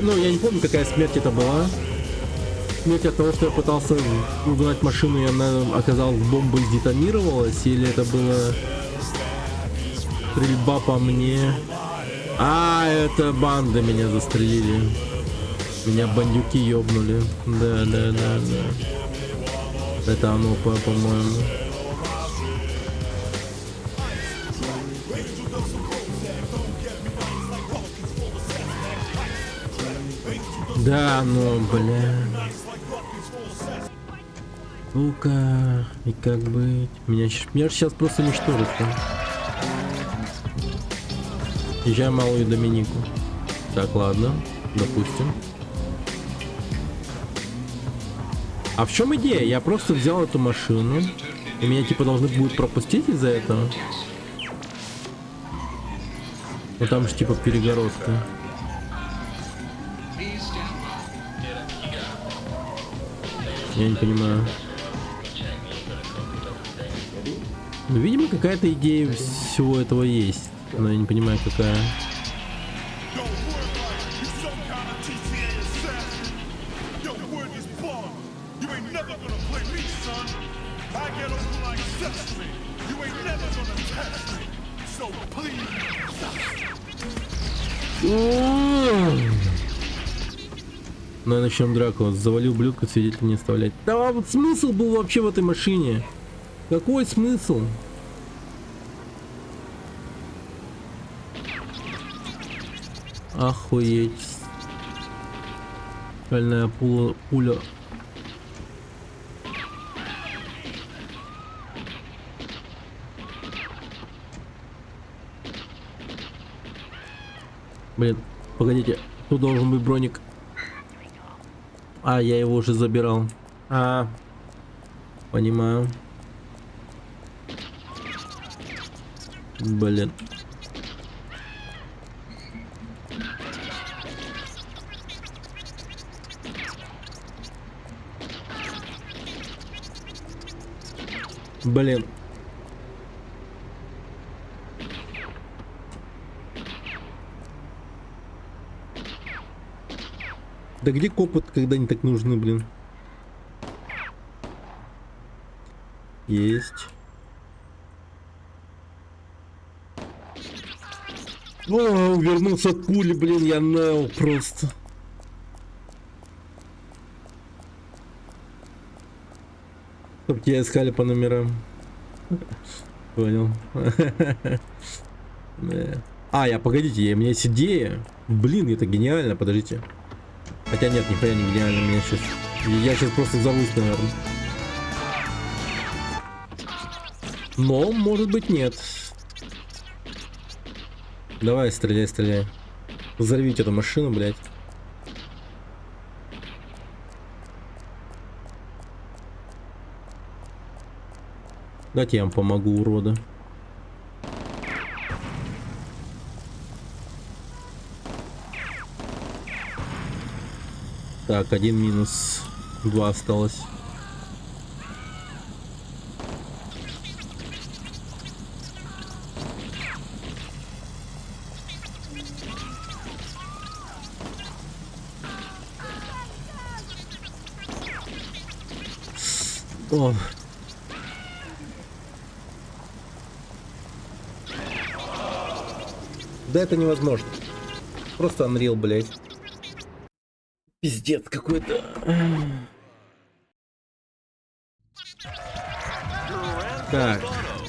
Ну, я не помню, какая смерть это была. Смерть от того, что я пытался угнать машину, и она оказалась бомбой, сдетонировалась, или это была стрельба по мне. А, это банды меня застрелили. Меня бандюки ёбнули. Да. Это оно, по-моему. Да, ну, бля. Сука. И как быть? Меня сейчас просто уничтожат. Езжай малую Доминику. Так, ладно. Допустим. А в чем идея? Я просто взял эту машину, и меня типа должны будут пропустить из-за этого. Ну там же типа перегородка. Я не понимаю. Ну, видимо, какая-то идея всего этого есть, но я не понимаю, какая. Ну и начнем драку. Завалил ублюдка, свидетель не оставлять. Да вот смысл был вообще в этой машине? Какой смысл? Охуеть. Шальная пуля. Блин, погодите, тут должен быть броник. А, я его уже забирал. Понимаю. Блин. Блин. Да где копы, когда они так нужны, блин? Есть. О, вернулся от пули, блин, я нал просто. Чтоб тебя искали по номерам. Понял. Погодите, у меня есть идея. Блин, это гениально, подождите. Хотя нет, нихуя не гениально, я сейчас просто взорвусь, наверное. Но, может быть, нет. Давай, стреляй. Взорвите эту машину, блядь. Дайте я вам помогу, урода. Так, 1 минус, 2 осталось. О. Да это невозможно. Просто Unreal, блядь. Пиздец какой-то. Так,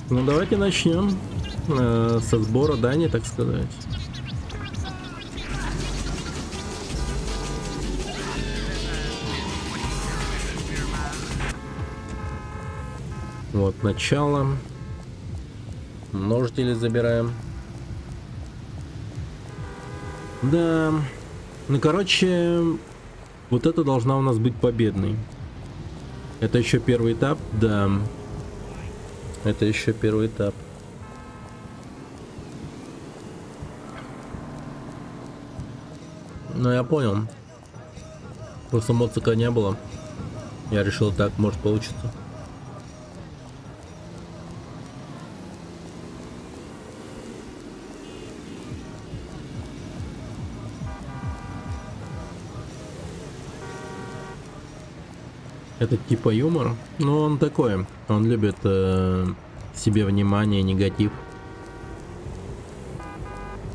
ну давайте начнем со сбора дани, так сказать. Вот начало. Множители забираем. Да. Ну, короче, вот это должна у нас быть победной. Это еще первый этап? Да. Это еще первый этап. Ну, я понял. Просто моцика не было. Я решил, так может получиться. Это типа юмор, но он такой, он любит себе внимание, негатив.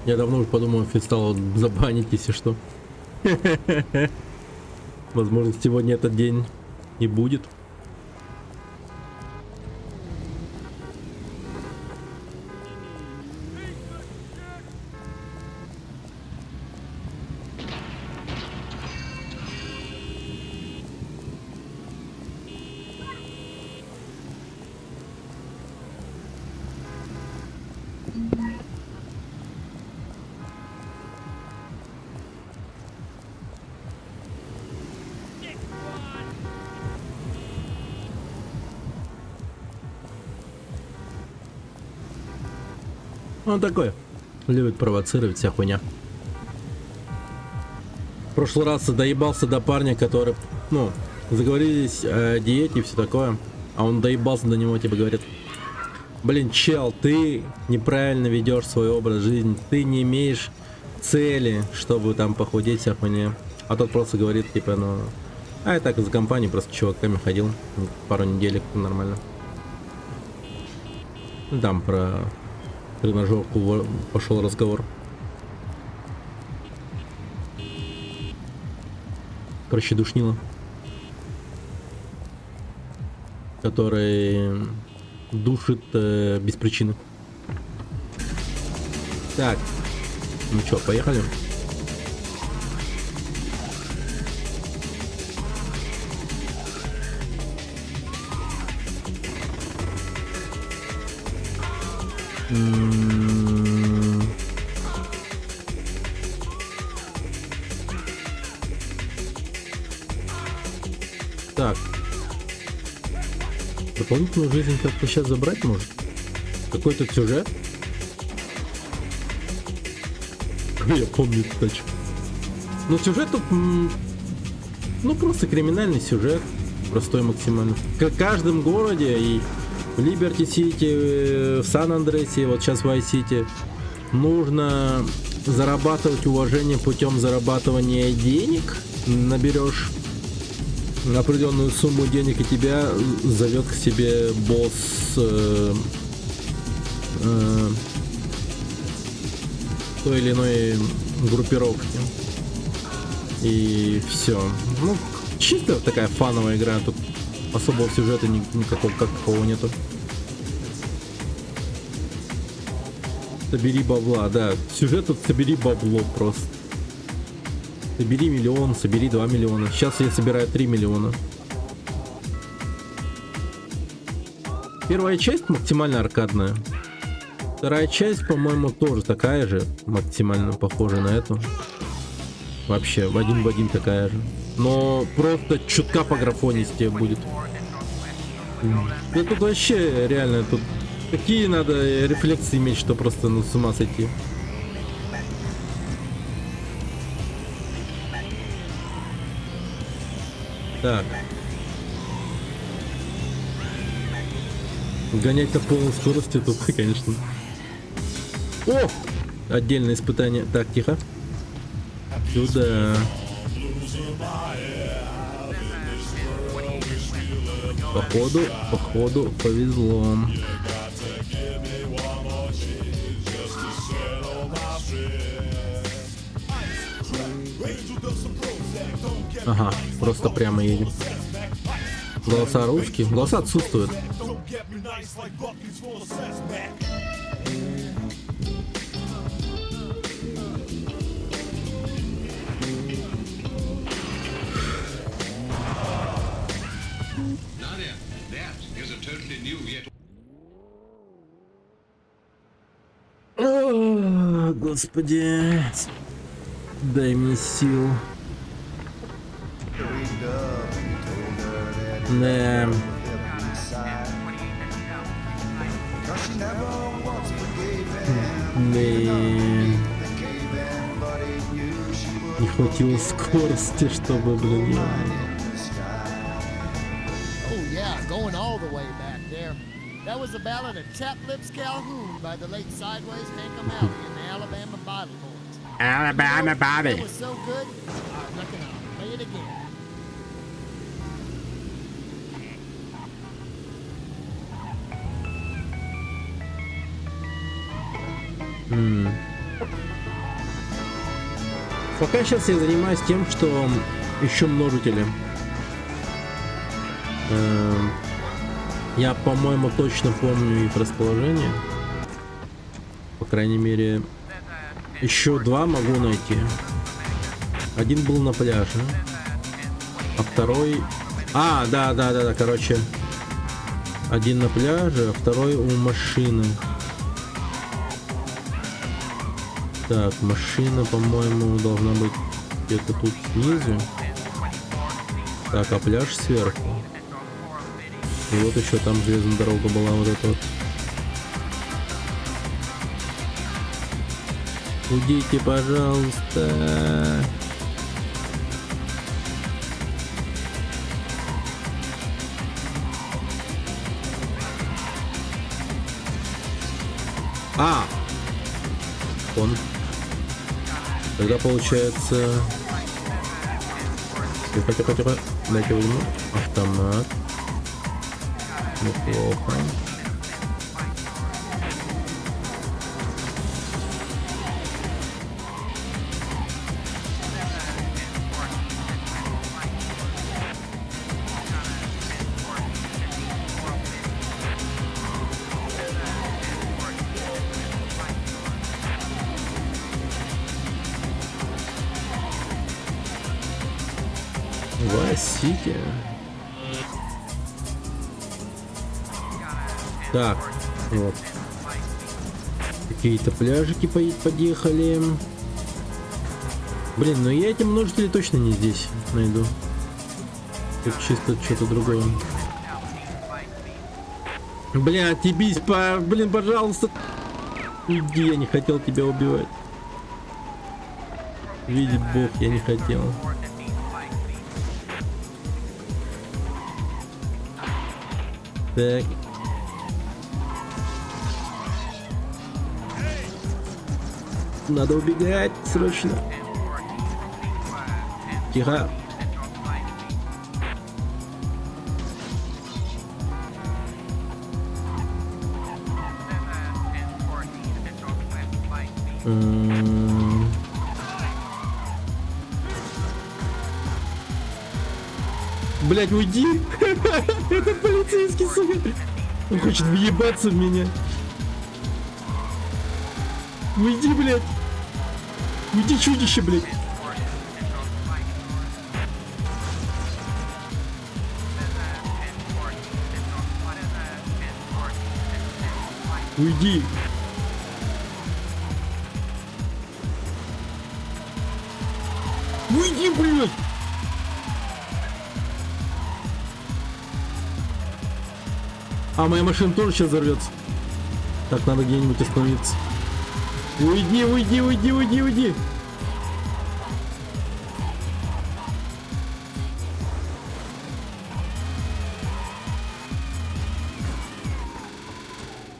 Я давно уже подумал, фистал забанить, если что. Возможно, сегодня этот день и будет. Он такой, любит провоцировать, вся хуйня. В прошлый раз доебался до парня, который, ну, заговорились о диете и все такое, а он доебался до него, типа говорит: блин, чел, ты неправильно ведешь свой образ жизни, ты не имеешь цели, чтобы там похудеть, вся хуйня. А тот просто говорит, типа, ну, я так из компании просто с чуваками ходил пару неделек, нормально. Там про тренажерку пошел разговор. Короче, душнило, который душит без причины. Так, ну чё, поехали. Так. Дополнительную жизнь как-то сейчас забрать может? Какой-то сюжет? Я помню эту тачку. Ну, сюжет тут... Ну, просто криминальный сюжет. Простой максимально. В каждом городе, и в Либерти-Сити, в Сан-Андреасе, вот сейчас в Вайс-Сити, нужно зарабатывать уважение путем зарабатывания денег. Наберешь определенную сумму денег, и тебя зовет к себе босс той или иной группировки. И все. Ну, чисто такая фановая игра. Тут особого сюжета никакого нету. Собери бабла, да. Сюжет тут собери бабло просто. Собери миллион, собери 2 миллиона. Сейчас я собираю 3 миллиона. Первая часть максимально аркадная. Вторая часть, по-моему, тоже такая же. Максимально похожа на эту. Вообще, в один такая же. Но просто чутка по графонистее будет. Да тут вообще реально, тут какие надо рефлексы иметь, что просто ну, с ума сойти. Так. Гонять на полной скорости тут, конечно. О! Отдельное испытание. Так, тихо. Сюда. Походу повезло. Ага, просто прямо едем. Голоса русские. Голоса отсутствуют. О, Господи, дай мне сил. Да. Не хватило скорости, чтобы, блин, Oh yeah, going all the way back there. That was the ballad of Tap Lips Calhoun by the late Sideways Hank O'Malley and the Alabama Bottle Boys. Alabama Bobby. It was so good, I reckon I'll play it again. Пока сейчас я занимаюсь тем, что ищу множители. Я, по-моему, точно помню их расположение. По крайней мере, еще 2 могу найти. Один был на пляже, а второй... да, короче. Один на пляже, а второй у машины. Так, машина, по-моему, должна быть где-то тут снизу. Так, а пляж сверху. И вот еще там железная дорога была, вот эта вот. Уйдите, пожалуйста. Он. Тогда получается... Тихо. Дайте возьму. Автомат. Неплохо. Васите. Так, вот. Какие-то пляжики подъехали. Блин, но я эти множители точно не здесь найду. Тут чисто что-то другое. Бля, отъебись, блин, пожалуйста. Иди, я не хотел тебя убивать. Видит Бог, я не хотел. Так. Надо убегать срочно. Тихо. Блять, уйди! Это полицейский, сука! Он хочет въебаться в меня. Уйди, блядь! Уйди, чудище, блядь! Уйди! Уйди, блядь! А, моя машина тоже сейчас взорвется. Так, надо где-нибудь остановиться. Уйди, уйди, уйди, уйди, уйди!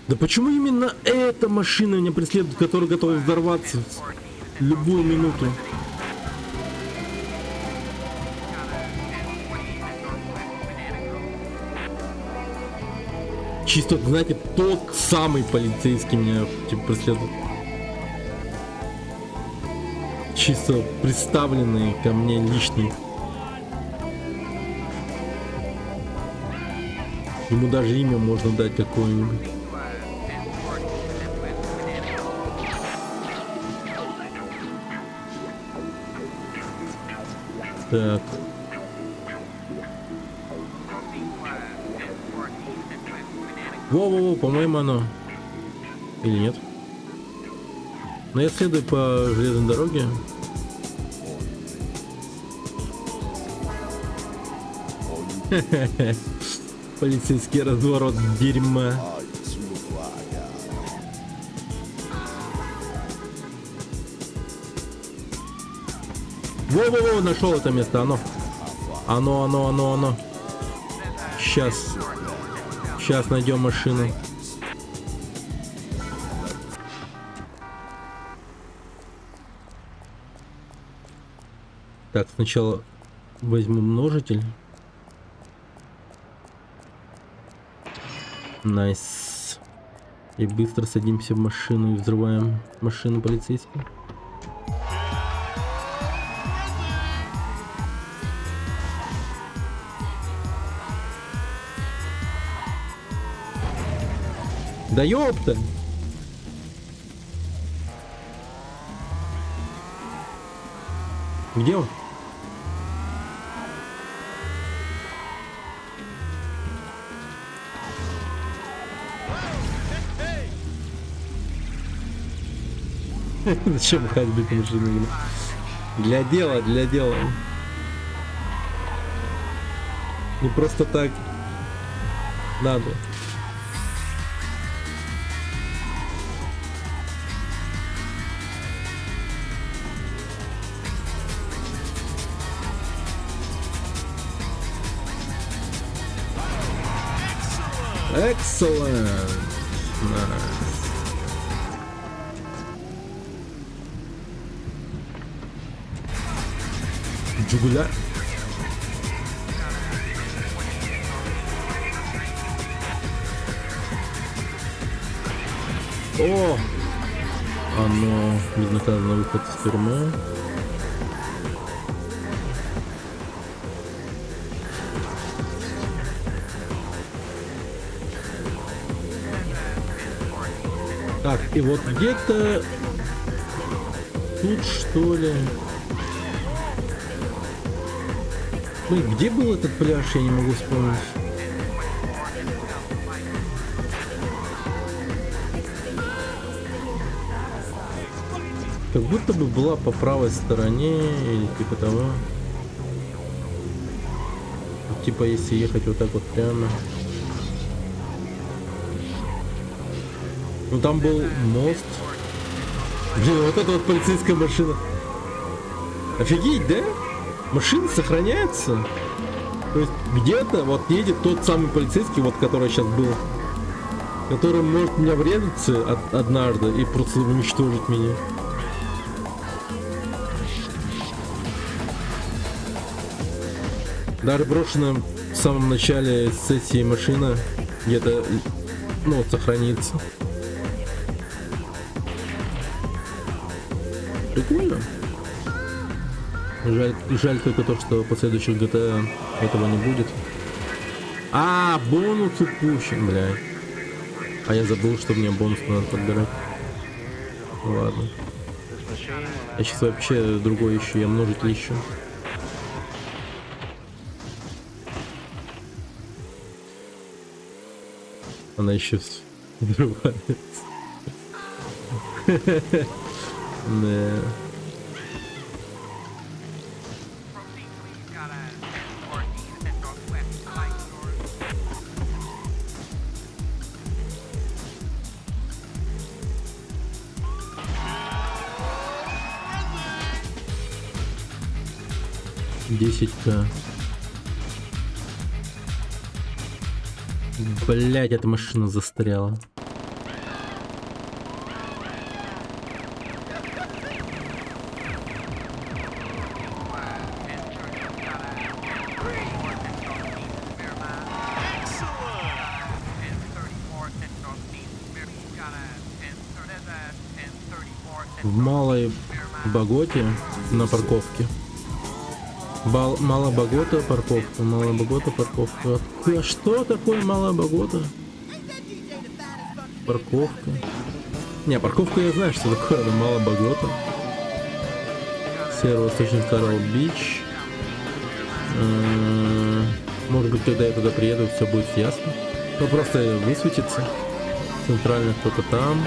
Да почему именно эта машина меня преследует, которая готова взорваться в любую минуту? Чисто, знаете, тот самый полицейский меня типа преследует. Чисто представленный ко мне личный. Ему даже имя можно дать какое-нибудь. Так. Во-во-во, по-моему, оно. Или нет? Но я следую по железной дороге. Полицейский разворот дерьма. Во-во-во, нашел это место, оно. Сейчас найдем машину. Так, сначала возьму множитель. Найс. И быстро садимся в машину и взрываем машину полицейскую. Да ёпта! Где он? Зачем ходить машину? Для дела, для дела. Не просто так надо. Excellent. Nice. Джугуля. О! Оно безнаказанно выход из тюрьмы. Так, и вот где-то тут, что ли? Ну, где был этот пляж, я не могу вспомнить. Как будто бы была по правой стороне или типа того. Типа если ехать вот так вот прямо. Ну там был мост. Блин, вот это вот полицейская машина. Офигеть, да? Машина сохраняется. То есть где-то вот едет тот самый полицейский, вот который сейчас был. Который может меня врезаться однажды и просто уничтожить меня. Даже брошенная в самом начале сессии машина где-то, ну, сохранится. Прикольно. Жаль только то, что в последующих GTA этого не будет. А, бонус упущен, блядь. А я забыл, что мне бонус надо подбирать. Ладно. Я сейчас вообще другой ищу, я множитель ищу. Она еще взрывается. Да. $10К. Блять, эта машина застряла. В Малой Боготе на парковке. Малая Богота парковка, Малая Богота парковка. А что такое Малая Богота? Парковка. Не, парковка я знаю, что такое, это Малая Богота. Северо-восточный Коралл Бич. Может быть, когда я туда приеду, все будет ясно. Ну, просто высветится. Центральный кто-то там.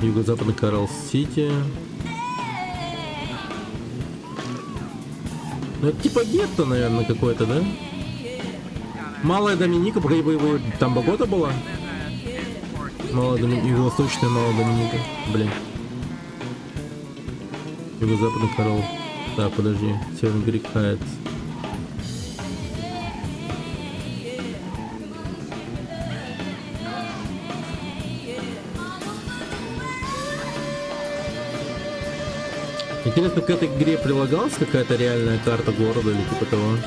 Юго-западный Коралл Сити. Ну, это типа гетто, наверное, какое-то, да? Малая Доминика, там Богота была? Малая Доминика, юго-восточная Малая Доминика. Блин. Юго-западный Коралл. Так, подожди. Северный берег Хайтс. Интересно, к этой игре прилагалась какая-то реальная карта города или типа того?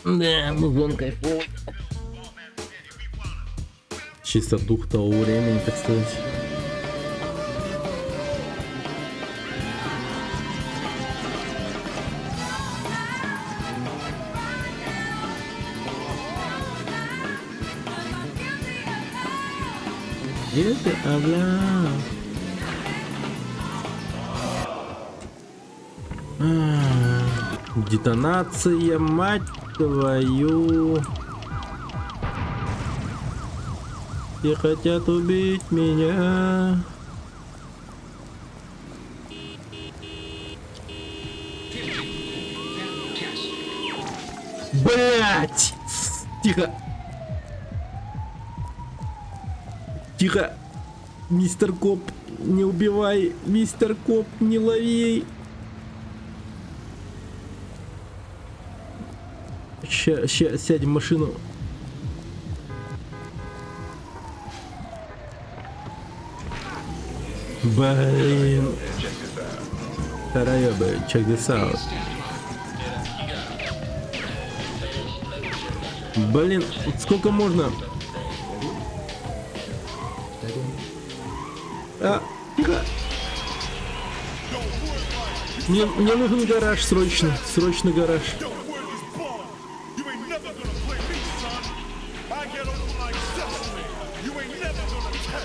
Да, музон кайфовый. Чисто дух того времени, так сказать. Где ты, детонация, мать твою. Все хотят убить меня. Блять! Тихо. Тихо. Мистер Коп, не убивай. Мистер Коп, не лови. Ща сядем в машину. Блин. Вторая бы, check this out. Блин, сколько можно? Тихо. Мне нужен гараж срочно. Срочно гараж.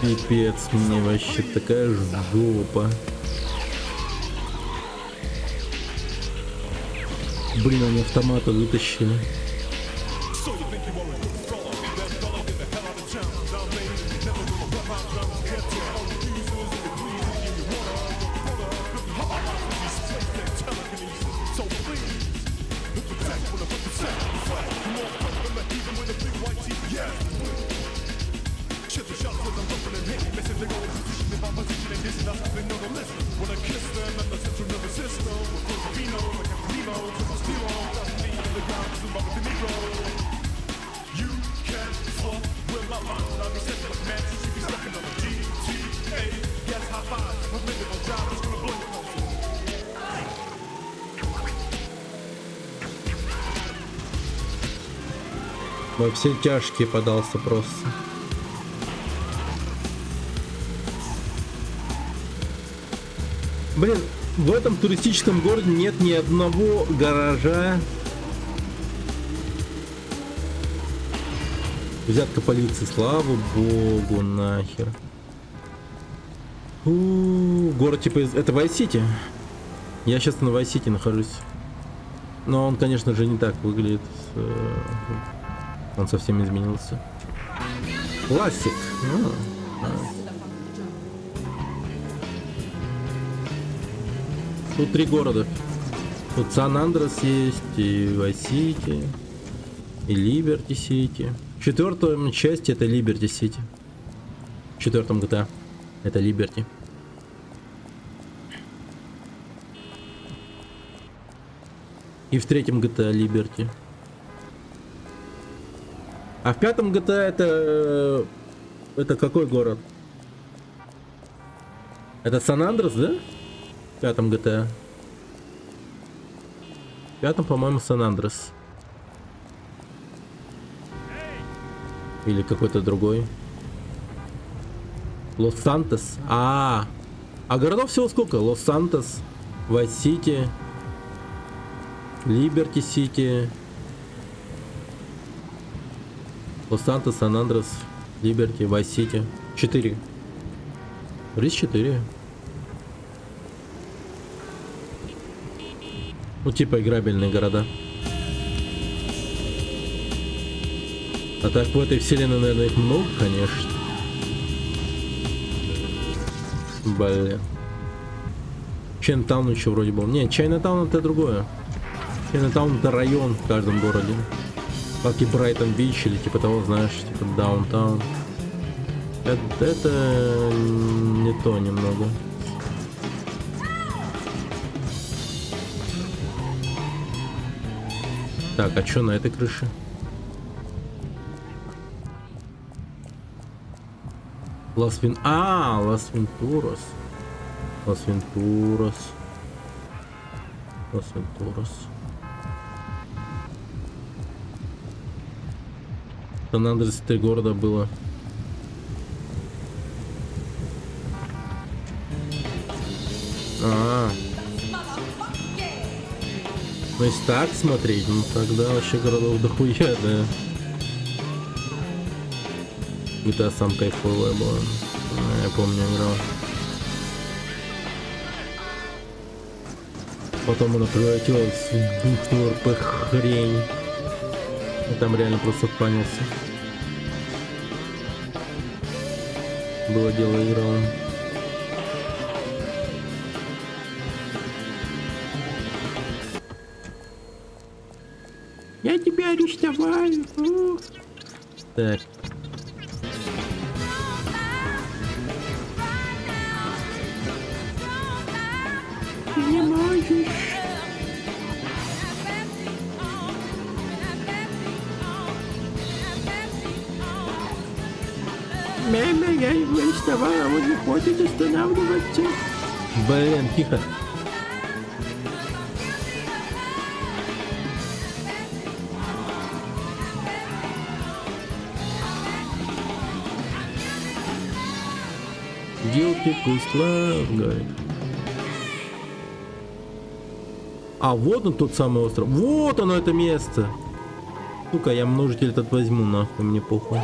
Пипец, мне вообще такая жопа. Блин, они автоматы вытащили. Во все тяжкие подался просто. Блин, в этом туристическом городе нет ни одного гаража. Взятка полиции, слава богу, нахер. Город типа это Вайс-Сити. Я сейчас на Вайс-Сити нахожусь. Но он, конечно же, не так выглядит. Он совсем изменился. Классик. Тут 3 города. Тут Сан-Андрес есть, и Вайс-Сити, и Либерти-Сити. В 4-м части это Либерти-Сити. В 4-м GTA это Либерти. И в 3-м GTA Либерти. А в 5-м GTA это какой город? Это Сан-Андрес, да? В 5-м GTA. В 5-м, по-моему, Сан-Андрес. Или какой-то другой. Лос-Сантос. А городов всего сколько? Лос-Сантос, Вайс-Сити, Либерти-Сити, Лос-Сантос, Сан-Андрес, Либерти, Вайс-Сити. 4. Рис 4. Ну, типа играбельные города. А так в этой вселенной, наверное, их много, конечно. Блин. Чайнатаун еще вроде был. Не, Чайнатаун это другое. Чайнатаун это район в каждом городе. Как и Брайтон-Бич или типа того, знаешь, типа Даунтаун. Это не то немного. Так, а что на этой крыше? Лас-Вентурас. Сан-Андрес 3 города было. Ну если так смотреть, ну тогда вообще городов дохуя, да. GTA сам кайфовая была. Я помню, играл. Потом она превратилась в душную РП хрень. И там реально просто отпанился. Было дело, играл. Я тебя арестовали. Так. Ты не можешь. Мама, я его арестовала, он не хочет останавливаться. Блин, тихо. Guilty please love, говорит. А вот он тот самый остров. Вот оно, это место. Сука, я множитель этот возьму, нахуй, мне похуй.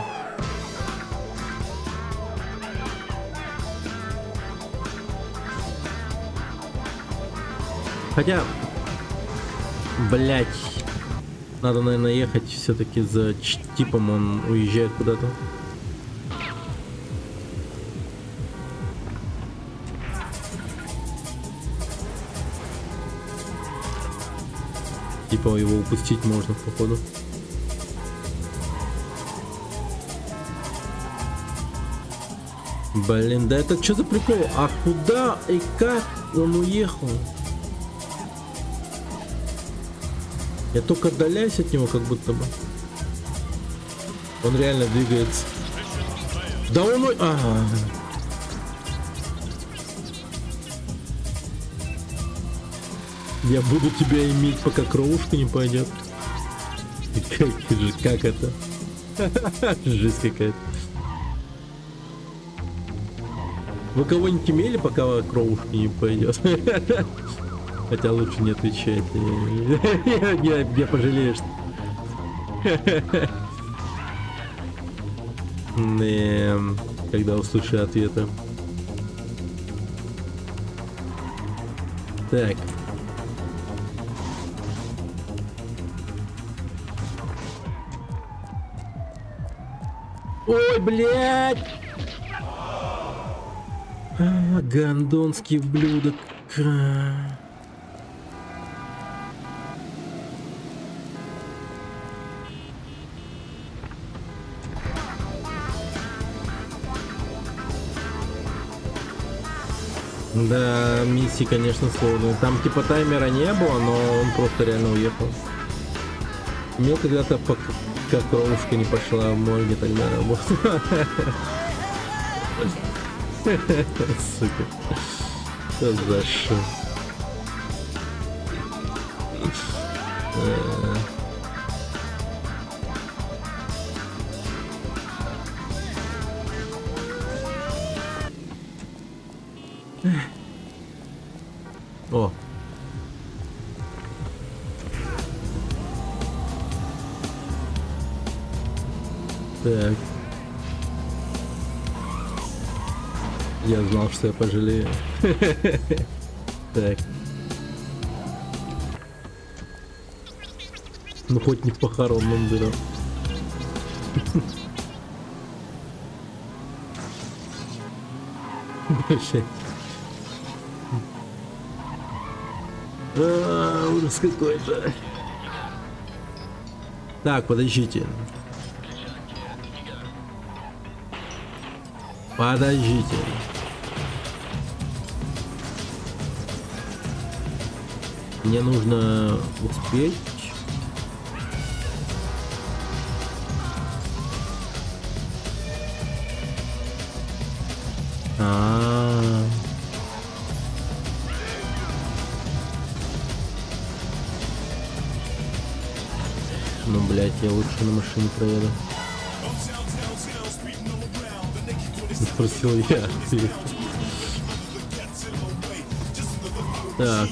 Хотя Блять. Надо, наверное, ехать все-таки за типом, он уезжает куда-то. Типа его упустить можно, походу. Блин, да это что за прикол? А куда и как он уехал? Я только отдаляюсь от него, как будто бы. Он реально двигается. Да он... Ага. Я буду тебя иметь, пока кровушка не пойдет. Как это? Жесть какая-то. Вы кого-нибудь имели, пока кровушка не пойдет? Хотя лучше не отвечать. Я пожалеешь. Когда услышу ответы. Так. Ой, блядь! Гондонский ублюдок. Да, миссии, конечно, сложные. Там типа таймера не было, но он просто реально уехал. Мне когда-то как кровушка не пошла в морге, тогда работала. Сука. Что за шо? О. Так. Я знал, что я пожалею. Так. Ну хоть не в похоронном дыру. Ужас какой-то. Так, подождите. Подождите. Мне нужно успеть. Ну, блядь, я лучше на машине проеду. Спросил я. Так.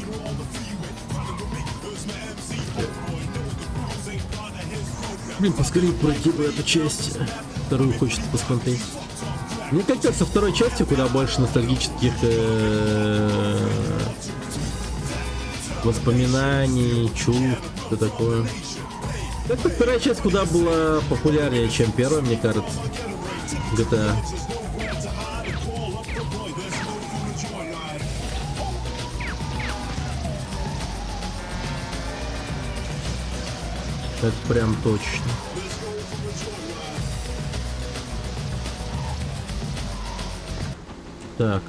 Блин, поскорее пройти бы эту часть. Вторую хочется посмотреть. Мне кажется, со второй части куда больше ностальгических воспоминаний, чувств, что такое. Это вторая часть куда была популярнее, чем первая, мне кажется. GTA. Это прям точно. Так.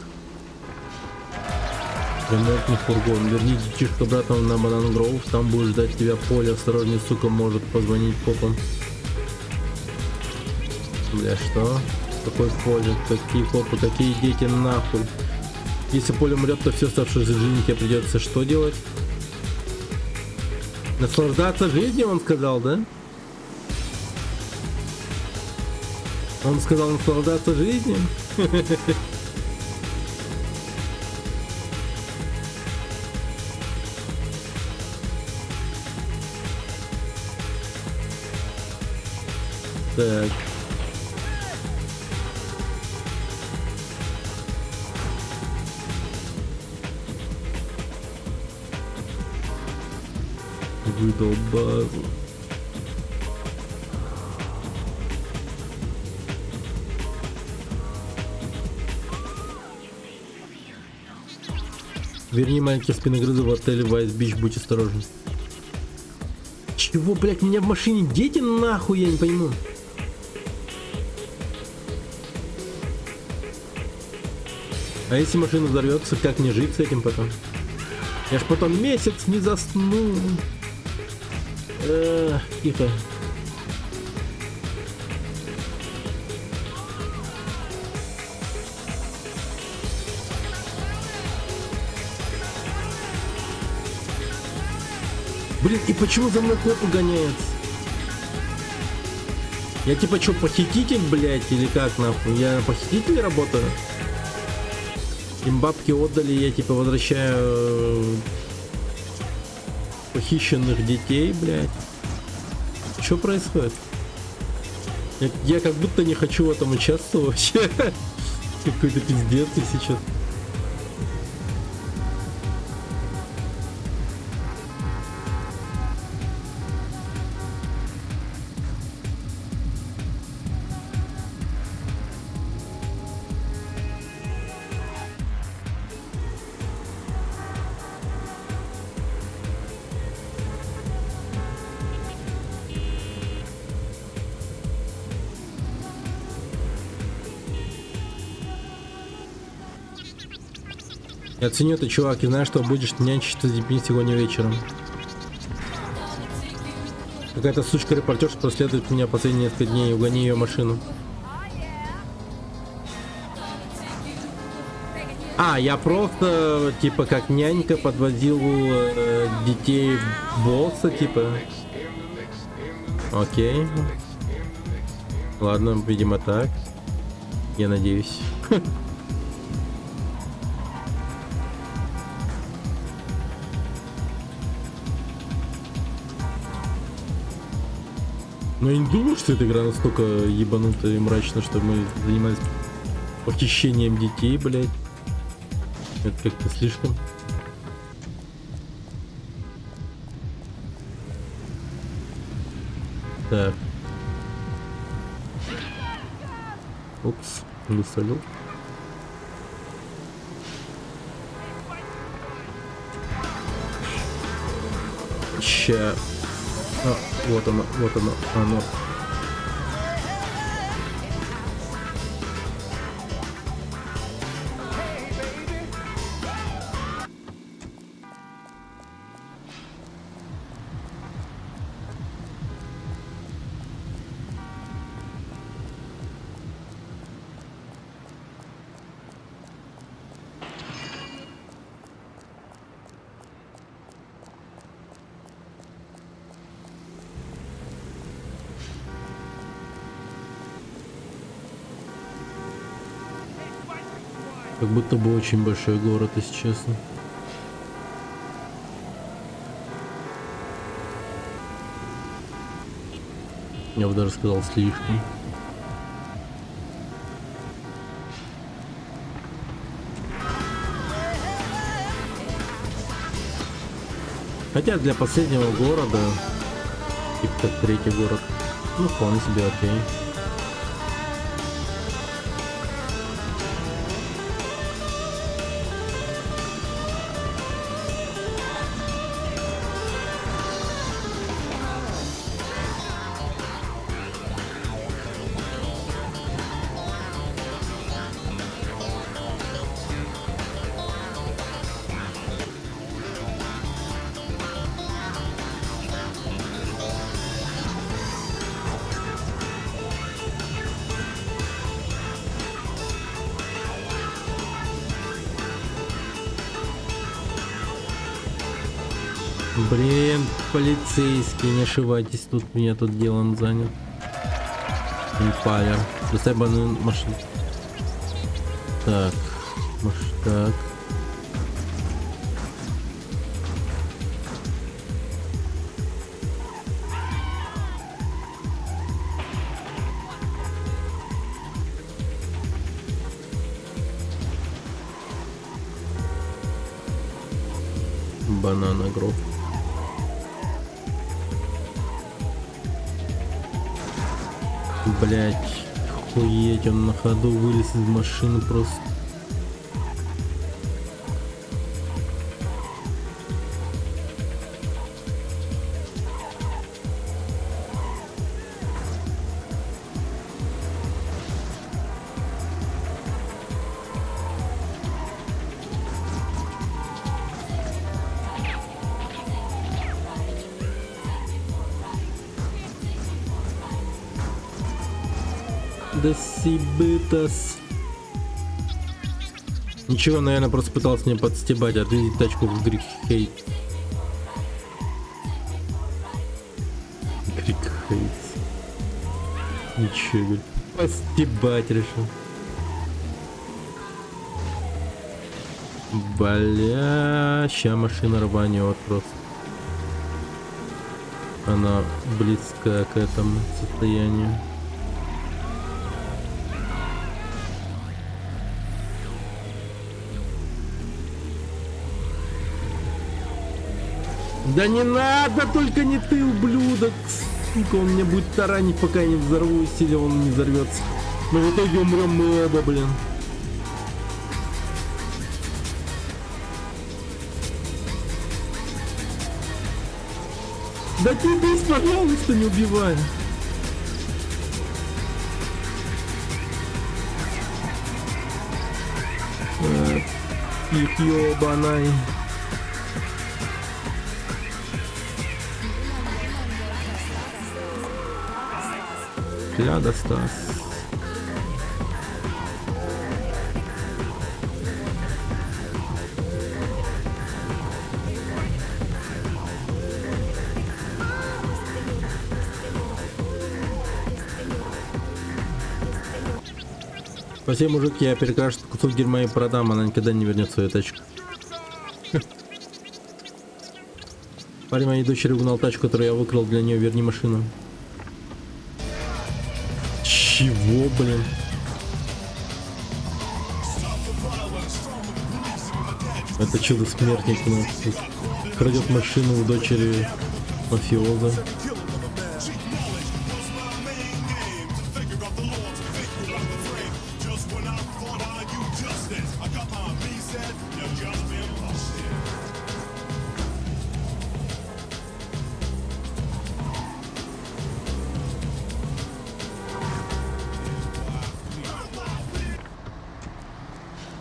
Ремонтный фургон. Верни детишек обратно на Банан Гроув. Там будет ждать тебя Поле. Осторожней, сука, может позвонить копам. Бля, что? Какой Поле? Какие копы? Какие дети нахуй? Если Поле умрет, то все оставшиеся жизни тебе придется что делать? Наслаждаться жизнью, он сказал, да? Он сказал наслаждаться жизнью? Так. выдал базу. Верни маленьких спиногрызов в отеле Вайс Бич, будь осторожен. Чего, блядь, у меня в машине дети нахуй, я не пойму. А если машина взорвется, как мне жить с этим потом? Я ж потом месяц не засну. Тихо. Блин, и почему за мной коп гоняется? Я типа что, похититель, блядь, или как нахуй? Я похититель работаю? Им бабки отдали, я типа возвращаю похищенных детей, блядь. Что происходит? Я как будто не хочу в этом участвовать вообще. Какой-то пиздец, если честно. Я ценю это, чувак, и знаю, что будешь нянчиться с детьми сегодня вечером. Какая-то сучка-репортерша проследует меня последние несколько дней, угони ее машину. Я просто, типа, как нянька подвозил детей босса, типа. Окей. Ладно, видимо так. Я надеюсь. Но я не думаю, что эта игра настолько ебанутая и мрачная, что мы занимались похищением детей, блядь. Это как-то слишком. Так. Упс, высолил. Ща. Вот оно, оно. Как будто бы очень большой город, если честно. Я бы даже сказал, слишком. Хотя для последнего города, типа как третий город, ну вполне себе окей. Блин, полицейский, не ошибайтесь, тут меня тут делом занят. Импалер. Достай банан машину. Так, так. Банана гроб. блядь. Охуеть, он на ходу вылез из машины просто. Да сибитас. Ничего, наверное, просто пытался меня подстебать, отвезти тачку в Грик Хейт. Грик Хейт. Ничего, говорит, подстебать решил. Бля, ща машина рванет просто. Она близка к этому состоянию. Да не надо, только не ты, ублюдок. Сука, он меня будет таранить, пока я не взорвусь, или он не взорвется. Но в итоге умрем мы оба, блин. Да кипись, пожалуйста, не убивай. Их ёбаный. Ляда Стас. Спасибо, мужик, я перекрашу кусок дерьма и продам, она никогда не вернет свою тачку. Парень моей дочери угнал тачку, которую я выкрал для нее, верни машину. Чего, блин? Это чудо-смертник у нас тут крадет машину у дочери мафиоза.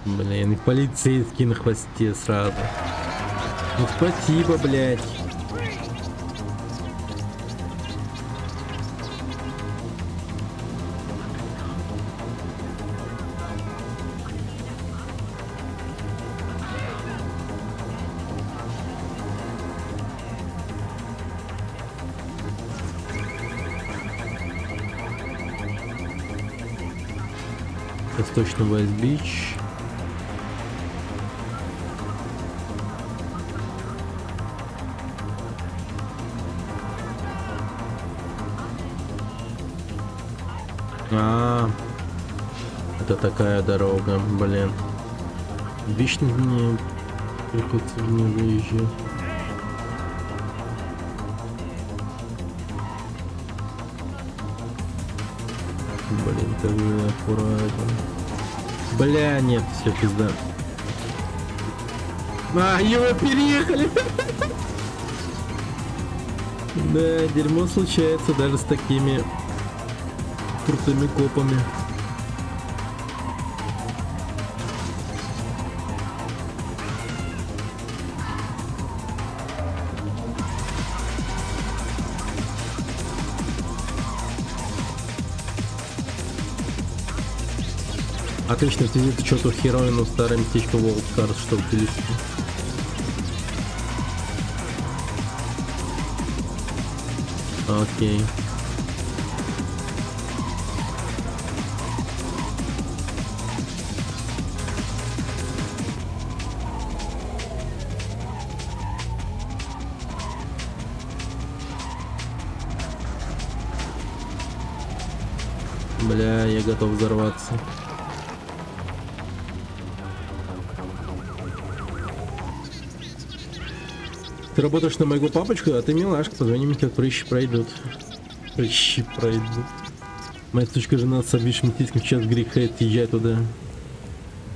Блин, и полицейский на хвосте сразу. Ну спасибо, блядь. Восточный Вайс-Бич. Это такая дорога, блин. Вечно мне приходится в нее выезжать. Блин, как же аккуратно. Бля, нет, все, пизда. Его переехали! Да, дерьмо случается даже с такими крутыми копами. Отлично, визит что-то хероину в старое местечко Wildcard, чтобы перевести. Окей. Бля, я готов взорваться. Ты работаешь на моего папочку, а ты милашка, позвони мне, как прыщи пройдут. Прыщи пройдут. Моя сучка жена с обвисшим тиском сейчас грехает, езжай туда.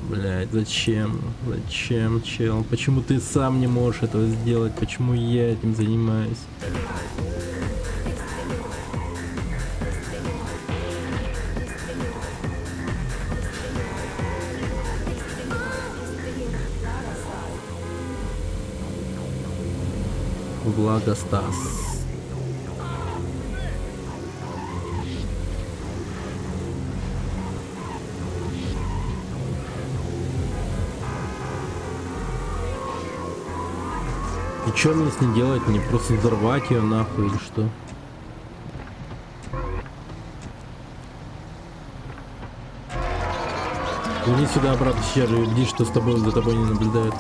Блять, зачем? Зачем, чел? Почему ты сам не можешь этого сделать? Почему я этим занимаюсь? Влада Стас. И что мне с ней делать? Мне просто взорвать ее нахуй или что? Иди сюда обратно сейчас же, иди, что с тобой, за тобой не наблюдают.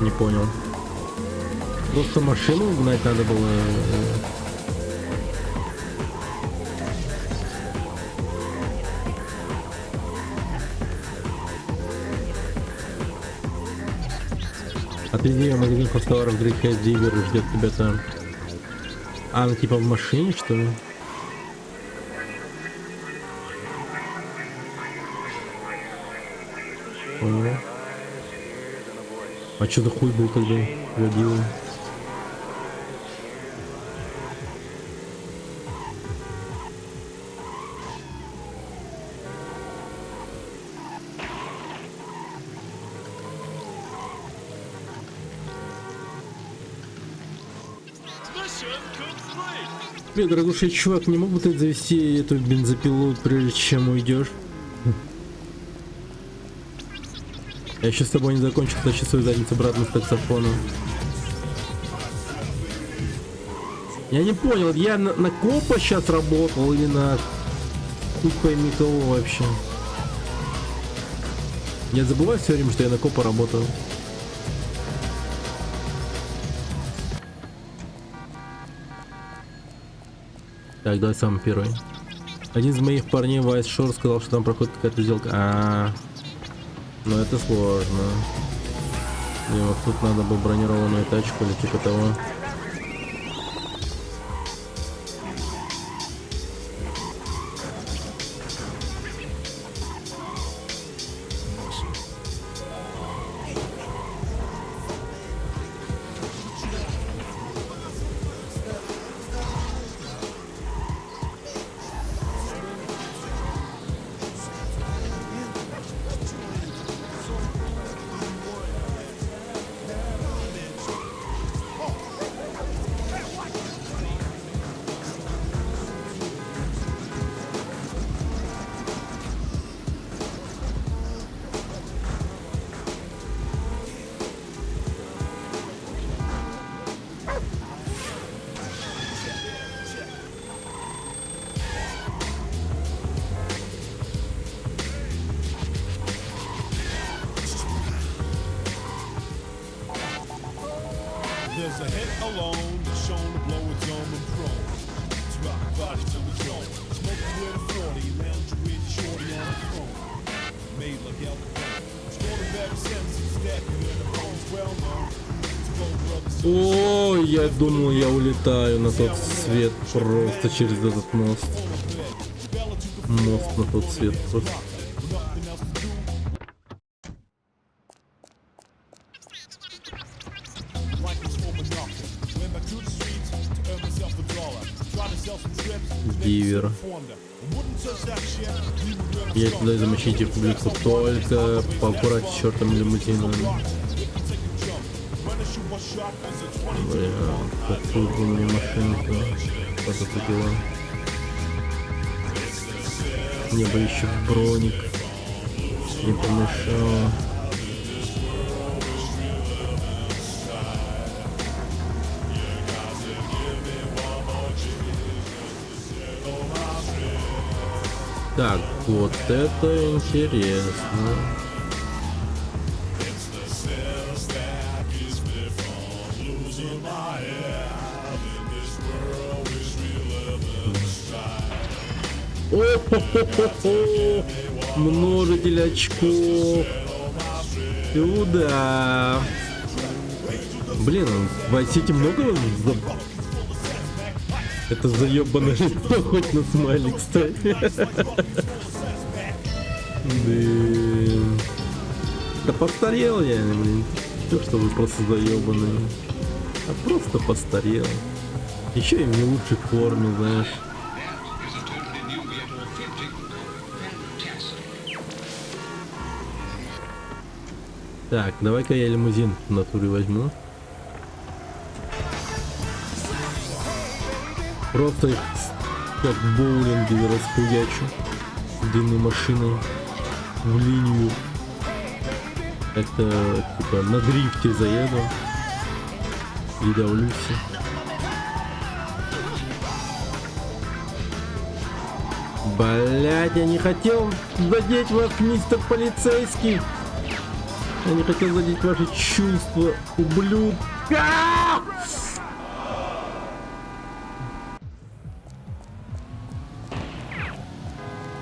Не понял. Просто машину гнать надо было. Отвези ее в магазин хостоваров Грейхейт Дивер, ждет тебя там. А, ну типа в машине, что ли? Понял. А что за хуй был тогда? Водила. Привет, дорогущий чувак, не мог бы ты завести эту бензопилу, прежде чем уйдешь? Я еще с тобой не закончил, тащи свою задницу обратно с таксофона. Я не понял, я на копа сейчас работал или на хуй пойми кого вообще. Я забываю все время, что я на копа работаю. Так, давай самый первый. Один из моих парней в Ice Shore сказал, что там проходит какая-то сделка. Ну это сложно. И вот тут надо бы бронированную тачку или типа того. There's a hit alone that's shown to blow its own and prone. It's rock body till it's gone. Smoking with a 40, lounging with your shorty on the throne. Made like Al Capone. Scored better senses, stacking in the bones, well known. О, я думал, я улетаю на тот свет просто через этот мост. Мост на тот свет просто. Дивер. Я туда замочите публику только поаккуратнее с чертом лимузином. Бля, какую бы мне машинку подопустила. Мне бы еще броник не помешало. Так, вот это интересно. О-хо-хо-хо-хо! Множитель очков. Сюда. Блин, в Vice City много это заебанное лицо, хоть на смайлик ставь. Блин. Да постарел я, блин. То, что вы просто заебанные. А просто постарел. Еще и в не лучшей форме, знаешь. Так, давай-ка я лимузин в натуре возьму. Просто их как в боулинге распугячу длинной машиной в линию. Это типа на дрифте заеду и давлюсь. Блять, я не хотел задеть вас, мистер полицейский. Я не хотел задеть ваши чувства, ублюдка!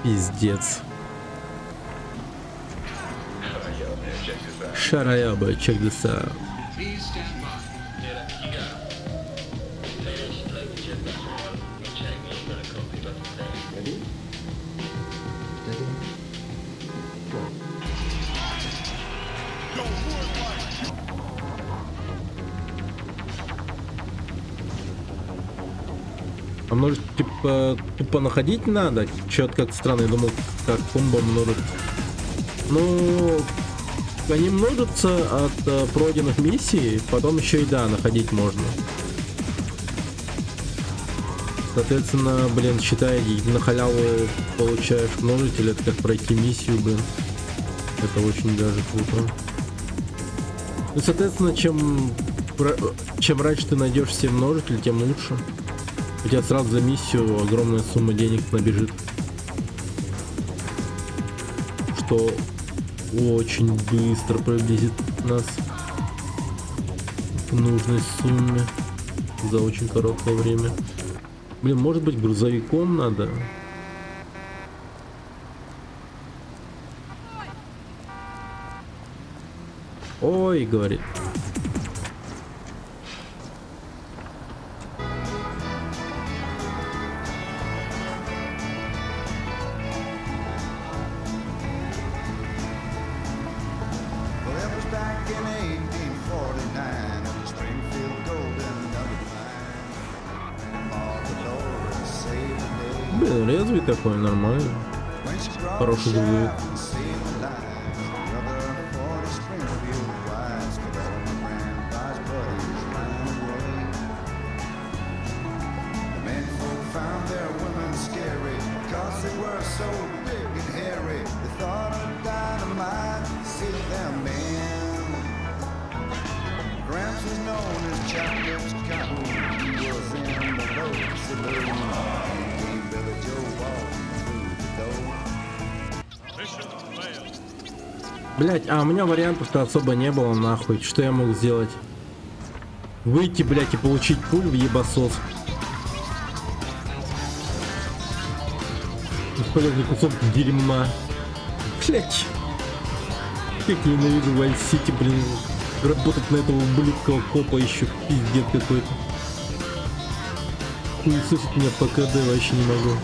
Пиздец. Шараяба, check this out. А может, типа, тупо находить надо? Чё-то как странно, я думал, как комбо множит. Ну, они множатся от пройденных миссий, потом еще и да, находить можно. Соответственно, блин, считай, на халяву получаешь множитель, это как пройти миссию, блин. Это очень даже круто. Ну, соответственно, чем раньше ты найдешь все множители, тем лучше. У тебя сразу за миссию огромная сумма денег набежит. Что очень быстро приблизит нас к нужной сумме за очень короткое время. Блин, может быть, грузовиком надо? Ой, говорит. Блин, резвый такой, нормально. Хороший грузовик. Блять, а у меня вариантов-то особо не было, нахуй. Что я мог сделать? Выйти, блять, и получить пуль в ебасос. Бесполезный кусок дерьма. Блять. Как я ненавижу Vice City, блин. Работать на этого ублюдского копа еще пиздец какой-то. Хуесосить меня по КД вообще не могу.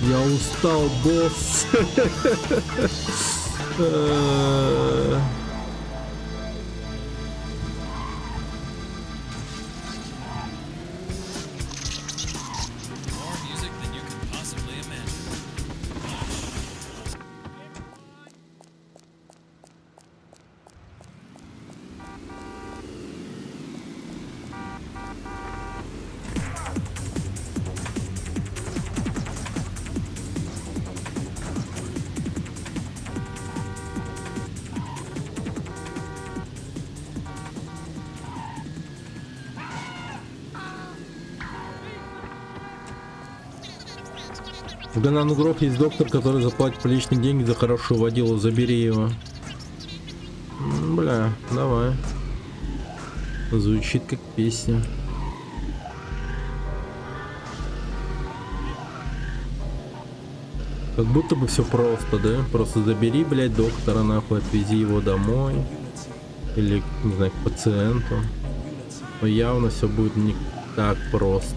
Я устал, босс. В Ганангров есть доктор, который заплатит приличные деньги за хорошую водилу. Забери его. Бля, давай. Звучит как песня. Как будто бы все просто, да? Просто забери, блядь, доктора, нахуй, отвези его домой. Или, не знаю, к пациенту. Но явно все будет не так просто.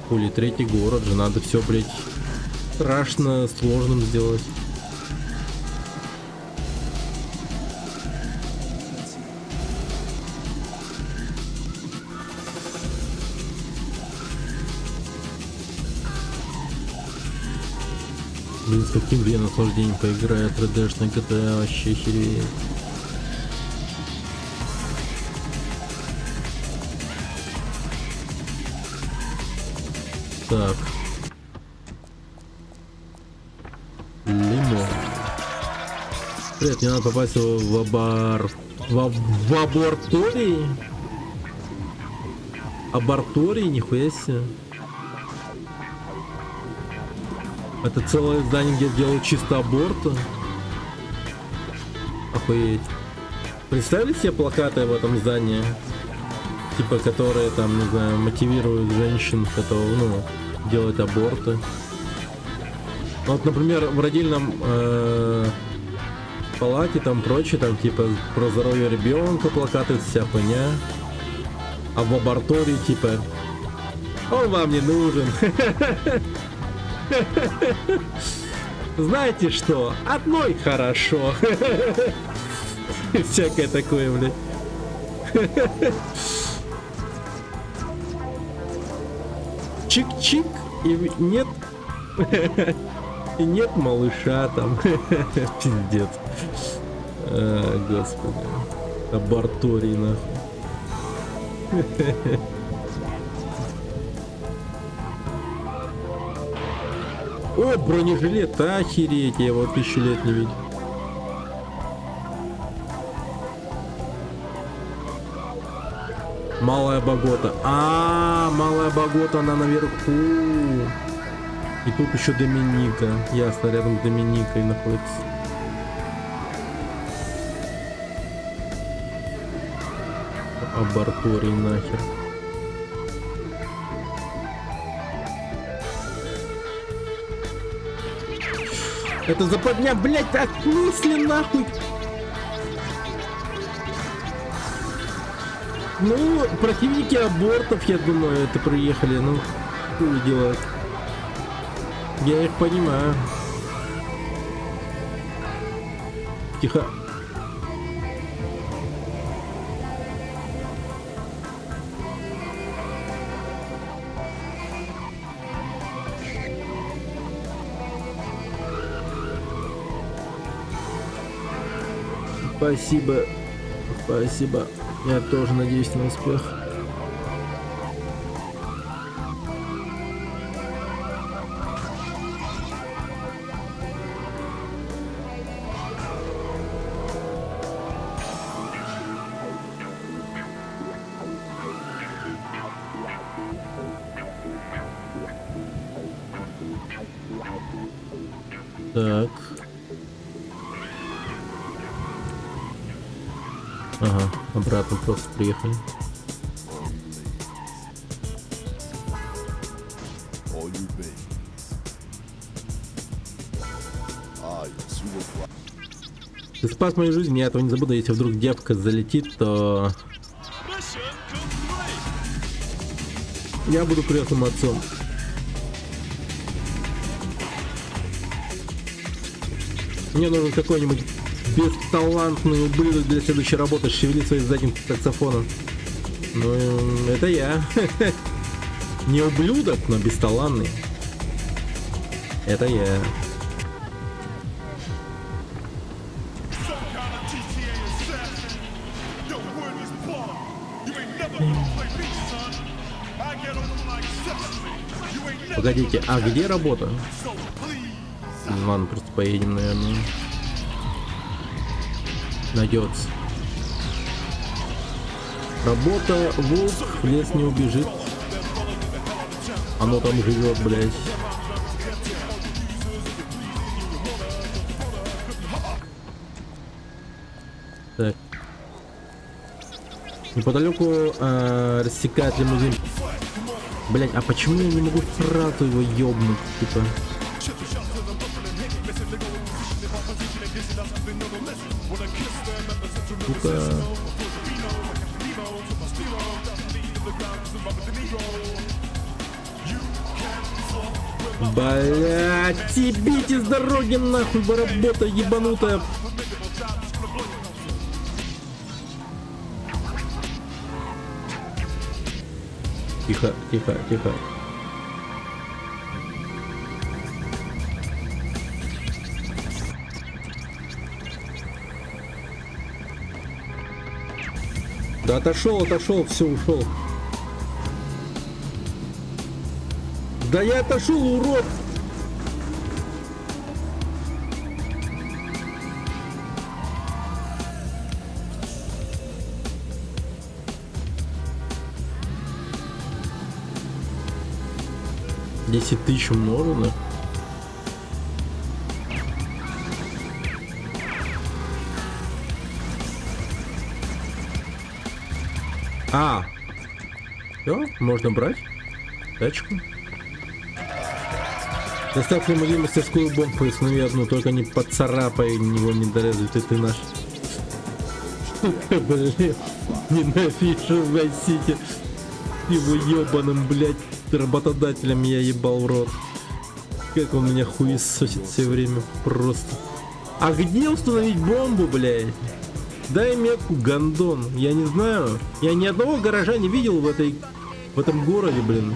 Хули, третий город же, надо все, блядь, страшно сложным сделать. Блин, с каким же я наслаждением поиграю 3D-шной GTA, вообще хереет. Так. Лимон. Привет, мне надо попасть в аборторий? Аборторий, нихуя себе. Это целое здание, где делают чисто аборты. Охуеть. Представили себе плакаты в этом здании? Типа, которые там, не знаю, мотивируют женщин, которые, ну, делать аборты. Ну, вот, например, в родильном палате, там прочее, там типа про здоровье ребенка плакаты, вся хуйня. А в абортории типа он вам не нужен. Знаете что? Одной хорошо. Всякое такое, блядь. Чик-чик, и нет. И нет малыша там. Пиздец. Господи. Аборторий, нахуй. О, бронежилет, охереть, я его 1000 лет не видел. Малая Богота. Малая Богота, она наверху. И тут еще Доминика. Ясно, рядом с Доминикой находится. Аборторий нахер. Это западня, блять, так мысли нахуй. Ну, противники абортов, я думаю, это приехали, ну, хуй делать. Я их понимаю. Тихо. Спасибо. Спасибо. Я тоже надеюсь на успех. Так. Ага, обратно просто приехали. Ты спас мою жизнь, я этого не забуду. Если вдруг девка залетит, то я буду крестным отцом. Мне нужен какой-нибудь бесталантный ублюдок для следующей работы, шевелит своим задним саксофоном. Ну, это я. Не ублюдок, но бесталантный. Это я. Погодите, а где работа? Ладно, просто поедем, наверное. Найдется. Работа, волк, в лес не убежит. Оно там живет, блядь. Так. Неподалеку рассекает лимузин. Блять, а почему я не могу сразу его ёбнуть, типа? Сука. Блять, съебите с дороги нахуй, работа ебанутая. Тихо, тихо, тихо. Да отошел, все, ушел. Да я отошел, урод! Десять тысяч умножено. А, все, можно брать тачку. Доставь лимузин мастерскую бомбу и установи одну, только не поцарапай его, не дорезай, ты наш. Блин, ненавижу Vice-City. Его ебаным, блядь, работодателем я ебал в рот. Как он меня хуесосит все время, просто. А где установить бомбу, блядь? Дай метку, гандон. Я не знаю. Я ни одного гаража не видел в этом городе, блин.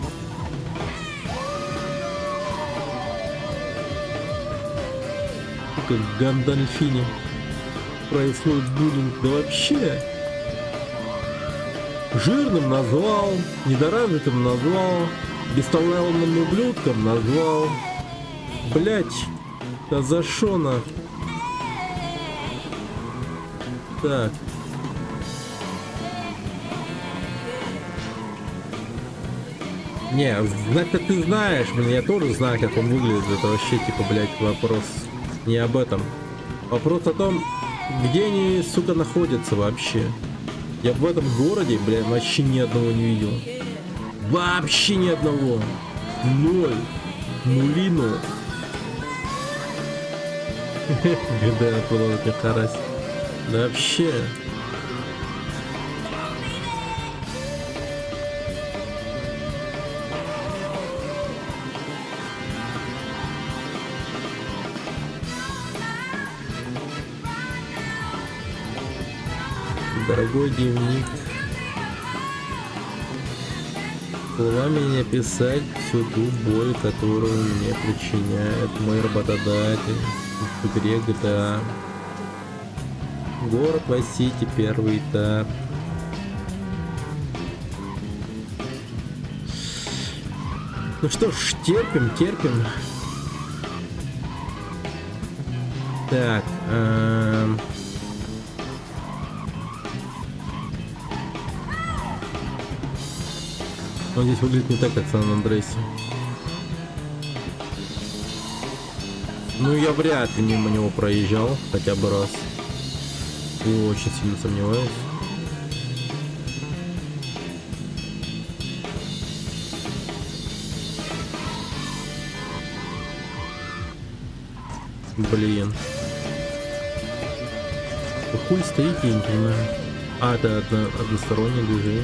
Как в Гандальфине происходит буллинг. Да вообще. Жирным назвал, недоразвитым назвал, бесталанным ублюдком назвал. Блять, да за шо на? Так. Не, знать-то ты знаешь, блин, я тоже знаю, как он выглядит. Это вообще, типа, блять, вопрос не об этом. Вопрос о том, где они, сука, находятся вообще. Я в этом городе, блядь, вообще ни одного не видел. Вообще ни одного. Ноль. Нулину. Беда, продолжит мне карась. Да вообще. Дорогой дневник, словами не описать всю ту боль, которую мне причиняет мой работодатель в игре GTA. Город Vice-City, первый этап. Ну что ж, терпим. Так, он здесь выглядит не так, как в Сан-Андреасе. Ну, я вряд ли мимо него проезжал, хотя бы раз. Очень сильно сомневаюсь. Блин. Хуй стоит, я не понимаю. А, это одностороннее движение.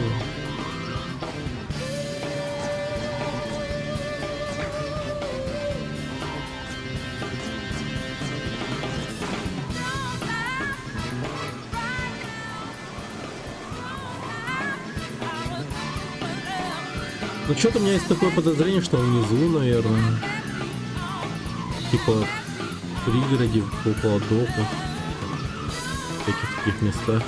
Ну что-то у меня есть такое подозрение, что он внизу, наверное. Типа в пригороде, около дока. В таких таких местах.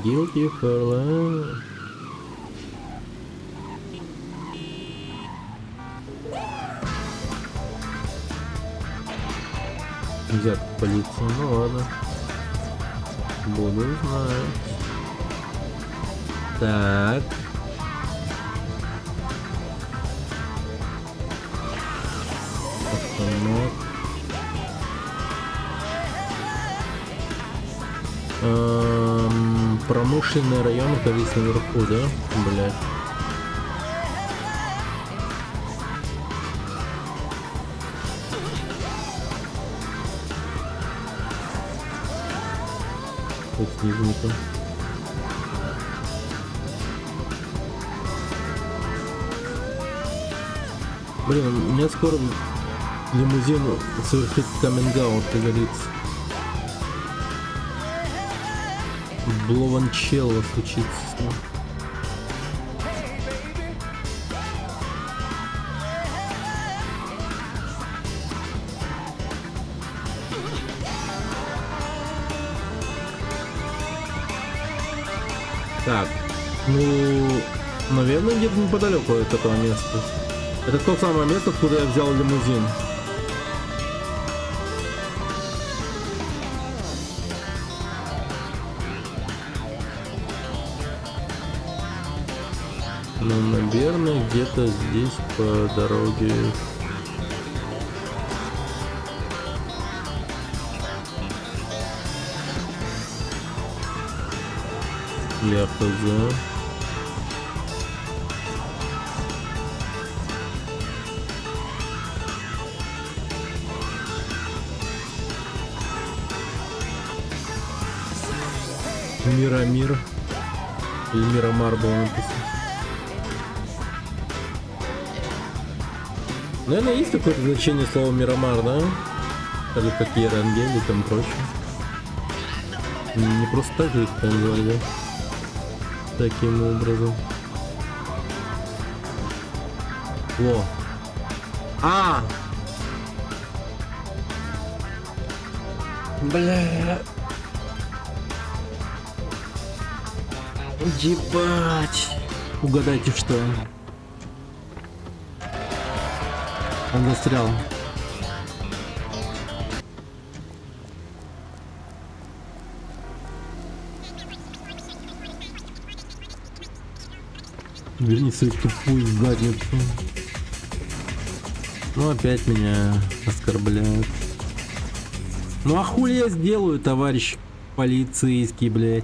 Guilty for love. Взят полицию, ну ладно. Буду знать. Так. Автомат. Промышленный район, это весь наверху, да? Блять. Тут снизу не то. Блин, у меня скоро лимузин совершит каминг-аут, как говорится. Блованчелло случится с ним. Так, ну, наверное, где-то неподалеку от этого места. Это то самое место, откуда я взял лимузин. Ну, наверное, где-то здесь по дороге. Я хз. Мирамир. Или Мирамар было написано. Наверное, есть какое-то значение слова Мирамар, да? Так же, как Ерангель и там прочее. Не просто так же их назвали, да? Таким образом. Во. А! Бля. Ебать. Угадайте, что? Он застрял. Верни свою тупую задницу. Ну опять меня оскорбляют. Ну а хули я сделаю, товарищ полицейский, блядь?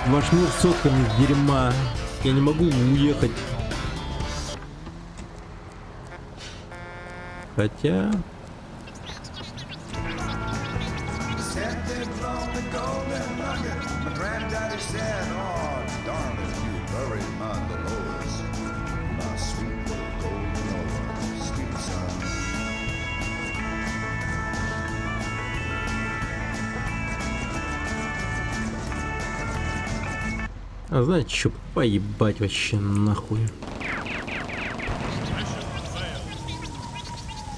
Ваш мир соткан из дерьма. Я не могу уехать. Хотя... А знаете что, поебать вообще нахуй.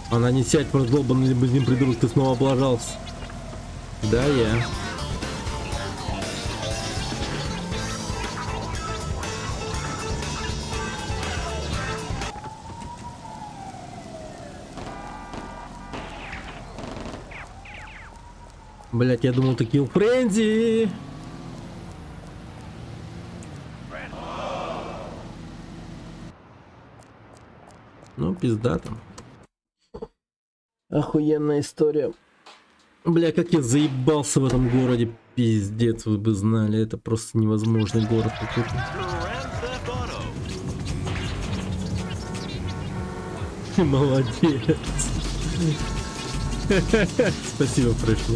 Она не сядь, просто долбанный лимузин, придурок, ты снова облажался. Да, я. Блять, я думал, такие френзи. Ну, пизда там. Охуенная история. Бля, как я заебался в этом городе. Пиздец, вы бы знали. Это просто невозможный город какой-то. Молодец. Спасибо, пришло.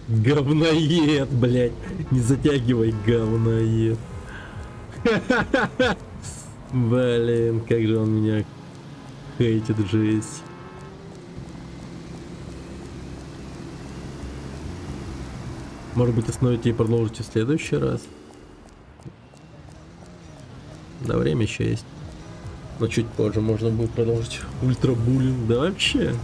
Говноед, блядь. Не затягивай, говноед. Блин, как же он меня хейтит, жесть. Может быть, остановите и продолжите в следующий раз. Да, время еще есть. Но чуть позже можно будет продолжить ультрабуллинг. Да вообще.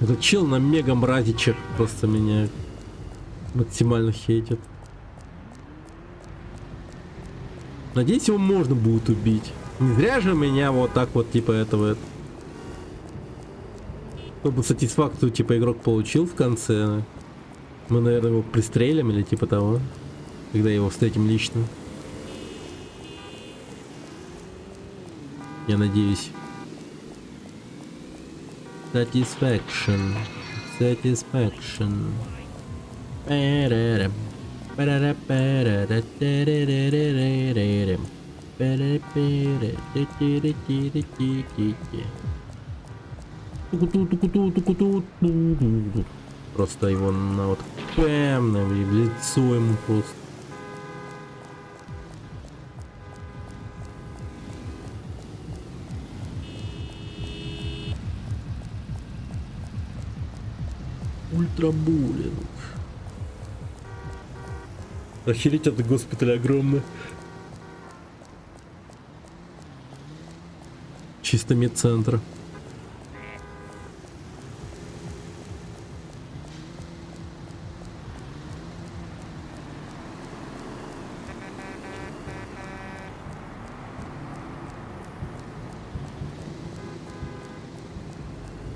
Этот чел на мега мразичек просто меня максимально хейтит. Надеюсь, его можно будет убить. Не зря же меня вот так вот, типа, этого... Чтобы сатисфакцию, типа, игрок получил в конце. Мы, наверное, его пристрелим или типа того. Когда его встретим лично. Я надеюсь. Satisfaction. Satisfaction. Просто его на вот прям в лицо ему просто. Ультрабуллинг. Охереть, это госпиталь огромный. Чисто медцентр.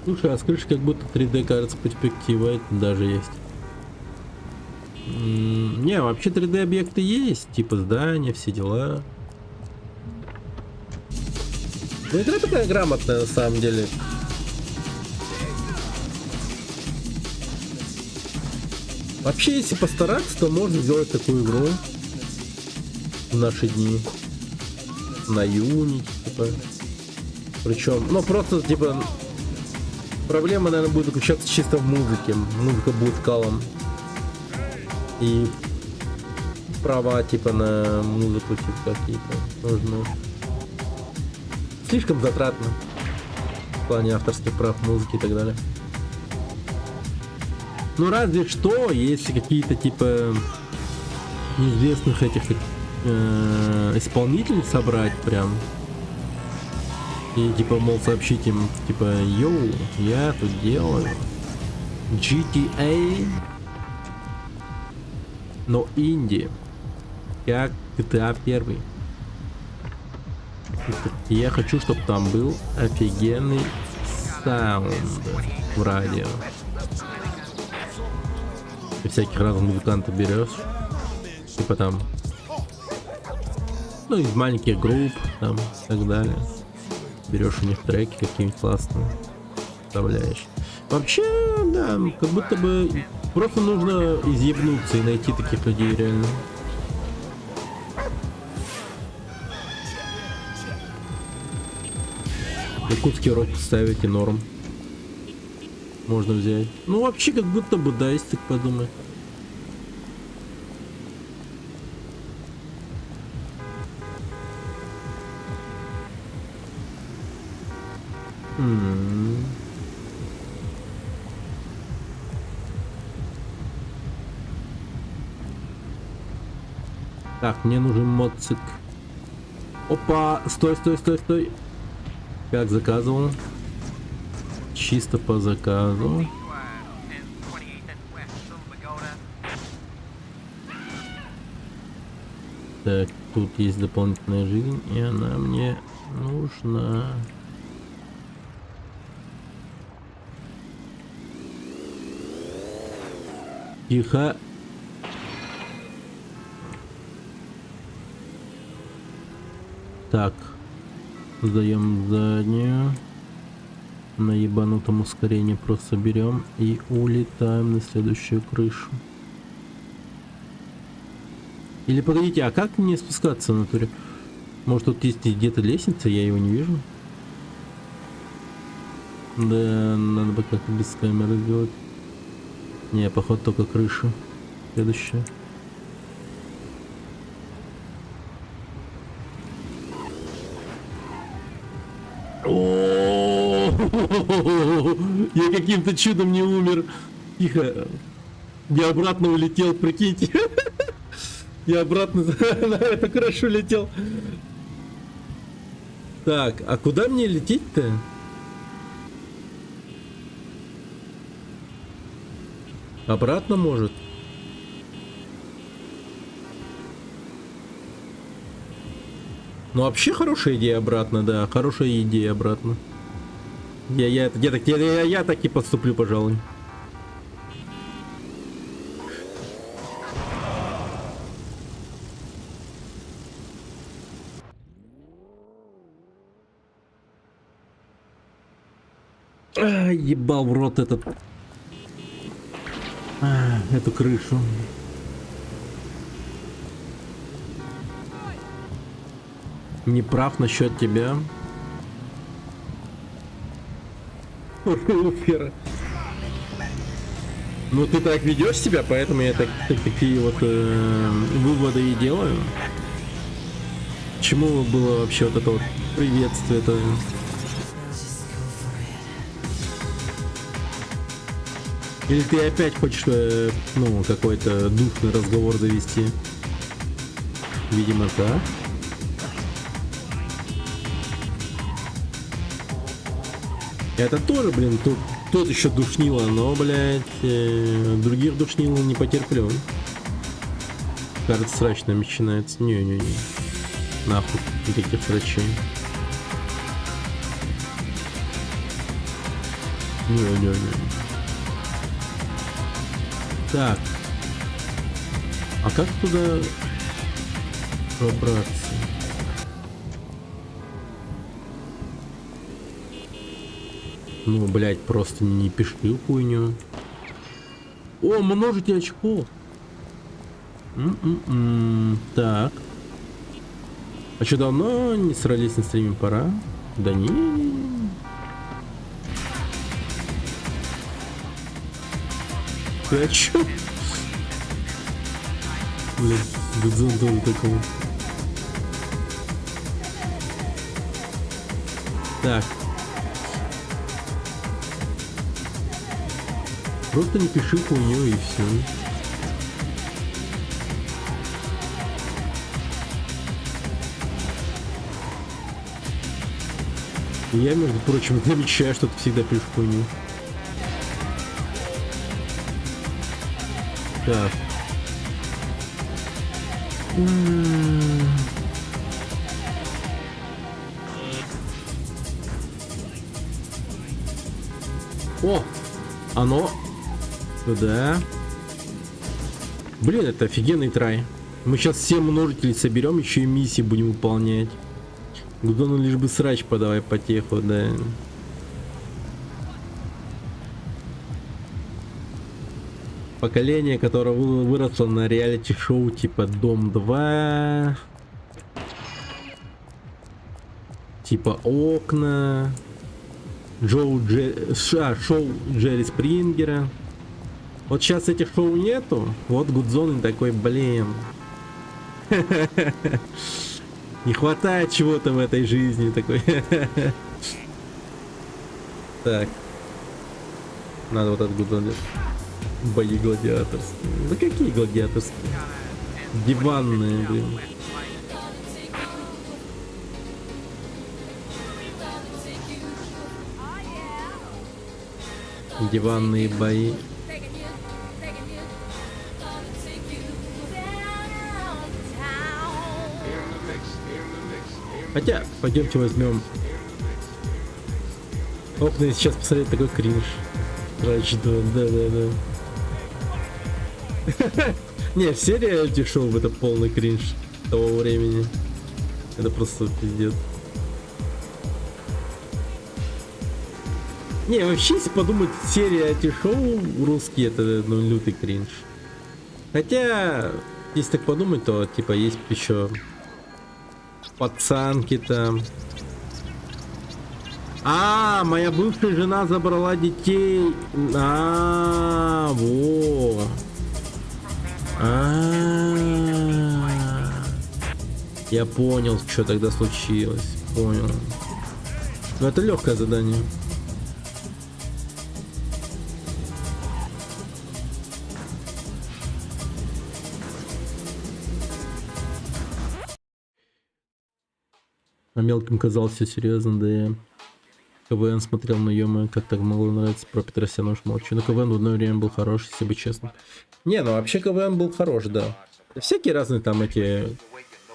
Слушай, а с крыши как будто 3D, кажется, перспектива это даже есть. Не, вообще 3D объекты есть, типа здания, все дела. Ну, игра такая грамотная на самом деле. Вообще, если постараться, то можно сделать такую игру в наши дни. На Unity, типа. Причем, ну просто, типа, проблема, наверное, будет заключаться чисто в музыке. Музыка будет калом. И права, типа, на музыку, типа, какие-то нужны. Слишком затратно. В плане авторских прав, музыки и так далее. Ну, разве что, если какие-то, типа, неизвестных этих исполнителей собрать прям. И, типа, мол, сообщить им, типа, йоу, я тут делаю GTA, но инди, как GTA 1. И я хочу, чтобы там был офигенный саунд в радио. И всяких разных музыкантов берешь, типа там, ну, из маленьких групп, там, и так далее. Берешь у них треки какие-нибудь классные, вставляешь. Вообще, да, как будто бы просто нужно изъебнуться и найти таких людей реально. Якутский рок ставить и норм. Можно взять. Ну, вообще, как будто бы, да, если так подумать. Так, мне нужен мотоцикл. Опа, стой, стой, стой, стой. Как заказывал? Чисто по заказу. Так, тут есть дополнительная жизнь, и она мне нужна. Тихо. Так, сдаем заднюю. На ебанутом ускорении просто берем и улетаем на следующую крышу. Или погодите, а как мне спускаться в натуре? Может, тут есть где-то лестница, я его не вижу. Да, надо бы как-то без камеры сделать. Не, походу только крыша. Следующая. Я каким-то чудом не умер. Тихо. Я обратно улетел, прикиньте. Я обратно на эту крышу летел. Так, а куда мне лететь-то? Обратно, может? Ну вообще хорошая идея обратно, да, хорошая идея обратно. Я так и поступлю, пожалуй. Ебал в рот этот. Эту крышу. Не прав насчет тебя. Ну ты так ведешь себя, поэтому я такие вот выводы и делаю. Чему было вообще вот это вот приветствие это? Или ты опять хочешь, ну, какой-то душный разговор завести? Видимо, так. Это тоже, блин, тут еще душнило, но, блядь, других душнил не потерплю. Кажется, срач начинается. Не-не-не. Нахуй, никаких срачей. Не-не-не. Так. А как туда пробраться? Ну, блядь, просто не пиши хуйню. О, множитель очков. Так. А что, давно не срались на стриме? Пора? Да не. Ты о чём? Блин, Гудзон тоже такого. Так. Просто не пиши хуйню и все. Я, между прочим, замечаю, что ты всегда пишешь хуйню. Так. О! Оно... Туда. Блин, это офигенный трай. Мы сейчас все множители соберем, еще и миссии будем выполнять. Гудону лишь бы срач подавай потеху, да. Поколение, которое выросло на реалити-шоу типа Дом 2. Типа Окна. Шоу Джерри Спрингера. Вот сейчас этих шоу нету. Вот Гудзон такой, блин. Не хватает чего-то в этой жизни такой. Так. Надо вот этот Гудзон делать. Бои гладиаторские. Да какие гладиаторские? Диванные, блин. Диванные бои. Хотя, пойдемте возьмем Окна и сейчас посмотреть такой кринж. Рач 2, да. Не, все реалити-шоу это полный кринж того времени. Это просто пиздец. Не, вообще, если подумать, все реалити-шоу русские это, ну, лютый кринж. Хотя, если так подумать, то типа есть еще пацанки там. Моя бывшая жена забрала детей. Во. Я понял, что тогда случилось. Понял. Но это легкое задание. А мелким казалось все серьезно, да я КВН смотрел, но ё-моё, как так могло нравиться, про Петросяна уж молчу. Но КВН в одно время был хороший, если быть честно. Не, ну вообще КВН был хорош, да. Всякие разные там эти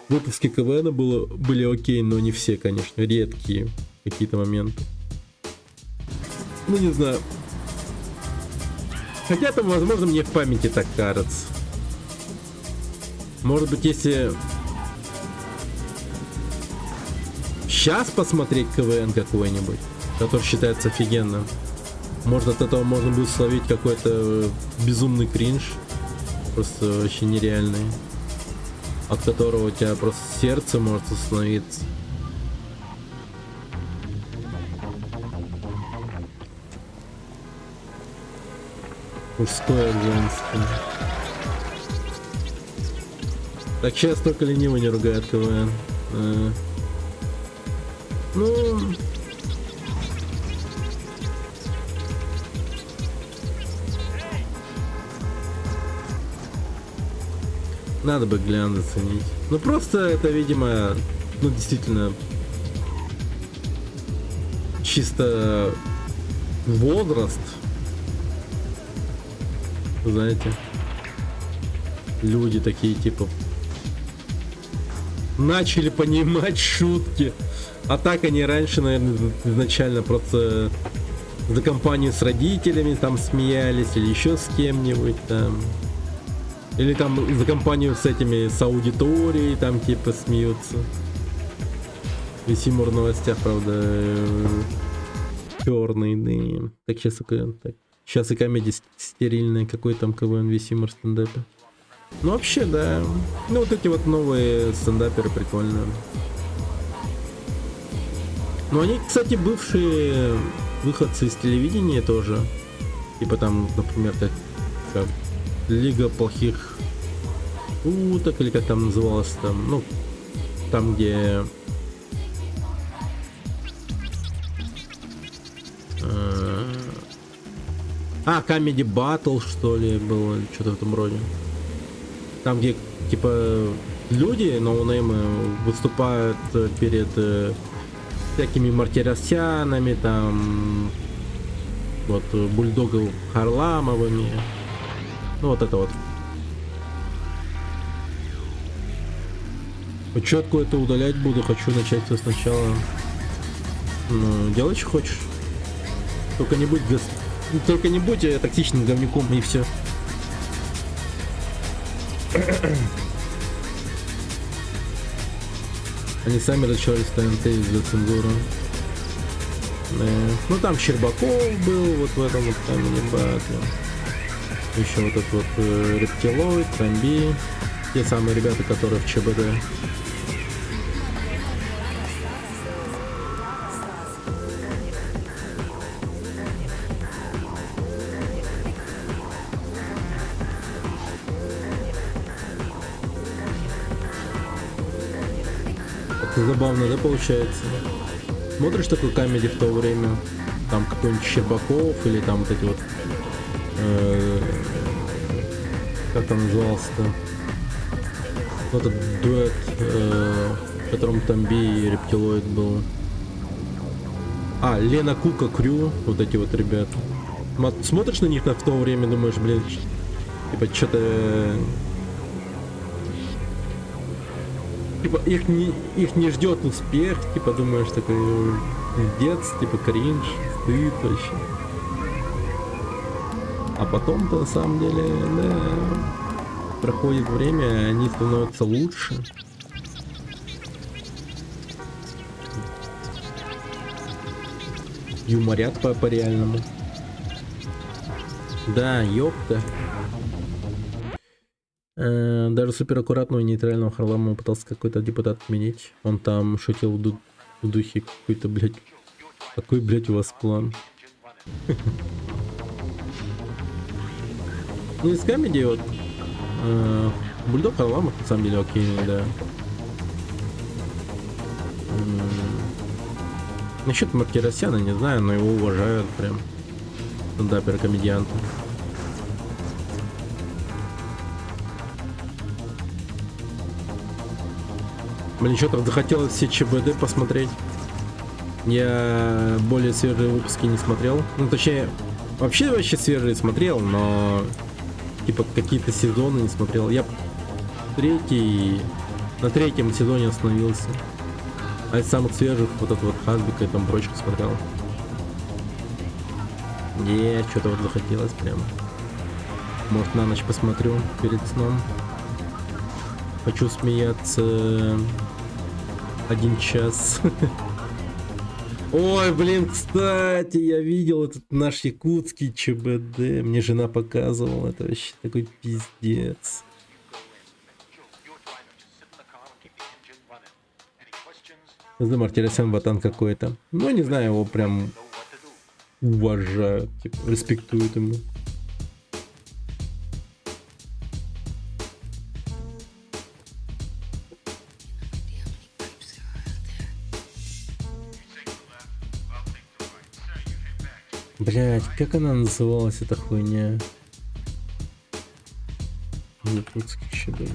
Выпуски КВН были окей, но не все, конечно. Редкие какие-то моменты. Ну, не знаю. Хотя там, возможно, мне в памяти так кажется. Может быть, если сейчас посмотреть КВН какой-нибудь, который считается офигенным, может, от этого можно будет словить какой-то безумный кринж. Просто вообще нереальный. От которого у тебя просто сердце может остановиться. Мужское, женское. Так сейчас только ленивый не ругает КВН. Ну... Надо бы глянуть, заценить. Ну просто это, видимо, ну действительно чисто возраст. Знаете, люди такие типа начали понимать шутки. А так они раньше, наверное, изначально просто за компанию с родителями там смеялись или еще с кем-нибудь там. Или там за компанию с этими, с аудиторией там типа смеются. Весь юмор в новостях, правда, черный, да. Так сейчас так. Сейчас и комедия стерильная, какой там КВН, весь юмор стендапе. Ну вообще, да. Ну вот эти вот новые стендаперы прикольные. Ну они, кстати, бывшие выходцы из телевидения тоже. Типа там, например, как Лига плохих уток, или как там называлось там, ну, там где Comedy Battle, что ли, было, что-то в этом роде. Там, где, типа, люди, ноунеймы, выступают перед всякими Мартиросянами, там, вот, Бульдогов Харламовыми. Ну, вот это вот. Учетку это удалять буду, хочу начать все сначала. Ну, делай, что хочешь. Только не будь токсичным говнюком, и все. Они сами начали ТНТ из-за цензуры. Ну там Щербаков был вот в этом вот Comedy Battle. Еще вот этот вот Рептилоид, Трамби. Те самые ребята, которые в ЧБД. Это забавно, да, получается? Смотришь такой комедий в то время, там какой-нибудь Щербаков или там вот эти вот как там назывался-то? Вот этот дуэт, в котором Тамби и Рептилоид был. Лена Кука, Крю, вот эти вот ребята. Смотришь на них в то время, думаешь, блин, типа что-то... Типа их не ждет успех, типа думаешь такой пиздец, типа кринж, стыд вообще. А потом-то на самом деле, да, проходит время, они становятся лучше. Юморят по-реальному. Да, ёпта. Даже супер аккуратного нейтрального Харламова пытался какой-то депутат отменить. Он там шутил в духе какой-то, блядь. Какой, блядь, у вас план? Ну, из комедии вот Бульдог Харламов на самом деле окей, да. Насчет Мартиросяна не знаю, но его уважают прям. Стендапер, комедиант. Мне что-то захотелось все ЧБД посмотреть. Я более свежие выпуски не смотрел. Ну, точнее, вообще свежие смотрел, но типа какие-то сезоны не смотрел. Я третий На 3-м сезоне остановился. А из самых свежих вот этот вот Хазбика и там прочку смотрел. Что-то вот захотелось прям. Может, на ночь посмотрю перед сном. Хочу смеяться 1 час. Ой, блин, кстати, я видел этот наш якутский ЧБД. Мне жена показывала. Это вообще такой пиздец. Мартиросян ботан какой-то. Ну, не знаю, его прям уважаю, типа, респектуют ему. Блять, как она называлась, эта хуйня? Якутский ЧБД.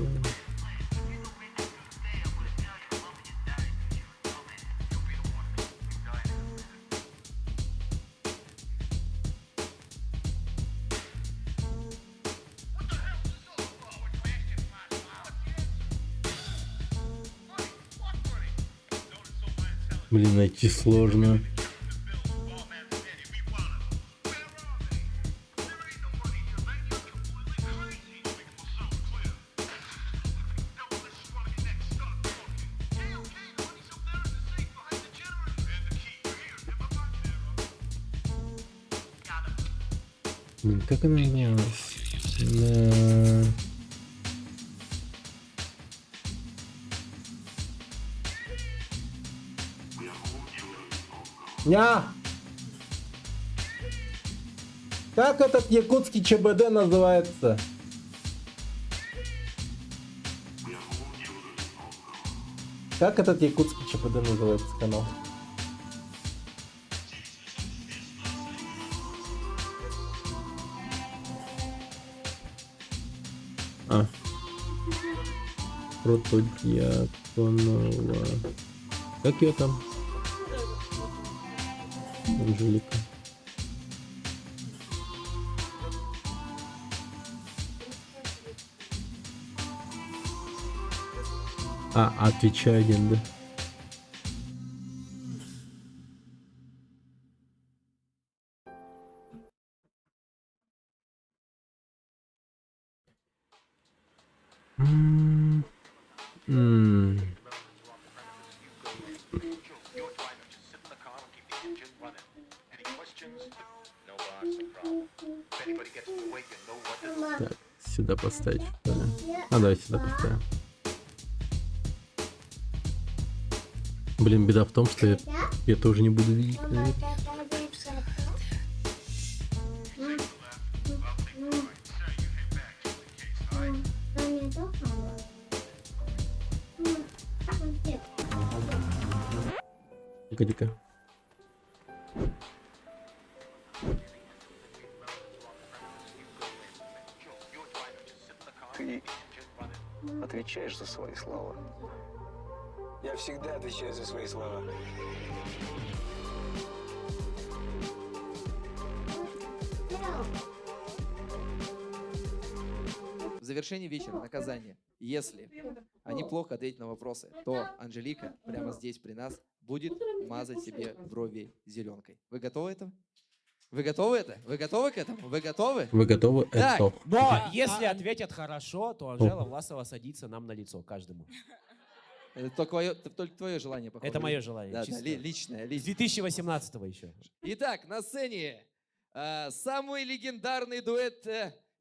Блин, найти сложно. Блин, как она называлась? Ня! Как этот якутский ЧБД называется? Как этот якутский ЧБД называется канал? Протодьяконова. Как ее там? Анжелика. Отвечай один, да? Так, сюда поставить, что ли? Давай сюда поставим. Блин, беда в том, что я тоже не буду видеть, наверное. Погоди-ка. Ты отвечаешь за свои слова. Я всегда отвечаю за свои слова. В завершении вечера наказание. Если они плохо ответят на вопросы, то Анжелика прямо здесь при нас будет мазать себе брови зеленкой. Вы готовы это? Вы готовы это? Вы готовы к этому? Вы готовы? Вы готовы? Так. Это. Но если ответят хорошо, то Анжела Власова садится нам на лицо, каждому. Это только твое желание, похоже. Это мое желание. Да, чисто. личное. С 2018-го еще. Итак, на сцене самый легендарный дуэт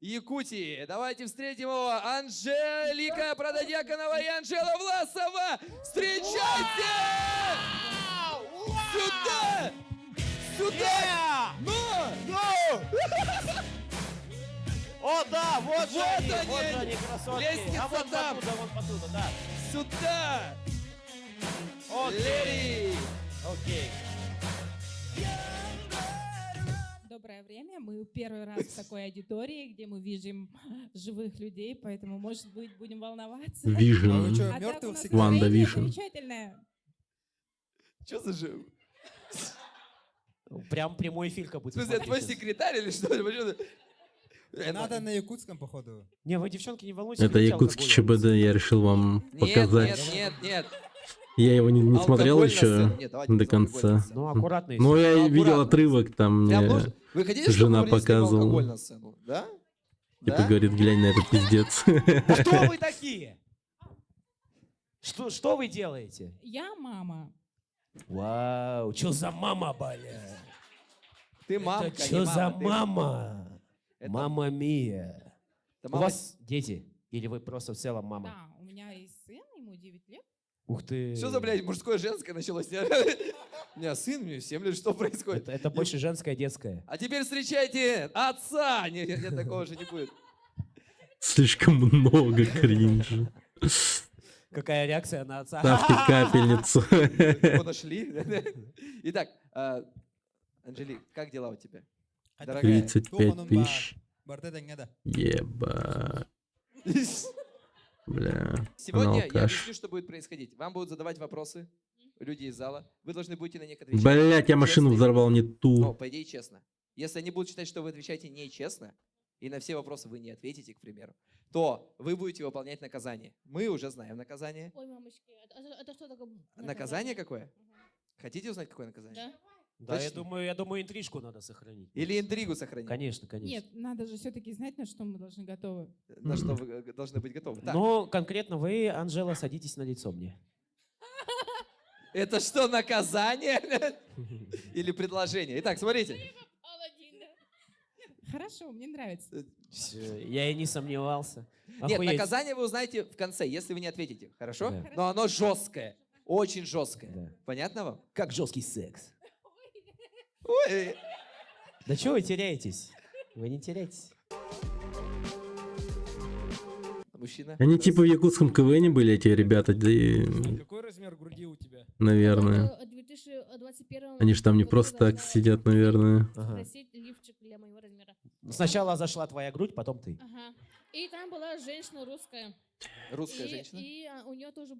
Якутии. Давайте встретим его. Анжелика Протодьяконова и Анжела Власова. Встречайте! Сюда! Сюда! Ну! О, да, вот же они, красотки. Лестница А вон там. вон оттуда, да. Сюда! Окей. Окей. Доброе время. Мы первый раз в такой аудитории, где мы видим живых людей, поэтому, может быть, будем волноваться. Вижен. А вы что, мертвых всегда? Ванда Вижен. Замечательное. Что за жив? Прям прямой эфир как будто. В смысле, твой секретарь или что? Надо на якутском, походу. Не, вы, девчонки, не волнуйтесь. Это хотите якутский алкоголь? ЧБД, я решил вам Нет, показать. нет. Я его не смотрел Алкоголь на еще сцене. Нет, давайте до без алкоголя на конца. сцене. Ну, аккуратно. Ну, я Ну, и видел аккуратно. отрывок, там Прям мне нужно- Вы хотите, чтобы жена мы принесли вам алкоголь показывала. на сцену? Да? Типа Да? говорит, глянь на этот пиздец. А кто вы такие? Что вы делаете? Я мама. Вау, что за мама, бля? Ты мамка, не Что за мама, ты- мама? Это- Мама Мия. Это У мама- вас дети? Или вы просто в целом мама? Да, у меня есть сын, ему 9 лет. Ух ты. Что за, блядь, мужское-женское началось? У меня сын, мне 7 лет, что происходит? Это больше женское, детское. А теперь встречайте отца! Нет, такого же не будет. Слишком много кринжа. Какая реакция на отца? Ставьте капельницу. Его нашли. Итак, Анжелик, как дела у тебя? Дорогая. 35 тысяч. Бартеденгеда. Еба. Бля. Сегодня я алкаш. объясню, что будет происходить. Вам будут задавать вопросы люди из зала. Вы должны будете на них отвечать. Блять, я машину честно. взорвал не Ну, ту. по идее, честно. Если они будут считать, что вы отвечаете нечестно, и на все вопросы вы не ответите, к примеру, то вы будете выполнять наказание. Мы уже знаем наказание. Ой, мамочки, это что такое? Наказание какое? Хотите узнать, какое наказание? Да. Да, я Точно? думаю, интрижку надо сохранить. Или интригу сохранить? Конечно, конечно. Нет, надо же все-таки знать, на что мы должны готовы. На что вы должны быть готовы. Так, Но конкретно вы, Анжела, садитесь на лицо мне. это что, наказание? Или предложение? Итак, смотрите. Хорошо, мне нравится. Я и не сомневался. Нет, Охуеть. наказание вы узнаете в конце, если вы не ответите. Хорошо? Да. Но оно жесткое. Очень жесткое. Да. Понятно вам? Как жесткий секс. Ой. Да чего вы теряетесь? Вы не теряетесь. Мужчина. Они типа в якутском КВН были, эти ребята, да и... Какой размер груди у тебя? Наверное. В 2021 Они же там не просто так сидят, наверное. Ага. просить лифчик для моего размера. Сначала зашла твоя грудь, потом ты. Ага. И там была женщина русская. Русская И- женщина? И у нее тоже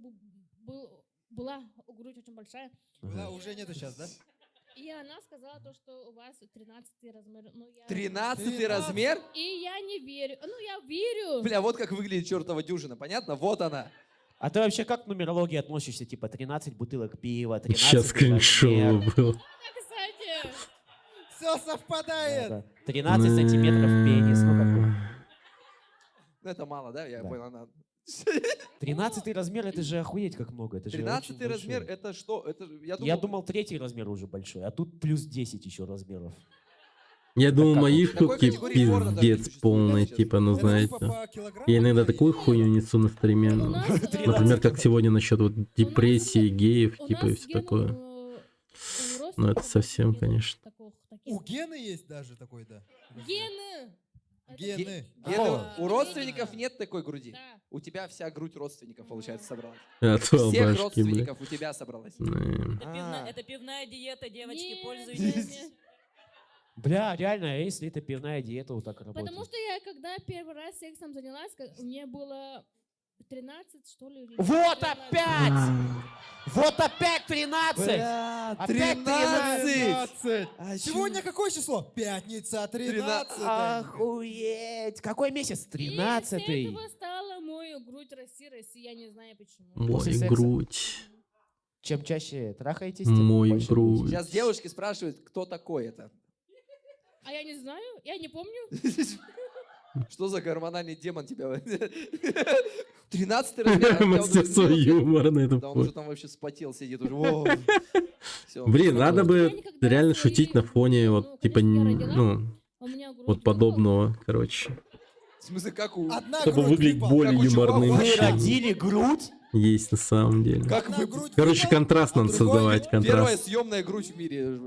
была грудь очень большая. Да, уже нету сейчас, да? И она сказала то, что у вас 13 размер. Ну, я... 13 размер? И я не верю. Ну, я верю. Бля, вот как выглядит чертова дюжина, понятно? Вот она. А ты вообще как к нумерологии относишься? Типа 13 бутылок пива, 13 Сейчас скриншоу был. Кстати, Все совпадает. 13 сантиметров пенис. Ну какой? Ну, это мало, да? Я Да. понял. Она... 13 размер, это же охуеть как много. Это же 13 очень размер, большой. это что? Это, Я думал, 3 размер уже большой, а тут плюс 10 еще размеров. Я думал, как мои вот? Такой шутки категории порно даже не пиздец существует, полный, да, типа, ну Это типа знаете. по килограмму Я иногда или- такую хуйню несу на стриме. у ну. нас, Например, как сегодня насчет вот депрессии, геев, у типа, и нас все Гена, такое. у Ну, это родственников совсем, нету конечно. У Гены есть даже такой, да? Гены. Гены. Гена, у родственников нет такой груди. Да. У тебя вся грудь родственников, получается, собралась. Отвал Всех башки, бля. родственников у тебя собралась. Да. Это пивная диета, девочки, Не, пользуйтесь. не. Бля, реально, а если это пивная диета, вот так работает. Потому что я, когда первый раз сексом занялась, мне было 13, что ли. или Вот 14. опять! Вот опять 13! Бля, Опять 13! Сегодня какое число? Пятница, 13. Охуеть! Какой месяц? И с 13-й. этого стала мою грудь расти, я не знаю почему. Мой секса. грудь. Чем чаще трахаетесь, тем Мой больше грудь. будет. Сейчас девушки спрашивают, кто такой это. А я не знаю, я не помню. Что за гормональный демон тебя? 13 размер. а у тебя Мастерство уже- юмора на этом Да он уже фоне. там вообще спотел, сидит уже. Во. Всё. Блин, надо бы никогда реально свои, шутить на фоне ну, вот типа, конечно, я родила, ну, У меня грудь вот подобного, короче. В смысле, как у... Одна Чтобы грудь выглядеть выпала. более Как у чувака. юморным, Вы чем родили грудь? есть на самом деле. Как Одна вы... грудь Короче, выпала, контраст а надо другой создавать, Первая контраст. съемная грудь в мире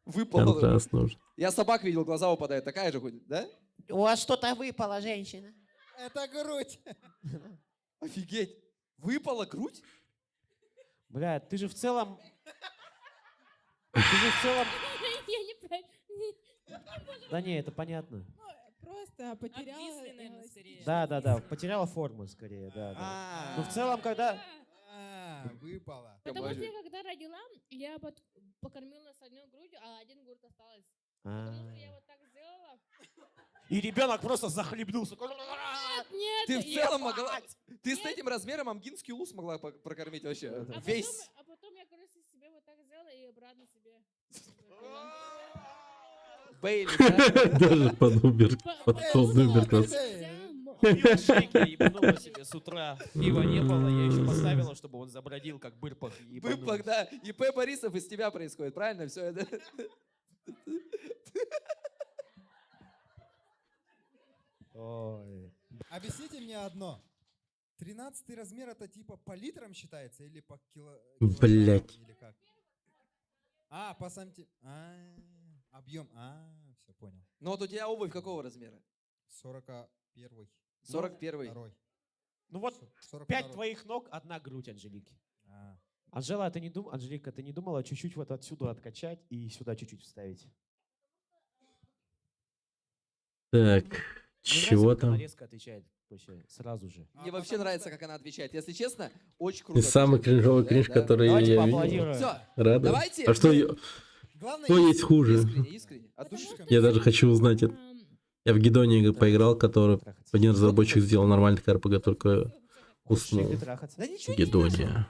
выпала. Контраст нужен. Я собак видел, глаза упадают. Такая же хоть, да? У вас что-то выпало, женщина. Это грудь. Офигеть. Выпала грудь? Бля, ты же в целом... Ты же в целом... Я не понимаю. Да не, это понятно. Просто потеряла... Обвисли, наверное, скорее. Да, потеряла форму скорее, да. Ну в целом, когда... Выпала. Потому что я когда родила, я покормила с одной грудью, а один грудь осталась. А. Потому что я вот так сделала. И ребенок просто захлебнулся. Нет, Ты в я- целом могла... Ты с этим размером амгинский ус могла прокормить вообще. Весь. А потом я, короче, себе вот так сделала и обратно себе. Бейли, да? Даже под Убер. Под Убер класс. Пиво шейки ебануло себе с утра. Пива не было, я еще поставила, чтобы он забродил, как бырпах. Быпах, да. И П. Борисов из тебя происходит, правильно? Все это. Ой. Объясните мне одно. 13 размер это типа по литрам считается или по Блять. или как? А, по объем. Все понял. Ну вот у тебя обувь какого размера? 41. 41. Второй. Ну вот 42. 5 твоих ног, одна грудь Анжелики. Анжела, ты не Анжелика, ты не думала чуть-чуть вот отсюда откачать и сюда чуть-чуть вставить? Так, Мне чего нравится, как она там? резко отвечает вообще, сразу же. Мне вообще нравится, как она отвечает. Если честно, очень круто. И самый кринжовый кринж, который Давайте я поаплодируем. видел. Всё, Рада? давайте. А что, кто есть хуже? Искренне. От души. Я даже хочу узнать это. Я в Гедоне поиграл, который один разработчик сделал нормальный КРПГ, только уснул. Да ничего В не Гедоне.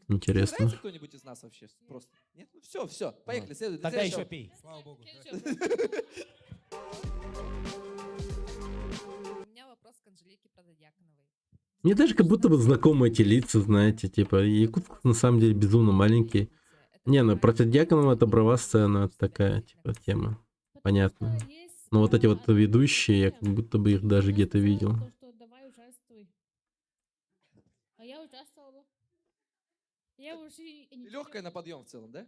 Интересно. Нравится кто-нибудь из нас вообще? Просто. Нет? Ну все, поехали. Следует. Тогда еще пей. Слава богу. У меня вопрос к Анжелике Прододьяконовой. Мне даже как будто бы знакомы эти лица, знаете, типа, Якутск на самом деле безумно маленький. Не, ну против Дьяконова это брова сцена, это такая, типа, тема. Понятно. Но вот эти вот ведущие, я как будто бы их даже где-то видел. То, что давай участвуй. А я участвовала. Я уже и не- Легкая на подъем в целом, да?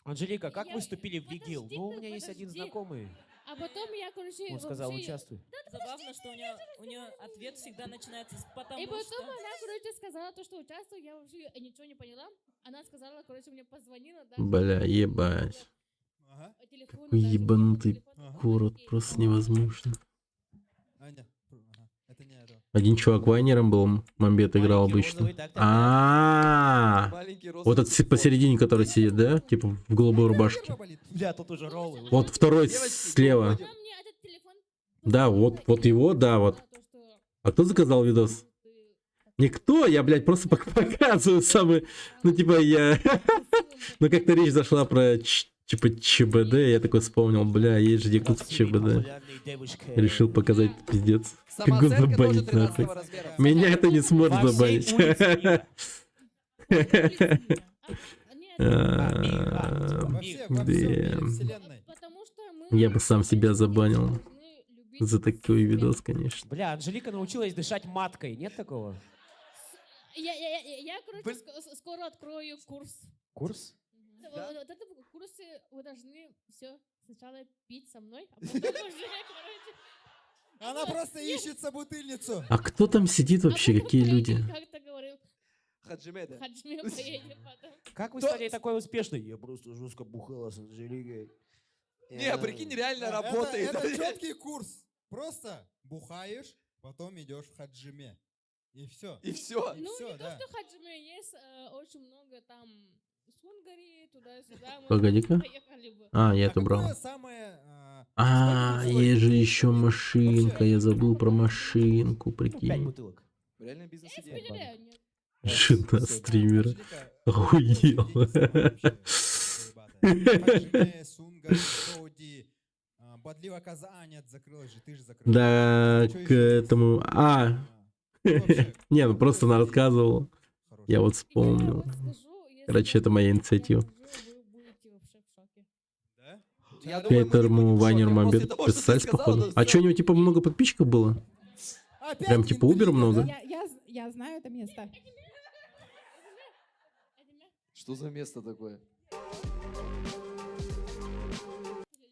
Анжелика, как Я- выступили в ВИГИЛ? Ну, у меня есть один подожди. знакомый. А потом я, короче, Он сказал, вообще- участвуй. Забавно, что у нее ответ всегда начинается с «потому И потом что». она, короче, сказала то, что участвую, я вообще ничего не поняла. Она сказала, короче, мне позвонила, да. Бля, ебать. По телефону Такой даже, ебанутый город, просто невозможно. Это не это. Один чувак вайнером был, Мамбет играл обычно. Вот этот посередине, который сидит, да? Типа в голубой рубашке. Бля, тут уже роллы. Вот второй слева. Да, вот его, да, вот. А кто заказал видос? Никто, я, блядь, просто показываю самый... Ну, типа, я... Ну, как-то речь зашла про, типа, ЧБД, я такой вспомнил, бля, есть же Якутск ЧБД. Решил показать, пиздец. Как он забанить, нахуй. Меня это не сможет забанить. Я бы сам себя забанил за такой видос, конечно. Бля, Анжелика научилась дышать маткой, нет такого? Я, короче, скоро открою курс. Курс? Вот это курсы вы должны все сначала пить со мной, а потом уже, короче... Она просто ищет собутыльницу. А кто там сидит вообще, какие люди? Как-то говорил. Хаджимеда. Хаджиме поедет потом. Как вы стали такой успешной? Я просто жестко бухала с Анжеликой. Не, прикинь, реально работает. Это четкий курс. Просто бухаешь, потом идешь в хаджиме. И все. И все. Ну, всё, не да. то, что хаджиме, есть очень много там Сунгари, туда-сюда. мы Погоди-ка. поехали бы. А, я это брал. Какое самое... А, есть же еще машинка, я забыл про машинку, 5 прикинь. бутылок. Реально бизнес-идея. Жена стримера. Охуел. Хаджиме, Сунгари, Соуди, Бодливо Казанец закрылась же, ты же закрыл. Да, к этому... Не, ну просто она рассказывала. Я вот вспомнил. Короче, это моя инициатива. К этому вайнеру Мамбет подписались, походу. А что, у него типа много подписчиков было? Прям типа Убер много? Я знаю это место. Что за место такое?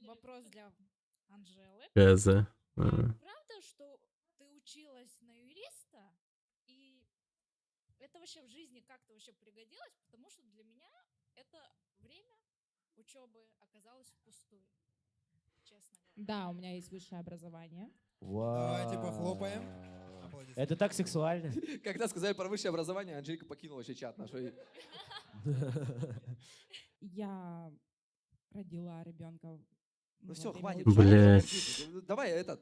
Вопрос для Анжелы. КЗ. Правда, что ты училась на юриста, и это вообще в жизни как-то вообще пригодилось? Потому что для меня это время учебы оказалось впустую, честно говоря. Да, у меня есть высшее образование. Давайте похлопаем. Это так сексуально. Когда сказали про высшее образование, Анжелика покинула вообще чат наш. Я родила ребенка Ну все, Вот хватит. именно Блядь. Ну, давай этот.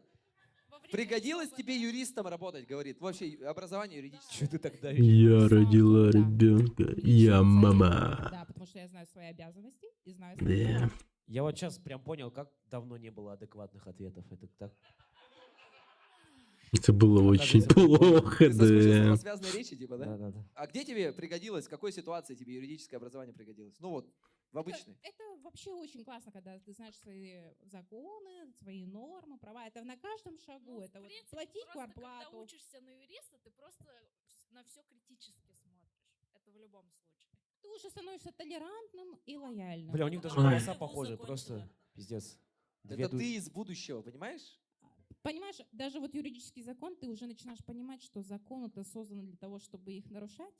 Пригодилось тебе юристом работать, говорит. Вообще образование юридическое. Что ты тогда? Я родила ребенка, я мама. Да, потому что я знаю свои обязанности и знаю свои Да. права. Я вот сейчас прям понял, как давно не было адекватных ответов. Это так. Это было очень Оказывается, плохо, Ты соскучился да. по связной речи, типа, да? Да. А где тебе пригодилось, в какой ситуации тебе юридическое образование пригодилось? Ну вот, в обычной. Это вообще очень классно, когда ты знаешь свои законы, свои нормы, права. Это на каждом шагу. Это вот платить Просто когда квартплату. учишься на юриста, ты просто на все критически смотришь. Это в любом случае. Ты уже становишься толерантным и лояльным. Бля, у них даже Ой. голоса похожи, просто пиздец. Это ты из будущего, понимаешь? Понимаешь, даже вот юридический закон, ты уже начинаешь понимать, что закон-то создан для того, чтобы их нарушать.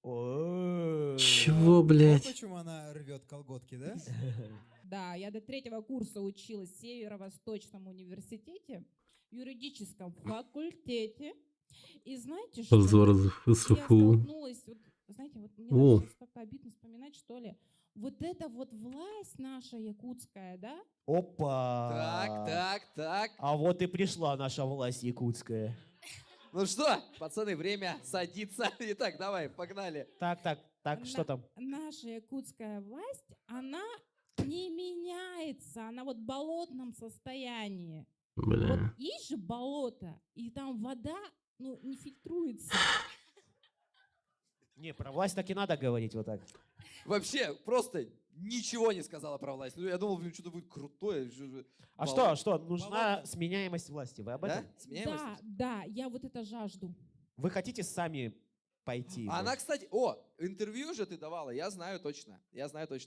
Чего, Вот блядь? почему она рвет колготки, да? Да, я до 3-го курса училась в Северо-Восточном университете, в юридическом факультете. И знаете, что Позор я СФУ. столкнулась, вот, знаете, вот мне О. даже сейчас как-то обидно вспоминать, что ли. Вот эта вот власть наша якутская, да? Опа! Так. А вот и пришла наша власть якутская. Ну что, пацаны, время садиться. Итак, давай, погнали. Так, что там? Наша якутская власть, она не меняется, она вот в болотном состоянии. Бля. Вот есть же болото, и там вода, ну, не фильтруется. Не, про власть так и надо говорить вот так. Вообще, просто ничего не сказала про власть. Ну, я думал, блин, что-то будет крутое. А что, нужна сменяемость власти, вы об этом? Да? Сменяемость? Да, я вот это жажду. Вы хотите сами пойти? А да? она, кстати, интервью же ты давала, я знаю точно,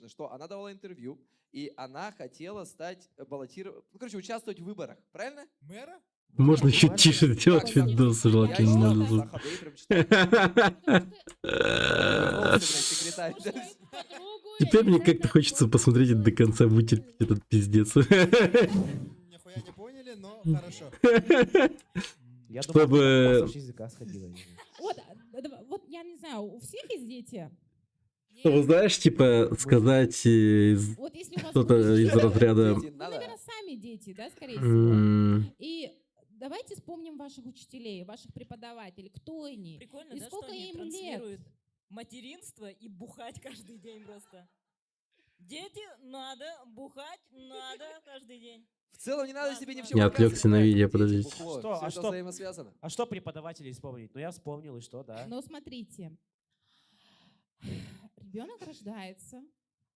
что она давала интервью, и она хотела стать участвовать в выборах, правильно? Мэра? Можно чуть тише сделать видос, желательно. Теперь мне как-то хочется посмотреть это до конца, вытерпеть этот пиздец. Нихуя не поняли, но хорошо. Я Чтобы... думал, языка сходила. Вот я не знаю, у всех есть дети? Чтобы, знаешь, типа, сказать Вот если у вас что-то будут из дети, разряда... вы, наверное, сами дети, да, скорее всего. И давайте вспомним ваших учителей, ваших преподавателей. Кто они? Прикольно, И да, сколько что они им транслируют лет? материнство и бухать каждый день просто. Дети, надо, бухать надо каждый день. В целом не надо себе ни в чем Я отвлекся на видео, подождите. Что взаимосвязано. А что преподавателей вспомнить? Ну я вспомнил, и что, да? Но смотрите, ребенок рождается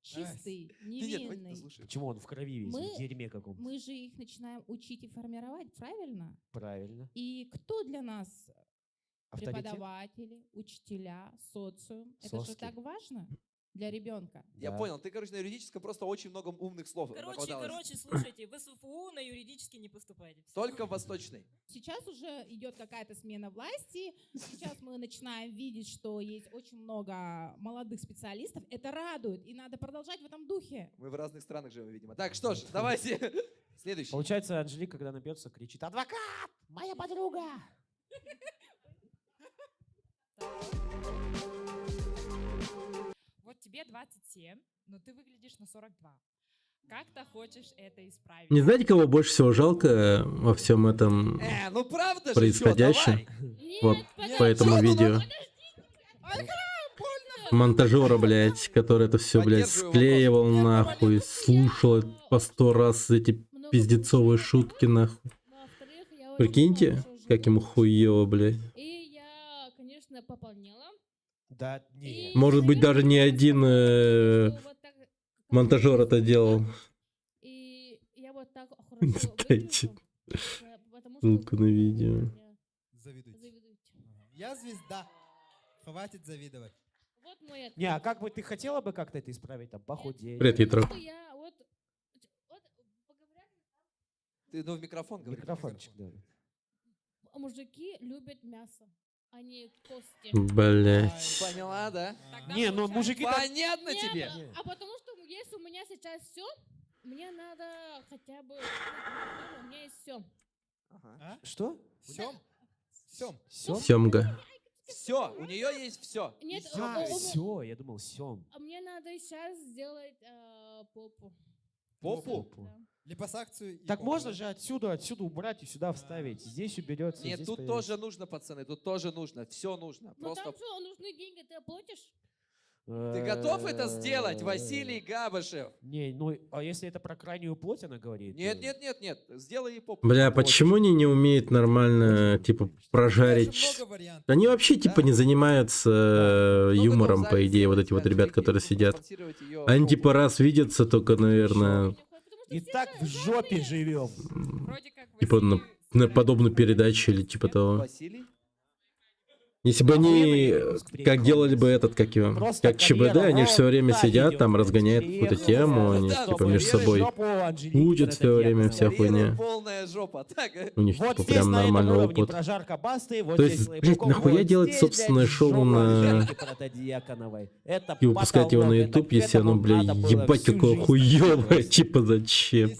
чистый, невинный. Почему он в крови весь, в дерьме каком-то? Мы же их начинаем учить и формировать, правильно? Правильно. И кто для нас Авторитет? преподаватели, учителя, социум? Это же Соски. так важно для ребенка. Я понял, ты, на юридическом просто очень много умных слов накладалось. Короче, слушайте, в СФУ на юридический не поступайте. Только в восточной. Сейчас уже идет какая-то смена власти. Сейчас мы начинаем видеть, что есть очень много молодых специалистов. Это радует, и надо продолжать в этом духе. Мы в разных странах живем, видимо. Так, что ж, давайте. Следующий. Получается, Анжелика, когда напьется, кричит: «Адвокат! Моя подруга!» Вот тебе 27, но ты выглядишь на 42. Как ты хочешь это исправить? Не знаете, кого больше всего жалко во всем этом ну правда же, происходящем? чё, давай. Вот по этому видео. Монтажера, блядь, который это все, блядь, склеивал нахуй, слушал по 100 раз эти пиздецовые шутки нахуй. Прикиньте, как ему хуево, блядь. И я, конечно, пополнила. Да, не. Может быть, даже не один монтажер это делал. И я вот так хорошо Дайте потому ссылку на видео. Завидуйте. Я звезда. Хватит завидовать. Вот мой ответ. Не, а как бы ты хотела бы как-то это исправить, там, похудеть? Привет, Хитро. Я вот Ты, в микрофон говори. Микрофончик, да. мужики любят мясо, а не кости. Блять. Поняла, да? Не, ну мужики... Понятно Нет, тебе? А потому что если у меня сейчас все, мне надо хотя бы... У меня есть все. Что? Сем? Семга. Все, у нее есть все. Нет, Все, я думал, сем. Мне надо сейчас сделать попу. Попу? Липосакцию и Так попу, можно да? же отсюда убрать и сюда вставить. Здесь уберется. Нет, здесь тут появится. тоже нужно, пацаны, тут тоже нужно. Все нужно. Ну Просто там что, нужны деньги, ты оплатишь? ты готов это сделать, Василий Габышев? Не, ну, а если это про крайнюю плоть она говорит? Нет, нет, нет, нет. Сделай и попу. Бля, почему они не умеют нормально, типа, прожарить? Они вообще, типа, не занимаются юмором, по идее, вот эти вот ребят, которые сидят. Они, типа, раз видятся только, наверное, И так в жопе живем. типа, на подобную передачу или типа того. Василий? Если бы они, как делали бы этот, как его, как ЧБД, они все время сидят там, разгоняют какую-то тему, они типа между собой учат все время, вся хуйня. Полная жопа. Так. У них Вот типа здесь прям на этом нормальный уровне опыт. прожарка басты, вот То здесь есть, блядь, Лайбаков, нахуя вот делать здесь, собственное блядь, шоу жопа на... Анжелики Протодиаконовой. Это И выпускать его на потолок, YouTube, это если к оно, этому блядь, надо было ебать всю какое жизнь хуёвое, готовиться. типа зачем?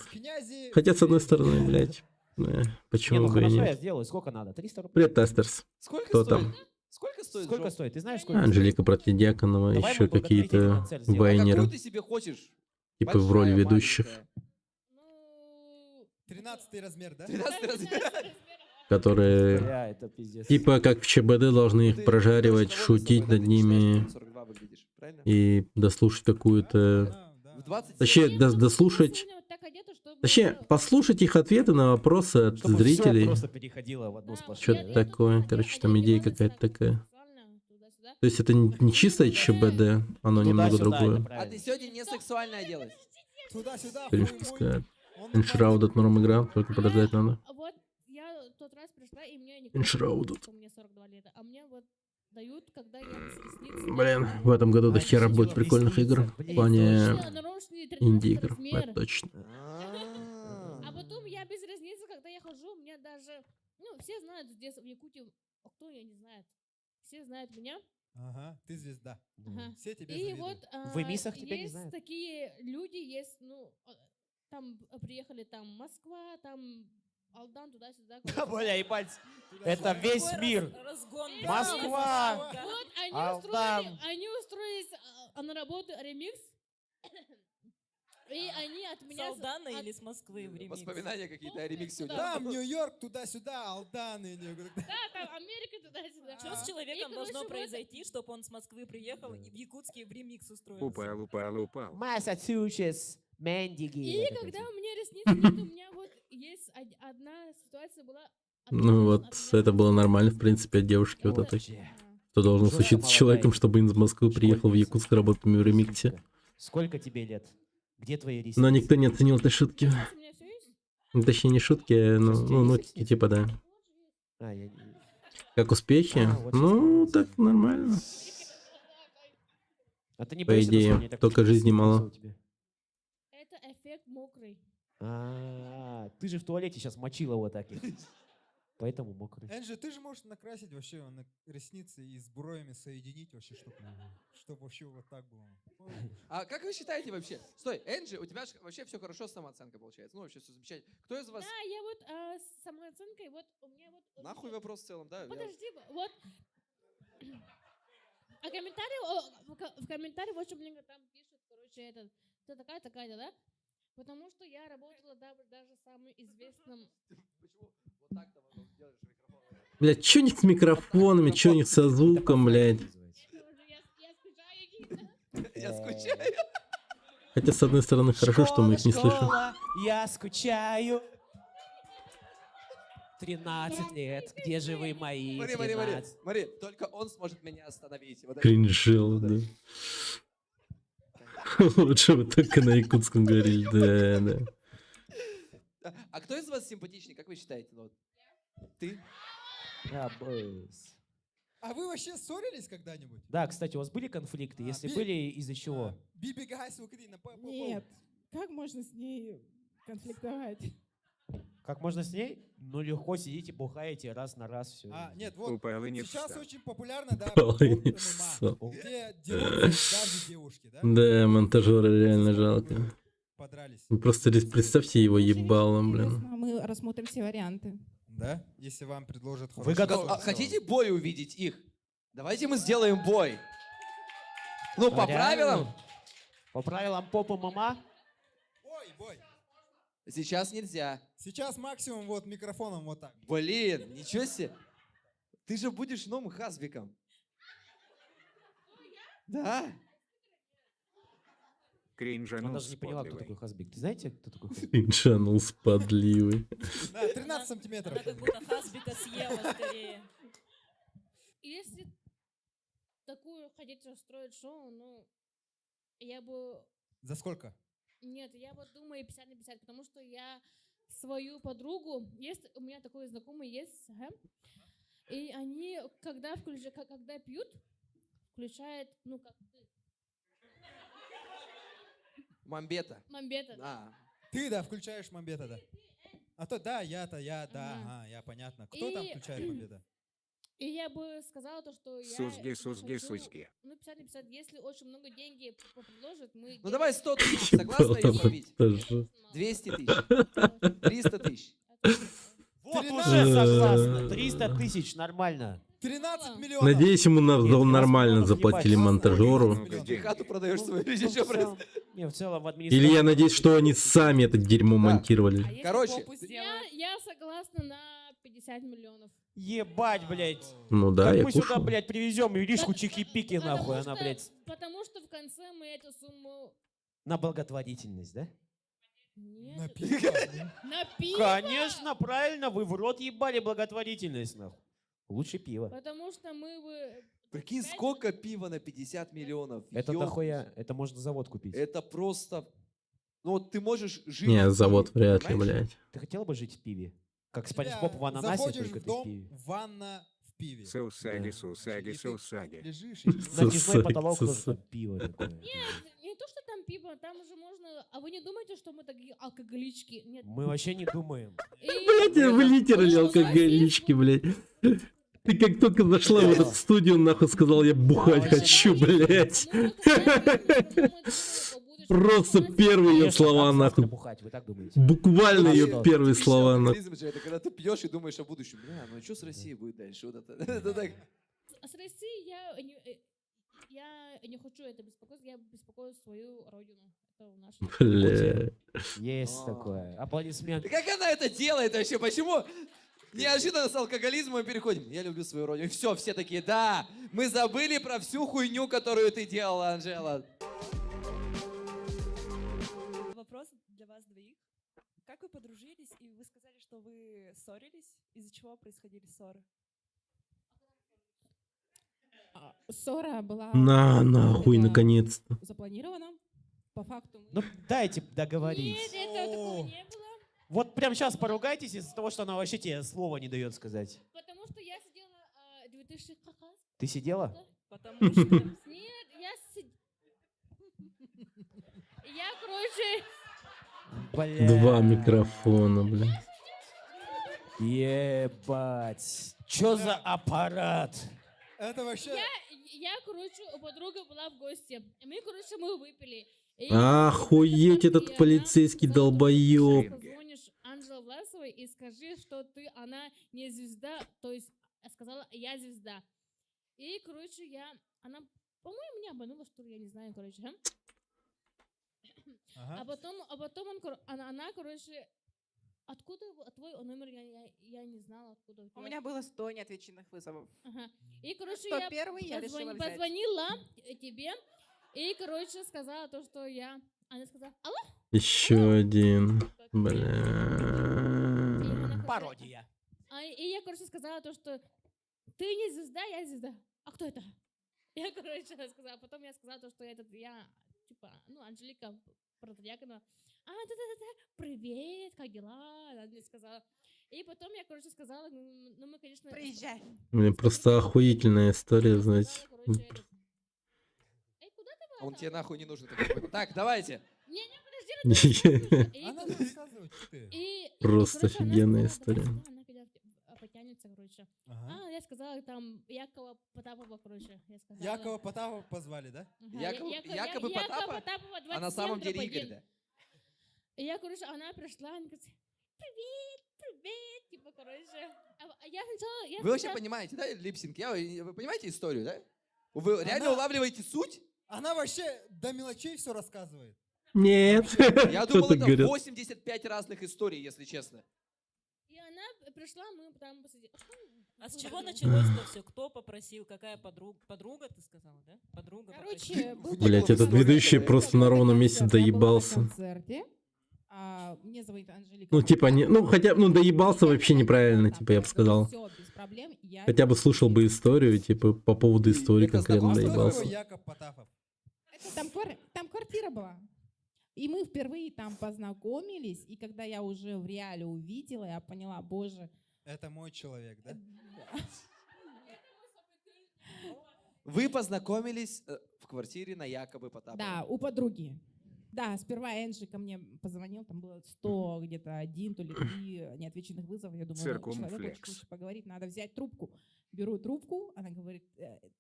Хотя, с одной стороны, блядь, Не, почему ну бы и хорошо, я нет. сделаю. Сколько надо? 300 рублей? Привет, Тестерс. Сколько Кто стоит? там? Сколько стоит? Сколько жопа? стоит? Ты знаешь, сколько Анжелика Протодиаконова, Давай еще мы благотворительный какие-то концерт сделаем. вайнеры, Какую ты себе хочешь? типа в роли Большая, ведущих, маленькая? 13 размер, да? 13 размер. которые, Бля, это пиздец. типа, как в ЧБД, должны их прожаривать, шутить над ними 42 выглядишь, правильно? и дослушать какую-то... В 20 Точнее, дослушать... Точнее, послушать их ответы на вопросы от Чтобы всё зрителей. просто переходило в одну сплошную. Что-то такое. Короче, там идея какая-то такая. То есть это не чистое ЧБД, оно немного другое. А ты сегодня не сексуальное делаешь? Туда-сюда. Конечно, сказать. Иншраудат норм игра, только подождать надо. Вот я тот раз пришла, и мне никто Иншраудат. что мне 42 лета, а мне вот дают, когда я без ресниц. Блин, в этом году до хера будет прикольных игр. В плане инди-игр. Это точно. А потом я без ресниц, когда я хожу, у меня даже... Ну, все знают здесь, в Якутии, а кто я не знает. Все знают меня. Ага, ты звезда. Ага. Все тебя И завидуют. вот В Эмисах тебя не есть знают. такие люди, есть, ну, там приехали, там Москва, там Алдан, туда-сюда. Да, бля, ебать. Это весь мир. Разгон. Москва. Вот Алдан. они устроились на работу ремикс. И они от С меня... Алдана или с Москвы в ремикс? Воспоминания какие-то о ремиксе сегодня. Там Нью-Йорк, туда-сюда, Алдан или... Да, там Америка туда-сюда. Что с человеком И, должно короче, вот- произойти, чтобы он с Москвы приехал и в Якутске в ремикс устроился? Упал. Массачусетс, Мендиги. И когда у меня ресницы нет, у меня вот есть одна ситуация была... Ну вот, это было нормально, в принципе, от девушки вот этой. Что должно случиться с человеком, чтобы из Москвы приехал в Якутск работать в ремиксе. Сколько тебе лет? Где твои ресницы? Но никто не оценил этой шутки. Ну, точнее, не шутки, а, ну, типа, да. А, я... Как успехи? А, вот Ну, так нормально. А ты не По боишься, идее, насколько они так только жизни чувствуются мало. у тебя? Это эффект мокрый. Ты же в туалете сейчас мочила вот таких. Поэтому мокрый. Энджи, ты же можешь накрасить вообще ресницы и с бровями соединить вообще, чтобы вообще вот так было. А как вы считаете вообще? Стой, Энджи, у тебя же вообще все хорошо с самооценкой получается. Ну, вообще все замечательно. Кто из вас... Да, я вот с самооценкой, вот у меня вот... Нахуй вопрос в целом, да? Подожди, вот... А в комментарии, вот что мне там пишут, короче, ты такая-то, да? Потому что я работала даже с самым известным... Почему вот так-то можно сделать микрофон? Блядь, чё у них с микрофонами, чё у них со звуком, блядь. Я скучаю. Хотя, с одной стороны, хорошо, что мы их не слышим. Я скучаю. 13 лет, где же вы мои? Мари, только он сможет меня остановить. Вот это. Кринжил, да. Лучше бы только на якутском говорили, да. А кто из вас симпатичнее, как вы считаете? Ну, вот. Ты? А вы вообще ссорились когда-нибудь? Да, кстати, у вас были конфликты? Если были, из-за чего? Биби Гайс в Украине. Нет. Как можно с ней конфликтовать? Как можно с ней? Ну, легко сидите, бухаете раз на раз, все. Нет, вот сейчас очень популярно, да, Полынь где дерутся даже девушки, да? Да, монтажера реально жалко. Подрались. Просто представьте его ебалом, блин. Мы рассмотрим все варианты. Да? Если вам предложат Вы готовы? Хотите бой увидеть их? Давайте мы сделаем бой. Ну, по правилам. По правилам попа мама. Бой. Сейчас нельзя. Сейчас максимум вот микрофоном вот так. Блин, ничего себе. Ты же будешь новым Хазбиком. Да? Она даже не поняла, кто такой Хазбик. Ты знаете, кто такой Хазбик? Иншанул подливый. Да, 13 сантиметров. Она как будто Хазбика съела скорее. Если такую хотите устроить шоу, ну, я бы... За сколько? Нет, я вот думаю 50 на 50, потому что я свою подругу, есть у меня такой знакомый есть, ага, и они, когда пьют, включают, ну, как ты. Мамбета. Мамбета. А. Ты, да, включаешь Мамбета, да. А то, да, я, ага, я, понятно. Кто там включает Мамбета? И я бы сказала то, что я... Сузги. Ну, 50 на 50, если очень много денег предложат, мы... Ну давай 100 тысяч, согласна ее купить? 200 тысяч. 300 тысяч. Вот уже согласна. 300 тысяч, нормально. 13 миллионов. Надеюсь, ему нормально заплатили монтажеру. Ты хату продаешь свою или что происходит? Не, в целом в Или я надеюсь, что они сами это дерьмо монтировали. Короче, Я согласна на 50 миллионов. Ебать, блядь. Ну да, как я мы сюда, кушаю. блядь, привезем Иришку Чики-Пики, нахуй, она, блядь, Потому что в конце мы эту сумму... на благотворительность, да? Нет. На пиво? На пиво? Конечно, правильно, вы в рот ебали благотворительность, нахуй. Лучше пиво. Потому что мы бы... Прикинь, сколько пива на 50 миллионов? Это Ёб- дохуя, это можно завод купить. Это просто... Ну вот ты можешь жить... Не, в завод пиве, вряд ли, понимаешь? блядь. Ты хотела бы жить в пиве? Как Тебя Спанч Боб в ананасе, заходишь только в ты в дом, пиве. ванна в пиве. Сусаги, И ты лежишь и... Натяжной потолок тоже Сусаги. там пиво такое. Нет, не то, что там пиво, там уже можно... А вы не думаете, что мы такие алкоголички? Нет. Мы вообще не думаем. Блядь, вы литерали алкоголички, блядь. Ты как только зашла в эту студию, нахуй сказал, я бухать хочу, блядь. Просто первые ее слова, нахуй. Бухать, вы так думаете? Буквально ее Что? первые слова, нахуй. Алкоголизм же это когда ты пьешь и думаешь о будущем. Бля, ну что с Россией будет дальше? Вот это, это так. С Россией я не хочу это беспокоиться, я беспокою свою родину. Это наша. Бля. Есть такое. Аплодисменты. Как она это делает вообще? Почему неожиданно с алкоголизма мы переходим? Я люблю свою родину. Все, все такие, да, мы забыли про всю хуйню, которую ты делала, Анжела. Вопрос для вас двоих. Как вы подружились, и вы сказали, что вы ссорились? Из-за чего происходили ссоры? Ссора была Нахуй, наконец-то. запланирована. По факту мы... Ну, дайте договорить. Нет, это такого не было. Вот прямо сейчас поругайтесь из-за того, что она вообще тебе слова не дает сказать. Потому что я сидела 2000 какас. Ты сидела? Потому что... Нет, я, короче... Бля. 2 микрофона, блядь. Ебать. Чё за аппарат? Это вообще... Я, короче, у подруги была в гости. И мы выпили. И Охуеть, этот полицейский долбоёб. позвонишь Анжеле Власовой и скажи, что она не звезда, то есть сказала, я звезда. И, короче, она, по-моему, меня обманула, что ли, я не знаю, короче. Ага. А потом она, короче, откуда твой номер, я не знала, откуда у тебя. У меня было 100 неотвеченных вызовов. Ага. И, короче, 101 я решила взять. позвонила тебе, и, короче, сказала то, что она сказала, алло? Еще один. Бля. Пародия. И я, короче, сказала то, что ты не звезда, я звезда. А кто это? Я, короче, сказала. Потом я сказала то, что я типа, Анжелика Протодьяконова. Да, привет, как дела? Она мне сказала. И потом я, короче, сказала, мы, конечно... Приезжай. Блин, просто охуительная история, знаете. Он тебе нахуй не нужен. Такой. Так, давайте. Она рассказывает, ты. Просто офигенная история. Она когда потянется, короче. Ага. Я сказала, там, Якова Потапова, короче. Я сказала. Якова Потапова позвали, да? Якобы Потапа? А на самом деле Игорь, да? И я, короче, она пришла, она говорит, привет, типа, короче. А я сначала... Вы вообще понимаете, да, липсинг? Вы понимаете историю, да? Вы реально улавливаете суть? Она вообще до мелочей все рассказывает. Нет. Я Кто думал, так это говорит? 85 разных историй, если честно. И она пришла, мы там посидели. А с чего началось-то все? Кто попросил? Какая подруга? Подруга, ты сказала, да? Подруга Короче, был Блять, этот ведущий просто на ровном месте доебался. концерте. Мне звонит Анжелика. Ну, типа, не, ну, хотя, ну, доебался вообще неправильно, типа, я бы сказал. Все, без проблем. Я... Хотя бы слушал бы историю, типа, по поводу истории конкретно доебался. Яков Потапов. Там квартира была. И мы впервые там познакомились. И когда я уже в реале увидела, я поняла, боже. Это мой человек, да? Вы познакомились в квартире на якобы Потапова. Да, у подруги. Да, сперва Энджи ко мне позвонил, там было 100, где-то 1, то ли 3 неотвеченных вызовов. Я думаю, ну, человек очень хочет поговорить, надо взять трубку. Беру трубку, она говорит,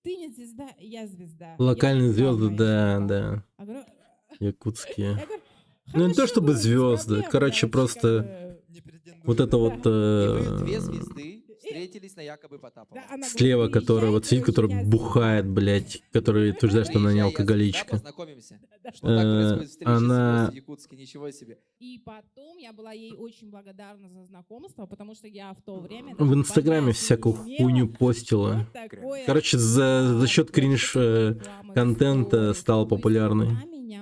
ты не звезда, я звезда. Локальные звезды, да, Я да. говорю, Якутские. я говорю, Ну, не то чтобы без звезды, проблем, короче, короче, просто вот это вот И вы две звезды встретились на якобы Потапова. слева, которая вот сидит, которая бухает, блядь, который утверждает, что она не алкоголичка. Познакомимся. Что так происходит встречи Она... в Якутске, ничего себе. И потом я была ей очень благодарна за знакомство, потому что я в то время... В Инстаграме всякую хуйню постила. Короче, за счет кринж контента стал популярный.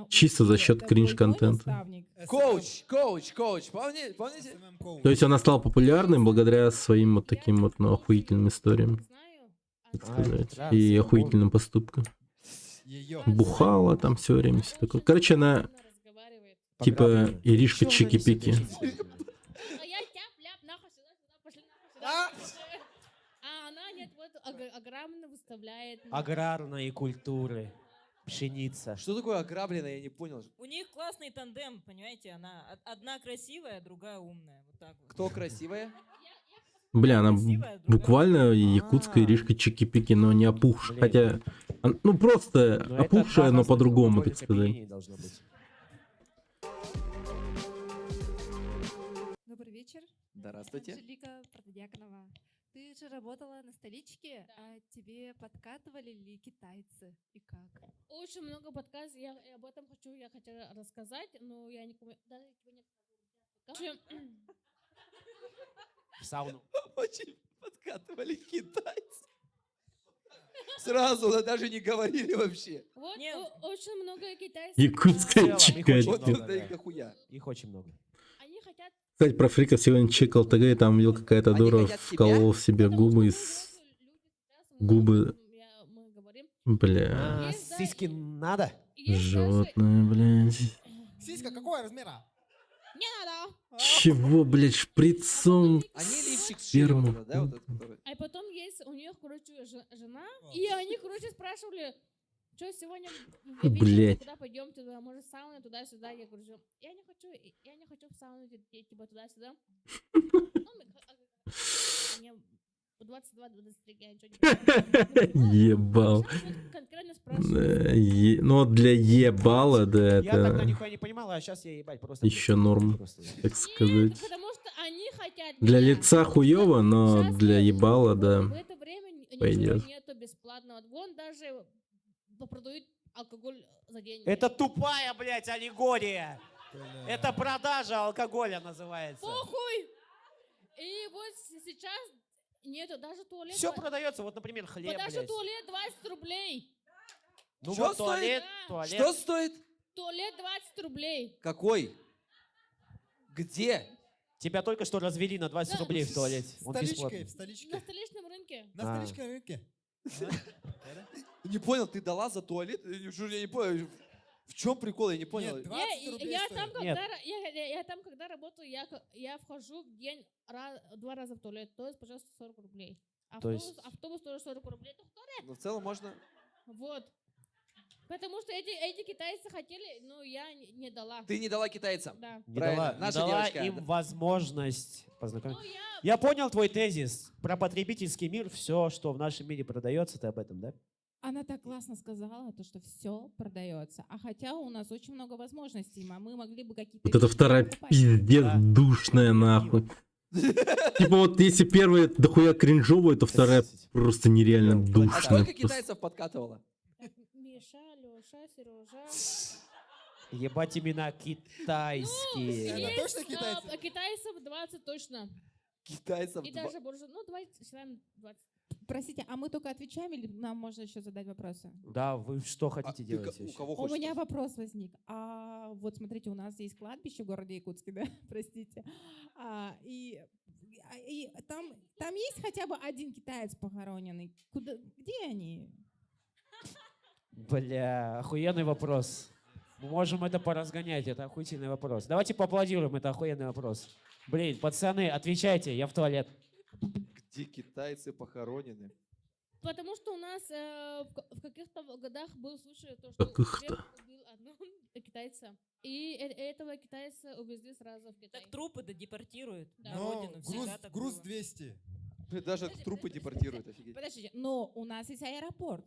Чисто за счет кринж контента. Коуч, помните? То есть она стала популярной благодаря своим вот таким вот, ну, охуительным историям, так сказать, и охуительным поступкам. Бухала там все время, все такое. Короче, она типа Иришка Чики-Пики. А она нет, вот огромно выставляет. Аграрной культуры. Пшеница. Что такое ограбленное, я не понял. У них классный тандем, понимаете? Она одна красивая, другая умная. Вот так вот. Кто красивая? Бля, она буквально якутская Иришка Чики-Пики, но не опухшая. Хотя, ну просто опухшая, но по-другому, так сказать. Добрый вечер. Здравствуйте. Анжелика Протодьяконова. Ты же работала на столичке, а тебе подкатывали ли китайцы и как? Очень много подкастов, я об этом я хотела рассказать, но я никому... Даже В сауну. Очень подкатывали китайцы. Сразу, да, даже не говорили вообще. Вот, очень много китайцев. Якутская чика. Вот это их дохуя. Их очень много. Они хотят... Кстати, про фриков сегодня чекал ТГ, и там видел какая-то дура вколола в себе губы из... Губы... Бля... Сиськи надо? Животное, блядь. Сиська какого размера? Не надо. Чего, блядь, шприцом сперму? А потом есть у них, короче, жена, и они, короче, спрашивали, что сегодня Блядь. куда пойдем, туда, может, сауна, туда-сюда. Я говорю, я не хочу в сауну, типа, туда-сюда. Мне 22-23, я ничего не понимаю. Ебал. Конкретно спрашиваю. Ну, для ебала, да, Я тогда это нихуя не понимала, а сейчас я ебать просто... еще норм, так сказать. Потому что они хотят... Для лица хуево, но для ебала, да, В это время пойдет. ничего нету бесплатного. Вон даже продают алкоголь за деньги. Это тупая, блядь, аллегория. Это продажа алкоголя называется. Похуй! И вот сейчас нету даже туалет. Все продается, вот, например, хлеб, Даже блядь. туалет 20 рублей. Ну Что вот туалет, туалет. Что стоит? Туалет 20 рублей. Какой? Где? Тебя только что развели на 20 рублей в туалете. Он бесплатный. В столичке. На столичном рынке. На столичном рынке. Не понял, ты дала за туалет? Я не понял. В чем прикол? Я не понял. Нет, 20 рублей Я стоит. там, когда работаю, я вхожу в день 2 раза в туалет. То есть, пожалуйста, 40 рублей. Автобус тоже 40 рублей. Это в туалет. Ну, в целом можно... Вот. Потому что эти китайцы хотели, но я не дала. Ты не дала китайцам? Да. Не Правильно. дала, Наша не дала девочка. им возможность познакомиться. Ну, Я понял твой тезис. Про потребительский мир, все, что в нашем мире продается, ты об этом, да? Она так классно сказала, то, что все продается. А хотя у нас очень много возможностей, мы могли бы какие-то... Вот это вещи вторая покупать. пиздец душная, нахуй. Типа вот если первая дохуя кринжовая, то вторая просто нереально А душная. сколько китайцев подкатывала? Миша, Леша, Сережа. Ебать имена китайские. Есть, китайцев 20 точно. Китайцев И даже больше, ну, давайте считаем 20. Простите, а мы только отвечаем или нам можно еще задать вопросы? Да, вы что хотите делать? у кого У хочешь? меня вопрос возник. Вот смотрите, у нас есть кладбище в городе Якутске, да? Простите. И там есть хотя бы один китаец похороненный. Где они? Бля, охуенный вопрос. Мы можем это поразгонять, это охуительный вопрос. Давайте поаплодируем, это охуенный вопрос. Блин, пацаны, отвечайте, я в туалет. Где китайцы похоронены? Потому что у нас в каких-то годах был случай, то, что Каких-то. убил одного китайца. И этого китайца увезли сразу в Китай. Так трупы депортируют на Но родину. Всегда так груз было. 200. Даже трупы депортируют, офигеть. Подождите, но у нас есть аэропорт.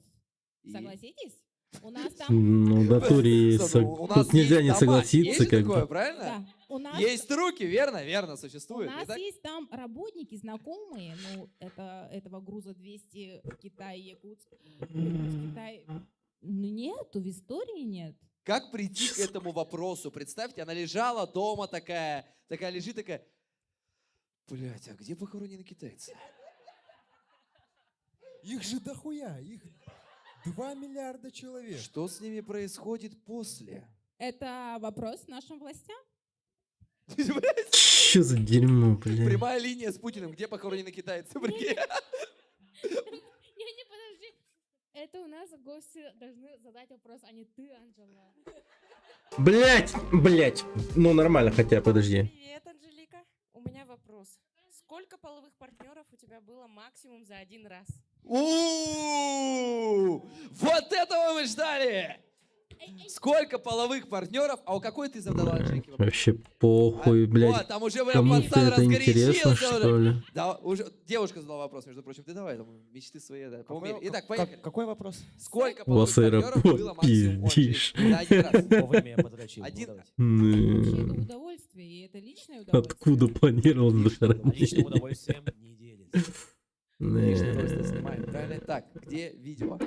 И? Согласитесь? У нас там... Ну, в натуре У нас тут нельзя есть не дома. согласиться, Есть как такое, бы. правильно? Да. У нас... Есть руки, верно? Верно, У существует. не нас так? есть там работники, знакомые, ну, этого груза 200 Китай, Якутск, Китай. Ну, нету, в истории нет. Как прийти к этому вопросу? Представьте, она лежала дома такая лежит такая, блять, а где похоронены китайцы? Их же дохуя, их 2 миллиарда человек. Что с ними происходит после? Это вопрос нашим властям? Что за дерьмо, блядь? Прямая линия с Путиным, где похоронены китайцы? Прикинь? Не, подожди. Это у нас гости должны задать вопрос, а не ты, Анжела. Блять. Ну, нормально, хотя, подожди. Привет, Анжелика. У меня вопрос. Сколько половых партнеров у тебя было максимум за один раз? Вот этого мы ждали! Сколько половых партнеров? А у какой ты задала, Анжелике, вопрос? Вообще похуй, блядь. Вот, там уже прям Кому-то пацан это интересно, разгорячился что уже. ли? Да, уже девушка задала вопрос, между прочим. Ты давай, там, мечты свои, да, поумели. Итак, поехали. Какой вопрос? Сколько У вас половых партнеров было аэропорт максимум у пиздишь. Анжелики? За один раз. Вовремя я подрочил. Один. Это Ну, удовольствие, и это личное удовольствие. откуда планировал Личным захоронение? удовольствием не делится. Лишнее просто снимаем, правильно? Так, где видео?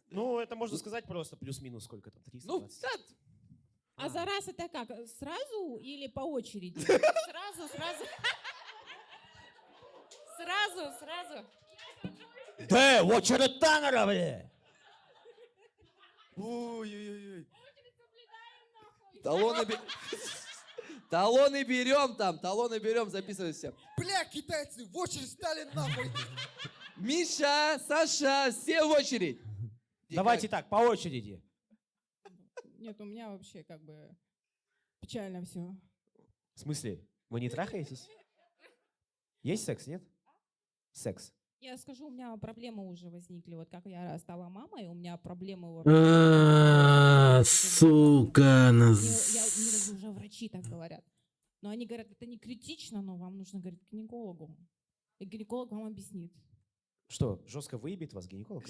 Ну, это можно сказать просто плюс-минус сколько там, 300, Ну, 20. А за раз это как? Сразу или по очереди? Сразу. Сразу. вот что танера, бля! Ой-ой-ой. Талоны берем, записывайся. Бля, китайцы в очередь стали нахуй. Миша, Саша, все в очередь. Давайте так, по очереди. Нет, у меня вообще как бы печально все. В смысле? Вы не трахаетесь? Есть секс, нет? Секс. Я скажу, у меня проблемы уже возникли. Вот как я стала мамой, у меня проблемы Сука, Мне уже врачи так говорят. Но они говорят, это не критично, но вам нужно, говорит, к гинекологу. И гинеколог вам объяснит. Что, жестко выебет вас гинеколог?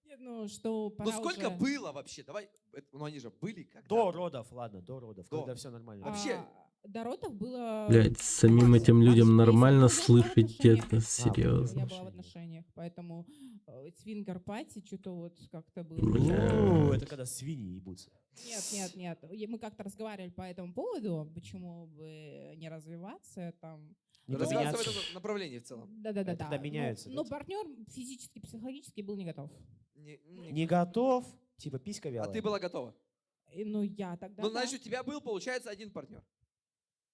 Нет, ну что, пора Ну сколько уже... было вообще? Давай, ну они же были когда? До родов, ладно, до родов, До. когда все нормально. Вообще. До родов было... Блядь, самим этим людям нормально слышать это, Я серьезно. была в отношениях, поэтому свингер-пати что-то вот как-то было. Ну, это когда свиньи ебутся. Нет. Мы как-то разговаривали по этому поводу, почему бы не развиваться там. Развиваться в этом направлении в целом. Да. Когда меняются. Но партнер физически, психологически был не готов. Не готов, типа писька вялая. А ты была готова? Ну, я тогда... Ну, значит, у тебя был, получается, один партнер.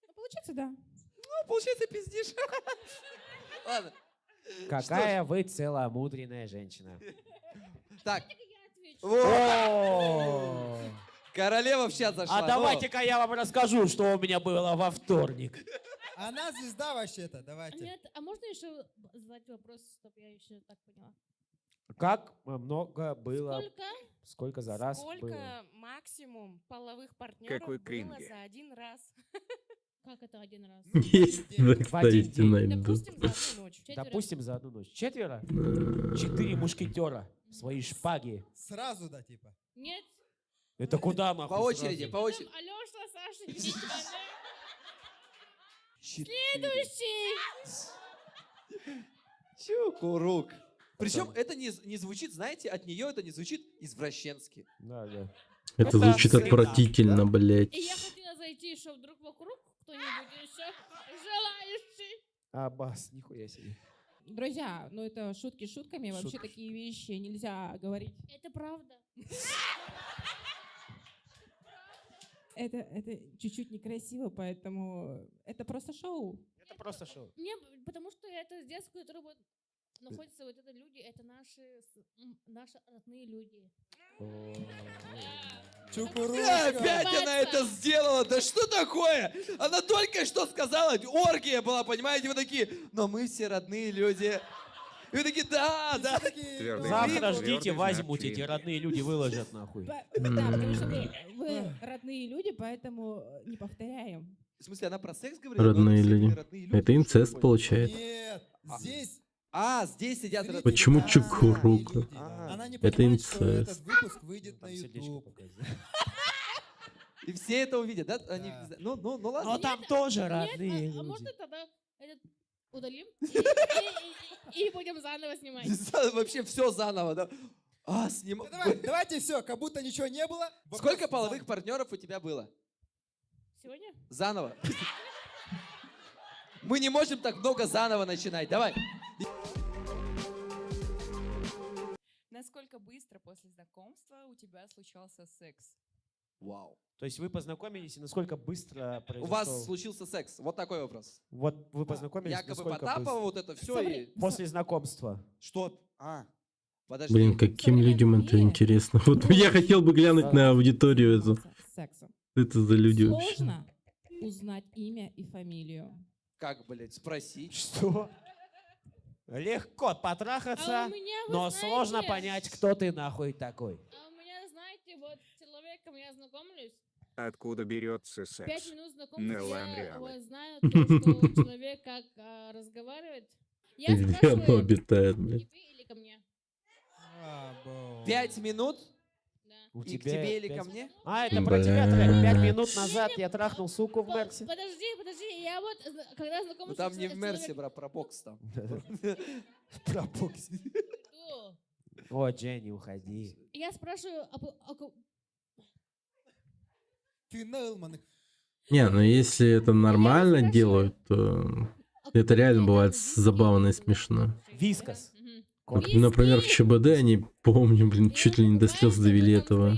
Ну, получается, да. Ну, получается, пиздишь. Ладно. Какая вы целомудренная женщина. Так. О! Королева в чат зашла. А давайте-ка я вам расскажу, что у меня было во вторник. Она звезда вообще-то, давайте. Нет, а можно еще задать вопрос, чтобы я еще так поняла? Как много было? Сколько за раз Сколько было? максимум половых партнеров Какой было кринги. за один раз? Как это один раз? Есть, да, кстати, найду. Допустим, за одну ночь. 4? 4 мушкетера. Свои шпаги. Сразу, да, типа? Нет. Это куда, нахуй? По очереди, сразу? по очереди. Алеша, Саша, Никита, Следующий! Чукурук. Причем это не звучит, знаете, от нее это не звучит извращенски. Да. Это звучит отвратительно, блядь. И я хотела зайти, что вдруг вокруг кто-нибудь еще желающий. Аббас, нихуя себе. Друзья, ну это шутки шутками. Вообще Шутки. такие вещи нельзя говорить. Это правда. Это чуть-чуть некрасиво, поэтому это просто шоу. Это просто шоу. Не, потому что это с детства, которые вот находятся вот это люди, это наши родные люди. Опять она это сделала! Да что такое? Она только что сказала, оргия была, понимаете? Вы такие, но мы все родные люди. И вы такие, да. Завтра ждите, возьмут эти родные люди, выложат нахуй. Да, потому что вы родные люди, поэтому не повторяем. В смысле, она про секс говорила? Родные люди. Это инцест получается. Нет, здесь... здесь сидят родные. Почему Чукурука? Она не Это понимает, что инцест. этот выпуск выйдет на YouTube. И все это увидят, да? Они, ну ладно. Но там тоже родные Нет, а люди. можно тогда этот удалим и будем заново снимать? Вообще все заново, да? Давайте все, как будто ничего не было. Сколько половых партнеров у тебя было? Сегодня? Заново. Мы не можем так много заново начинать. Давай. Насколько быстро после знакомства у тебя случался секс? Вау. То есть вы познакомились, и насколько быстро У произошел... вас случился секс? Вот такой вопрос. Вот вы познакомились, Якобы насколько Потапова, быстро? вот это все и... После знакомства. Что? Подожди. Блин, каким людям это интересно. Вот я хотел бы глянуть на аудиторию эту. Сексом. Это за люди вообще. Сложно узнать имя и фамилию. Как, блядь, спросить? Что? Легко потрахаться, А у меня, вы но знаете- сложно понять, кто ты нахуй такой. А у меня, знаете, вот с человеком я знакомлюсь, Откуда берется 5 секс? минут Не знакомства, я ламриалы. вот знаю то, что человек как разговаривает. Я Где оно спрашиваю, обитает, блядь? тебе или ко мне? 5 минут? У И к тебе или ко пять- мне? А, это про тебя трек. 5 Блядь. минут назад я трахнул суку в Мерсе. Подожди, я вот, когда Ну знакомлюсь там с не в Мерсе, человеком- бра, про бокс там. Про бокс. Что? О, Дженни, уходи. Я спрашиваю, Ты Нелман. Не, ну если это нормально делают, то это реально бывает забавно и смешно. Вискас. Вот, например, в ЧБД они, помню, блин, чуть ли не до слез довели этого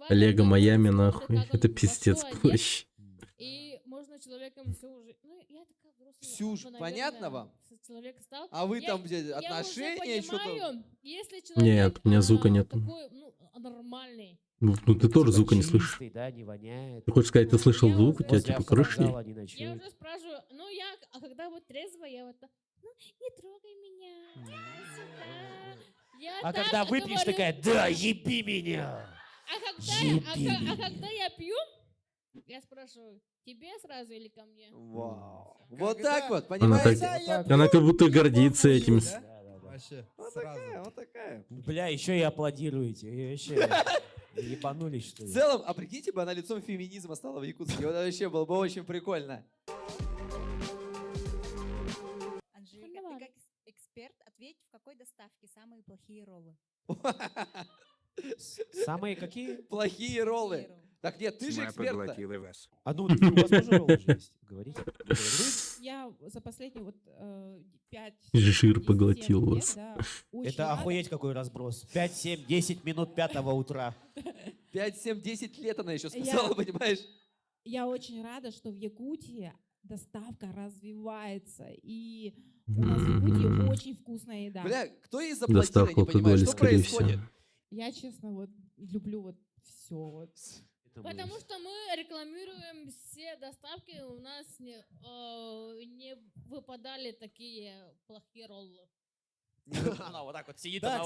Олега Майами, нахуй. Это пиздец вообще. и можно человеком всю уже... Ну, я такая взрослая. Всю ж, уже, понятно наверное, вам? с человека стал. А вы Я- там где, я уже отношения, что-то? понимаю, если человек Нет, у меня звука нет. такой, нормальный. Ну ты тоже звука не слышишь. Чистый, да, не воняет. Ты хочешь сказать, ты слышал звук, у тебя Возле типа крыша автовокзала нет? не Я ночует. уже спрашиваю, а когда вот трезво, я вот так, ну, не трогай меня, сюда. Я А так когда выпьешь, говорю. такая, да, еби меня. А когда я пью, я спрашиваю, тебе сразу или ко мне? Вау. Вот так вот, Она, понимаете? она как будто гордится этим. Вообще, Вот сразу. такая, вот такая. Бля, еще и аплодируете. И вообще, ебанулись, что В ли? целом, а прикиньте бы, она лицом феминизма стала в Якутске. Вот это вообще было бы очень прикольно. Анжелика, ты как эксперт, ответь, в какой доставке самые плохие роллы? Самые какие? Плохие роллы. Так нет, ты же Мы эксперт. поглотили вас. А ну, у вас тоже роллы же есть? Говорите. Я за последние вот 5... Жир поглотил вас. Это охуеть какой разброс. 5, 7, 10 минут 5 утра. 5, 7, 10 лет она еще сказала, понимаешь? Я очень рада, что в Якутии доставка развивается, и у нас в Якутии очень вкусная еда. Бля, кто ей заплатил, я Доставка не понимаю, алкоголя, что скорее происходит? всего. Я, честно, вот люблю вот все. Вот. Потому что мы рекламируем все доставки, у нас не выпадали такие плохие роллы. Она вот так вот сидит, Да,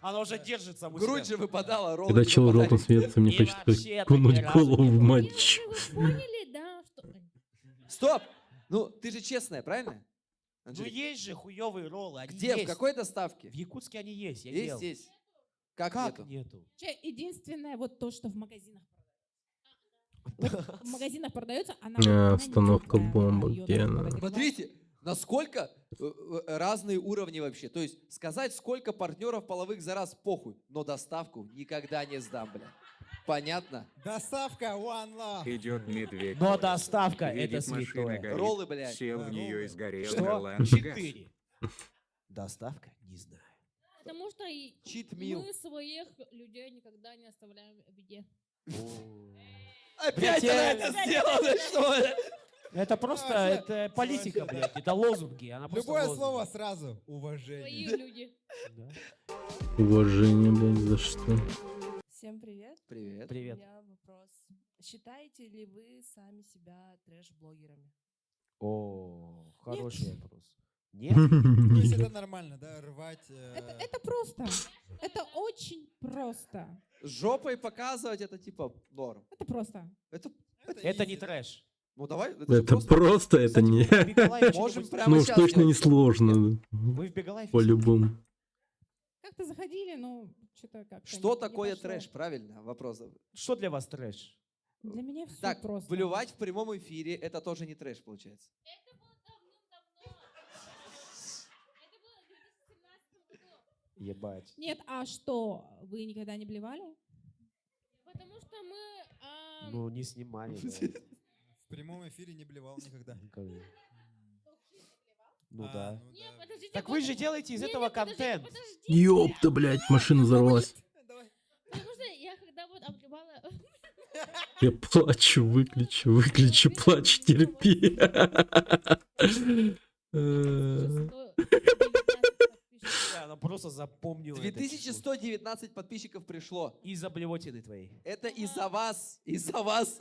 она уже держится. Грудь же выпадала, роллы Когда не человек выпадали. ротом смеется, мне И хочется вообще окунуть так ни разу голову не в было. матч. Вы поняли, да? Что... Стоп! Ну, ты же честная, правильно? Ну Анжелика? есть же хуёвые роллы, они Где? В есть. какой доставке? В Якутске они есть, я Есть, делал. есть. Как нету? нету? Единственное, вот то, что в магазинах продается. Вот в магазинах продается, она Остановка бомба, где она? Смотрите, насколько разные уровни вообще. То есть сказать, сколько партнеров половых за раз, похуй. Но доставку никогда не сдам, бля. Понятно? Доставка One Love. Идет медведь. Но доставка Видит это машина святое. горит, Роллы, блядь. Сел Да, в нее роллы. и сгорел. Что? Ирландец. 4. Доставка? Не знаю. Потому что Cheat meal. мы своих людей никогда не оставляем в беде. Опять она это сделала, что ли? Это просто, это политика, блядь, это лозунги. Она просто Любое лозунги. слово сразу. Свои Уважение. люди. Уважение, блядь, за что? Всем привет. Привет. Привет. У меня вопрос. Считаете ли вы сами себя трэш-блогерами? О, хороший вопрос. Нет? То есть это нормально, да, рвать... Это просто. Это очень просто. Жопой показывать это типа норм. Это просто. Это не трэш. Ну давай. Это просто, это не... Можем прямо Ну уж сейчас точно не сделать. сложно. Вы в Бегалайфе? По-любому. Как-то заходили, но что-то как-то Что не такое пошло. трэш? Правильно, вопрос. Что для вас трэш? Для меня все Так, просто. блювать в прямом эфире это тоже не трэш, получается. Ебать. Нет, а что, вы никогда не блевали? Потому что мы... Ну, не снимали. В прямом эфире не блевал никогда. Никогда. Ну А, да. ну да. Подождите, Так вы же делаете из этого контент. Ёпта, блядь, машина взорвалась. Потому что я когда вот обливала... Я плачу, выключи, плачь, терпи. Она просто запомнила. это число. 2119 подписчиков пришло. Из-за блевотины твоей. Это из-за вас, из-за вас.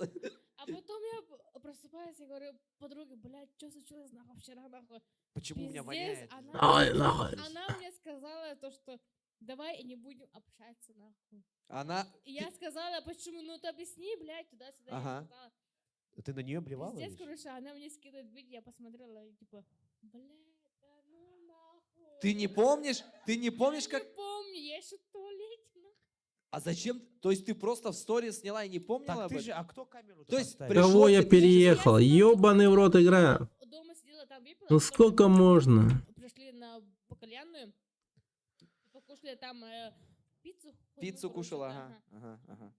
А потом я просыпаюсь и говорю подруге, блядь, что случилось нахуй вчера нахуй? Почему у меня Пиздец, воняет? Ай, нахуй. она мне сказала то, что давай не будем общаться нахуй. Она... И я сказала, почему, ну ты объясни, блядь, туда-сюда. Ага. Я сказала, Ты на нее блевала? пиздец, или что? короче, она мне скидывает видео, я посмотрела и типа, блядь, да ну нахуй. Ты не помнишь? Ты не помнишь, Я как... не помню, я еще в туалете нахуй. А зачем? То есть ты просто в сторис сняла и не помнила Так об ты этом? же, а кто камеру То есть поставил? пришло Кого я 2000 переехал? Ёбаный в рот игра. Дома сидела, там выпила. Ну потом сколько мы можно? Пришли на кальянную, покушали там пиццу. Пиццу короче, кушала, да, ага.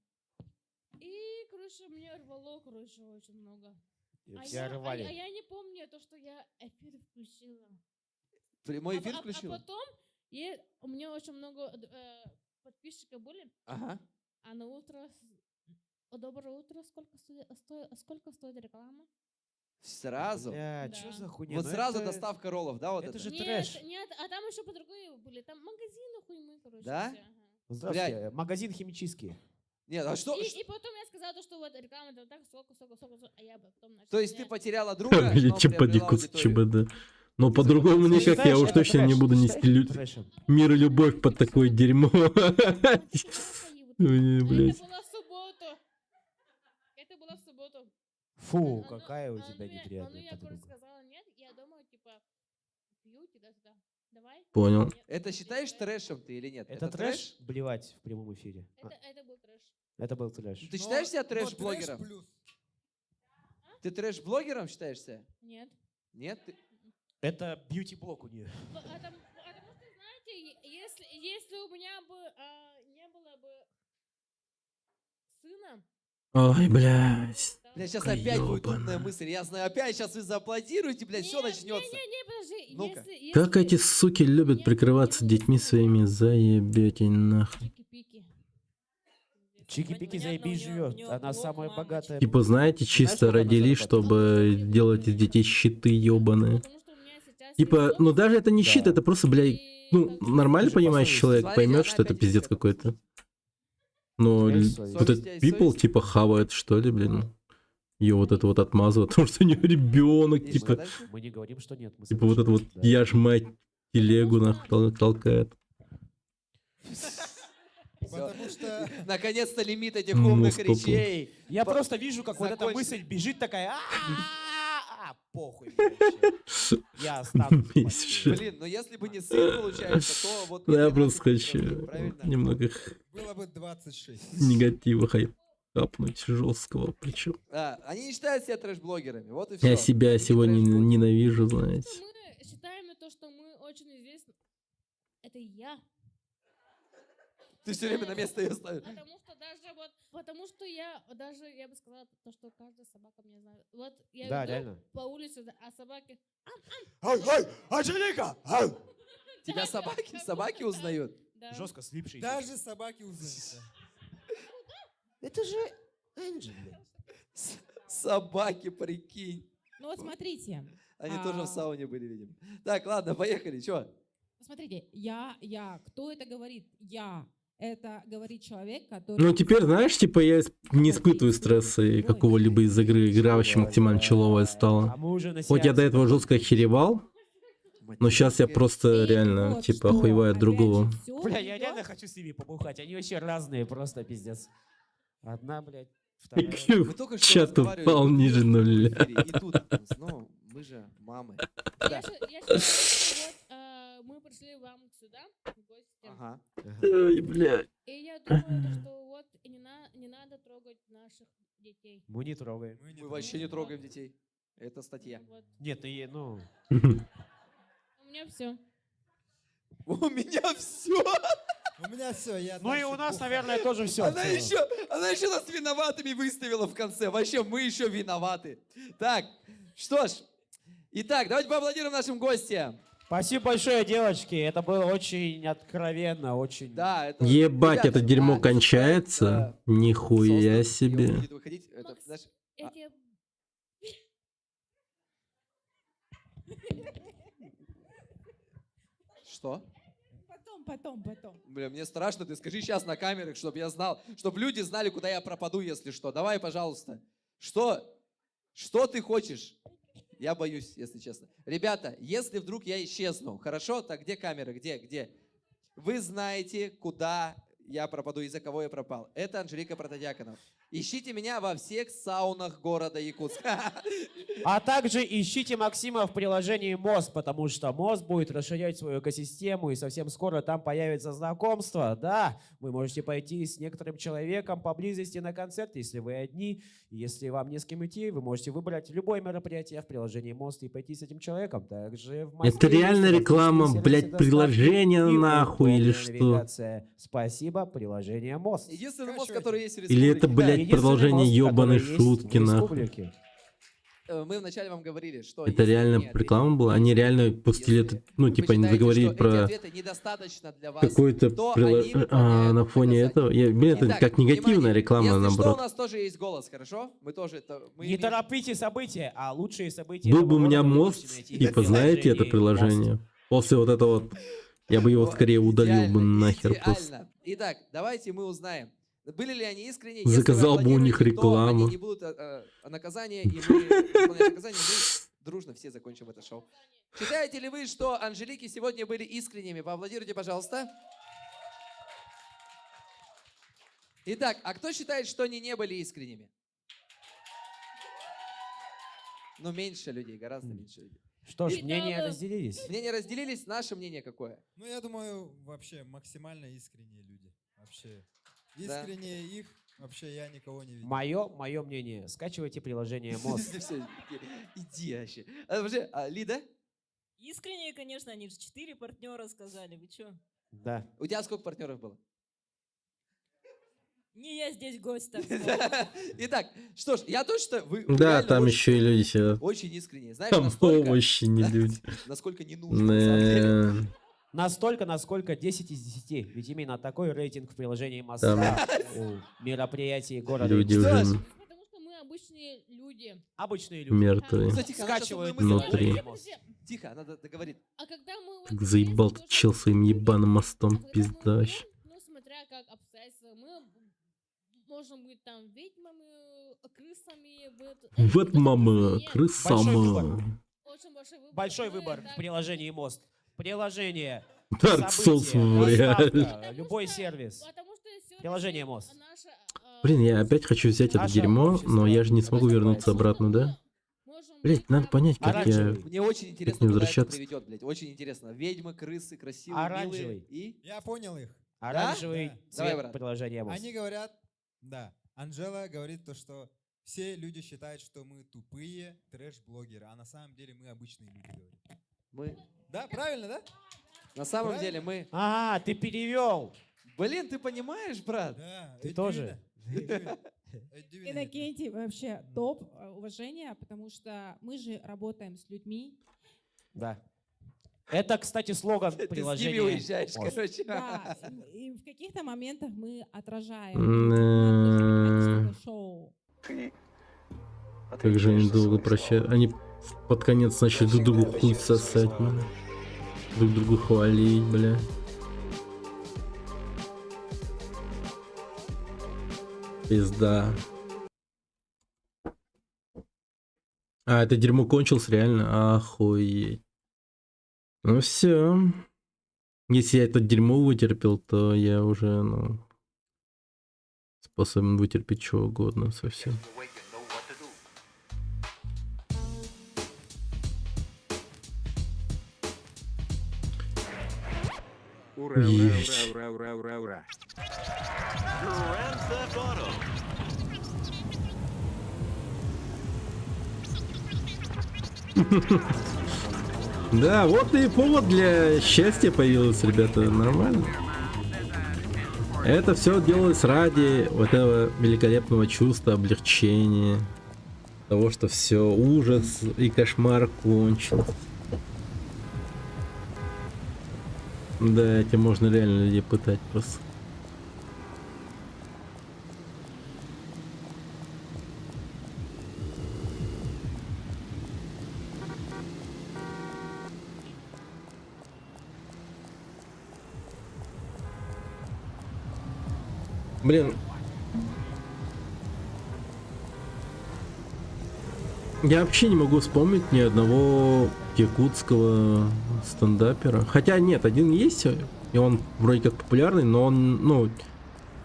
И, короче, мне рвало, короче, очень много. Тебя рвали. А я не помню то, что я эфир включила. Прямой эфир А включила? потом у меня очень много подписчиков были. Ага. А на утро... Доброе утро. Сколько стоит реклама? Сразу? Бля, Да. что за хуйня? Вот Ну сразу это- доставка роллов, да, вот это это? же Нет, трэш. нет, а там еще по-другому были. Там магазины хуймы, короче. Да? все, ага. Здравствуйте, магазин химический. Нет, а что? И потом я сказала, то, что вот реклама это вот так, сколько, а я потом начала. То есть ты потеряла друга, но Величи приобрела подикус аудиторию. ЧБД. Но по-другому никак, я уж точно не буду нести мир и любовь под такое дерьмо. Ой, блядь. Это была в субботу. Это была в субботу. Фу, какая у тебя Ну неприятная я, короче, подруга. сказала, нет, я дома, типа, пью туда-сюда. Давай. Понял. Нет, Это считаешь трэшем ты или нет? Это трэш блевать в прямом эфире? Это был трэш. Это был трэш. Ты считаешь себя Но трэш-блогером? трэш плюс. Ты трэш-блогером считаешься? Нет. Нет? Это бьюти-блог у нее. Потому что, знаете, если у меня бы не было бы сына, Ой, блядь. Бля, сейчас опять будет умная Ёбаная. мысль. Я знаю, опять сейчас вы зааплодируете, блядь, все начнется. не, подожди. Ну-ка. Как эти суки любят прикрываться детьми своими, заебетень нахуй. Чики-пики заебись живет. Она самая богатая. Типа, знаете, чисто сколько она родились, чтобы делать из детей щиты ебаные. Типа, ну даже это не щит, это просто, блядь, ну, нормально понимающий человек Смотрите, поймет, она что это опять пиздец идет. какой-то. Но Есть вот совесть. этот people, типа, хавает, что ли, блин. Ее вот это вот отмазывает, потому что у нее ребенок, И что типа, дальше? Мы не говорим, что нет. Мы типа вот это вот, соглашаемся, да. я ж мать, телегу нахуй толкает. Потому что... Наконец-то лимит этих Ну, умных стопудово. речей. Я просто вижу, как вот эта Закончено. мысль бежит такая. Похуй. вообще. Я останусь. Месяц. Блин, но если бы не сын, получается, то вот... Да, я 12 просто будет хочу проблем, правильно? немного Было бы 26. негатива хапнуть жесткого, причем. Они не считают себя трэш-блогерами, вот и все. Я себя сегодня ненавижу, знаете. мы считаем то, что мы очень известны. Это я. Ты все время на место ее ставишь. Потому что даже вот Потому что я бы сказала, то, что каждая собака меня знает. Вот я Да, иду реально. по улице, а собаки... Ай, ай, Анжелика! Ай! Тебя собаки узнают? Да. Жестко слипший. Даже собаки узнают. Это же Энджи, блядь. Собаки, прикинь. Ну вот смотрите. Они тоже в сауне были, видимо. Так, ладно, поехали. Чё? Смотрите, кто это говорит? Это говорит человек, который... Ну, теперь, знаешь, типа, я не испытываю стресса и какого-либо из игры. Игра вообще максимально человая стала. Хоть я до этого жестко охеревал, но сейчас я просто реально, типа, охуеваю от другого. Бля, я реально хочу с ними побухать. Они вообще разные, просто пиздец. Одна, блядь, вторая. Чат упал ниже нуля. И тут, ну, мы же мамы. Я считаю, вот мы пришли вам сюда, в гости. Ага. Ой, блядь. И я думаю, что вот не надо трогать наших детей. Мы не трогаем. Мы вообще не трогаем детей. Это статья. Нет, ну... У меня все. У меня все. У меня все. Ну и у нас, наверное, тоже все. Она еще нас виноватыми выставила в конце. Вообще, мы еще виноваты. Так, что ж. Итак, давайте поаплодируем нашим гостям. Спасибо большое, девочки. Это было очень откровенно, очень... Да, это... Ебать, Ребята, это дерьмо кончается? Нихуя себе. Будет выходить, это, знаешь, Что? Потом. Бля, мне страшно, ты скажи сейчас на камерах, чтобы я знал, чтобы люди знали, куда я пропаду, если что. Давай, пожалуйста. Что ты хочешь? Я боюсь, если честно. Ребята, если вдруг я исчезну, хорошо? Так где камера? Где? Вы знаете, куда я пропаду и за кого я пропал. Это Анжелика Протодиаконов. Ищите меня во всех саунах города Якутска. А также ищите Максима в приложении Мост, потому что Мост будет расширять свою экосистему, и совсем скоро там появится знакомство. Да, вы можете пойти с некоторым человеком поблизости на концерт, если вы одни. Если вам не с кем идти, вы можете выбрать любое мероприятие в приложении Мост и пойти с этим человеком. Также в Москве Это реально есть реклама, различные блядь, сервисы приложения доставки и нахуй или удобная что? навигация. Спасибо, приложение Мост. Единственный мост, который есть в Или это, республике. блядь, продолжение ебаной шутки, нахуй. Мы вначале вам говорили, что... Это реально реклама была? Они реально пустили это, ну, типа, они заговорили про какой-то на фоне этого. Блин, это как негативная реклама, Если что, у наоборот. нас тоже есть голос, хорошо? Мы тоже... Не торопите события, а лучшие события... Был бы у этого меня года вы мост, можете найти типа, в знаете это приложение? После вот этого вот, я бы его скорее удалил бы нахер просто. Идеально. Итак, давайте мы узнаем, были ли они искренне. Заказал бы у них Если вы аплодируете, то рекламу. они не будут наказания, и мы выполняем наказание, мы дружно все закончим это шоу. Считаете ли вы, что Анжелики сегодня были искренними? Поаплодируйте, пожалуйста. Итак, а кто считает, что они не были искренними? Ну, меньше людей, гораздо меньше людей. Что ж, мнения разделились. Мнения разделились. Наше мнение какое? Ну, я думаю, вообще максимально искренние люди. Вообще. Да. Искренние их, вообще я никого не видел. Мое мнение. Скачивайте приложение Мост. Иди вообще. Лида? Искренне, конечно, они же 4 партнера сказали. Вы чё? Да. У тебя сколько партнеров было? Не я здесь гость, так сказать. Итак, что ж, я точно... Вы Да, реально там очень- еще и люди сидят. Очень искренне. Знаешь, Там настолько... вообще не люди. Насколько не нужно, на самом деле. Да. Настолько, насколько 10 из 10. Ведь именно такой рейтинг в приложении Мост Там у мероприятий города. люди Якутска. уже Потому что мы обычные люди. Обычные люди. мертвые Кстати, она сейчас Скачивают умную мысль внутри. говорит. Тихо, она договорит. А когда мы... Так заебал этот чел своим ебаным мостом, пизда вообще. Ну, смотря как обстоятельства, мы можем быть там ведьмами, крысами. Вот мама, крысама. Очень большой выбор. Большой выбор в приложении Мост. Приложение, Dark Souls в реале. доставка, любой сервис. Приложение Мост. Блин, я опять хочу взять это дерьмо, но я же не смогу вернуться обратно, да? Блять, надо понять, как я... Мне очень как интересно, мне куда это возвращаться. приведет, блядь. Очень интересно. Ведьмы, крысы, красивые, Оранжевый. милые. И? Я понял их. Оранжевый Да? цвет Давай, брат. приложения Мост. Они говорят, да, Анжела говорит то, что все люди считают, что мы тупые трэш-блогеры, а на самом деле мы обычные люди, говорит. Мы... Да, правильно, да? На самом Правильно? деле мы... Ага, ты перевел. Блин, ты понимаешь, брат? Да. Ты ведь тоже? Иннокентий вообще топ, уважение, потому что мы же работаем с людьми. Да. Это, кстати, слоган Ты с приложения. ними уезжаешь, Мост. короче. Да, и в каких-то моментах мы отражаем. М, Это шоу. Как же они долго прощают. Они под конец начали друг другу хуй сосать, бля. Друг другу хвалить, бля. Пизда. А, это дерьмо кончилось реально? Охуеть. Ну все. Если я это дерьмо вытерпел, то я уже, ну, способен вытерпеть чего угодно совсем. Ура, ура, Есть. ура, ура, ура, ура, ура. Grand Theft Auto. Да, вот и повод для счастья появился, ребята, нормально. Это все делалось ради вот этого великолепного чувства облегчения, того, что все, ужас и кошмар кончился. Да, этим можно реально людей пытать просто. Блин. Я вообще не могу вспомнить ни одного якутского стендапера. Хотя нет, один есть, и он вроде как популярный, но он, ну,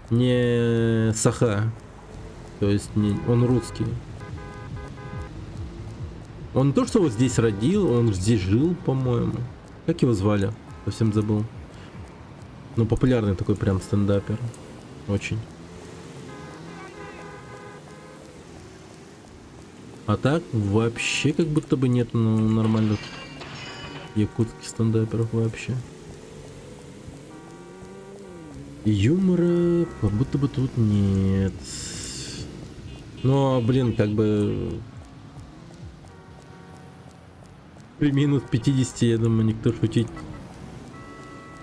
не саха. То есть он русский. Он не то, что вот здесь родил, он здесь жил, по-моему. Как его звали? Совсем забыл. Ну, популярный такой прям стендапер. Очень. А так вообще как будто бы нет, ну, нормальных якутских стендаперов вообще. И юмора как будто бы тут нет. Но, блин, как бы при минус 50, я думаю, никто шутить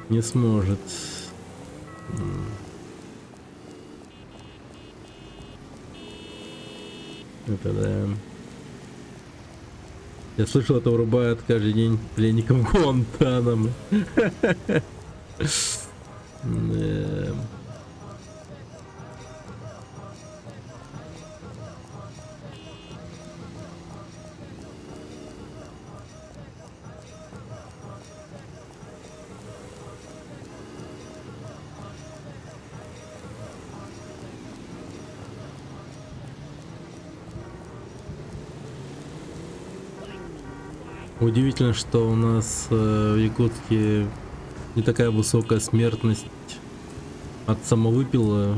не сможет. Это да. Я слышал, это врубают каждый день пленников Гуантанамо. Да. Удивительно, что у нас в Якутске не такая высокая смертность от самовыпила,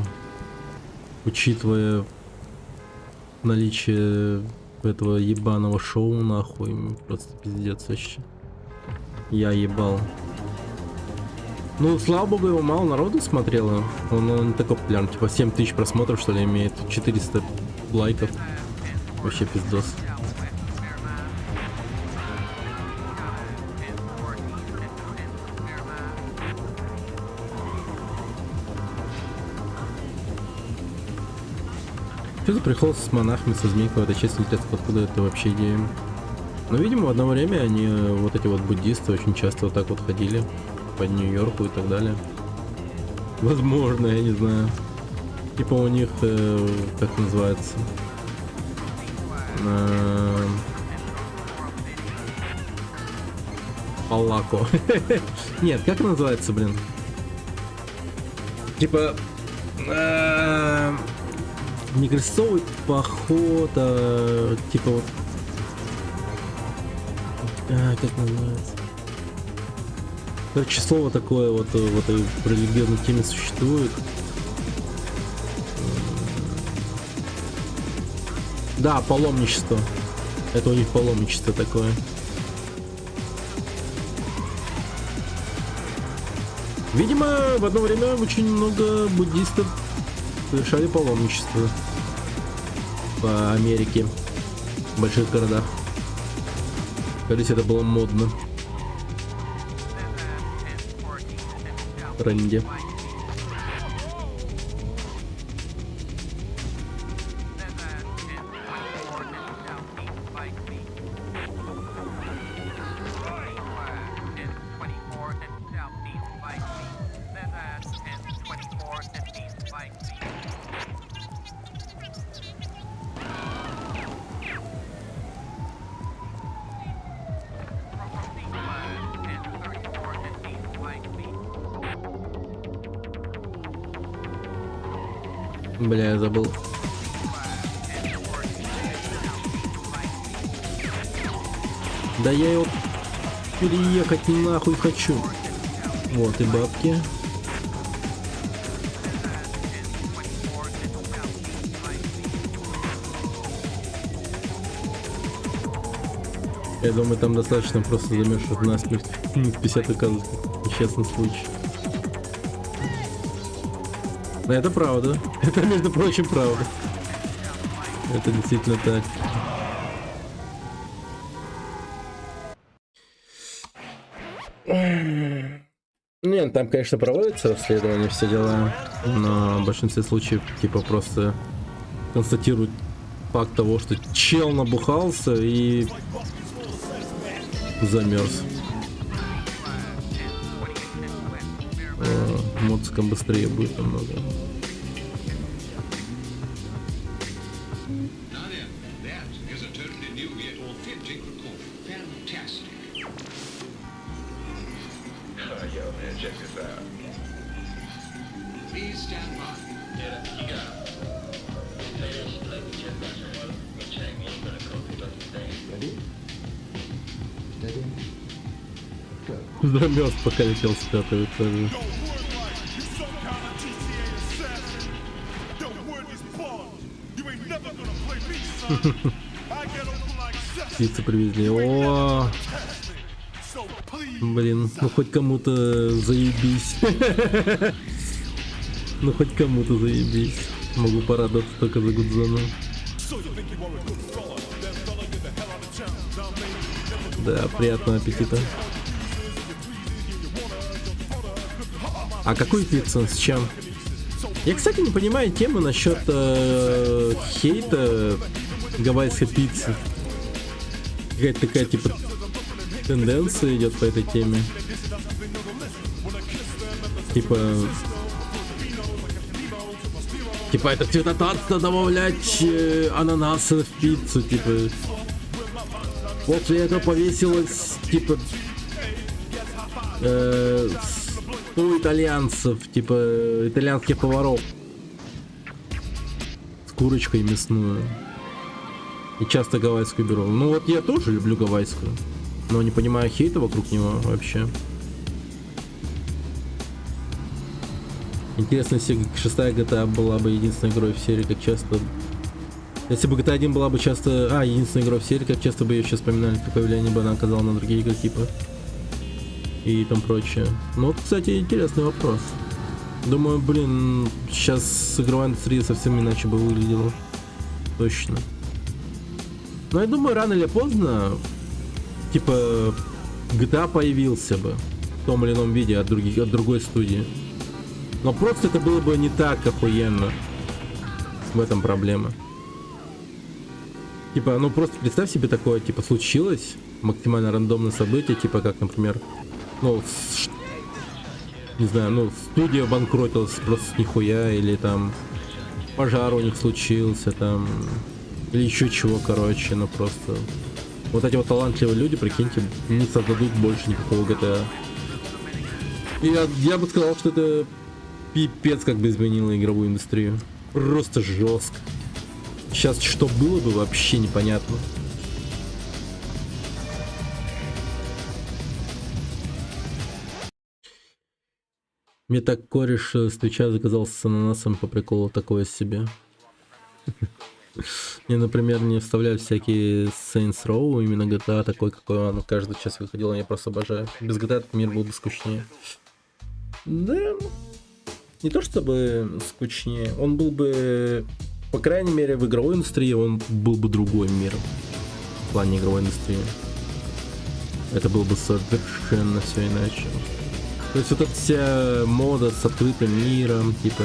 учитывая наличие этого ебаного шоу, нахуй, просто пиздец вообще. Я ебал. Ну, слава богу, его мало народу смотрело. Он не такой популярный, типа 7000 просмотров, что ли, имеет, 400 лайков. Вообще пиздос. Что за прикол с монахами, со змейкой, это честно интересно, откуда это вообще идея? Ну, видимо, в одно время они, вот эти вот буддисты, очень часто вот так вот ходили по Нью-Йорку и так далее. Возможно, я не знаю. Типа у них, как называется? Палако. Нет, как называется, блин? Типа... не крестовый поход, а типа вот... как называется? Короче, слово такое вот в этой религиозной теме существует. Да, паломничество. Это у них паломничество такое. Видимо, в одно время очень много буддистов совершали паломничество по Америке, в больших городах. Кажется, это было модно. Тренде. Бля, я забыл. Да я его переехать нахуй хочу. Вот и бабки. Я думаю, там достаточно просто замерзших насмерть. 50 указов. Несчастный случай. Но это правда. Это, между прочим, правда. Это действительно так. Нет, там, конечно, проводятся расследования, все дела. Но в большинстве случаев, типа, просто констатируют факт того, что чел набухался и замерз. Музыка быстрее будет намного. Замерз, пока летел с 5-го этажа. Пиццу привезли. О, блин, ну хоть кому-то заебись. Ну хоть кому-то заебись. Могу порадоваться только за Гудзона. Да, приятного аппетита. А какую пиццу? С чем? Я, кстати, не понимаю тему насчет хейта гавайской пиццы. Какая-то такая, типа, тенденция идет по этой теме. Типа, это цветотатство добавлять ананасы в пиццу, типа. После этого повесилось, типа, у итальянцев, типа, итальянских поваров с курочкой мясную. И часто гавайскую беру. Ну вот я тоже люблю гавайскую, но не понимаю хейта вокруг него вообще. Интересно, если 6-я GTA была бы единственной игрой в серии, как часто... Если бы GTA 1 была бы часто... единственной игрой в серии, как часто бы ее сейчас вспоминали, какое влияние бы она оказала на другие игры, типа... И там прочее. Ну вот, кстати, интересный вопрос. Думаю, блин, сейчас игровая индустрия совсем иначе бы выглядела. Точно. Но я думаю, рано или поздно, типа, GTA появился бы в том или ином виде от другой студии. Но просто это было бы не так охуенно. В этом проблема. Типа, ну просто представь себе такое, типа, случилось максимально рандомное событие, типа, как, например, ну, не знаю, ну, студия банкротилась просто с нихуя, или там пожар у них случился, там, или еще чего, короче, ну просто. Вот эти вот талантливые люди, прикиньте, не создадут больше никакого GTA. И я бы сказал, что это пипец как бы изменило игровую индустрию. Просто жестко. Сейчас что было бы, вообще непонятно. Мне так кореш с Твича заказал с ананасом по приколу, такое себе. Мне, например, не вставляли всякие Saints Row, именно GTA такой, какой он каждый час выходил, я просто обожаю. Без GTA этот мир был бы скучнее. Да, не то чтобы скучнее, он был бы, по крайней мере, в игровой индустрии он был бы другой мир. В плане игровой индустрии. Это было бы совершенно все иначе. То есть вот эта вся мода с открытым миром, типа,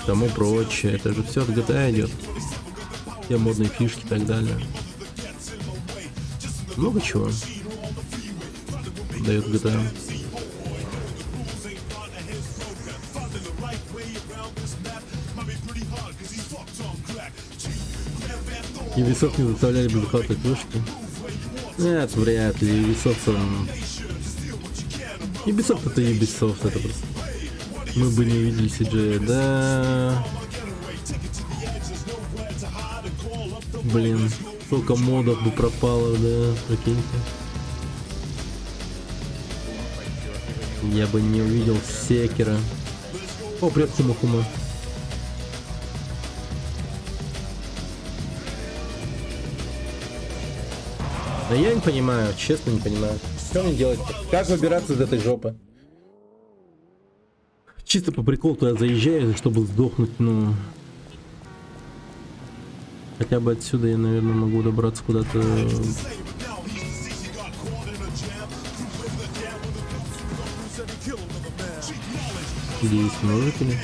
тому прочее, это же все от GTA идет. Все модные фишки и так далее. Много чего дает GTA. Ubisoft не заставляли безоплатной площади? Нет, вряд ли. Ubisoft это Ubisoft, это просто... Мы бы не увидели CGI, да... Блин, сколько модов бы пропало, да, прикиньте. Я бы не увидел Секера. О, привет, Хума-Хума. Но я не понимаю, честно не понимаю. Что мне делать? Как выбираться из этой жопы? Чисто по приколу туда заезжаю, чтобы сдохнуть, ну... Хотя бы отсюда я, наверное, могу добраться куда-то... Где есть множители?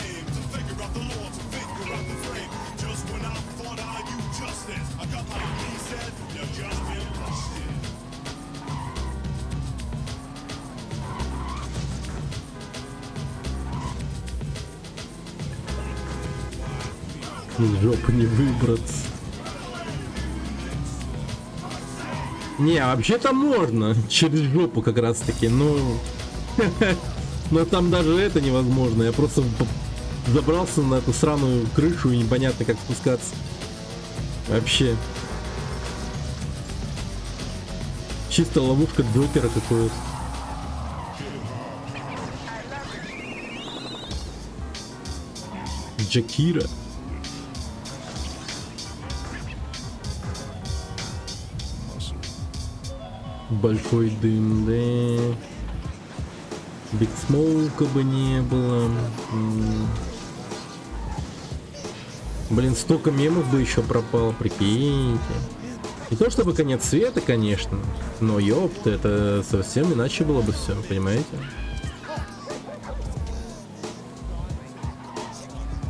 Из жопы не выбраться. Не, вообще-то можно. Через жопу как раз таки, но... Но там даже это невозможно. Я просто забрался на эту сраную крышу и непонятно как спускаться. Вообще. Чисто ловушка Джокера какой-то. Джакира. Большой дым, да. Биг Смоука бы не было. Блин, столько мемов бы еще пропало, прикиньте. Не то чтобы конец света, конечно, но ёпта, это совсем иначе было бы все, понимаете?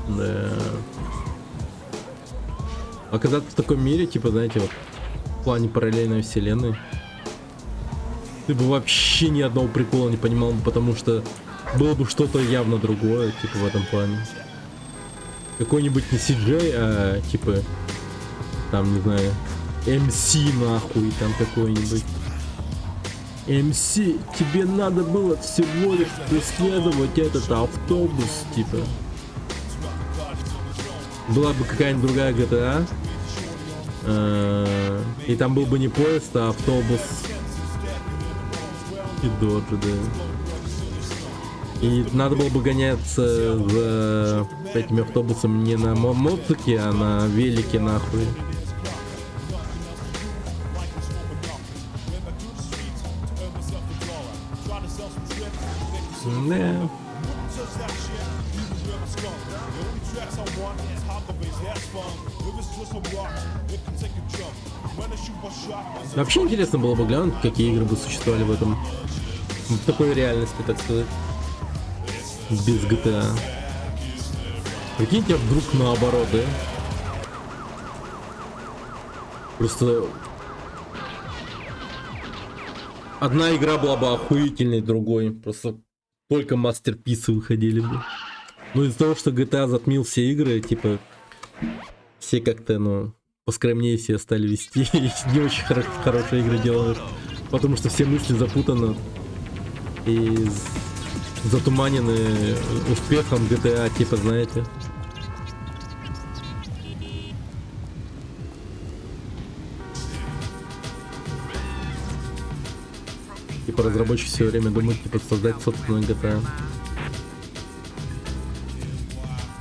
Да. Оказаться в таком мире, типа, знаете, вот в плане параллельной вселенной. Ты бы вообще ни одного прикола не понимал, потому что было бы что-то явно другое, типа, в этом плане. Какой-нибудь не CJ, а типа, там, не знаю, MC нахуй, там какой-нибудь. MC, тебе надо было всего лишь преследовать этот автобус, типа. Была бы какая-нибудь другая GTA, и там был бы не поезд, а автобус. И доджи, да. И надо было бы гоняться за этими автобусами не на мотоцикле, а на велике, нахуй. Да. Вообще интересно было бы глянуть, какие игры бы существовали в этом, в такой реальности, так сказать, без GTA. Прикиньте, вдруг наоборот, да? Просто одна игра была бы охуительной, другой просто только мастерписы выходили бы. Но из-за того, что GTA затмил все игры, типа, все как-то, ну, поскромнее все стали вести, и не очень хорошие игры делают, потому что все мысли запутаны и затуманены успехом GTA, типа, знаете. Типа разработчики все время думают, типа, создать собственную GTA.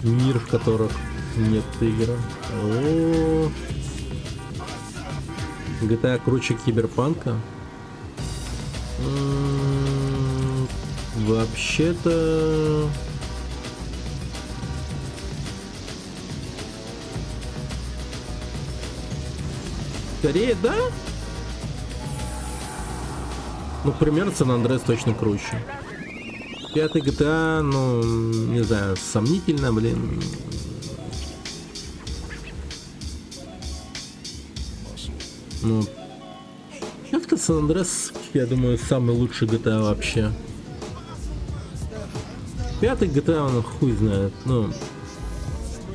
Мир, в которых нет игр. О-о-о. GTA круче Киберпанка? Вообще-то... скорее, да. Ну, пример Сан-Андреас точно круче. 5-й GTA, ну, не знаю, сомнительно, блин. Ну, как-то Сан-Андреас, я думаю, самый лучший GTA вообще. 5-й GTA, он хуй знает, ну,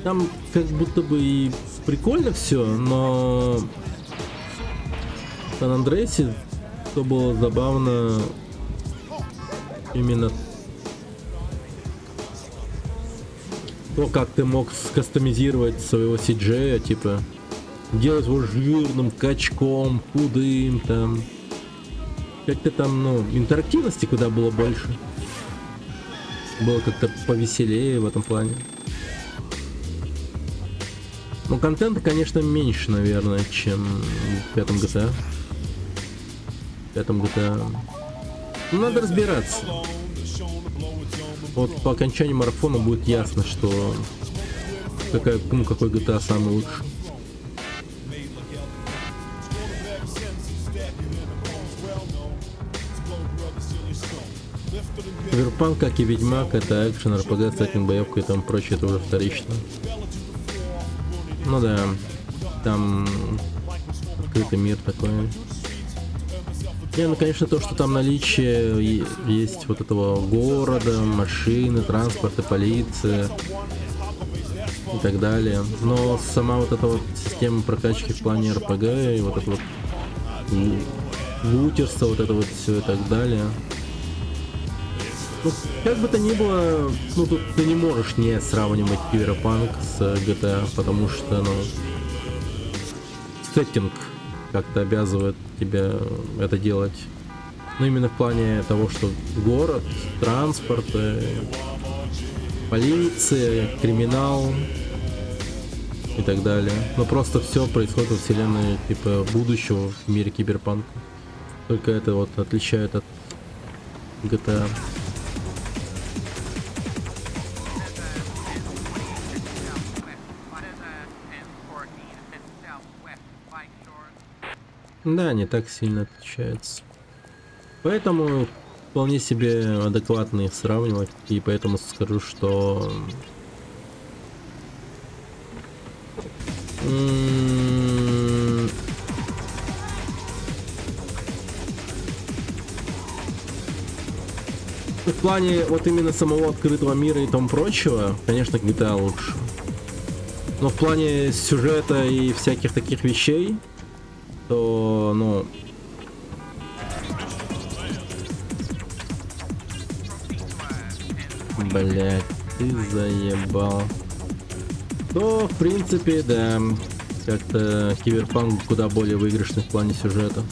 там как будто бы и прикольно все, но в Сан-Андреасе то было забавно именно то, как ты мог скастомизировать своего CJ, типа делать его жирным, качком, худым, там как-то там, ну, интерактивности куда было больше, было как-то повеселее в этом плане. Ну, контента, конечно, меньше, наверное, чем в 5-м GTA. В 5-м GTA. Ну, надо разбираться. Вот по окончании марафона будет ясно, что какой GTA самый лучший. Киберпанк, как и Ведьмак, это экшен, РПГ, сеттинг, боевка и тому прочее, это уже вторично. Ну да, там открытый мир такой. Не, ну конечно то, что там наличие есть вот этого города, машины, транспорта, полиция и так далее. Но сама вот эта вот система прокачки в плане РПГ и вот это вот лутерство, вот это вот все и так далее. Ну, как бы то ни было, ну тут ты не можешь не сравнивать Киберпанк с GTA, потому что, ну, сеттинг как-то обязывает тебя это делать. Ну, именно в плане того, что город, транспорт, полиция, криминал и так далее. Но просто все происходит во вселенной, типа, будущего в мире Киберпанка. Только это вот отличает от GTA. Да, не так сильно отличается. Поэтому вполне себе адекватно их сравнивать. И поэтому скажу, что в плане вот именно самого открытого мира и тому прочего, конечно, GTA лучше. Но в плане сюжета и всяких таких вещей, то, ну, блять, ты заебал. То, в принципе, да, как-то Киберпанк куда более выигрышный в плане сюжета.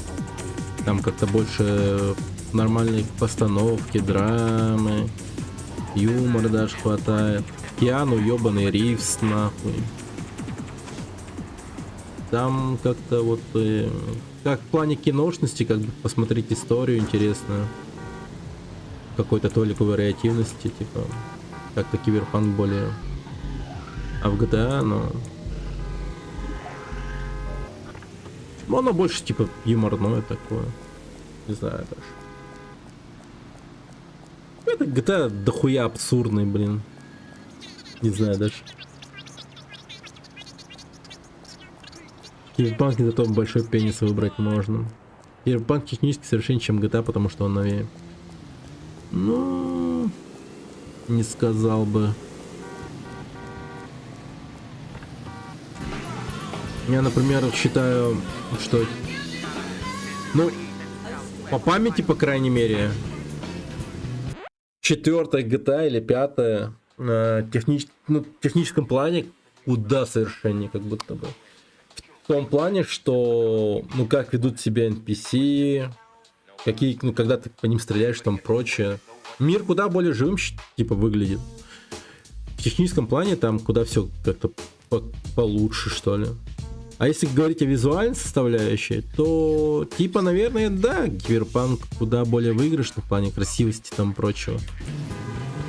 Там как-то больше нормальной постановки, драмы, юмора даже хватает. Киану ёбаный Ривз, нахуй. Там как-то вот, как в плане киношности, как бы посмотреть историю интересную. Какой-то толик вариативности, типа, как-то Киберпанк более. А в GTA, ну, оно больше, типа, юморное такое. Не знаю даже. Это GTA дохуя абсурдный, блин. Не знаю даже. Киберпанк зато большой пенис выбрать можно. Киберпанк технически совершеннее, чем GTA, потому что он новее. Ну, не сказал бы. Я, например, считаю, что, ну, по памяти, по крайней мере, 4-я GTA или 5-я в техническом плане куда совершеннее, как будто бы. В том плане, что, ну, как ведут себя NPC, какие, ну, когда ты по ним стреляешь, там прочее. Мир куда более живым, типа, выглядит. В техническом плане там куда все как-то получше, что ли. А если говорить о визуальной составляющей, то, типа, наверное, да, Киберпанк куда более выигрышный в плане красивости там прочего.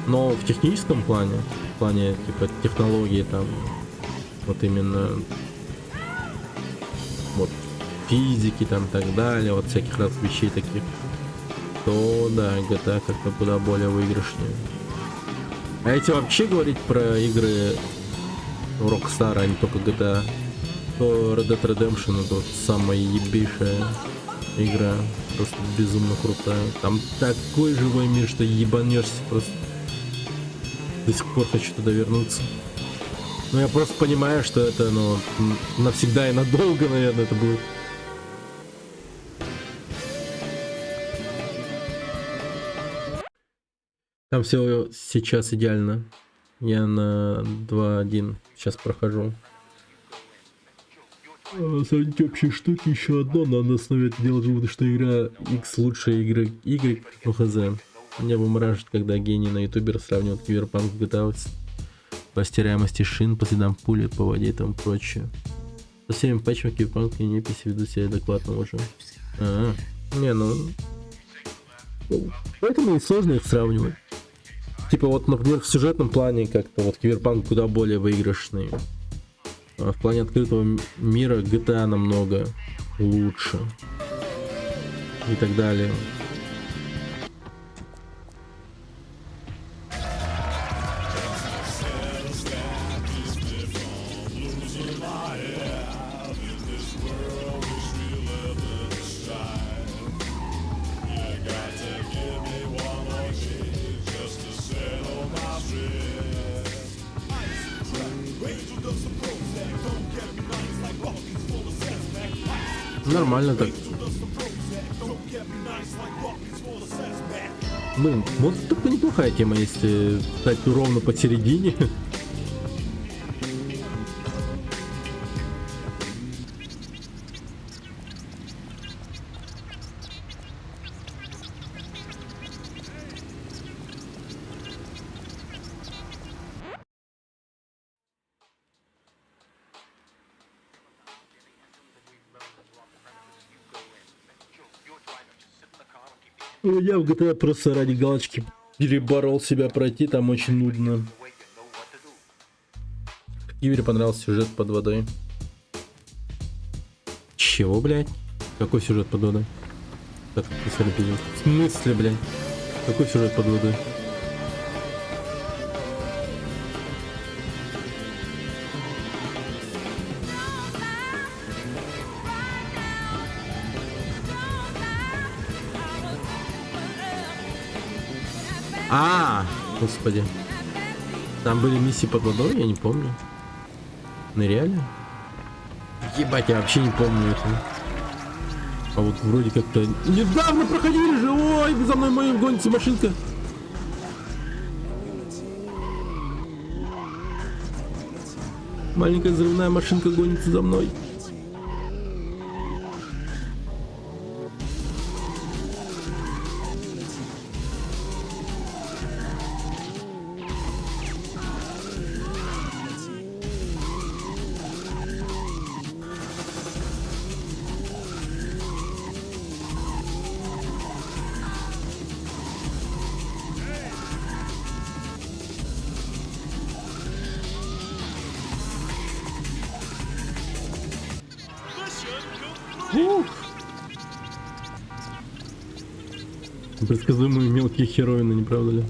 Но в техническом плане, типа, технологии там, вот именно, вот, физики там и так далее, вот всяких раз вещей таких, то да, GTA как-то куда более выигрышнее. А если вообще говорить про игры Rockstar, а не только GTA, то Red Dead Redemption это вот самая ебейшая игра, просто безумно крутая. Там такой живой мир, что ебанешься просто. До сих пор хочу туда вернуться. Но я просто понимаю, что это, ну, навсегда и надолго, наверное, это будет. Там все сейчас идеально. Я на 2.1 сейчас прохожу. Сравнить общие штуки, еще одно, но на основе это делать выводы, что игра X лучшая игры Y, ну хз. Меня вымораживает, когда гений на ютубер сравнивает Киберпанк с GTA по стираемости шин, по следам пули, по воде и тому прочее. Со всеми патчами Киберпанк и неписи ведут себя адекватно уже. Не, ну... Поэтому и сложно их сравнивать. Типа вот, например, в сюжетном плане как-то вот Киберпанк куда более выигрышный. А в плане открытого мира GTA намного лучше. И так далее. Нормально так. Блин, вот только неплохая тема, если стать ровно посередине. Я в GTA просто ради галочки переборол себя пройти, там очень нудно. Юре понравился сюжет под водой. Чего, блядь? Какой сюжет под водой? В смысле, блядь? Какой сюжет под водой? Господи. Там были миссии под водой, я не помню. Ныряли? Ебать, я вообще не помню это. А вот вроде как-то... Недавно проходили же! Ой, за мной моей гонится машинка. Маленькая взрывная машинка гонится за мной. Предсказуемые мелкие хероины, не правда ли?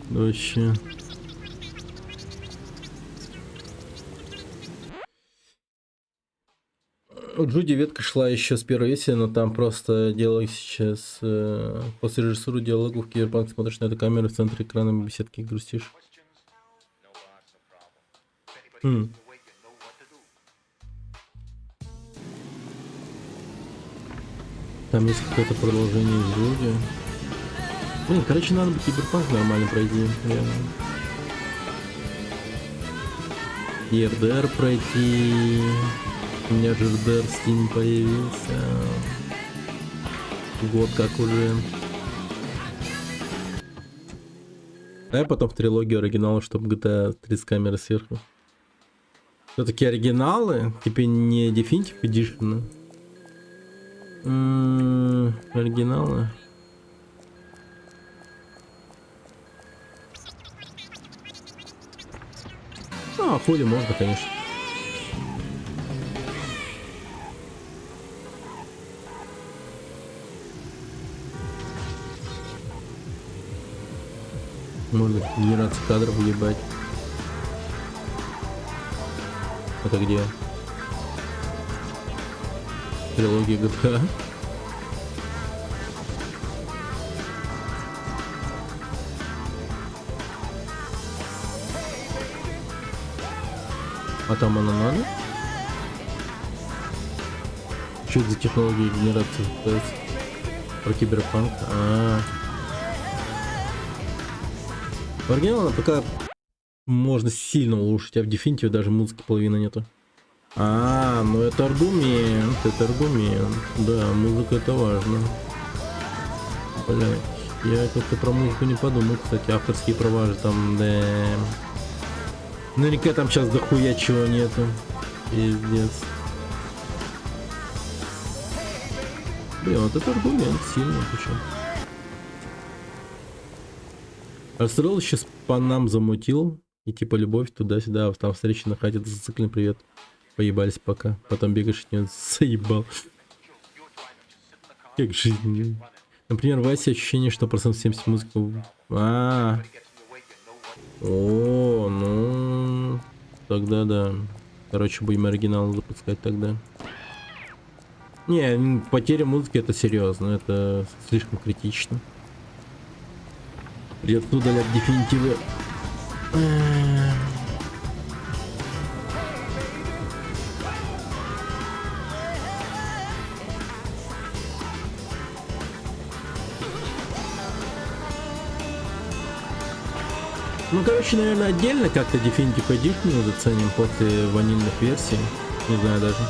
Вообще. У Джуди ветка шла еще с первой версии, но там просто диалог сейчас... после режиссуры диалогов в Киберпанк смотришь на эту камеру в центре экрана беседки и грустишь. Там есть какое-то продолжение из Джуди. Блин, короче, надо бы Киберпанк нормально пройти, реально. И РДР пройти. У меня же РДР в Steam появился. Год как уже. А потом в трилогию оригинала, чтобы GTA 3 с камеры сверху. Все-таки оригиналы, типа не Definitive Edition. Оригиналы. Хули можно, конечно. Можно генерацию кадров ебать. Это где? Трилогия GTA. А там она надо? Что это за технология генерации FPS? Про киберпанк? В оригинале на ПК можно сильно улучшить, а в Definitive даже музыки половины нету. Ну это аргумент, Да, музыка это важно. Блять, я как-то про музыку не подумал, кстати, авторские права же там, да. Наверняка там сейчас дохуя чего нету. Пиздец. Блин, вот это аргумент сильный причем. Арстрел еще с панам замутил. И типа любовь туда-сюда. Там встречи на хате, зацикленный привет. Поебались пока. Потом бегаешь от него, заебал. Как жизнь. Например, Вася ощущение, что процент 70 музыку. Ну. Тогда да. Короче, будем оригинал запускать тогда. Не, потеря музыки это серьезно. Это слишком критично. Придется удалять дефинитивы. Ну, короче, наверное, отдельно как-то Definitive Edition мы заценим после ванильных версий. Не знаю даже.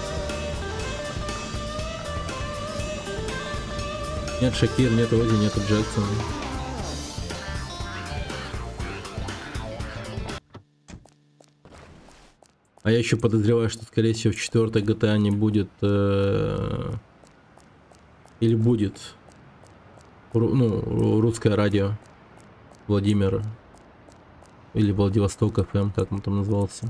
Нет Шакир, нет Ози, нет Джексона. А я еще подозреваю, что, скорее всего, в 4-й GTA не будет... Или будет... русское радио. Владимир. Или Владивосток ФМ, как он там назывался.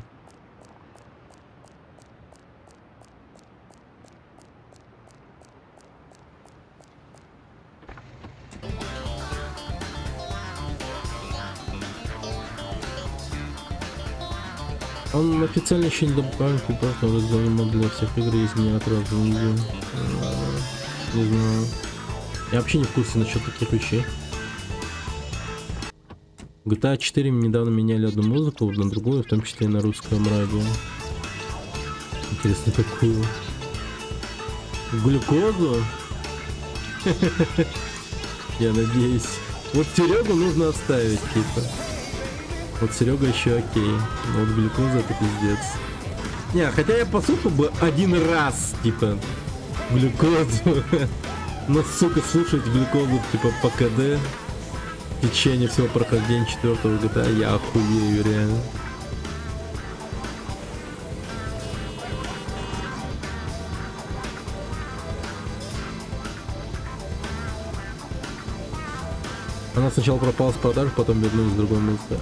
Он официально еще не добавил, просто разговор мод для всех игр есть генератор не знаю. Я вообще не в курсе насчет таких вещей. GTA 4 недавно меняли одну музыку на другую, в том числе и на русском радио. Интересно, какую? Глюкозу? Я надеюсь. Вот Серегу нужно оставить, типа. Вот Серега еще окей. Но вот глюкоза это пиздец. Не, хотя я послушал бы один раз, типа, глюкозу. Но, сука, слушать глюкозу, типа, по КД в течение всего прохождения 4-го GTA, я охуею, реально. Она сначала пропала с продаж, потом вернулась с другой музыкой.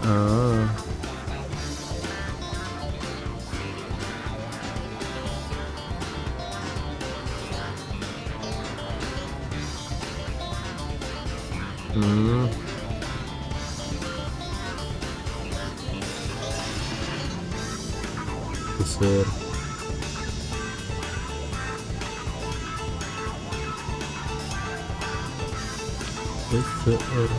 СССР. СССР.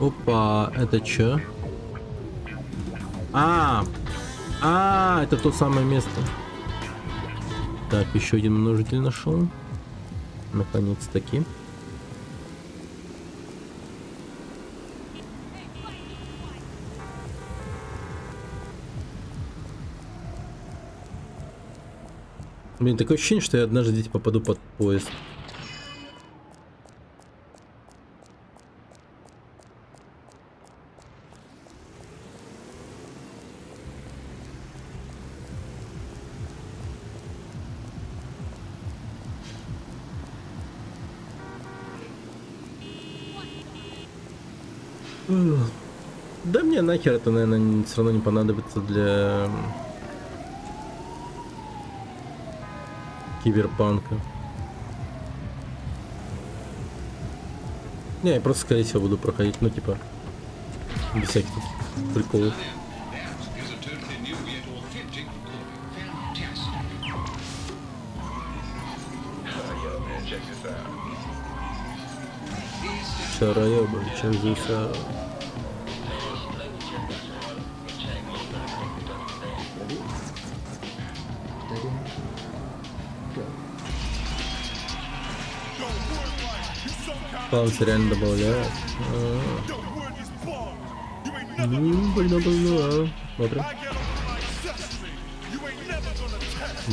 Опа, это чё? Это то самое место. Так, еще один множитель нашел. Наконец-таки. Блин, такое ощущение, что я однажды здесь попаду под поезд. Да мне нахер это, наверное, все равно не понадобится для киберпанка. Не, я просто, скорее всего, буду проходить, ну, типа, без всяких таких приколов. Шараёба, чем здесь? Паунс реально добавляет. Больно. Смотрим.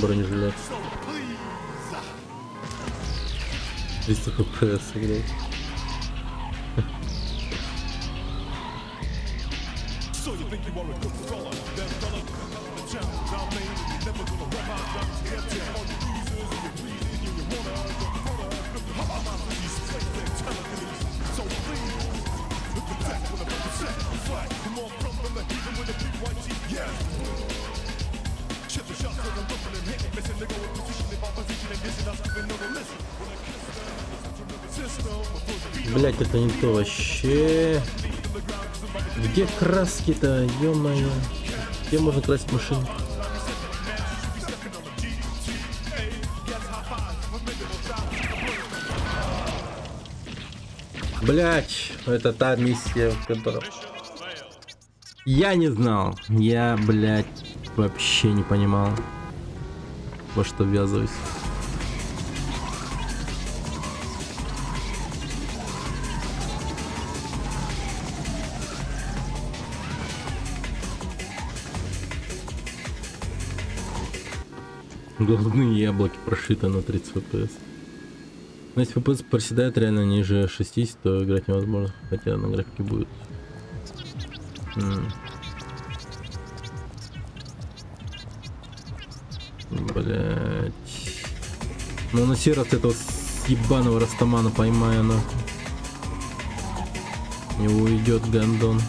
Бронежилет. 300 FPS играет. Блять, это не то вообще. Где краски-то, ё-моё? Где можно красить машину? Блять, это та миссия, в которой... Я не знал. Я, блять, вообще не понимал, во что ввязываюсь. Главные яблоки прошиты на 30 FPS. Но если FPS проседает реально ниже 60, то играть невозможно. Хотя на графике будет. Блять. Ну на сей раз этого ебаного растамана поймаю, нахуй. Не уйдет гандон.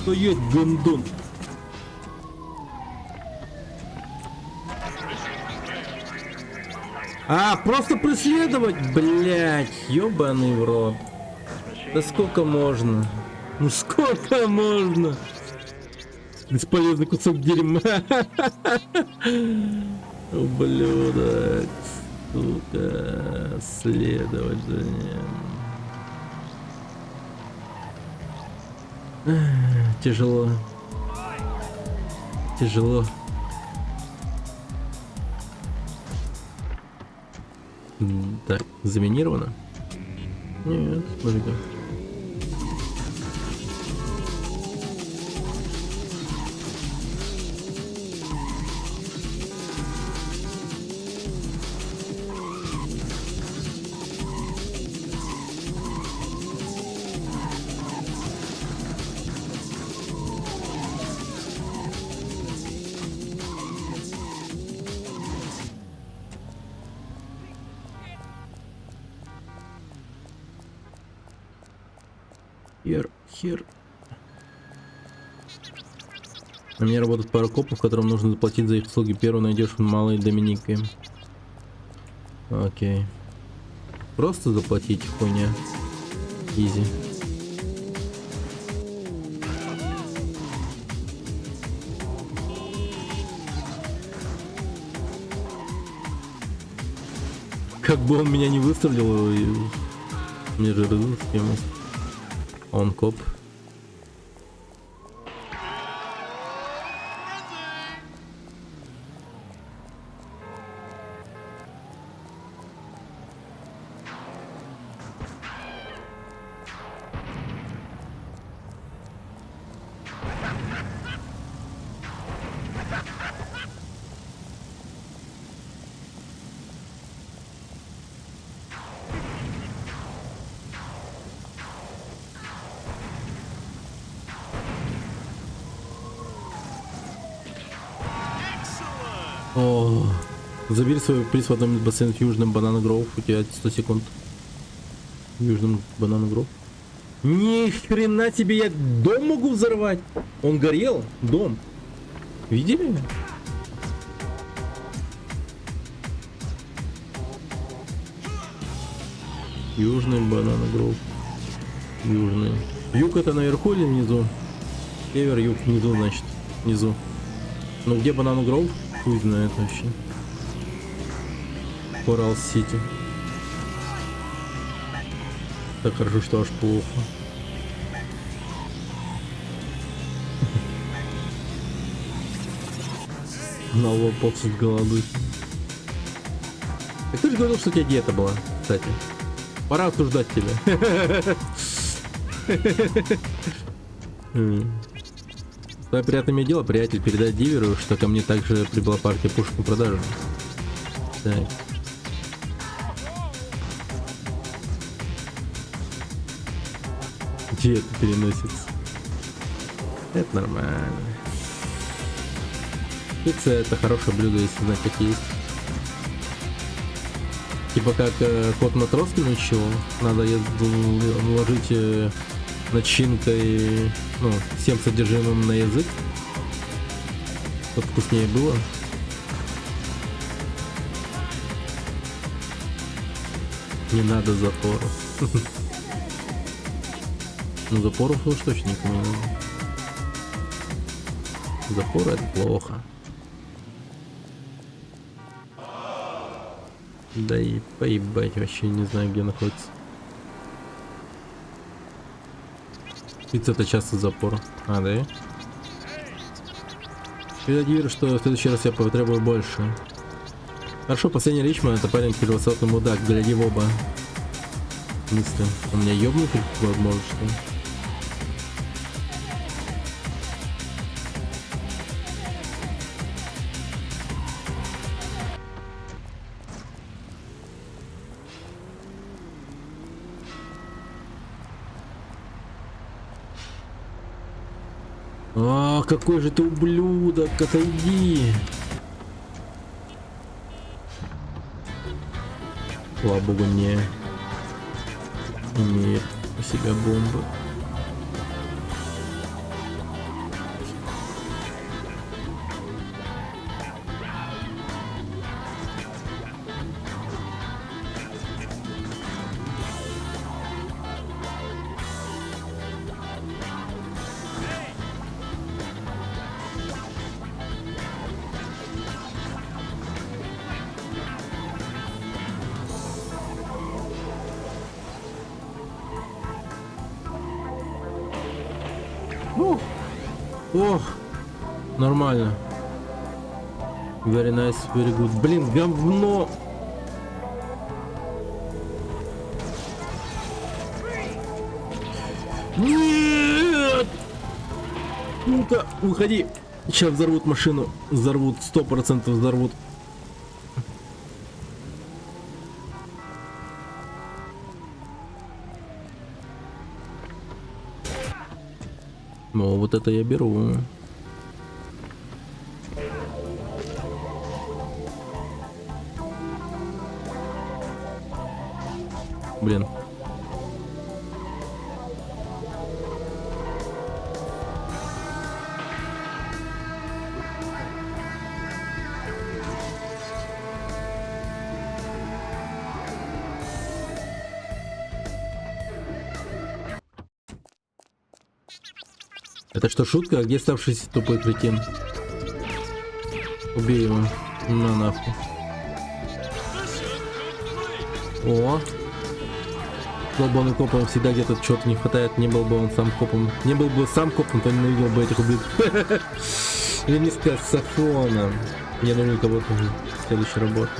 Стоять, гандон. А, просто преследовать, блять, ёбаный в рот. Да сколько можно? Ну сколько можно? Бесполезный кусок дерьма. Ублюдок. Сука. Следовать за ним. Тяжело. Тяжело. Так, заминировано? Нет, смотри-ка. Хер. У меня работают пара копов, которым нужно заплатить за их услуги. Первый найдешь в Малой Доминике. Окей. Просто заплатить, хуйня. Изи. Как бы он меня не выстрелил, мне же разыскиваемость. Он коп. О, забери свой приз в одном из бассейнов в Южном Банана Гроув. У тебя 100 секунд. В Южном Банана Гроув. Ни хрена себе, я дом могу взорвать. Он горел, дом. Видели? Южный Банана Гроув. Южный. Юг это наверху или внизу? Север, юг, внизу, значит. Внизу. Ну где Банана Гроув? Хуй знает вообще. Коралл Сити. Так хорошо, что аж плохо. На лопок с головы. Так ты же говорил, что у тебя диета была, кстати. Пора обсуждать тебя. Твое приятное имя дело, приятель, передать Диверу, что ко мне также прибыла партия пушек на продажу. Так. Где это переносится? Это нормально. Пицца это хорошее блюдо, если знать, как есть. Типа как кот Матроски научил, надо вложить начинкой, ну, всем содержимым на язык, чтобы вкуснее было. Не надо запоров. Ну запоров уж точно никому не надо. Запоры это плохо. Да и поебать, вообще не знаю, где находится. Пицца это часто запор. А, да? Передаю, что в следующий раз я потребую больше. Хорошо, последний Ричман это парень первосортный мудак, гляди в оба. В смысле? У меня ёбнутый может, что ли? А, какой же ты ублюдок, отойди. Слава богу, не имеет у себя бомбы. Ох, нормально. Very nice, very good. Блин, говно. Нет! Ну-ка, уходи. Сейчас взорвут машину. Взорвут, 100% взорвут. Ну, вот это я беру. Блин. Это что, шутка? А где оставшийся тупой кретин? Убей его. На нахуй. О! Был бы он копом, всегда где-то чего-то не хватает. Не был бы он сам копом. Не был бы сам копом, то ненавидел бы этих ублюдков. Я не сказал с сафоном. Мне нужен кого-то в следующей работе.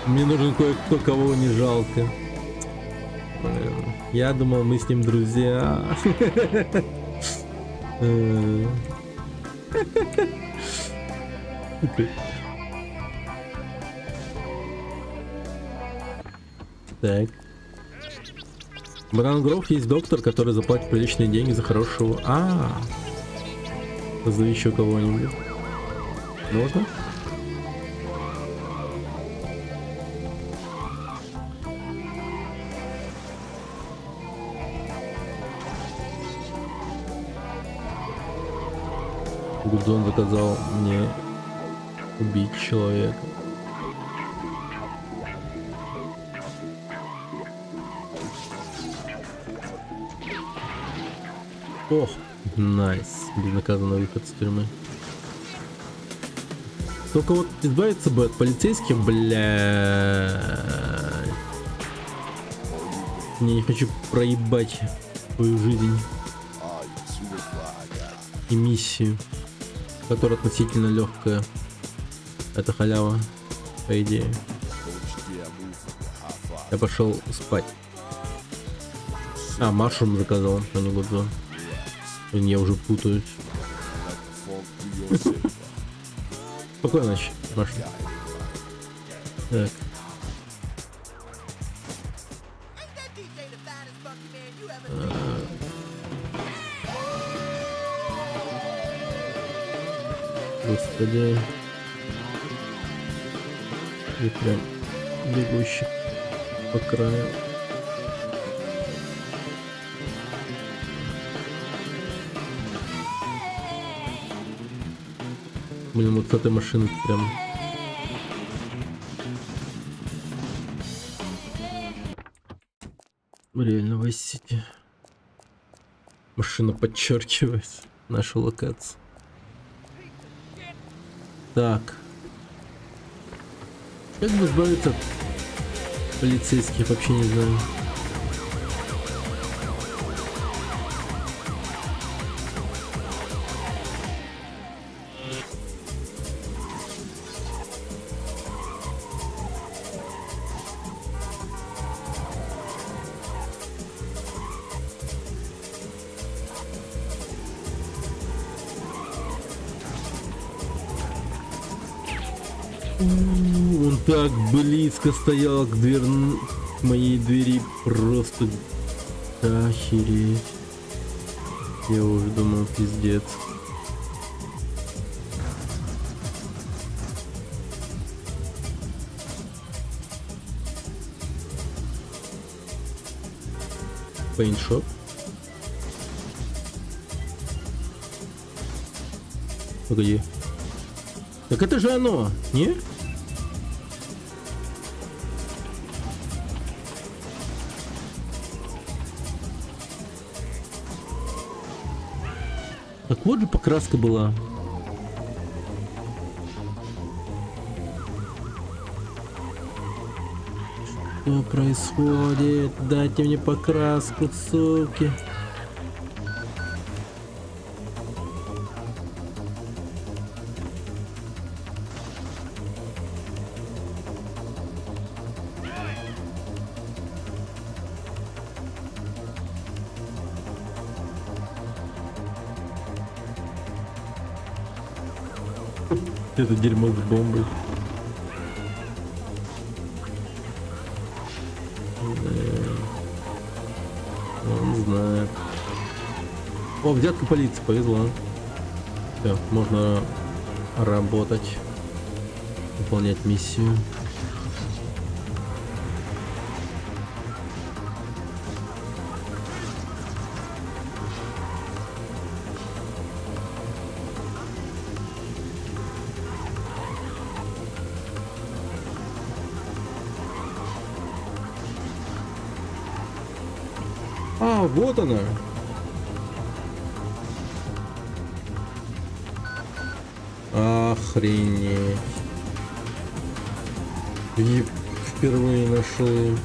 Мне нужен кое-кто, кого не жалко. Я думал, мы с ним друзья. Так. В Банан Гроув есть доктор, который заплатит приличные деньги за хорошего. Позови еще кого-нибудь. Можно? Гудзон заказал мне убить человека. Ох, найс. Безнаказанный выход из тюрьмы. Только вот избавиться бы от полицейских, бля. Не хочу проебать свою жизнь и миссию, которая относительно легкая. Это халява, по идее. Я пошел спать. А, Машрум заказал, а не Гудзон. Я уже путаюсь. Спокойной ночи, Маша. Так. Господи. И прям бегущий по краю. Блин, вот с этой машины прям... Реально в Vice-City. Машина подчеркивает нашу локацию. Так. Как бы избавиться от полицейских, вообще не знаю. Он так близко стоял к моей двери, просто охереть. Я уже думал, пиздец. Пейнтшоп. Погоди. Так это же оно, не? Так вот же покраска была. Что происходит? Дайте мне покраску, суки. Это дерьмо с бомбой. Он знает. О, взятка полиции, повезло. Все, можно работать, выполнять миссию. А, вот она. Охренеть. И впервые нашел ее.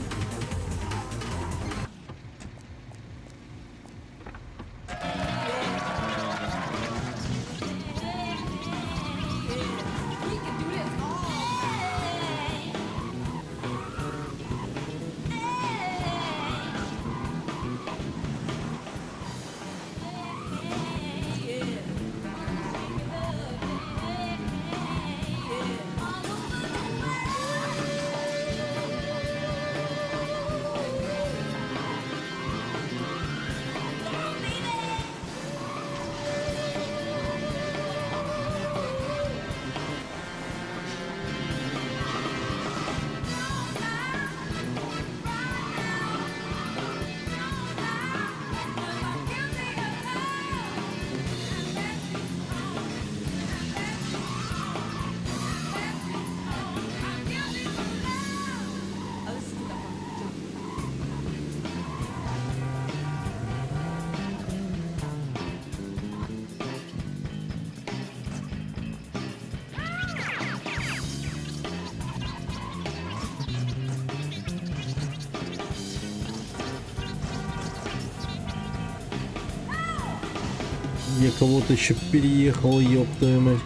Я кого-то еще переехал, ёб твою мать.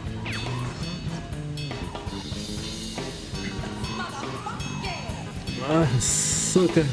А, сука.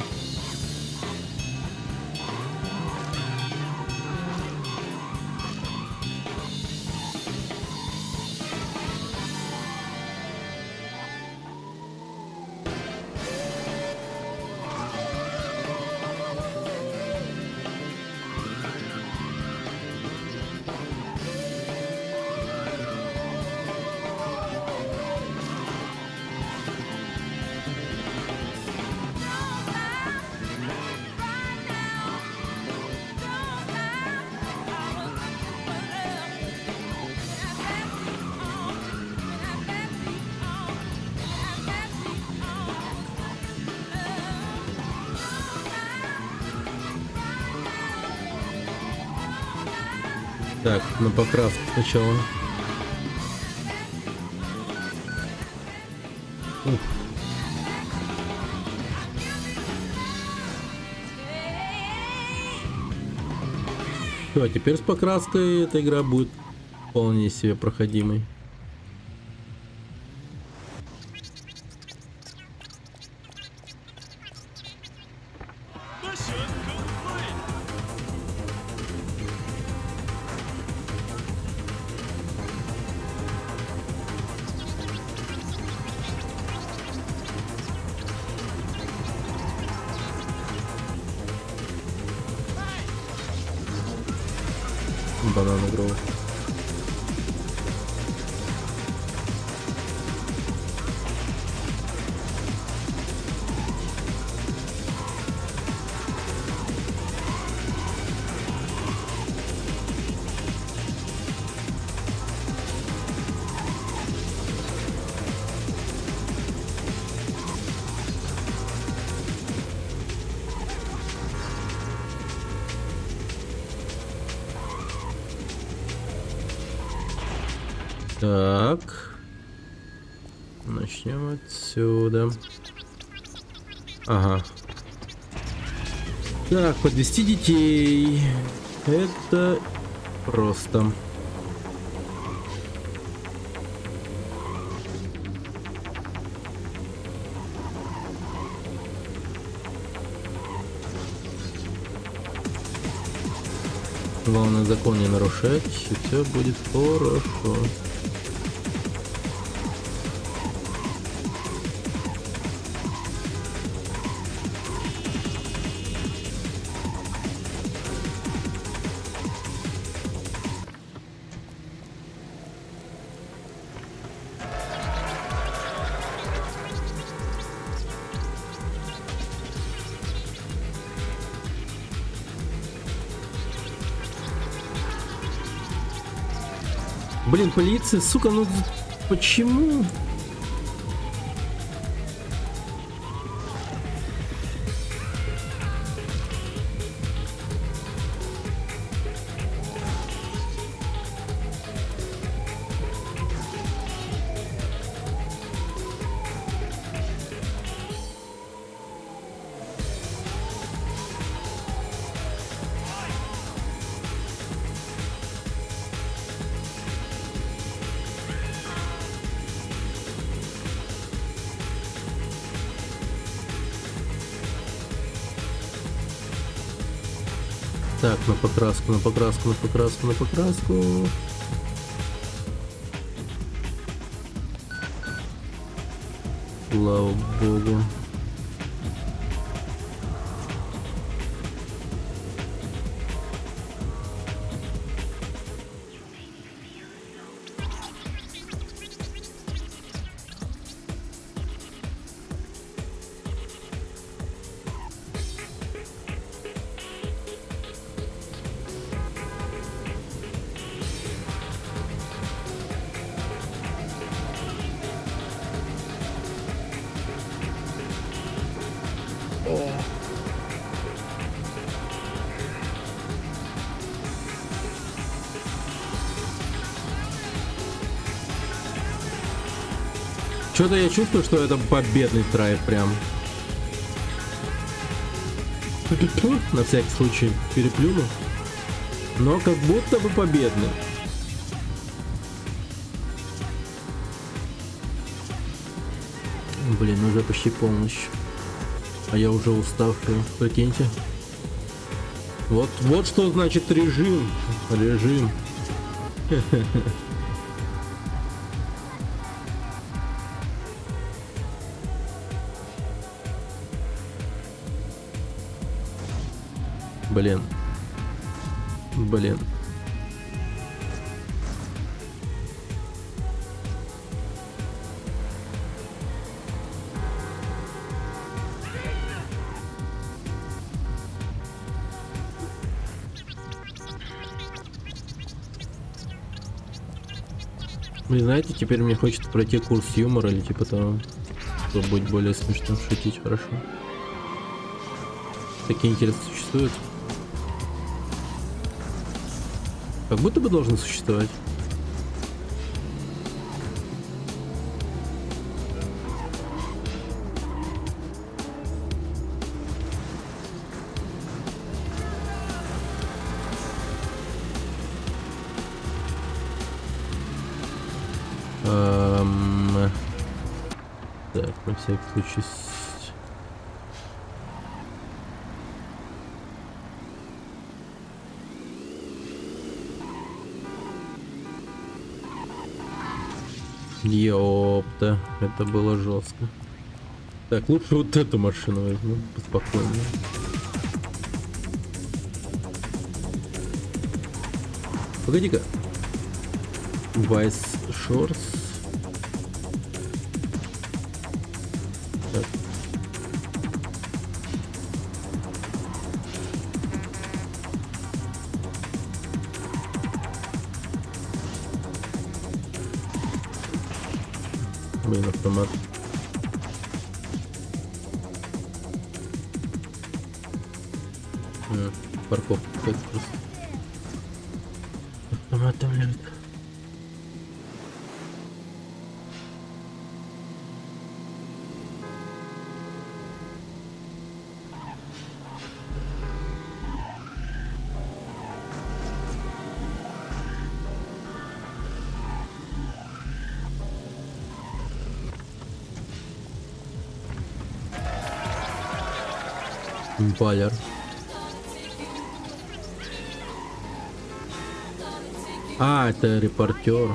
Так, на покраску сначала. Ух. Все, а теперь с покраской эта игра будет вполне себе проходимой. Банан играл. Так, начнем отсюда. Ага. Так, подвести детей. Это просто. Главное, закон не нарушать, и все будет хорошо. Блин, полиция, сука, ну почему? Так, на покраску, на покраску, на покраску, на покраску. Слава богу. Что-то я чувствую, что это победный трай прям. На всякий случай переплюну. Но как будто бы победный. Блин, уже почти полночь. А я уже уставший, прикиньте. Вот что значит режим. Режим. Блин. Блин. Вы знаете, теперь мне хочется пройти курс юмора или типа того, чтобы быть более смешным, шутить хорошо. Такие интересы существуют. Как будто бы должны существовать. Так, на всякий случай. Ёпта, это было жестко. Так, лучше вот эту машину возьму, поспокойнее. Погоди-ка. Vice Shores. Так. Блин, автомат. Парковка какая-то просто. Автомат там лежит. Импалер. А, это репортер.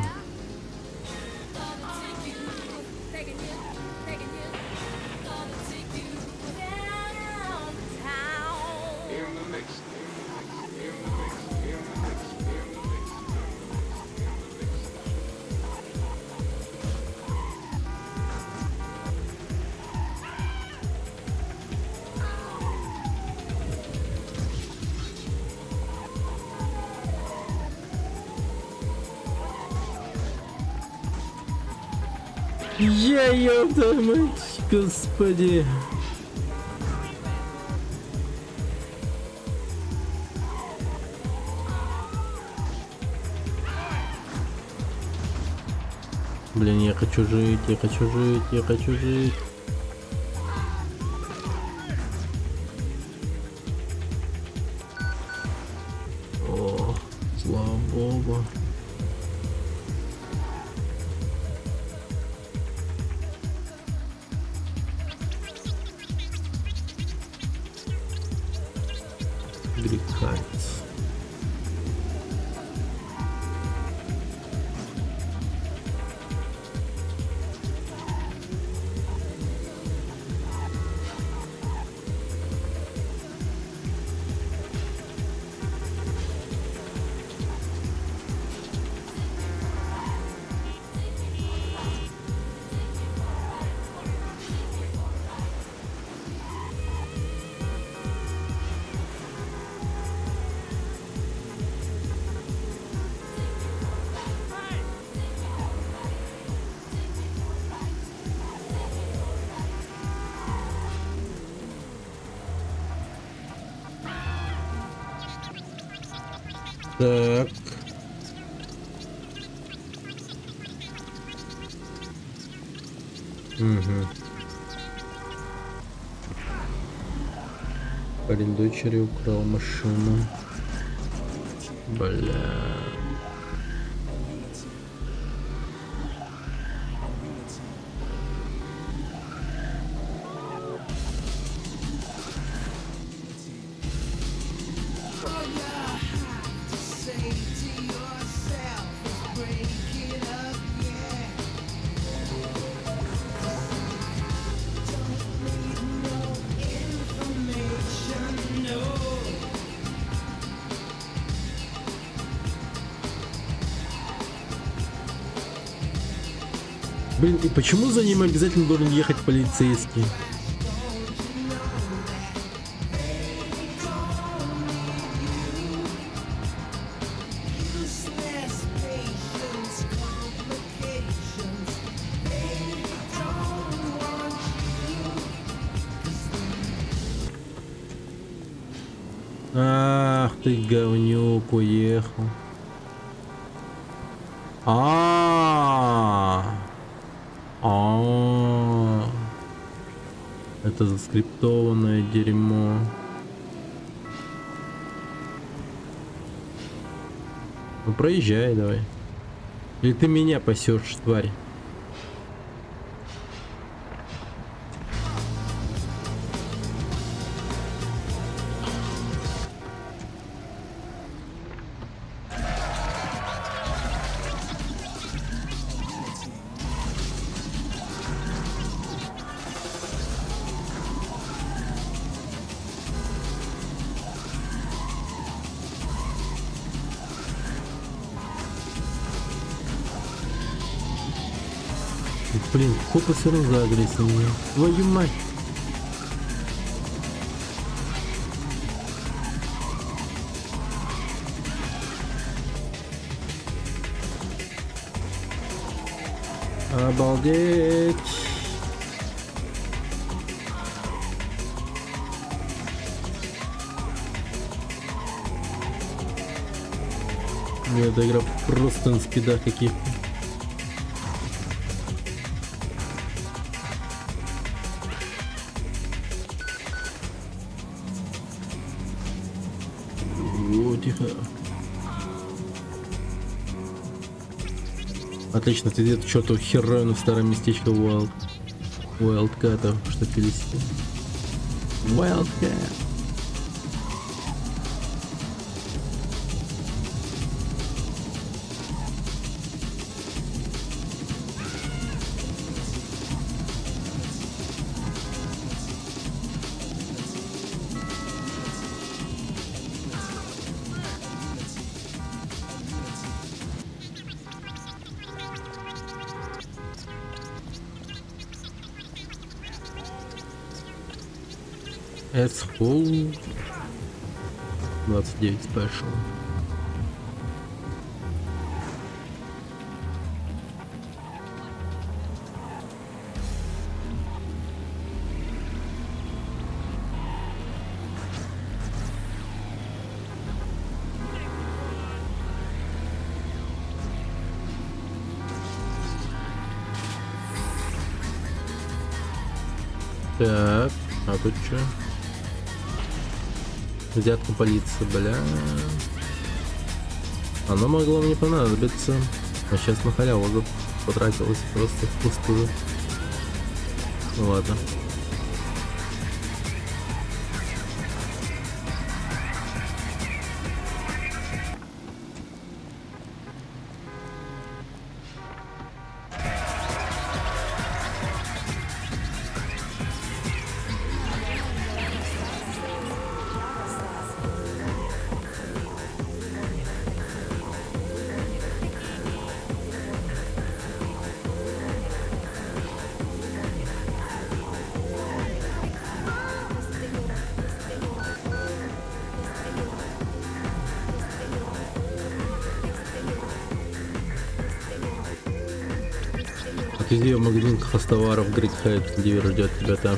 Я ёпта мать, господи. Блин, я хочу жить, я хочу жить, я хочу жить. О, слава богу. Грикайц. Так. Угу. Парень дочери украл машину. Бля. Блин, и почему за ним обязательно должен ехать полицейский? Ах ты говнюк, уехал. Это заскриптованное дерьмо. Ну проезжай давай. Или ты меня пасешь, тварь? Блин, копы все равно загрелись на меня. Твою мать. Обалдеть. Эта игра просто на спидах каких-то. Тихо. Отлично, ты где-то что-то херану в старом местечко Wildcat, что перевести. Wildcat. S-Hole 29 Special. Так, а тут что? Взятка полиции, бля. Оно могло мне понадобиться. А сейчас на халяву потратилось просто впустую. Ну ладно. Отвези в магазин хостоваров Грейт-Хайп, дивер ждет тебя там.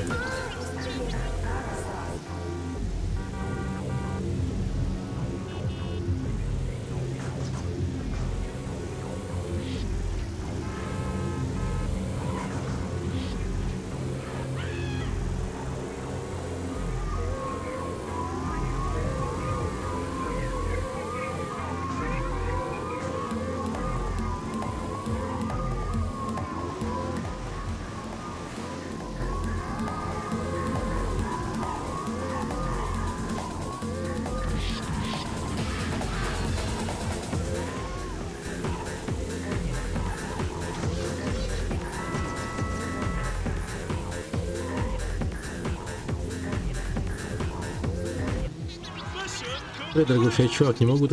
Дорогуша, я чувак, не могу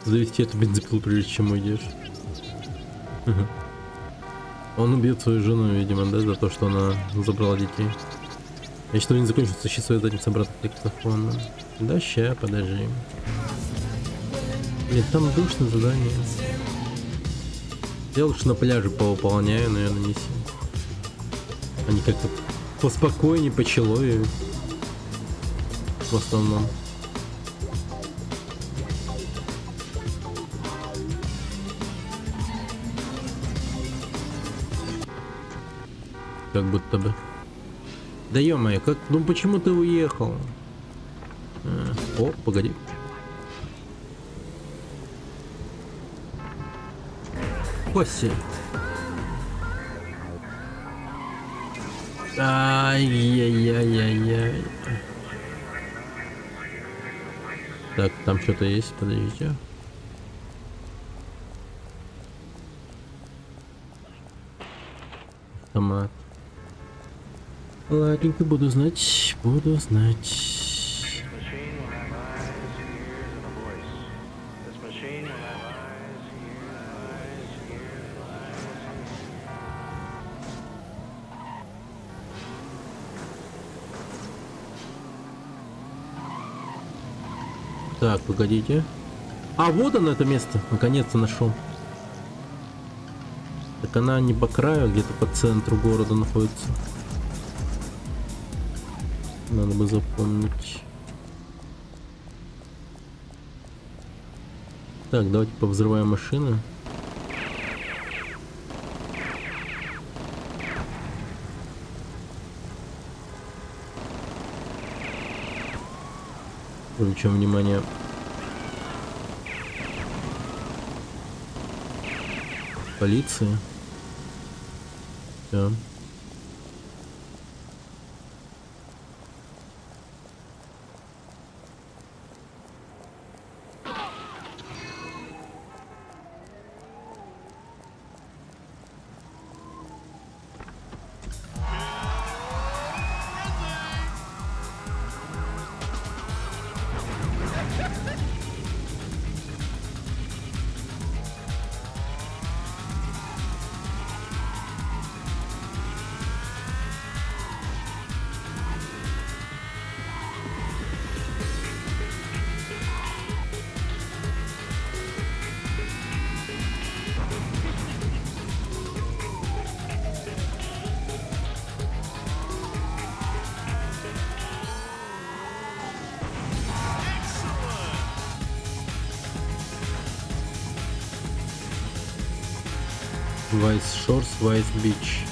завести эту бензопилу, прежде чем уйдешь. Он убьет свою жену, видимо, да, за то, что она забрала детей. Я что не закончился, тащи свою задницу обратно к диктофону. Да, ща, подожди. Нет, там душно задание. Я лучше на пляже повыполняю, наверное, не сильно. Они как-то поспокойнее, по человеку. В основном. Как будто бы. Да ё-моё, как... Ну почему ты уехал? О, погоди. Коси. Ай-яй-яй-яй-яй. Так, там что-то есть, подождите. Автомат. Ладненько, буду знать, буду знать. Так, погодите. А, вот оно, это место. Наконец-то нашел. Так она не по краю, где-то по центру города находится. Надо бы запомнить. Так, давайте повзрываем машины. Привлечем внимание. Полиции. Да. Vice Shores, Vice Beach.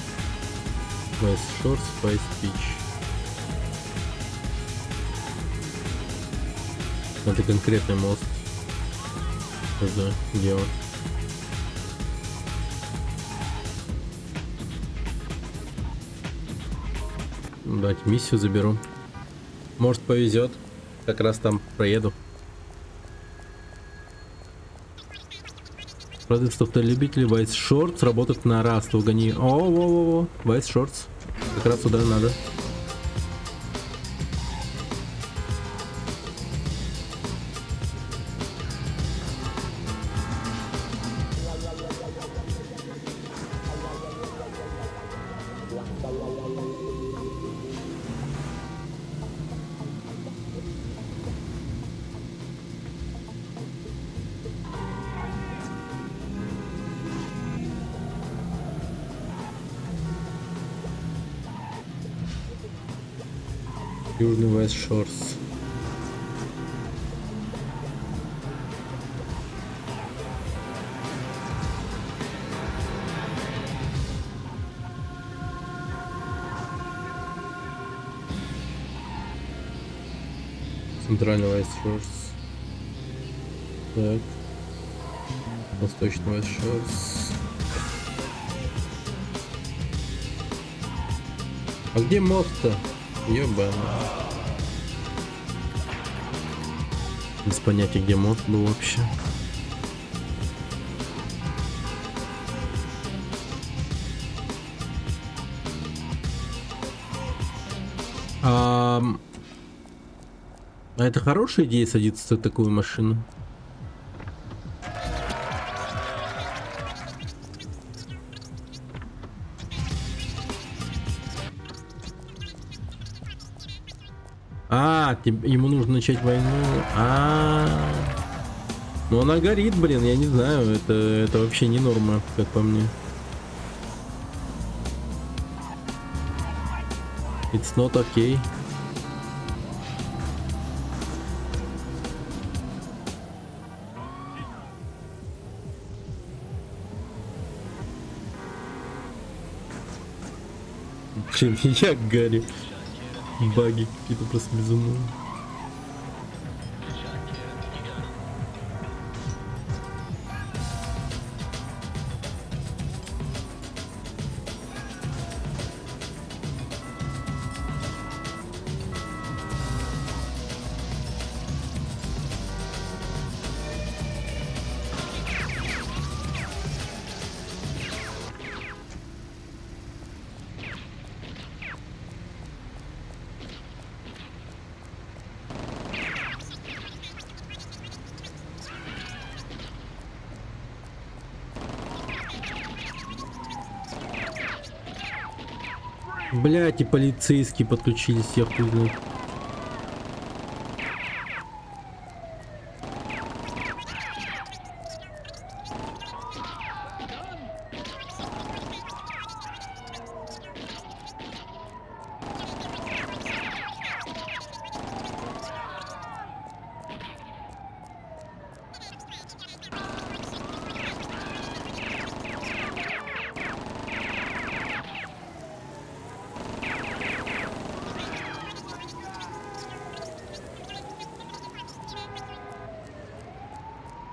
Vice Shores, Vice Beach. Это конкретный мост. Это где он? Давайте миссию заберу. Может повезет. Как раз там проеду. Производство автолюбителей Vice Shorts работает на Rust. Угони. О, Vice Shorts. Как раз сюда надо. Южный Vice Shores. Центральный Vice Shores. Так. Восточный Vice Shores. А где мост-то? Ебаный. Без понятия, где мост был вообще. А это хорошая идея садиться в такую машину? Ему нужно начать войну. Ну она горит, блин, я не знаю, это вообще не норма, как по мне. It's not okay. Блин, я Гарри. Баги какие-то просто безумные. Блять, и полицейские подключились, я хуй знает.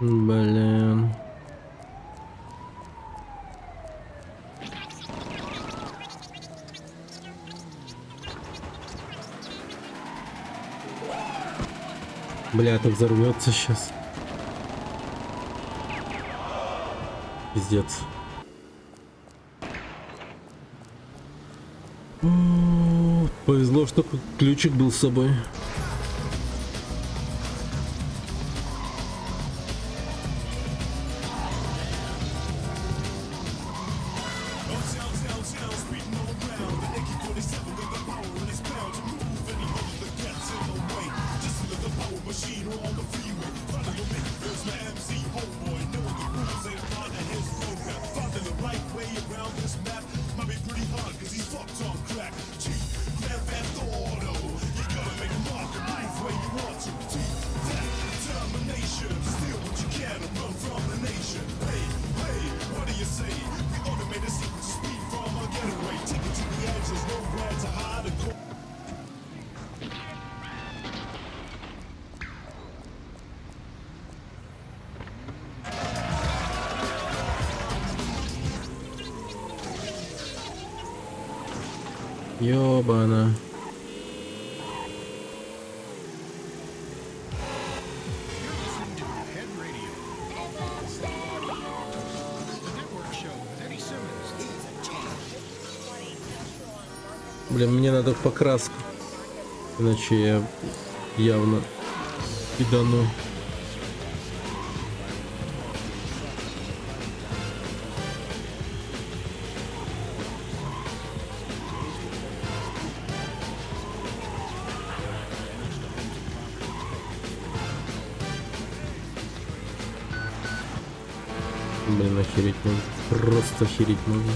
Блин. Бля, так взорвется сейчас. Пиздец. Повезло, что ключик был с собой. Ёбана. Блин, мне надо в покраску, иначе я явно пидану. Блин, охереть можно. Просто охереть можно.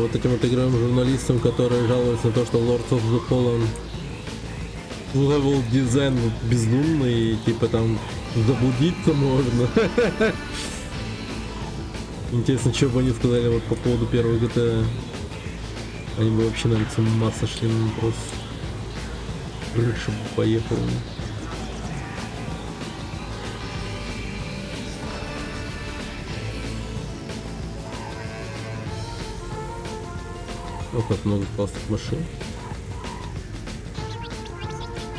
Вот этим вот игровым журналистам, которые жалуются на то, что Lords of the Fallen level дизайн бездумный, и типа там заблудиться можно. Интересно, что бы они сказали вот по поводу первого GTA. Они бы вообще, наверное, с ума сошли, просто крыша бы поехала. Ох, как много классных машин.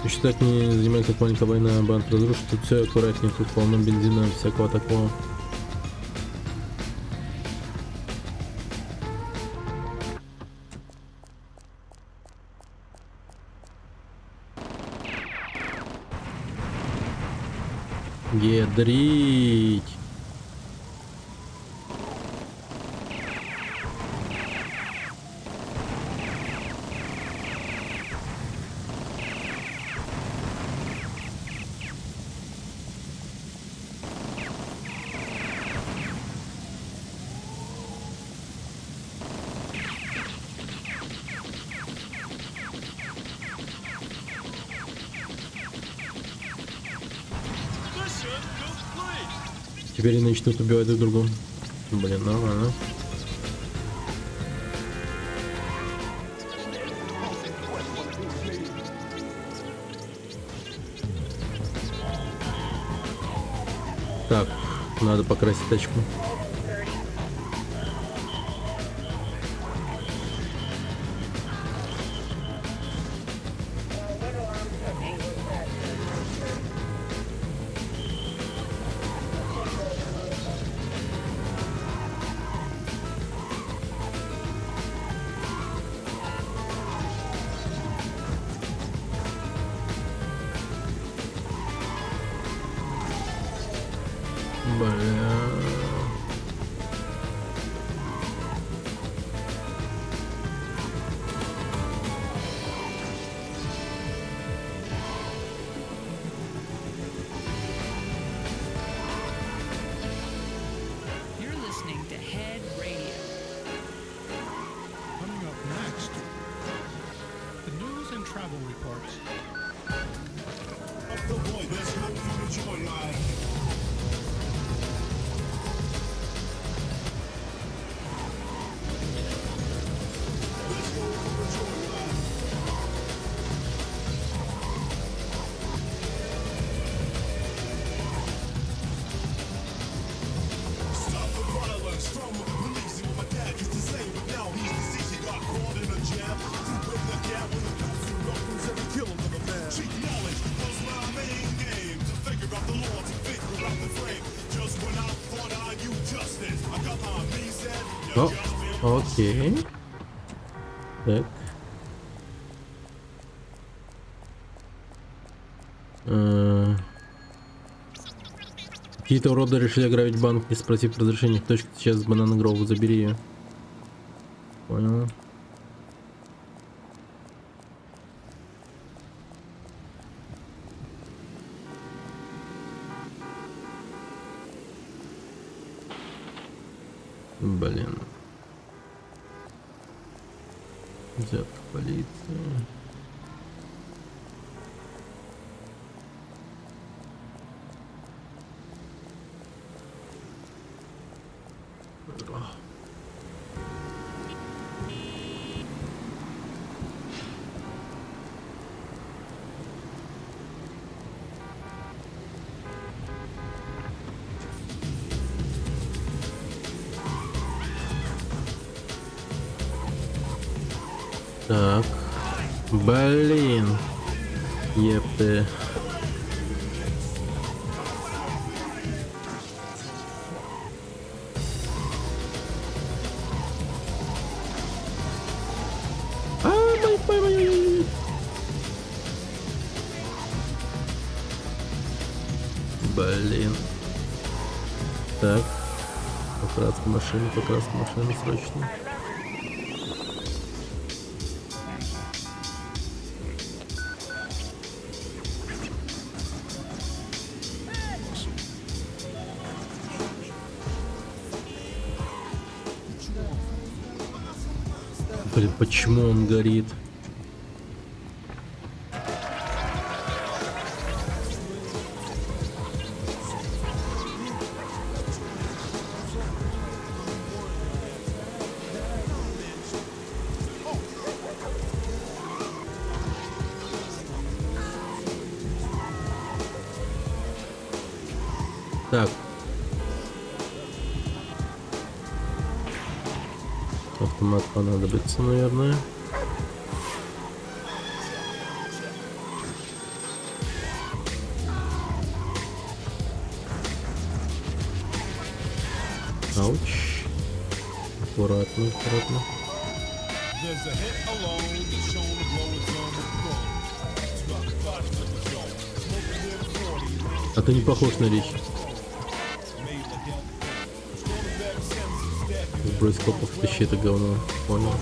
Еще так не занимает, как маленькая война, банк разрушит, тут все аккуратнее, тут полно бензина, всякого такого. Ядрить. Теперь они начнут убивать друг друга. Блин, ну ладно. Так, надо покрасить тачку. You're listening to Head Radio. Coming up next, the news and travel reports. Up the boy, let's go through the joyride. Stop the violence from the police. What my dad used to say, but now he's deceased. He got caught in a jam. To break the gap with a gun through weapons every killing of a man. Cheap knowledge was my main game. To figure out the law, to figure out the frame. Just when I thought I knew justice, I got my me said, О, окей. Так. Какие-то уроды решили ограбить банк, не спросив разрешения. Точка сейчас с Банана Гроува, забери ее. Понял. Блин. Взятка полиции. Так. Блин. Епты. Блин. Так. Покраска машины срочно. Блин, почему он горит? Так. Автомат понадобится, наверное. Ауч. Аккуратно, аккуратно. There's a hit alone that's shown to blow its own pro. Struck a body to the zone. Smoking with a 40. А ты не похож на речь. Сбрось копов, тащи это говно. Понял.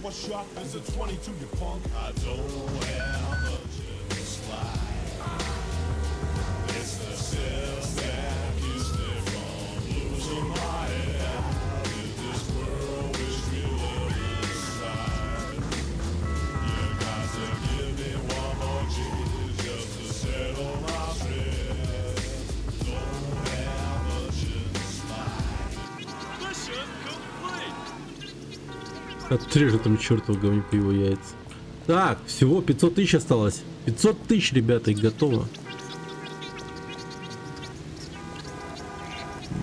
One shot is a 22, you punk. I don't have a chance slide. It's the cells that keeps me from losing my head. In this world which we live inside. You got to give me one more chance just to settle my stress. Don't have a chance slide. Mission complete. Отрежу там чертову говнюку его яйца. Так, всего 500 тысяч осталось. 500 тысяч, ребята, и готово.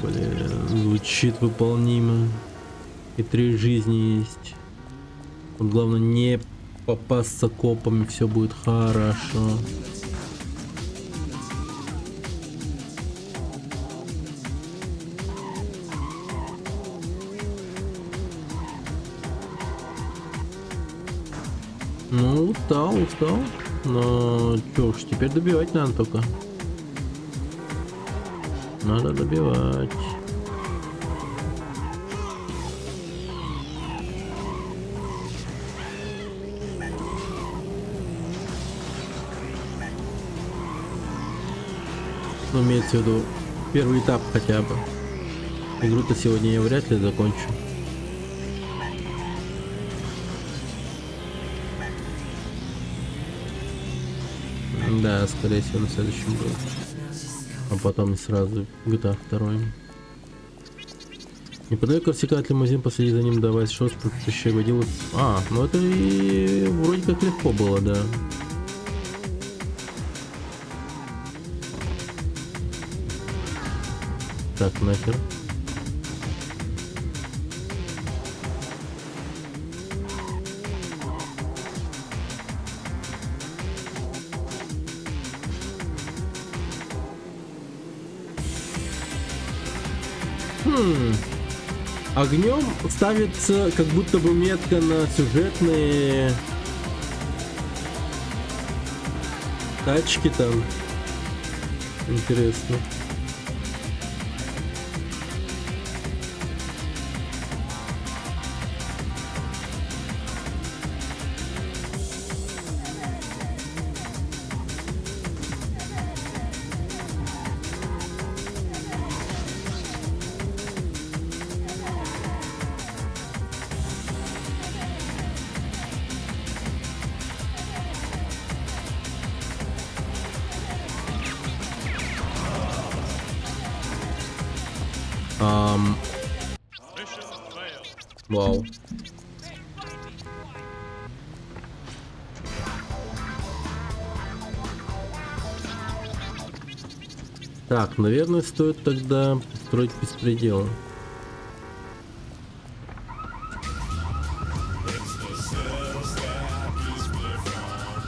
Блин, звучит выполнимо. И 3 жизни есть. Вот главное не попасться копами, все будет хорошо. Ну, устал. Но чё ж, теперь добивать надо только. Надо добивать. Ну, имеется в виду первый этап хотя бы. Игру-то сегодня я вряд ли закончу. Да, скорее всего, на следующем будет. А потом сразу GTA 2. Неподалеку рассекает лимузин, последи за ним, давай шос, предыдущий водил. А, ну это и вроде как легко было, да. Так, нахер. Огнем ставится как будто бы метка на сюжетные тачки там. Интересно. Вау. Так, наверное, стоит тогда построить беспредел.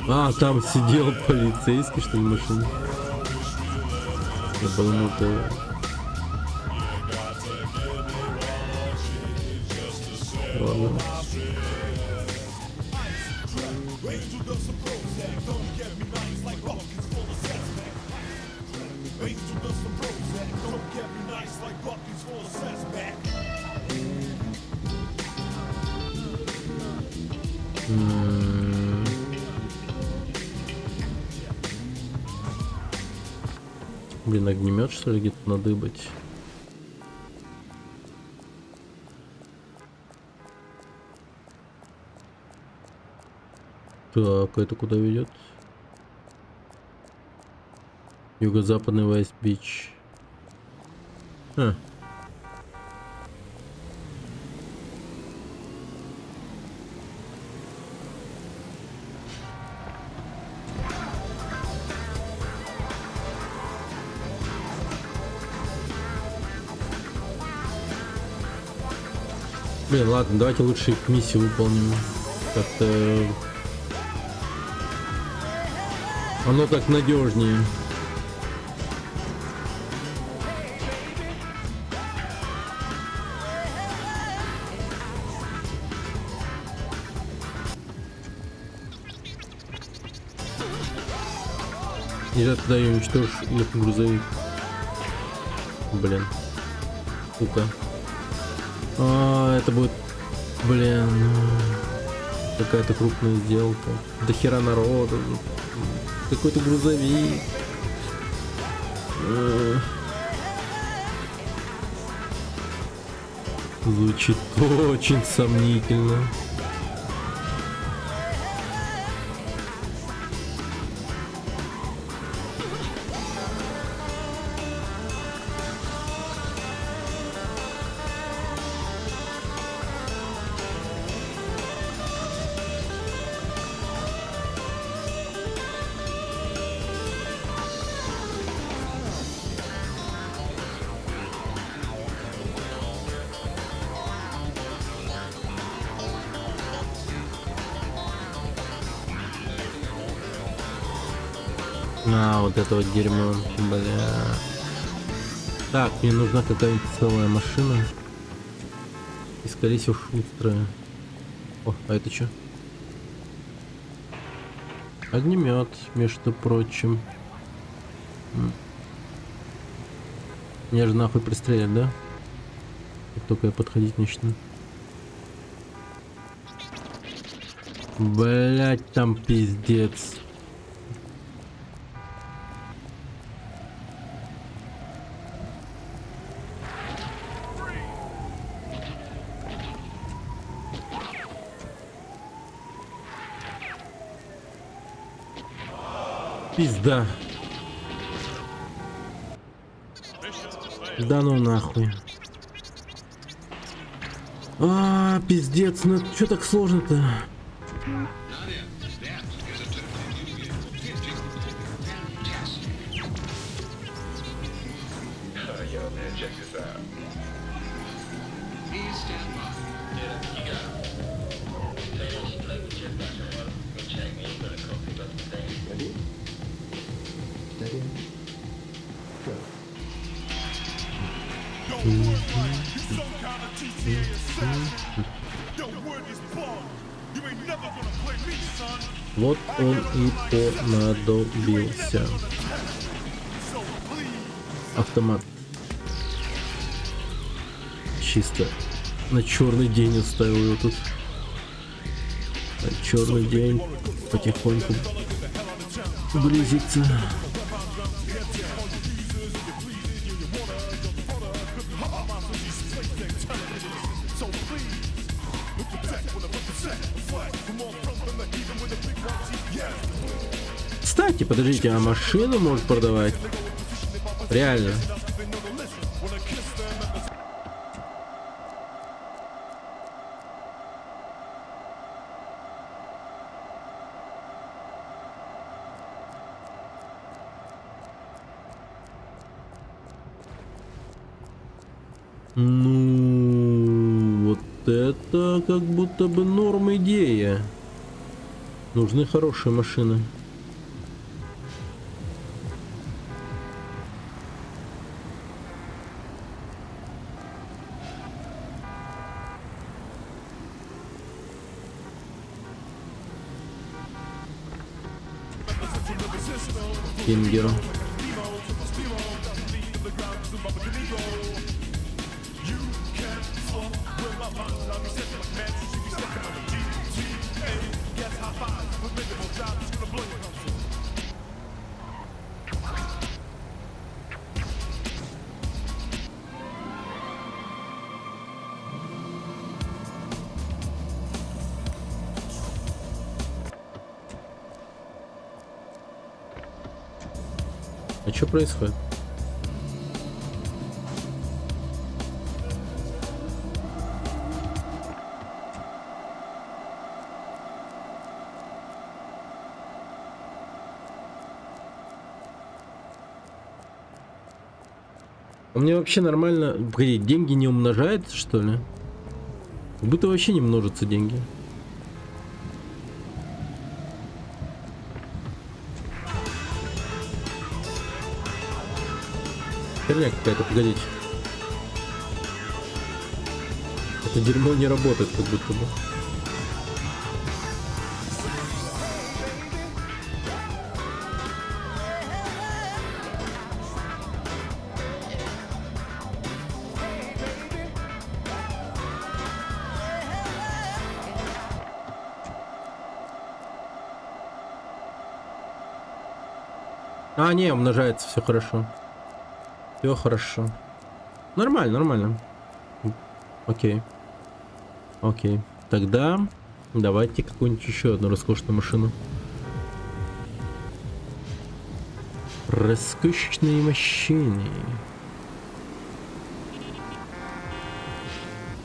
А, там сидел полицейский, что ли, в машине. Я подумал, это... Ладно. Блин, огнемет что ли где-то надыбать? Так, это куда ведет? Юго-западный Вайс-Бич. А. Блин, ладно, давайте лучше миссию выполним. Как-то оно так надежнее. Нельзя туда ее уничтожишь или грузовик. Блин. Сука. Это будет, блин, какая-то крупная сделка. До хера народу. Какой-то грузовик. Звучит очень сомнительно. Вот это вот дерьмо, бля. Так, мне нужна какая-нибудь целая машина. И скорее всего шустрая. О, а это что? Огнемет, между прочим. Меня же нахуй пристрелят, да? Как только я подходить начну. Блять, там пиздец. Пизда. Да ну нахуй. Пиздец, ну что так сложно-то? Вот он и понадобился. Автомат. Чисто на черный день оставил его тут. На черный день потихоньку близится. Кстати, подождите, а машину может продавать? Реально. Ну, вот это как будто бы норм идея. Нужны хорошие машины. Кингер. А что происходит? У меня вообще нормально... Погоди, деньги не умножаются, что ли? Как будто вообще не множатся деньги. Херня какая-то, погодите. Это дерьмо не работает, как будто бы. А, не, умножается, все хорошо. Все хорошо. Нормально, нормально. Окей. Окей. Тогда давайте какую-нибудь еще одну роскошную машину. Роскошные машины.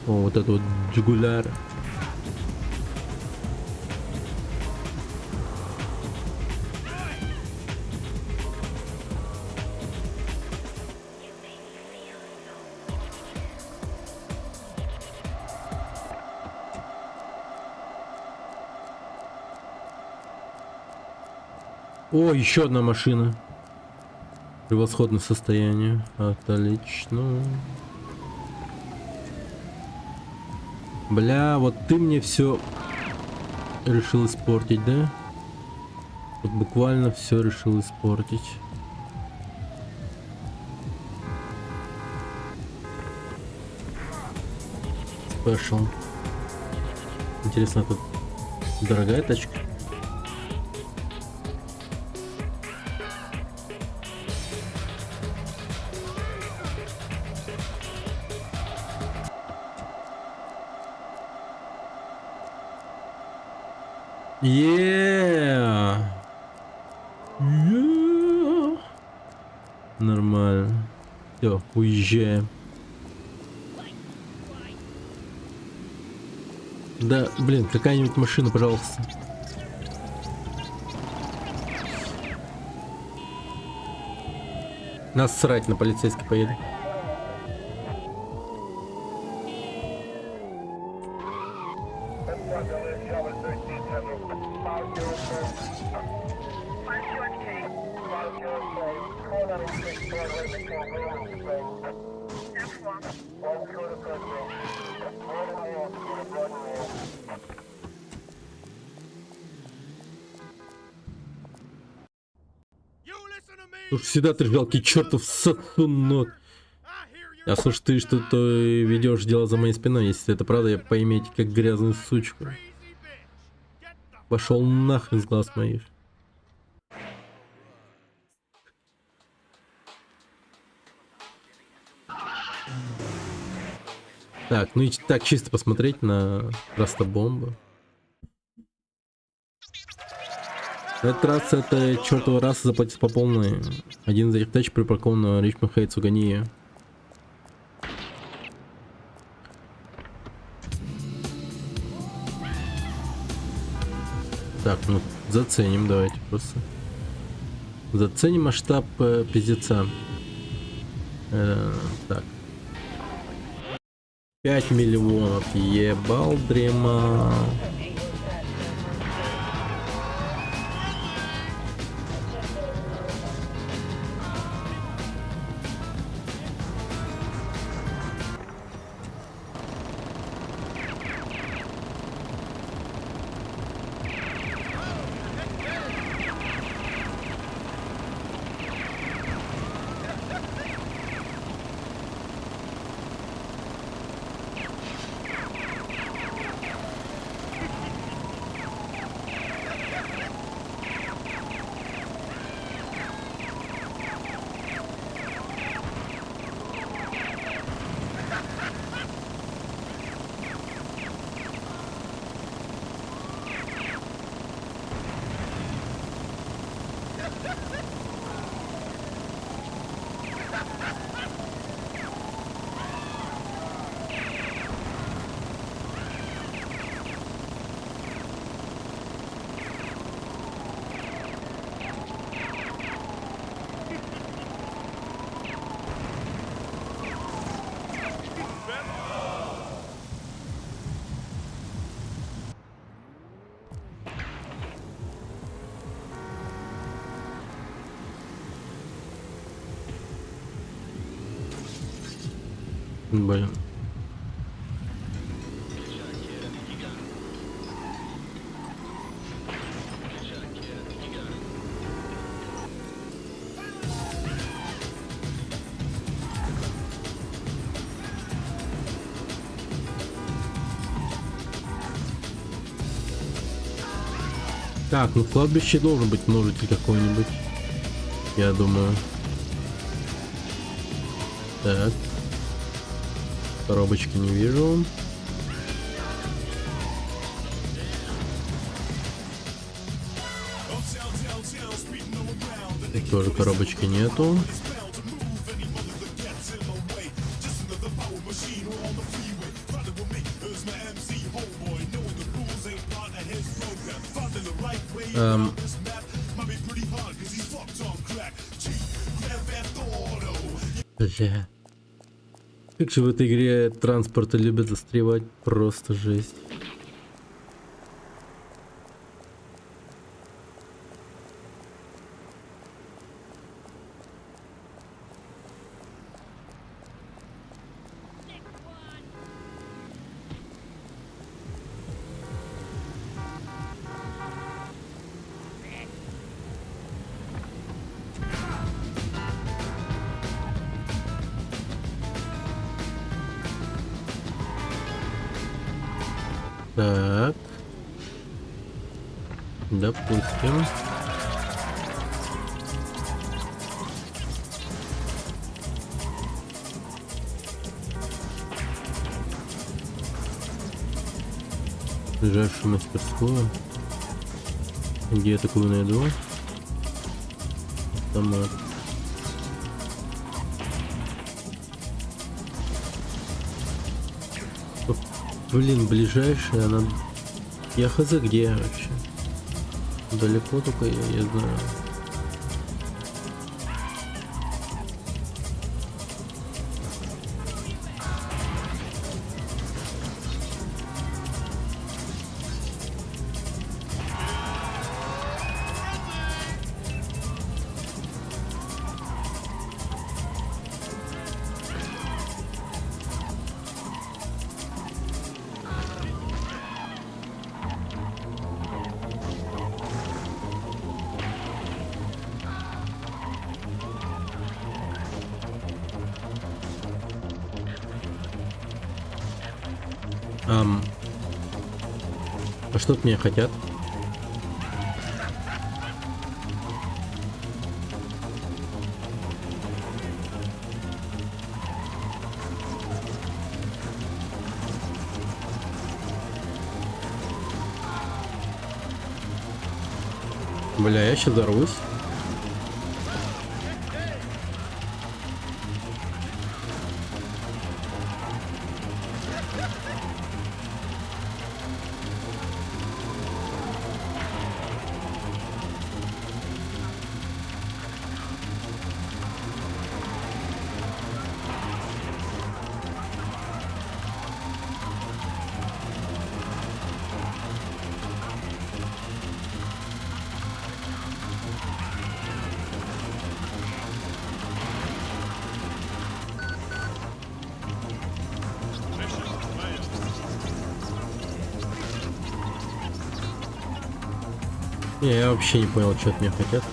О, вот это вот Джигуляр. О, еще одна машина. Превосходное состояние. Отлично. Бля, вот ты мне все решил испортить, да? Вот буквально все решил испортить. Спешл. Интересно, тут дорогая тачка? Нормально. Все, уезжаем. Да, блин, какая-нибудь машина, пожалуйста. Нас срать, на полицейский поеду. Уж всегда ты жалкий чертов сосунок. А слушай, ты что-то ведешь дело за моей спиной. Если это правда, я поимейте как грязную сучку. Пошел нахрен с глаз моих. Так, ну и так чисто посмотреть на растобомбу. На этот раз эта чертова раса заплатит по полной. Один из этих тач припаркован на Ричмонд Хейтс, угони ее. Так, ну заценим, давайте просто. Заценим масштаб пиздеца. Так. 5 миллионов, ебал дрема. Блин. Так, ну в кладбище должен быть множитель какой-нибудь. Я думаю. Так. Коробочки не вижу. Тут тоже коробочки нету. Бля. Как же в этой игре транспорты любят застревать, просто жесть. Так. Допустим. Ближайшую мастерскую. Где я такую найду? Автомат. Блин, ближайшая, она... Я хз где вообще? Далеко только я знаю. А что от меня хотят? Бля, я сейчас взорвусь. Не, я вообще не понял, что от меня хотят.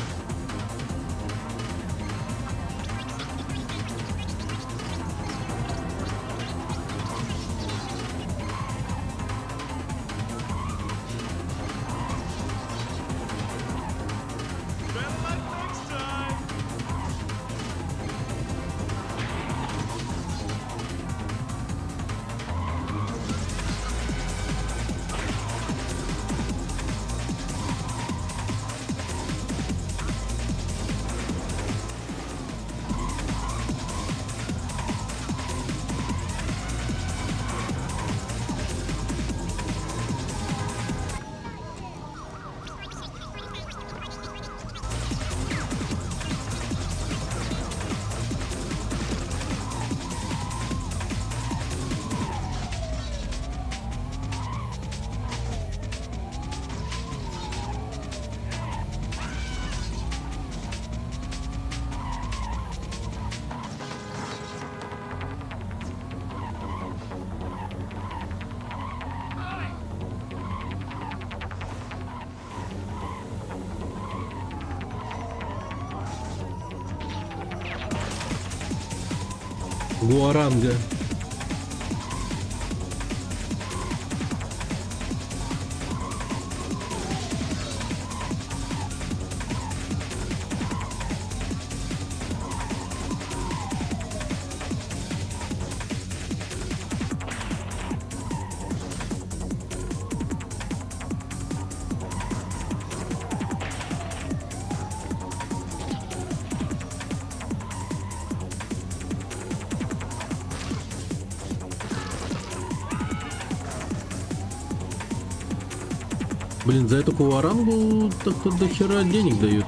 Гуаранга. Блин, за эту куарангу так-то до хера денег дают.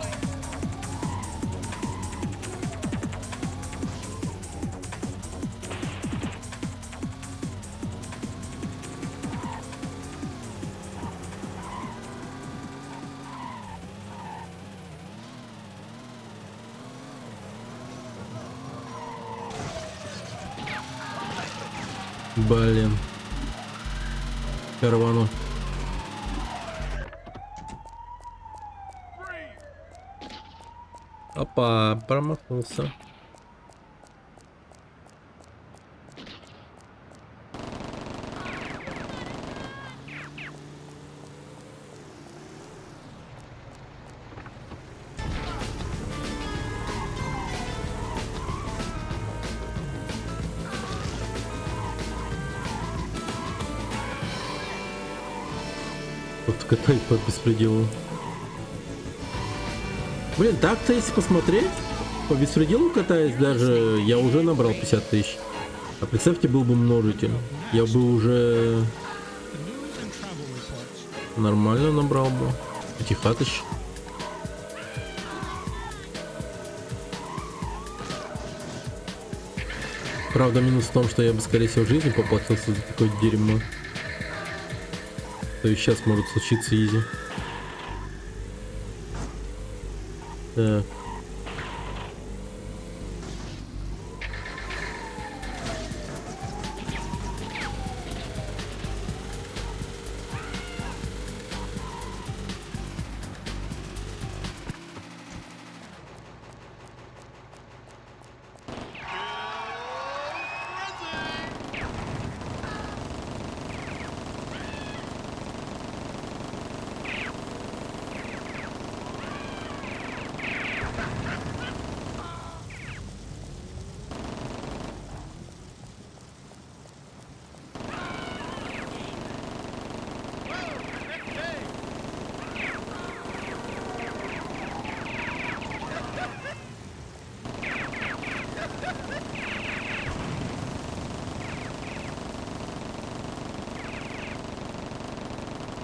Блин. Рвану. Опа, промахнулся. Вот катай по беспределу. Блин, так-то если посмотреть, по беспределу катаясь даже, я уже набрал 50 тысяч. А представьте, был бы множитель. Я бы уже нормально набрал бы. 50 тысяч. Правда, минус в том, что я бы, скорее всего, в жизни поплатился за такое дерьмо. То есть сейчас может случиться изи. Так.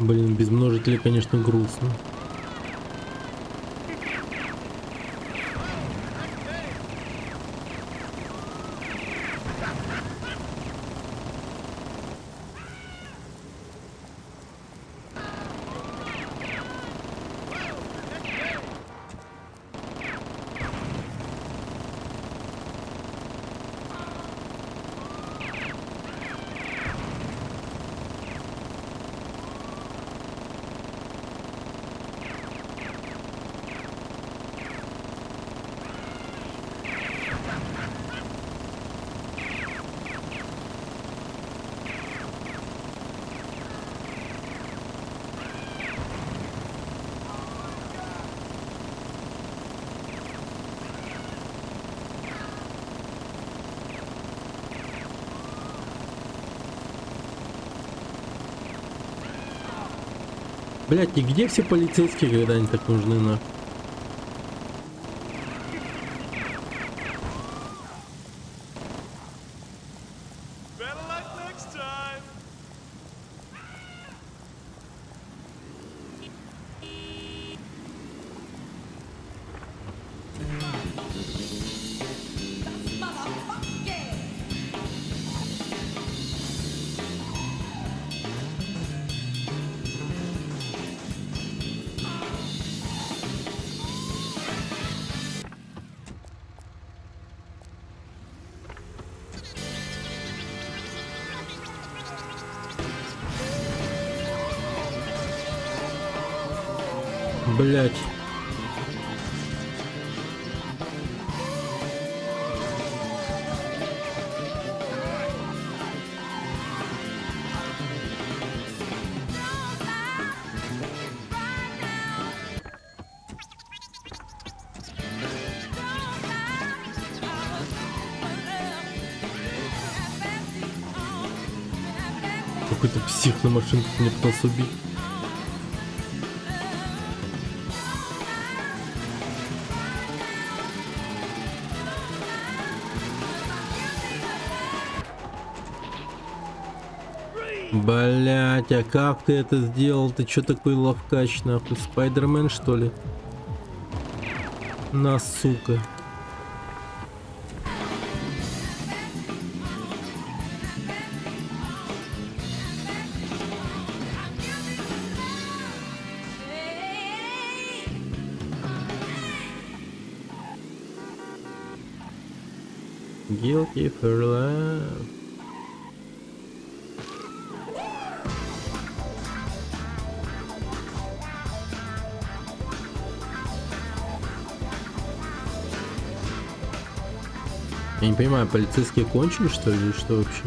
Блин, без множителя, конечно, грустно. Блять, нигде все полицейские, когда они так нужны, на. Блять. какой-то псих на машинке мне пытался убить. Блять, а как ты это сделал? Ты чё такой ловкач, нахуй? Спайдермен, что ли? На, сука. Guilty for love. Я не понимаю, полицейские кончили, что ли, или что вообще?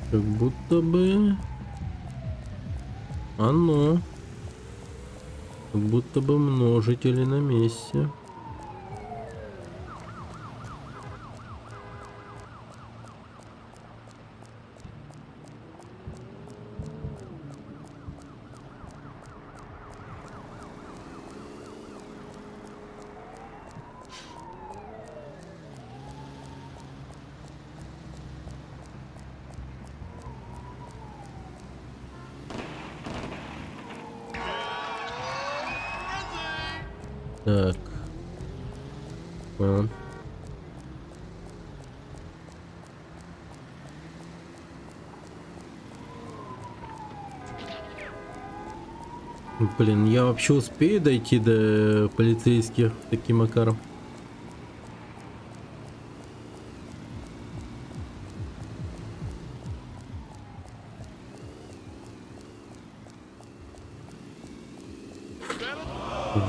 Как будто бы оно. Как будто бы множители на месте. Так. Блин, я вообще успею дойти до полицейских таким макаром?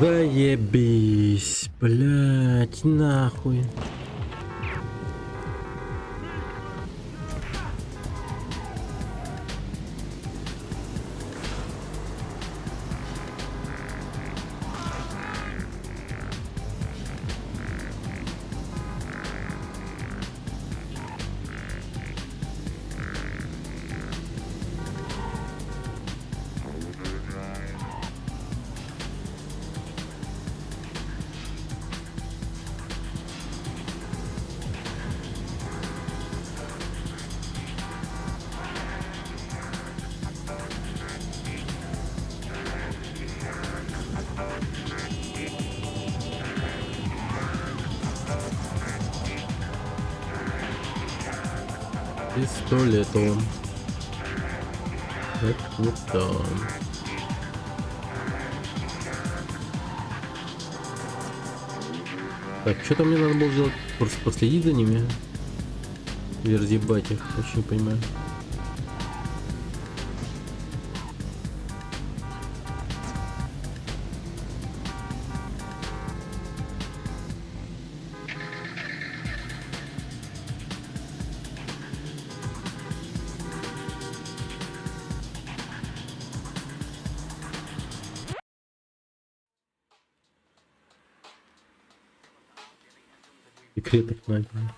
Заебись, блять, нахуй. Пистолетом. Это вот там. Так, что-то мне надо было сделать, просто последить за ними. Разъебать их, очень не понимаю. Секретов найдено.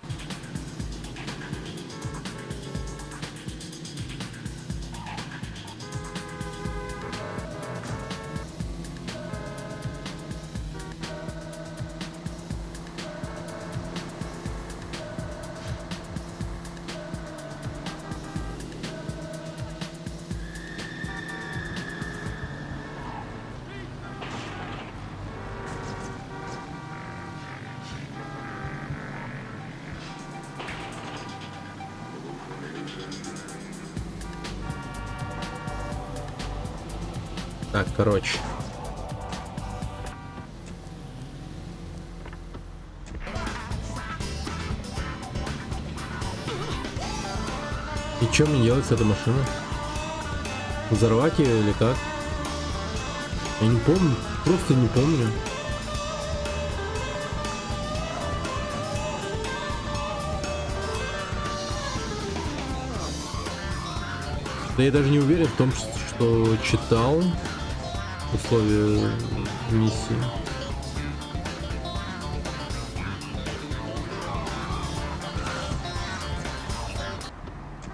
Так, короче. И что мне делать с этой машиной? Взорвать ее или как? Я не помню, просто не помню. Да я даже не уверен в том, что читал условия миссии.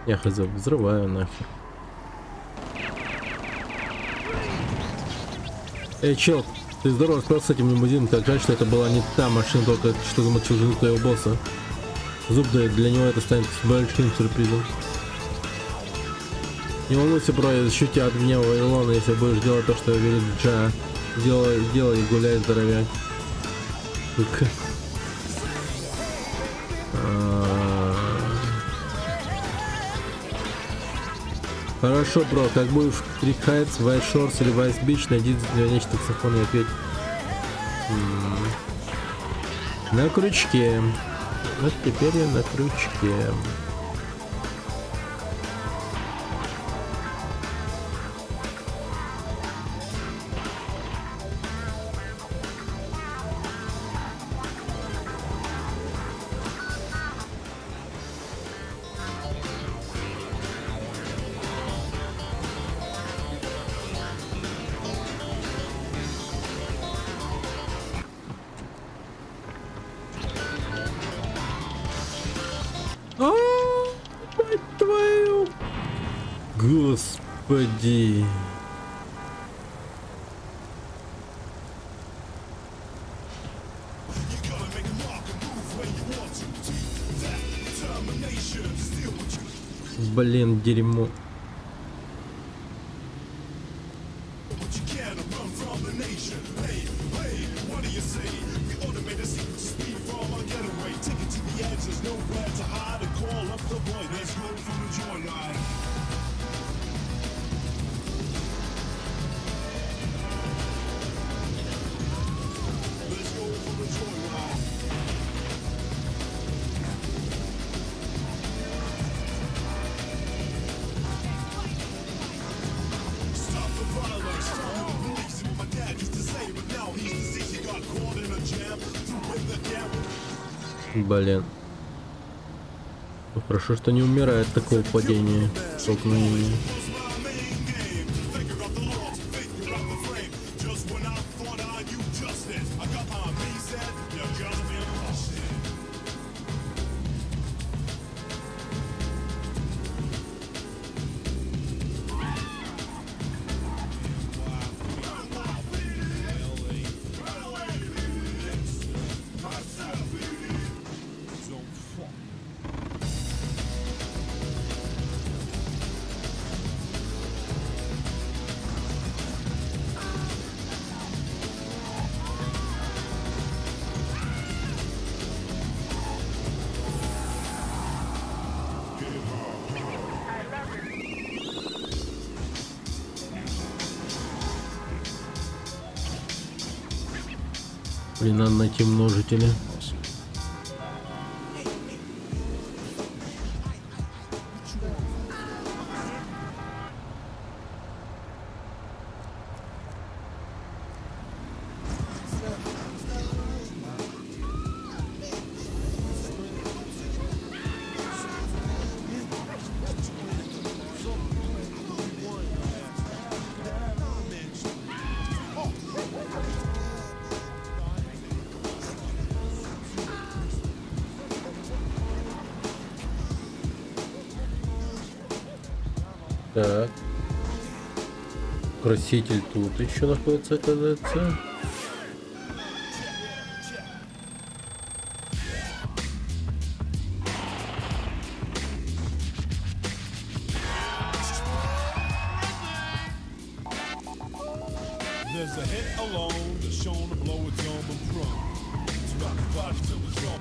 Я хз, взрываю нахер. Эй, чел, ты здорово спал с этим лимузином, так жаль, что это была не та машина, только что замочил жену твоего босса. Зуб дает, для него это станет большим сюрпризом. Не волнуйся, бро, я защищу тебя от гнева Илона, если будешь делать то, что говорит Джа. Делай и гуляй, здоровяк. Сука. Хорошо, бро, как будешь в Крик Хайтс, White Shores или Vice Beach, найди звонящий таксофон и ответь. На крючке. Вот теперь я на крючке. Мать твою! Господи! Блин, дерьмо. Блин. Ну, хорошо, что не умирает от такого падения, столкновения. Блин, надо найти множители. Так. Краситель тут еще находится, оказывается. There's a hit alone that's shown to blow its own and prone. It's rock the body till it's gone.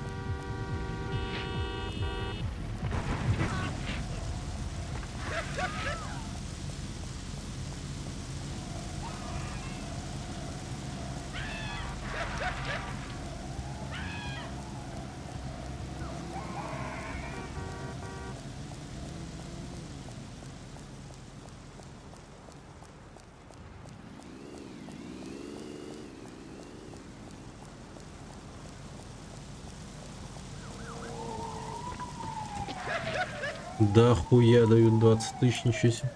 Да хуя дают 20 тысяч, ничего себе.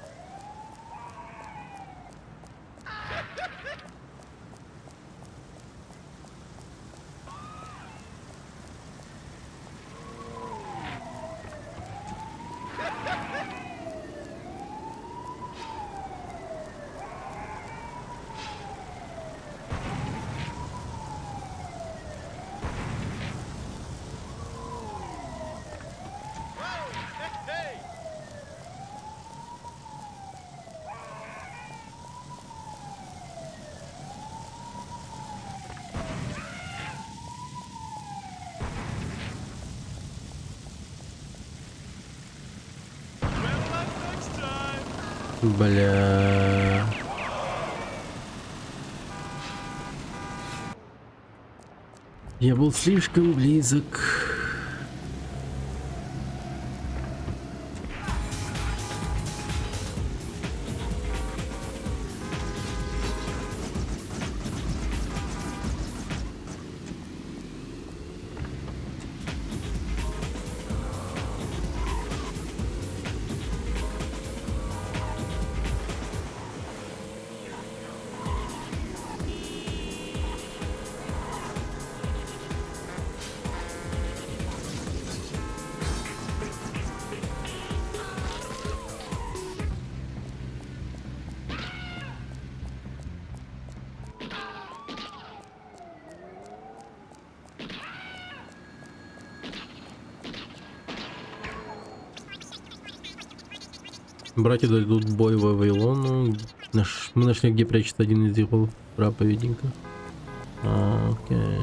Бля. Я был слишком близок. Братья дадут бой в Вавилону. Мы нашли, где прячется один из его проповедников. Окей.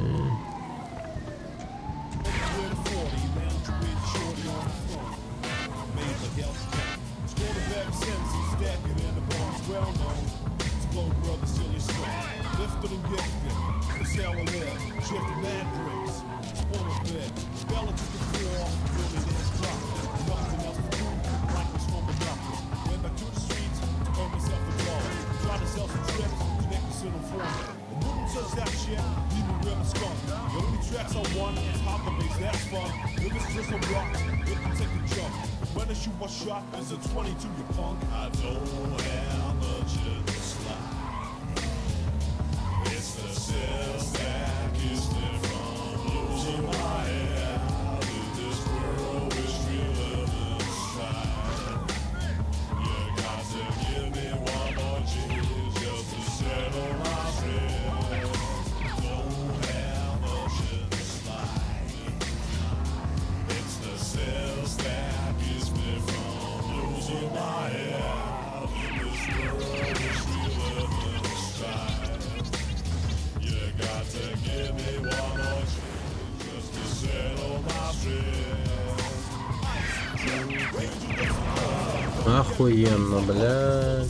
Охуенно, блядь.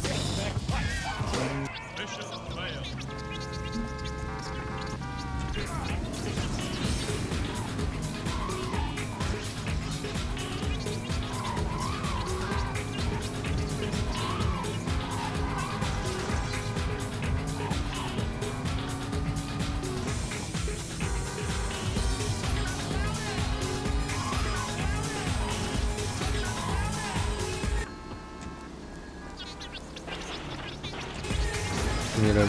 Мира.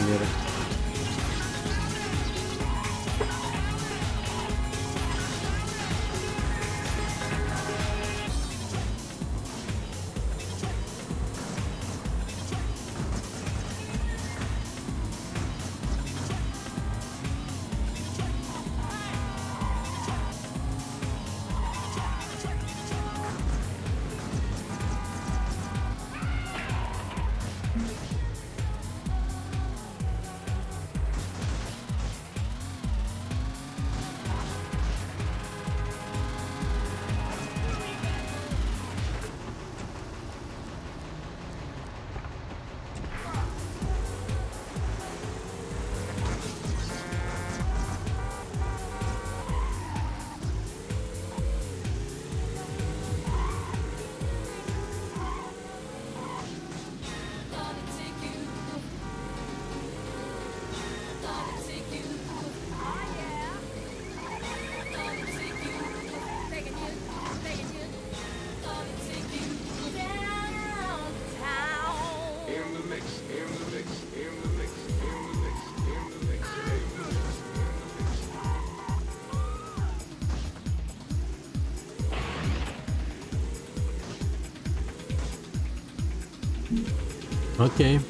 Окей.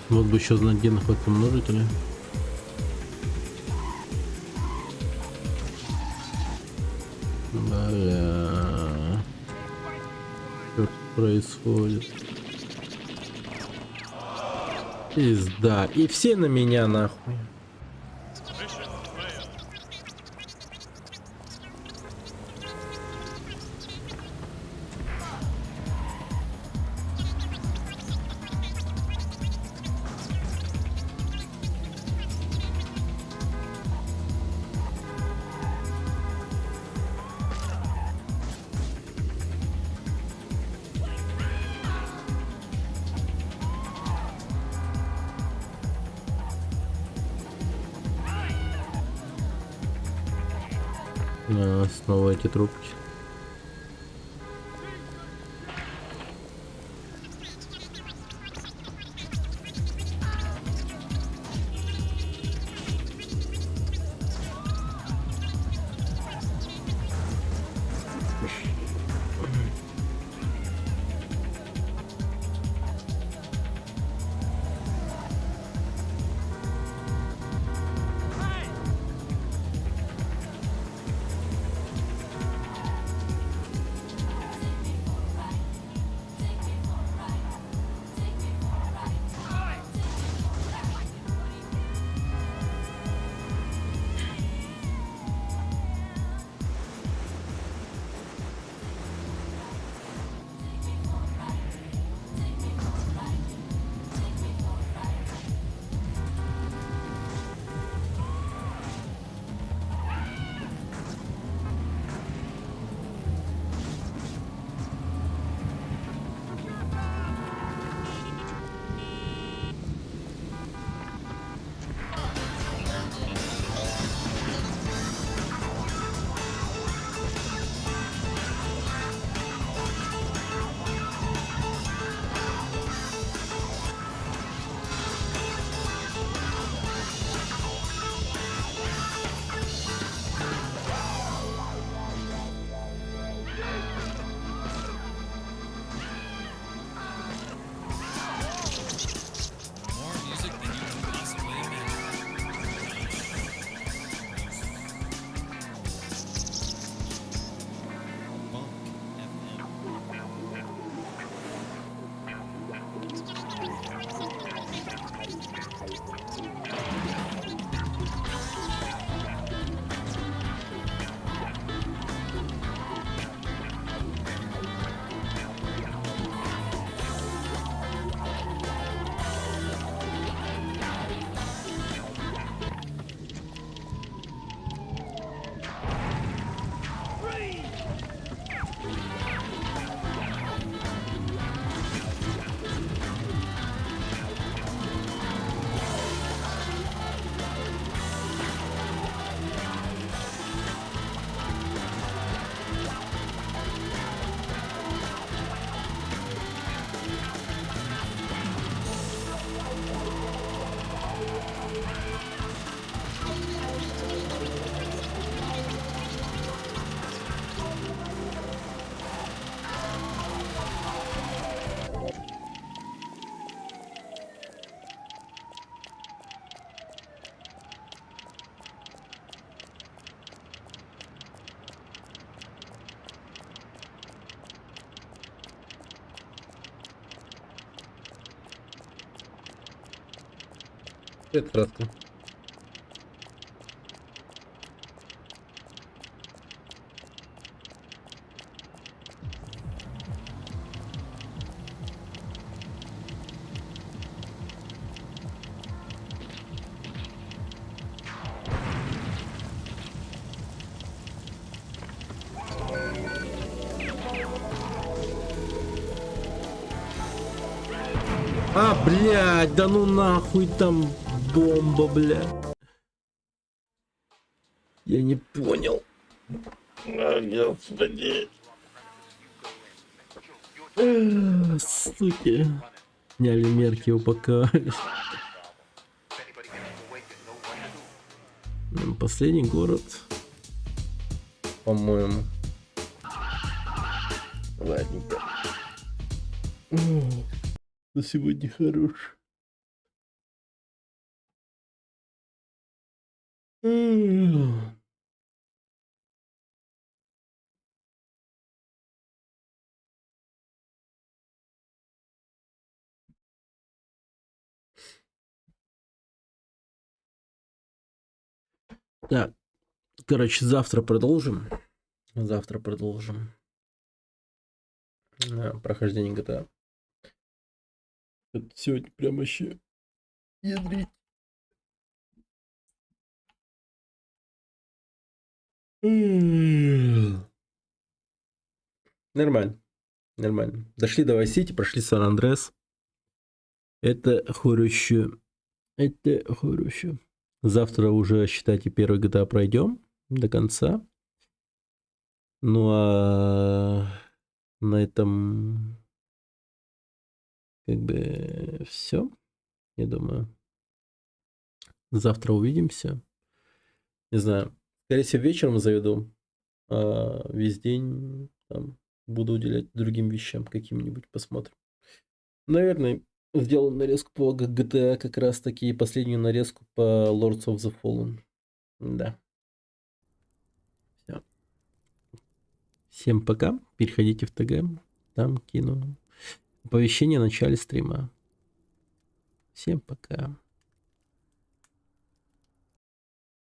Вот бы еще знать, где находятся множители. Бля. Что происходит? Пизда. И все на меня нахуй. Снова эти трубки. Это краска. А, блядь, да ну нахуй там бомба, блядь. Я не понял. А, господи. Суки. Сняли мерки, упаковались. Последний город, по-моему. Ладненько. На сегодня хорош. Так, короче, завтра продолжим. Прохождение GTA. Это сегодня прям вообще ядрить. Нормально. Дошли до Vice-City, прошли Сан-Андрес. Это хорошо. Завтра уже, считайте, первый GTA пройдем до конца. Ну а на этом как бы все, я думаю. Завтра увидимся. Не знаю, скорее всего, вечером заведу. А весь день там буду уделять другим вещам каким-нибудь, посмотрим. Наверное, сделаем нарезку по GTA, как раз таки, и последнюю нарезку по Lords of the Fallen. Да. Все. Всем пока. Переходите в ТГ. Там кину оповещение о начале стрима. Всем пока.